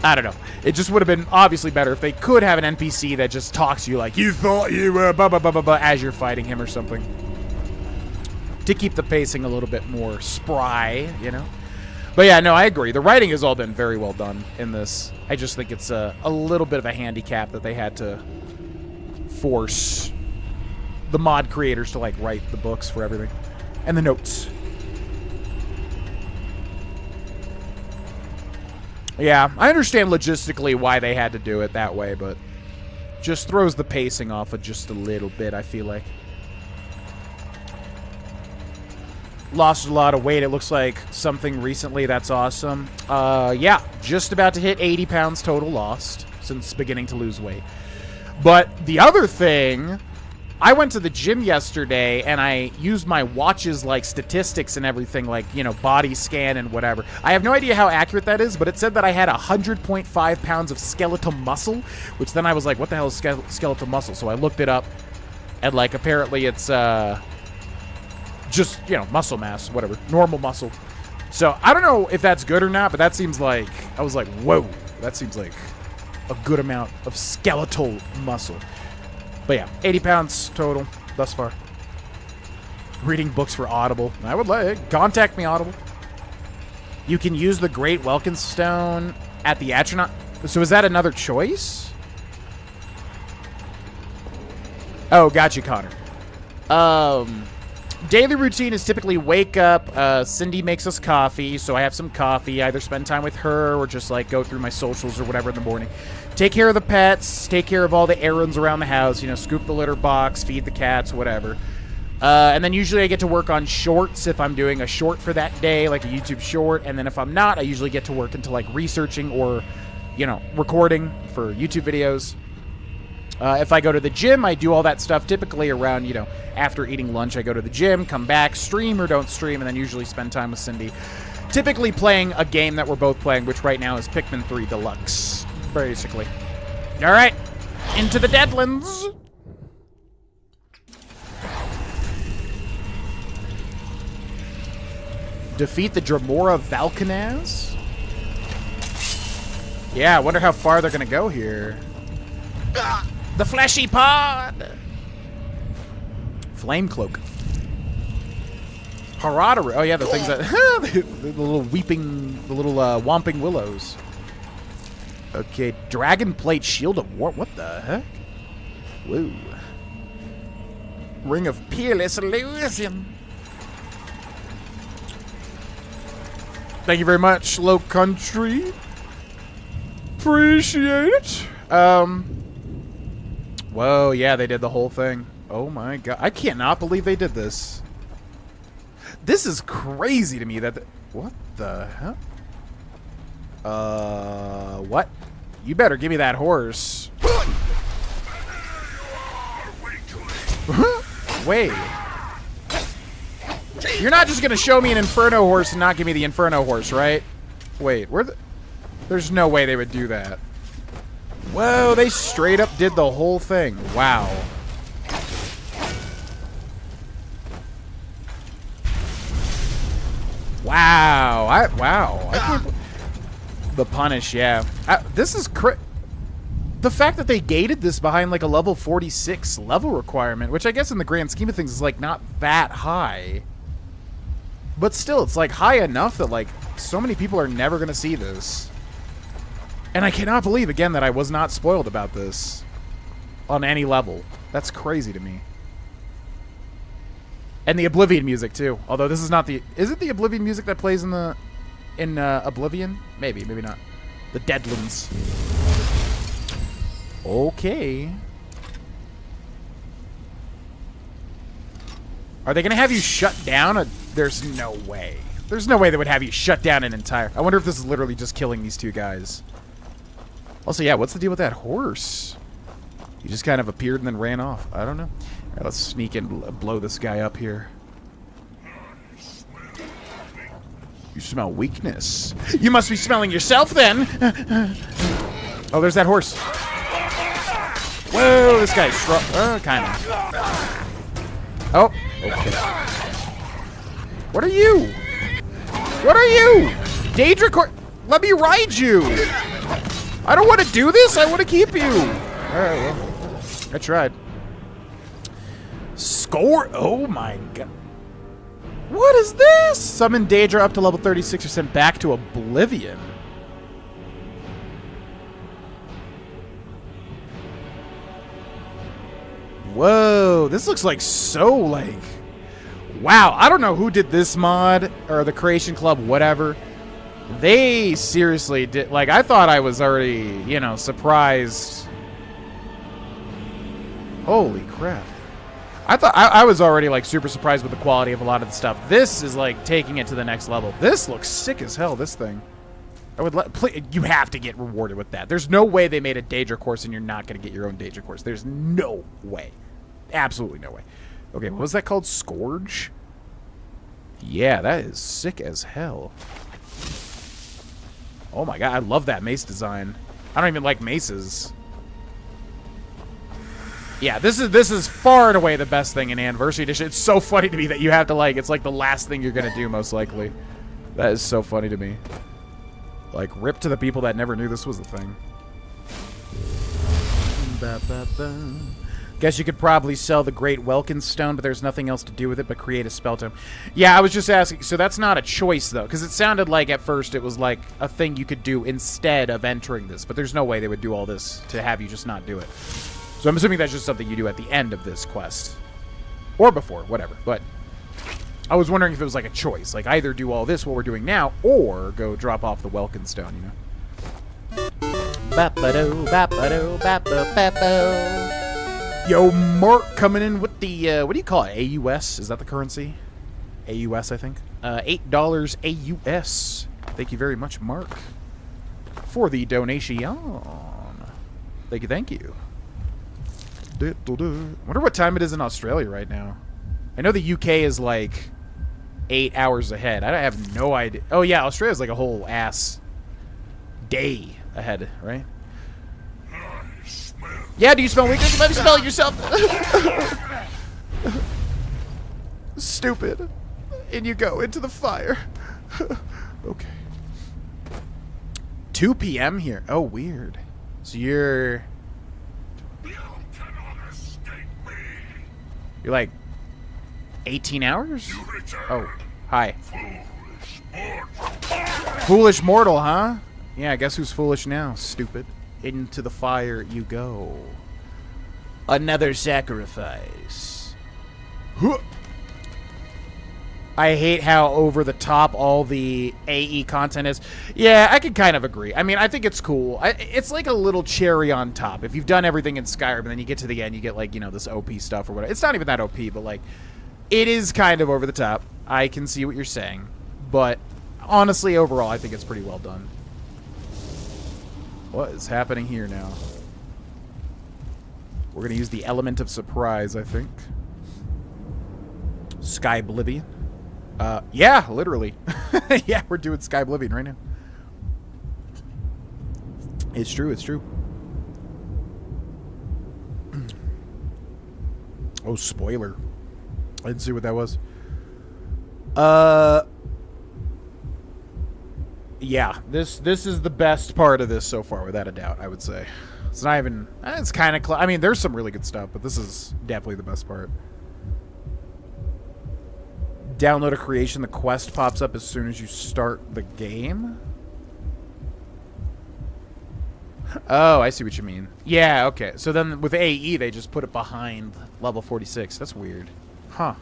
I don't know. It just would have been obviously better if they could have an NPC that just talks to you like, you thought you were blah, blah, blah, blah, blah, as you're fighting him or something. To keep the pacing a little bit more spry, you know? But yeah, no, I agree. The writing has all been very well done in this. I just think it's a little bit of a handicap that they had to force the mod creators to, like, write the books for everything. And the notes. Yeah, I understand logistically why they had to do it that way, but just throws the pacing off of just a little bit, I feel like. Lost a lot of weight, it looks like something recently. That's awesome. Yeah, just about to hit 80 pounds total lost since beginning to lose weight. But the other thing, I went to the gym yesterday and I used my watch's, like, statistics and everything, like, body scan and whatever. I have no idea how accurate that is, but it said that I had 100.5 pounds of skeletal muscle, which then I was like, what the hell is skeletal muscle? So I looked it up, and, like, apparently it's just, muscle mass, whatever, normal muscle. So I don't know if that's good or not, but that seems like, I was like, whoa, that seems like a good amount of skeletal muscle. But yeah, 80 pounds total thus far. Reading books for Audible. I would like, contact me, Audible. You can use the Great Welkin Stone at the Atronach. So is that another choice? Oh, got you, Connor. Daily routine is typically wake up. Cindy makes us coffee, so I have some coffee. Either spend time with her or just, like, go through my socials or whatever in the morning. Take care of the pets, take care of all the errands around the house, scoop the litter box, feed the cats, whatever. And then usually I get to work on shorts if I'm doing a short for that day, like a YouTube short. And then if I'm not, I usually get to work into, like, researching or, recording for YouTube videos. If I go to the gym, I do all that stuff typically around, after eating lunch. I go to the gym, come back, stream or don't stream, and then usually spend time with Cindy. Typically playing a game that we're both playing, which right now is Pikmin 3 Deluxe. Basically. Alright. Into the Deadlands. Defeat the Dramora Valkanaz? Yeah, I wonder how far they're gonna go here. The fleshy pod! Flame Cloak. Haradary. Oh yeah, the things that... the little weeping... The little Whomping Willows. Okay, Dragon Plate Shield of War. What the heck? Woo. Ring of Peerless Illusion. Thank you very much, Low Country. Appreciate it. Whoa, yeah, they did the whole thing. Oh my god. I cannot believe they did this. This is crazy to me that... What the hell? What? You better give me that horse. Wait. You're not just gonna show me an Inferno horse and not give me the Inferno horse, right? Wait, there's no way they would do that. Whoa, they straight up did the whole thing. Wow. Wow. I can't. The punish, yeah. This is the fact that they gated this behind like a level 46 level requirement, which I guess in the grand scheme of things is like not that high. But still, it's like high enough that like so many people are never going to see this. And I cannot believe, again, that I was not spoiled about this on any level. That's crazy to me. And the Oblivion music, too. Although this is not the... Is it the Oblivion music that plays in Oblivion? Maybe, maybe not. The Deadlands. Okay. Are they going to have you shut down? There's no way. There's no way they would have you shut down an entire... I wonder if this is literally just killing these two guys. Also, yeah, what's the deal with that horse? He just kind of appeared and then ran off. I don't know. All right, let's sneak and blow this guy up here. You smell weakness. You must be smelling yourself, then. Oh, there's that horse. Whoa, this guy's kind of. Oh, okay. What are you? What are you? Daedra, let me ride you. I don't want to do this. I want to keep you. All right, well, I tried. Score. Oh my god. What is this? Summon Daedra up to level 36 or sent back to Oblivion. Whoa, this looks like so like... Wow, I don't know who did this mod or the Creation Club, whatever. They seriously did... Like, I thought I was already, you know, surprised. Holy crap. I thought I was already, like, super surprised with the quality of a lot of the stuff. This is, like, taking it to the next level. This looks sick as hell, this thing. I would you have to get rewarded with that. There's no way they made a Daedra course and you're not going to get your own Daedra course. There's no way. Absolutely no way. Okay, what was that called? Scourge? Yeah, that is sick as hell. Oh my god, I love that mace design. I don't even like maces. Yeah, this is far and away the best thing in Anniversary Edition. It's so funny to me that you have to, like, it's like the last thing you're gonna do, most likely. That is so funny to me. Like, rip to the people that never knew this was a thing. Guess you could probably sell the Great Welkin Stone, but there's nothing else to do with it but create a spell tome. Yeah, I was just asking. So that's not a choice, though, because it sounded like at first it was like a thing you could do instead of entering this, but there's no way they would do all this to have you just not do it. So I'm assuming that's just something you do at the end of this quest. Or before, whatever. But I was wondering if it was like a choice. Like either do all this, what we're doing now, or go drop off the Welkin Stone, you know? Yo, Mark coming in with the, what do you call it? AUS? Is that the currency? AUS, I think. $8 AUS. Thank you very much, Mark, for the donation. Thank you, thank you. Wonder what time it is in Australia right now. I know the UK is like 8 hours ahead. I have no idea. Oh yeah, Australia's like a whole ass day ahead, right? Yeah, do you smell weakness? Let me smell it yourself. Stupid. In you go, into the fire. Okay. 2 p.m. here. Oh, weird. So you're like 18 hours? Oh, hi. Foolish mortal, huh? Yeah, guess who's foolish now? Stupid. Into the fire you go. Another sacrifice. I hate how over the top all the AE content is. Yeah, I can kind of agree. I mean, I think it's cool. It's like a little cherry on top. If you've done everything in Skyrim and then you get to the end, you get like, you know, this OP stuff or whatever. It's not even that OP, but like, it is kind of over the top. I can see what you're saying. But honestly, overall, I think it's pretty well done. What is happening here now? We're going to use the element of surprise, I think. Sky Oblivion. Yeah, literally. Yeah, we're doing Sky Oblivion right now. It's true, it's true. Oh, spoiler. I didn't see what that was. Yeah, this is the best part of this so far, without a doubt, I would say. It's not even... It's kind of... I mean, there's some really good stuff, but this is definitely the best part. Download a creation. The quest pops up as soon as you start the game. Oh, I see what you mean. Yeah, okay. So then with AE, they just put it behind level 46. That's weird. Huh.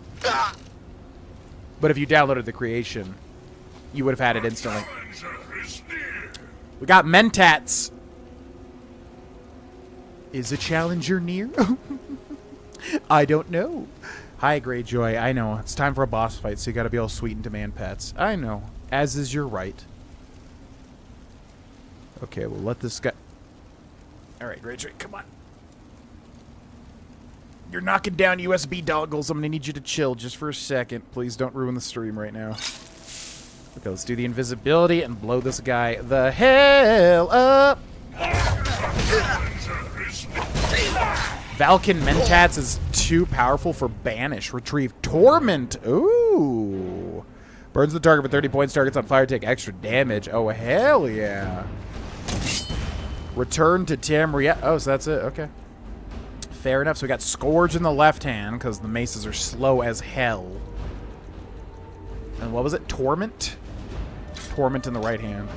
But if you downloaded the creation, you would have had it instantly. We got Mentats. Is a challenger near? I don't know. Hi, Greyjoy. I know. It's time for a boss fight, so you gotta be all sweet and demand pets. I know. As is your right. Okay, we'll let this guy... Alright, Greyjoy, come on. You're knocking down USB dongles. I'm gonna need you to chill just for a second. Please don't ruin the stream right now. Okay, let's do the invisibility and blow this guy the hell up. Valken Mentats is too powerful for Banish. Retrieve Torment. Ooh. Burns the target for 30 points. Targets on fire take extra damage. Oh, hell yeah. Return to Tamriel. Oh, so that's it. Okay. Fair enough. So we got Scourge in the left hand because the maces are slow as hell. And what was it? Torment? Torment in the right hand.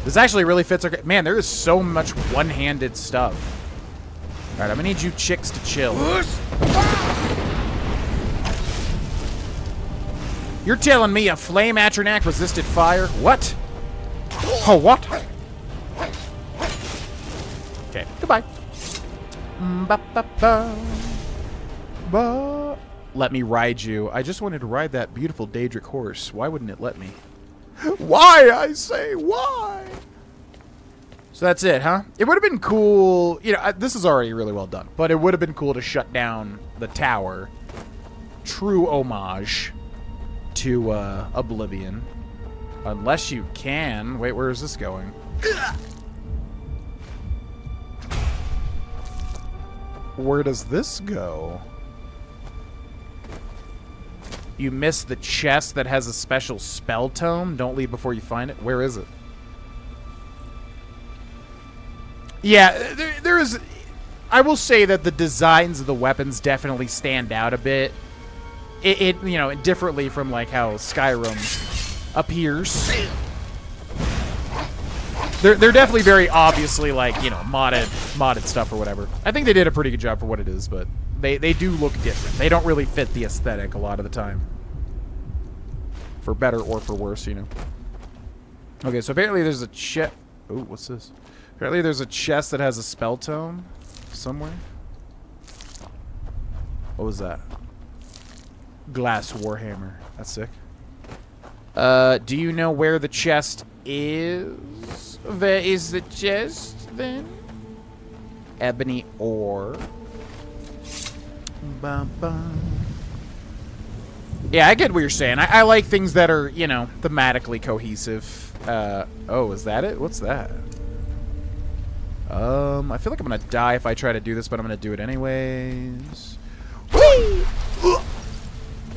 This actually really fits our... Man, there is so much one-handed stuff. Alright, I'm gonna need you chicks to chill. You're telling me a Flame Atronac resisted fire? What? Oh, what? Okay, goodbye. Let me ride you. I just wanted to ride that beautiful Daedric horse. Why wouldn't it let me? Why, I say, why? So that's it, huh? It would have been cool, you know, this is already really well done, but it would have been cool to shut down the tower. True homage to Oblivion. Unless you can. Wait, where is this going? Where does this go? You missed the chest that has a special spell tome. Don't leave before you find it. Where is it? Yeah, there is... I will say that the designs of the weapons definitely stand out a bit. It you know, differently from like how Skyrim appears. They're definitely very obviously like, you know, modded stuff or whatever. I think they did a pretty good job for what it is, but they do look different. They don't really fit the aesthetic a lot of the time. For better or for worse, you know. Okay, so apparently there's a chest. Ooh, what's this? Apparently there's a chest that has a spell tome somewhere. What was that? Glass Warhammer. That's sick. Do you know where the chest is? Where is the chest then? Ebony ore. Bum, bum. Yeah, I get what you're saying. I like things that are, you know, thematically cohesive. Oh, is that it? What's that? I feel like I'm gonna die if I try to do this, but I'm gonna do it anyways. Whee!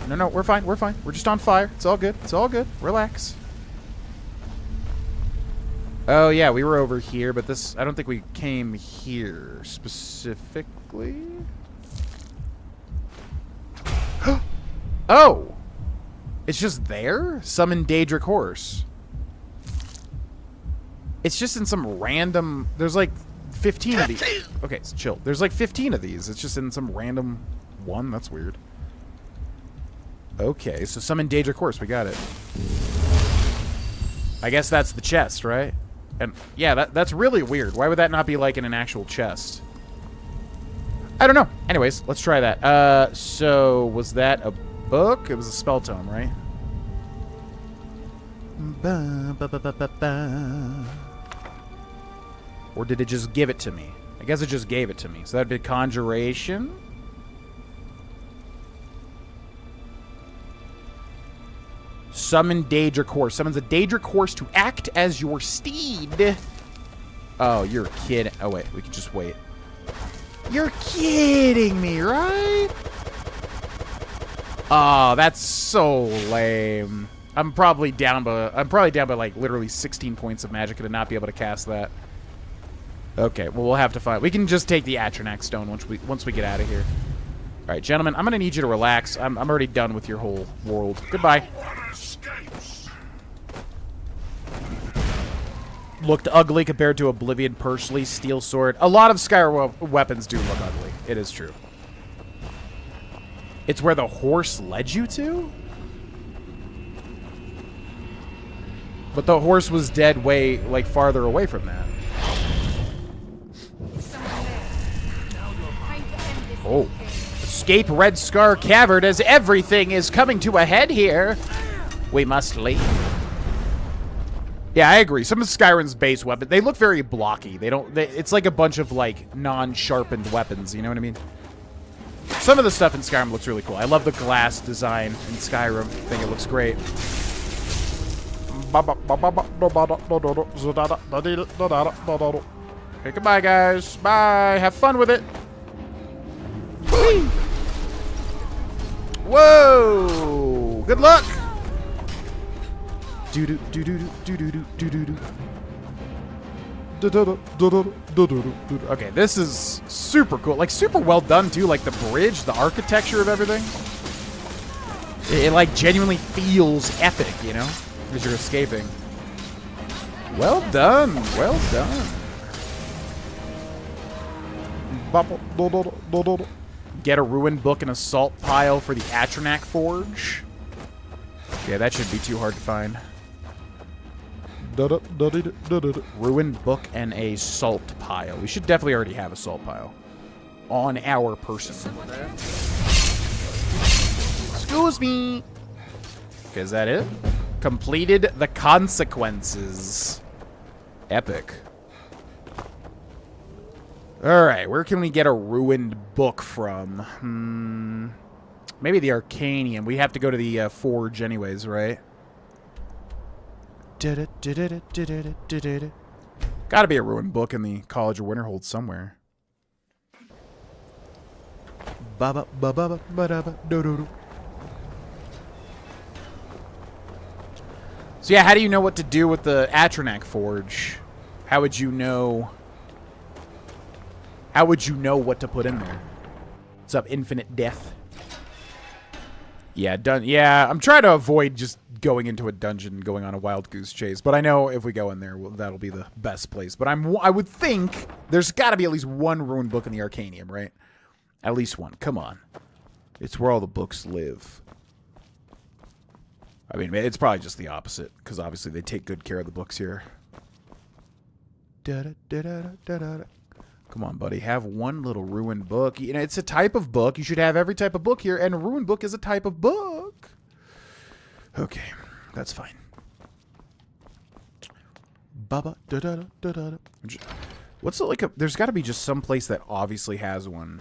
No, we're fine. We're fine. We're just on fire. It's all good. It's all good. Relax. Oh, yeah, we were over here, but this... I don't think we came here specifically. Oh! It's just there? Summon Daedric Horse. It's just in some random... There's like 15 of these. Okay, so chill. There's like 15 of these. It's just in some random one. That's weird. Okay, so summon Daedric Horse. We got it. I guess that's the chest, right? And yeah, that's really weird. Why would that not be like in an actual chest? I don't know. Anyways, let's try that. So was that a book? It was a spell tome, right? Or did it just give it to me? I guess it just gave it to me. So that'd be Conjuration. Summon Daedric Horse. Summons a Daedric Horse to act as your steed. Oh, you're kidding. Oh, wait. We can just wait. You're kidding me, right? Oh, that's so lame. I'm probably down by like literally 16 points of magic to not be able to cast that. Okay, well we'll have to find. We can just take the Atronach stone once we get out of here. All right, gentlemen, I'm gonna need you to relax. I'm already done with your whole world. Goodbye. Looked ugly compared to Oblivion Pursley, Steel Sword. A lot of Skyrim weapons do look ugly. It is true. It's where the horse led you to? But the horse was dead way, like, farther away from that. Oh. Escape Red Scar Cavern as everything is coming to a head here. We must leave. Yeah, I agree. Some of Skyrim's base weapons, they look very blocky. It's like a bunch of, like, non-sharpened weapons, you know what I mean? Some of the stuff in Skyrim looks really cool. I love the glass design in Skyrim. I think it looks great. Okay, goodbye, guys. Bye. Have fun with it. Whee! Whoa! Good luck. Okay, this is super cool. Like, super well done, too. Like, the bridge, the architecture of everything. It like, genuinely feels epic, you know? As you're escaping. Well done. Well done. Get a ruined book and a salt pile for the Atronach Forge. Yeah, that shouldn't be too hard to find. Ruined book and a salt pile. We should definitely already have a salt pile on our person. Excuse me. Okay, is that it? Completed the consequences. Epic. Alright, where can we get a ruined book from? Maybe the Arcanium. We have to go to the Forge anyways, right? Gotta be a ruined book in the College of Winterhold somewhere. So yeah, how do you know what to do with the Atronach Forge? How would you know? How would you know what to put in there? What's up, Infinite Death? Yeah, done. Yeah, I'm trying to avoid just going into a dungeon, going on a wild goose chase. But I know if we go in there, well, that'll be the best place. But I would think there's got to be at least one ruined book in the Arcanium, right? At least one. Come on. It's where all the books live. I mean, it's probably just the opposite, because obviously they take good care of the books here. Come on, buddy. Have one little ruined book. You know, it's a type of book. You should have every type of book here, and a ruined book is a type of book. Okay, that's fine. What's it like? There's got to be just some place that obviously has one.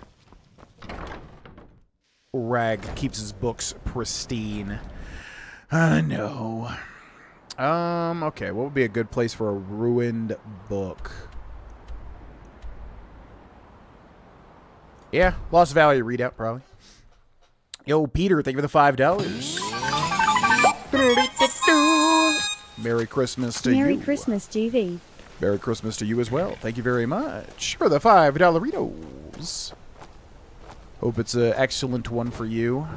Rag keeps his books pristine. No. Okay, what would be a good place for a ruined book? Yeah, Lost Valley readout, probably. Yo, Peter, thank you for the $5. Merry Christmas to you. Merry Christmas, GV. Merry Christmas to you as well. Thank you very much for the $5 Hope it's an excellent one for you.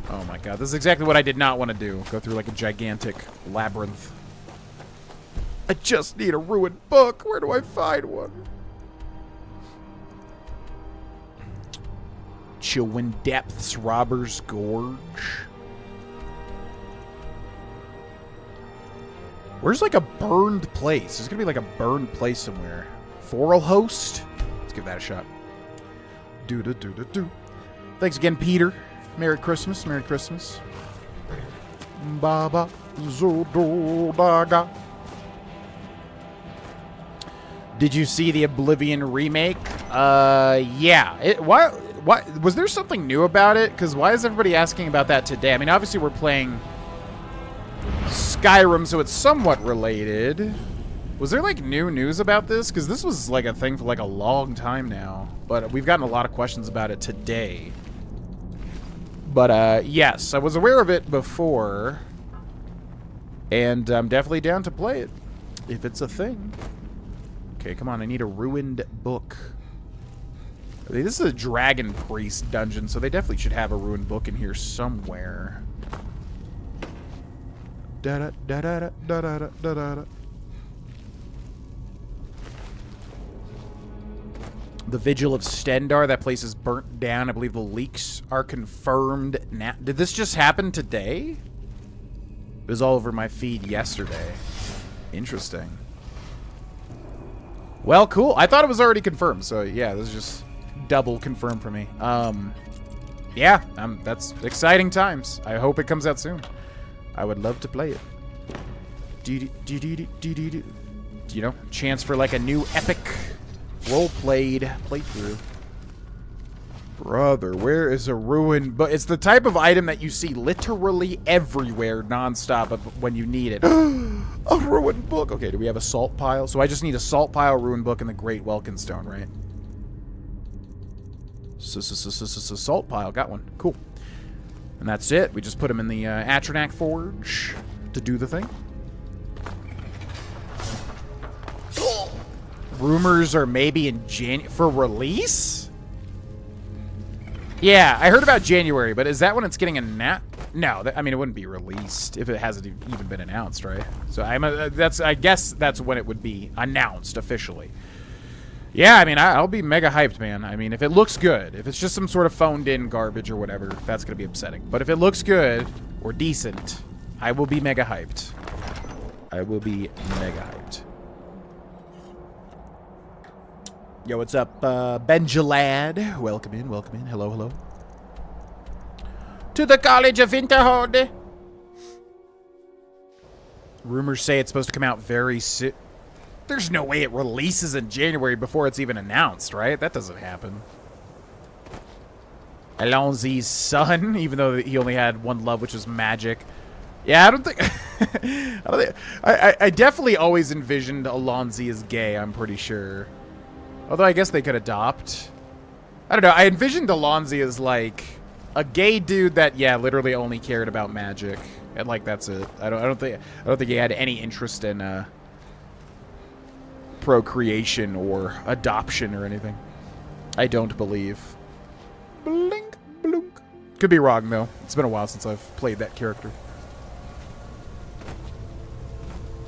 Oh my god, this is exactly what I did not want to do. Go through like a gigantic labyrinth. I just need a ruined book. Where do I find one? Chillwind Depths, Robber's Gorge. Where's like a burned place? There's gonna be like a burned place somewhere. Foral Host? Let's give that a shot. Do. Thanks again, Peter. Merry Christmas. Merry Christmas. Baba Zododaga. Did you see the Oblivion remake? Yeah. Why was there something new about it? Because why is everybody asking about that today? I mean, obviously we're playing Skyrim, so it's somewhat related. Was there, like, new news about this? Because this was, like, a thing for, like, a long time now. But we've gotten a lot of questions about it today. But, yes, I was aware of it before. And I'm definitely down to play it, if it's a thing. Okay, come on, I need a ruined book. This is a Dragon Priest dungeon, so they definitely should have a ruined book in here somewhere. Da-da-da-da-da-da-da-da-da. The Vigil of Stendar, that place is burnt down. I believe the leaks are confirmed now. Did this just happen today? It was all over my feed yesterday. Interesting. Well, cool. I thought it was already confirmed, so yeah, this is just double confirmed for me. Yeah, that's exciting times. I hope it comes out soon. I would love to play it. You know, chance for like a new epic role-played playthrough. Brother, where is a ruined book? It's the type of item that you see literally everywhere nonstop when you need it. A ruined book. Okay, do we have a salt pile? So I just need a salt pile, ruined book, and the Great Welkin Stone, right? Salt pile. Got one. Cool. And that's it. We just put them in the Atronac Forge to do the thing. Rumors are maybe in for release? Yeah, I heard about January, but is that when it's getting a No, I mean, it wouldn't be released if it hasn't even been announced, right? So I guess that's when it would be announced officially. Yeah, I mean, I'll be mega hyped, man. I mean, if it looks good, if it's just some sort of phoned-in garbage or whatever, that's gonna be upsetting. But if it looks good or decent, I will be mega hyped. I will be mega hyped. Yo, what's up, Benjalad? Welcome in, welcome in. Hello, hello. To the College of Winterhold. Rumors say it's supposed to come out very soon. There's no way it releases in January before it's even announced, right? That doesn't happen. Alonzi's son, even though he only had one love, which was magic. Yeah, I don't think... I definitely always envisioned Alonzi as gay, I'm pretty sure. Although I guess they could adopt. I don't know. I envisioned Alonzi as like a gay dude that, yeah, literally only cared about magic, and like that's it. I don't think he had any interest in procreation or adoption or anything. I don't believe. Blink, blink. Could be wrong though. It's been a while since I've played that character.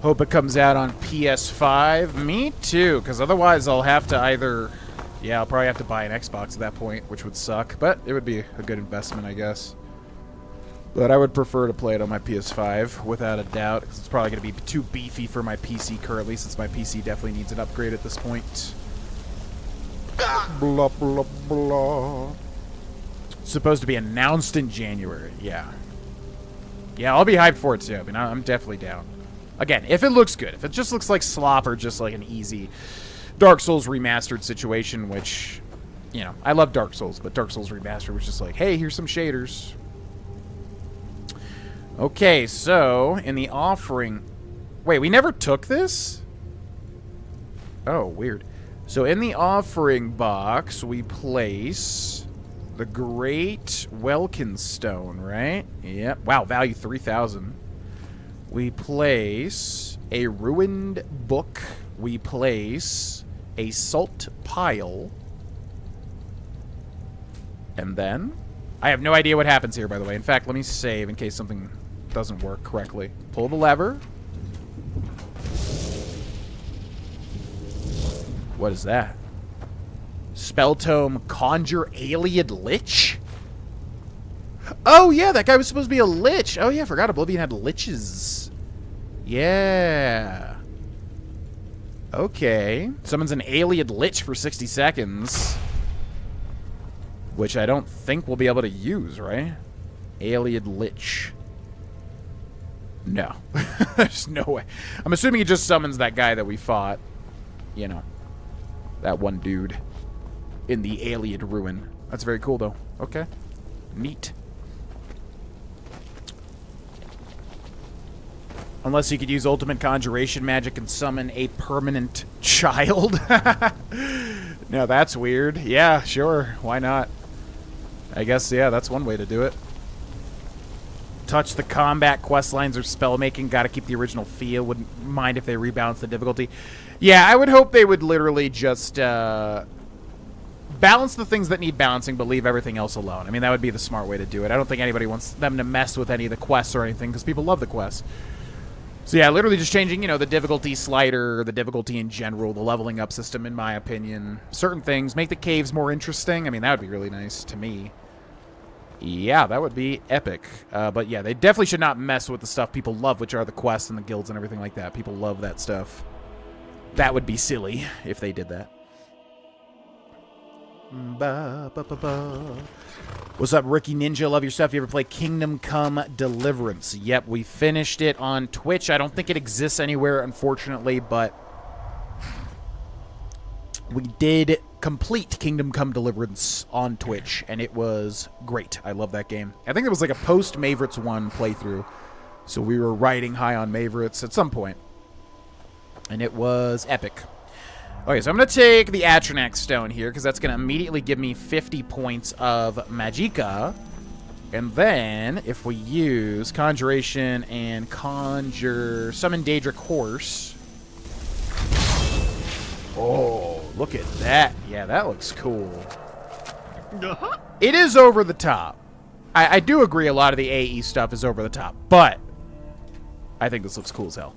Hope it comes out on PS5. Me too, because otherwise I'll have to either... Yeah, I'll probably have to buy an Xbox at that point, which would suck. But it would be a good investment, I guess. But I would prefer to play it on my PS5, without a doubt. Because it's probably going to be too beefy for my PC currently, since my PC definitely needs an upgrade at this point. Blah, blah, blah. It's supposed to be announced in January. Yeah. Yeah, I'll be hyped for it too. I mean, I'm definitely down. Again, if it looks good, if it just looks like slop or just like an easy Dark Souls remastered situation, which, you know, I love Dark Souls, but Dark Souls remastered was just like, hey, here's some shaders. Okay, so in the offering... Wait, we never took this? Oh, weird. So in the offering box, we place the Great Welkin Stone, right? Yep. Wow, value 3,000. We place a ruined book. We place a salt pile. And then... I have no idea what happens here, by the way. In fact, let me save in case something doesn't work correctly. Pull the lever. What is that? Spell tome Conjure Alien Lich? Oh, yeah, that guy was supposed to be a lich. Oh, yeah, I forgot Oblivion had liches. Yeah. Okay. Summons an alien lich for 60 seconds. Which I don't think we'll be able to use, right? Alien lich. No. There's no way. I'm assuming he just summons that guy that we fought. You know. That one dude. In the alien ruin. That's very cool, though. Okay. Neat. Unless you could use ultimate conjuration magic and summon a permanent child. Now that's weird. Yeah, sure. Why not? I guess, yeah, that's one way to do it. Touch the combat quest lines or spell making. Gotta keep the original feel. Wouldn't mind if they rebalance the difficulty. Yeah, I would hope they would literally just balance the things that need balancing, but leave everything else alone. I mean, that would be the smart way to do it. I don't think anybody wants them to mess with any of the quests or anything, because people love the quests. So yeah, literally just changing, you know, the difficulty slider, the difficulty in general, the leveling up system, in my opinion. Certain things. Make the caves more interesting. I mean, that would be really nice to me. Yeah, that would be epic. But yeah, they definitely should not mess with the stuff people love, which are the quests and the guilds and everything like that. People love that stuff. That would be silly if they did that. What's up, Ricky Ninja? Love your stuff. You ever play Kingdom Come Deliverance? Yep, we finished it on Twitch. I don't think it exists anywhere, unfortunately, but we did complete Kingdom Come Deliverance on Twitch, and it was great. I love that game. I think it was like a post-Maverick's 1 playthrough, so we were riding high on Maverick's at some point, and it was epic. Okay, so I'm going to take the Atronax Stone here, because that's going to immediately give me 50 points of Magicka. And then, if we use Conjuration and Summon Daedric Horse. Oh, look at that. Yeah, that looks cool. It is over the top. I do agree a lot of the AE stuff is over the top, but I think this looks cool as hell.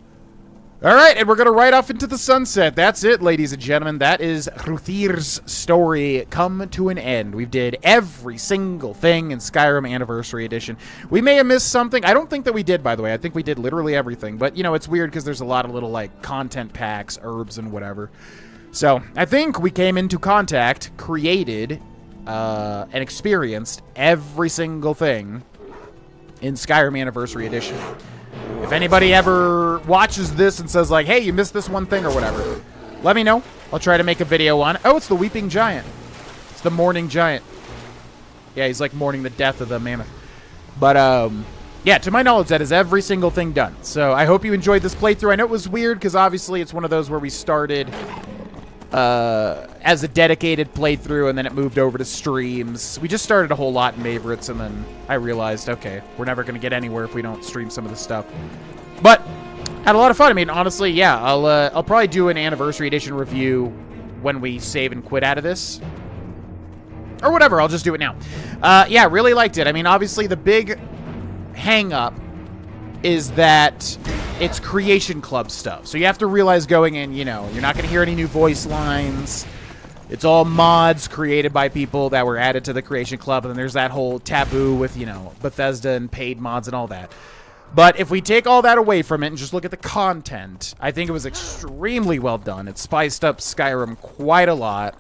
All right, and we're going to ride off into the sunset. That's it, ladies and gentlemen. That is Ruthir's story come to an end. We did every single thing in Skyrim Anniversary Edition. We may have missed something. I don't think that we did, by the way. I think we did literally everything. But, you know, it's weird because there's a lot of little, like, content packs, herbs, and whatever. So, I think we came into contact, created, and experienced every single thing in Skyrim Anniversary Edition. If anybody ever watches this and says, like, hey, you missed this one thing or whatever, let me know. I'll try to make a video on it. Oh, it's the Weeping Giant. It's the Mourning Giant. Yeah, he's like mourning the death of the mammoth. But, yeah, to my knowledge, that is every single thing done. So I hope you enjoyed this playthrough. I know it was weird because obviously it's one of those where we started as a dedicated playthrough and then it moved over to streams. We just started a whole lot in Favorites and then I realized, okay, we're never going to get anywhere if we don't stream some of the stuff. But had a lot of fun. I mean, honestly, yeah, I'll probably do an Anniversary Edition review when we save and quit out of this. Or whatever, I'll just do it now. Yeah, really liked it. I mean, obviously the big hang-up is that it's Creation Club stuff. So you have to realize going in, you know, you're not going to hear any new voice lines. It's all mods created by people that were added to the Creation Club. And then there's that whole taboo with, you know, Bethesda and paid mods and all that. But if we take all that away from it and just look at the content, I think it was extremely well done. It spiced up Skyrim quite a lot.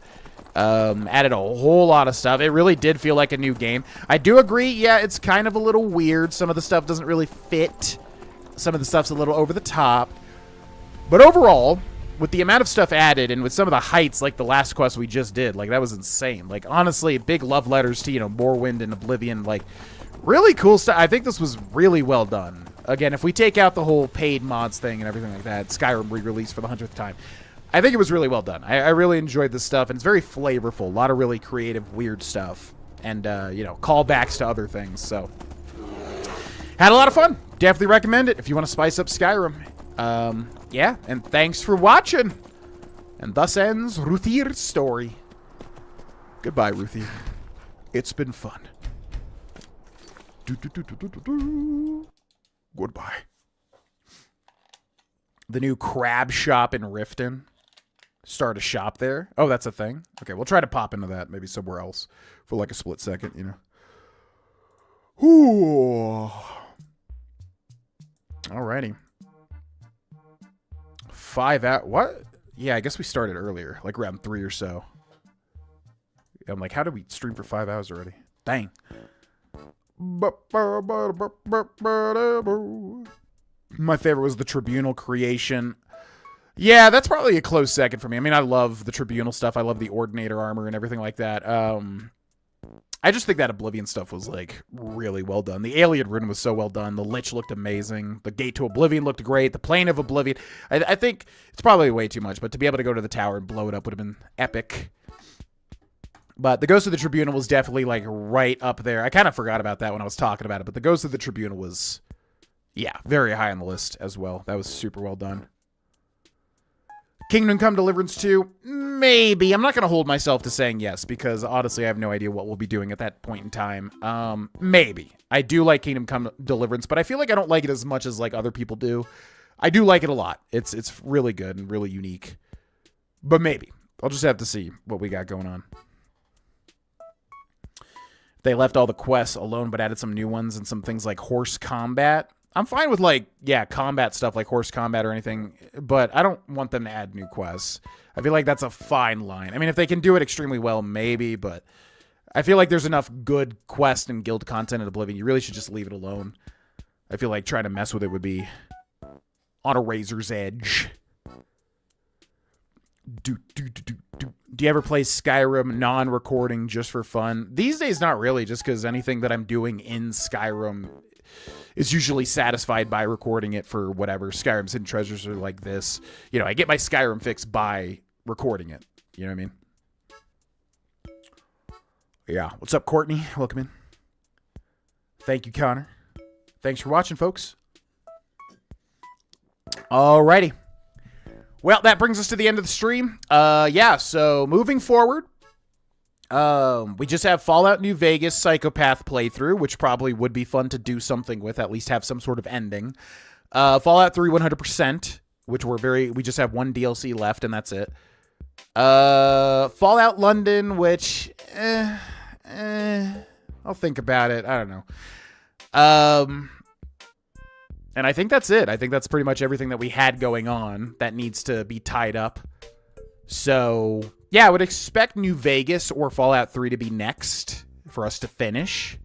Added a whole lot of stuff. It really did feel like a new game. I do agree, yeah, it's kind of a little weird. Some of the stuff doesn't really fit. Some of the stuff's a little over the top. But overall, with the amount of stuff added and with some of the heights, like the last quest we just did, like, that was insane. Like, honestly, big love letters to, you know, Morrowind and Oblivion. Like, really cool stuff. I think this was really well done. Again, if we take out the whole paid mods thing and everything like that, Skyrim re-release for the 100th time, I think it was really well done. I really enjoyed this stuff, and it's very flavorful. A lot of really creative, weird stuff. And, you know, callbacks to other things, so. Had a lot of fun. Definitely recommend it if you want to spice up Skyrim. Yeah, and thanks for watching. And thus ends Ruthir's story. Goodbye, Ruthir. It's been fun. Goodbye. The new crab shop in Riften. Start a shop there. Oh, that's a thing? Okay, we'll try to pop into that maybe somewhere else for like a split second, you know. Ooh. Alrighty. 5 out. What? Yeah, I guess we started earlier, like around 3 or so. I'm like, how did we stream for 5 hours already? Dang. My favorite was the Tribunal creation. Yeah, that's probably a close second for me. I mean, I love the Tribunal stuff. I love the Ordinator armor and everything like that. I just think that Oblivion stuff was, like, really well done. The Alien Rune was so well done. The Lich looked amazing. The Gate to Oblivion looked great. The Plane of Oblivion. I think it's probably way too much, but to be able to go to the tower and blow it up would have been epic. But the Ghost of the Tribunal was definitely, like, right up there. I kind of forgot about that when I was talking about it, but the Ghost of the Tribunal was, yeah, very high on the list as well. That was super well done. Kingdom Come Deliverance 2, maybe. I'm not going to hold myself to saying yes, because honestly, I have no idea what we'll be doing at that point in time. Maybe. I do like Kingdom Come Deliverance, but I feel like I don't like it as much as like other people do. I do like it a lot. It's really good and really unique. But maybe. I'll just have to see what we got going on. They left all the quests alone, but added some new ones and some things like horse combat. I'm fine with, like, yeah, combat stuff like horse combat or anything, but I don't want them to add new quests. I feel like that's a fine line. I mean, if they can do it extremely well, maybe, but I feel like there's enough good quest and guild content in Oblivion. You really should just leave it alone. I feel like trying to mess with it would be on a razor's edge. Do you ever play Skyrim non-recording just for fun? These days, not really, just because anything that I'm doing in Skyrim is usually satisfied by recording it for whatever. Skyrim's Hidden Treasures are like this. You know, I get my Skyrim fix by recording it. You know what I mean? Yeah. What's up, Courtney? Welcome in. Thank you, Connor. Thanks for watching, folks. Alrighty. Well, that brings us to the end of the stream. Yeah, so moving forward, we just have Fallout New Vegas Psychopath playthrough, which probably would be fun to do something with, at least have some sort of ending. Fallout 3 100%, which we just have one DLC left, and that's it. Fallout London, which, I'll think about it. I don't know. And I think that's it. I think that's pretty much everything that we had going on that needs to be tied up. So, yeah, I would expect New Vegas or Fallout 3 to be next for us to finish.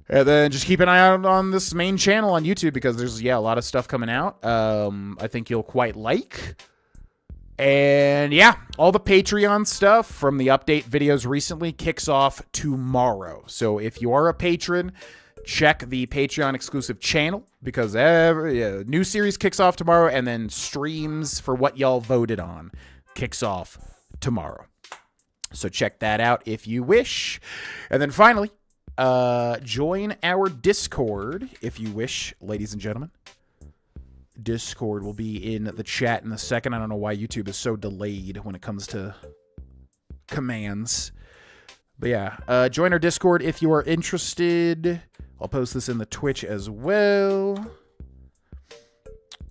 And then just keep an eye out on this main channel on YouTube because there's, yeah, a lot of stuff coming out. I think you'll quite like. And, yeah, all the Patreon stuff from the update videos recently kicks off tomorrow. So if you are a patron, check the Patreon exclusive channel because new series kicks off tomorrow, and then streams for what y'all voted on kicks off tomorrow. So check that out if you wish. And then finally, join our Discord if you wish, ladies and gentlemen. Discord will be in the chat in a second. I don't know why YouTube is so delayed when it comes to commands. But yeah, join our Discord if you are interested. I'll post this in the Twitch as well.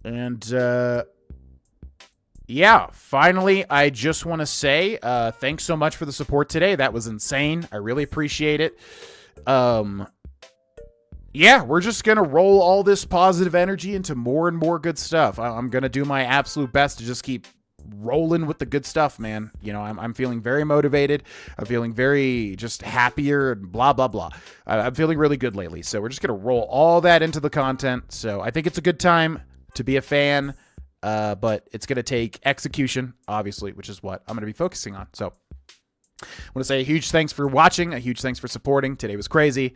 And, yeah, finally, I just want to say thanks so much for the support today. That was insane. I really appreciate it. Yeah, we're just going to roll all this positive energy into more and more good stuff. I'm going to do my absolute best to just keep rolling with the good stuff, man. You know, I'm feeling very motivated. I'm feeling very just happier and blah, blah, blah. I'm feeling really good lately. So we're just going to roll all that into the content. So I think it's a good time to be a fan, but it's going to take execution, obviously, which is what I'm going to be focusing on. So I want to say a huge thanks for watching, a huge thanks for supporting. Today was crazy.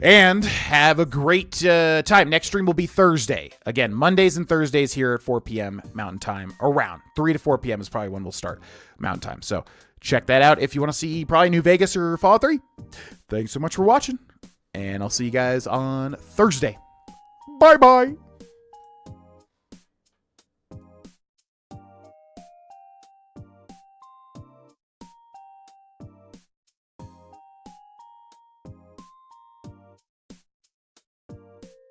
And have a great time. Next stream will be Thursday. Again, Mondays and Thursdays here at 4 p.m. Mountain Time. Around 3 to 4 p.m. is probably when we'll start Mountain Time. So check that out if you want to see probably New Vegas or Fallout 3. Thanks so much for watching. And I'll see you guys on Thursday. Bye-bye.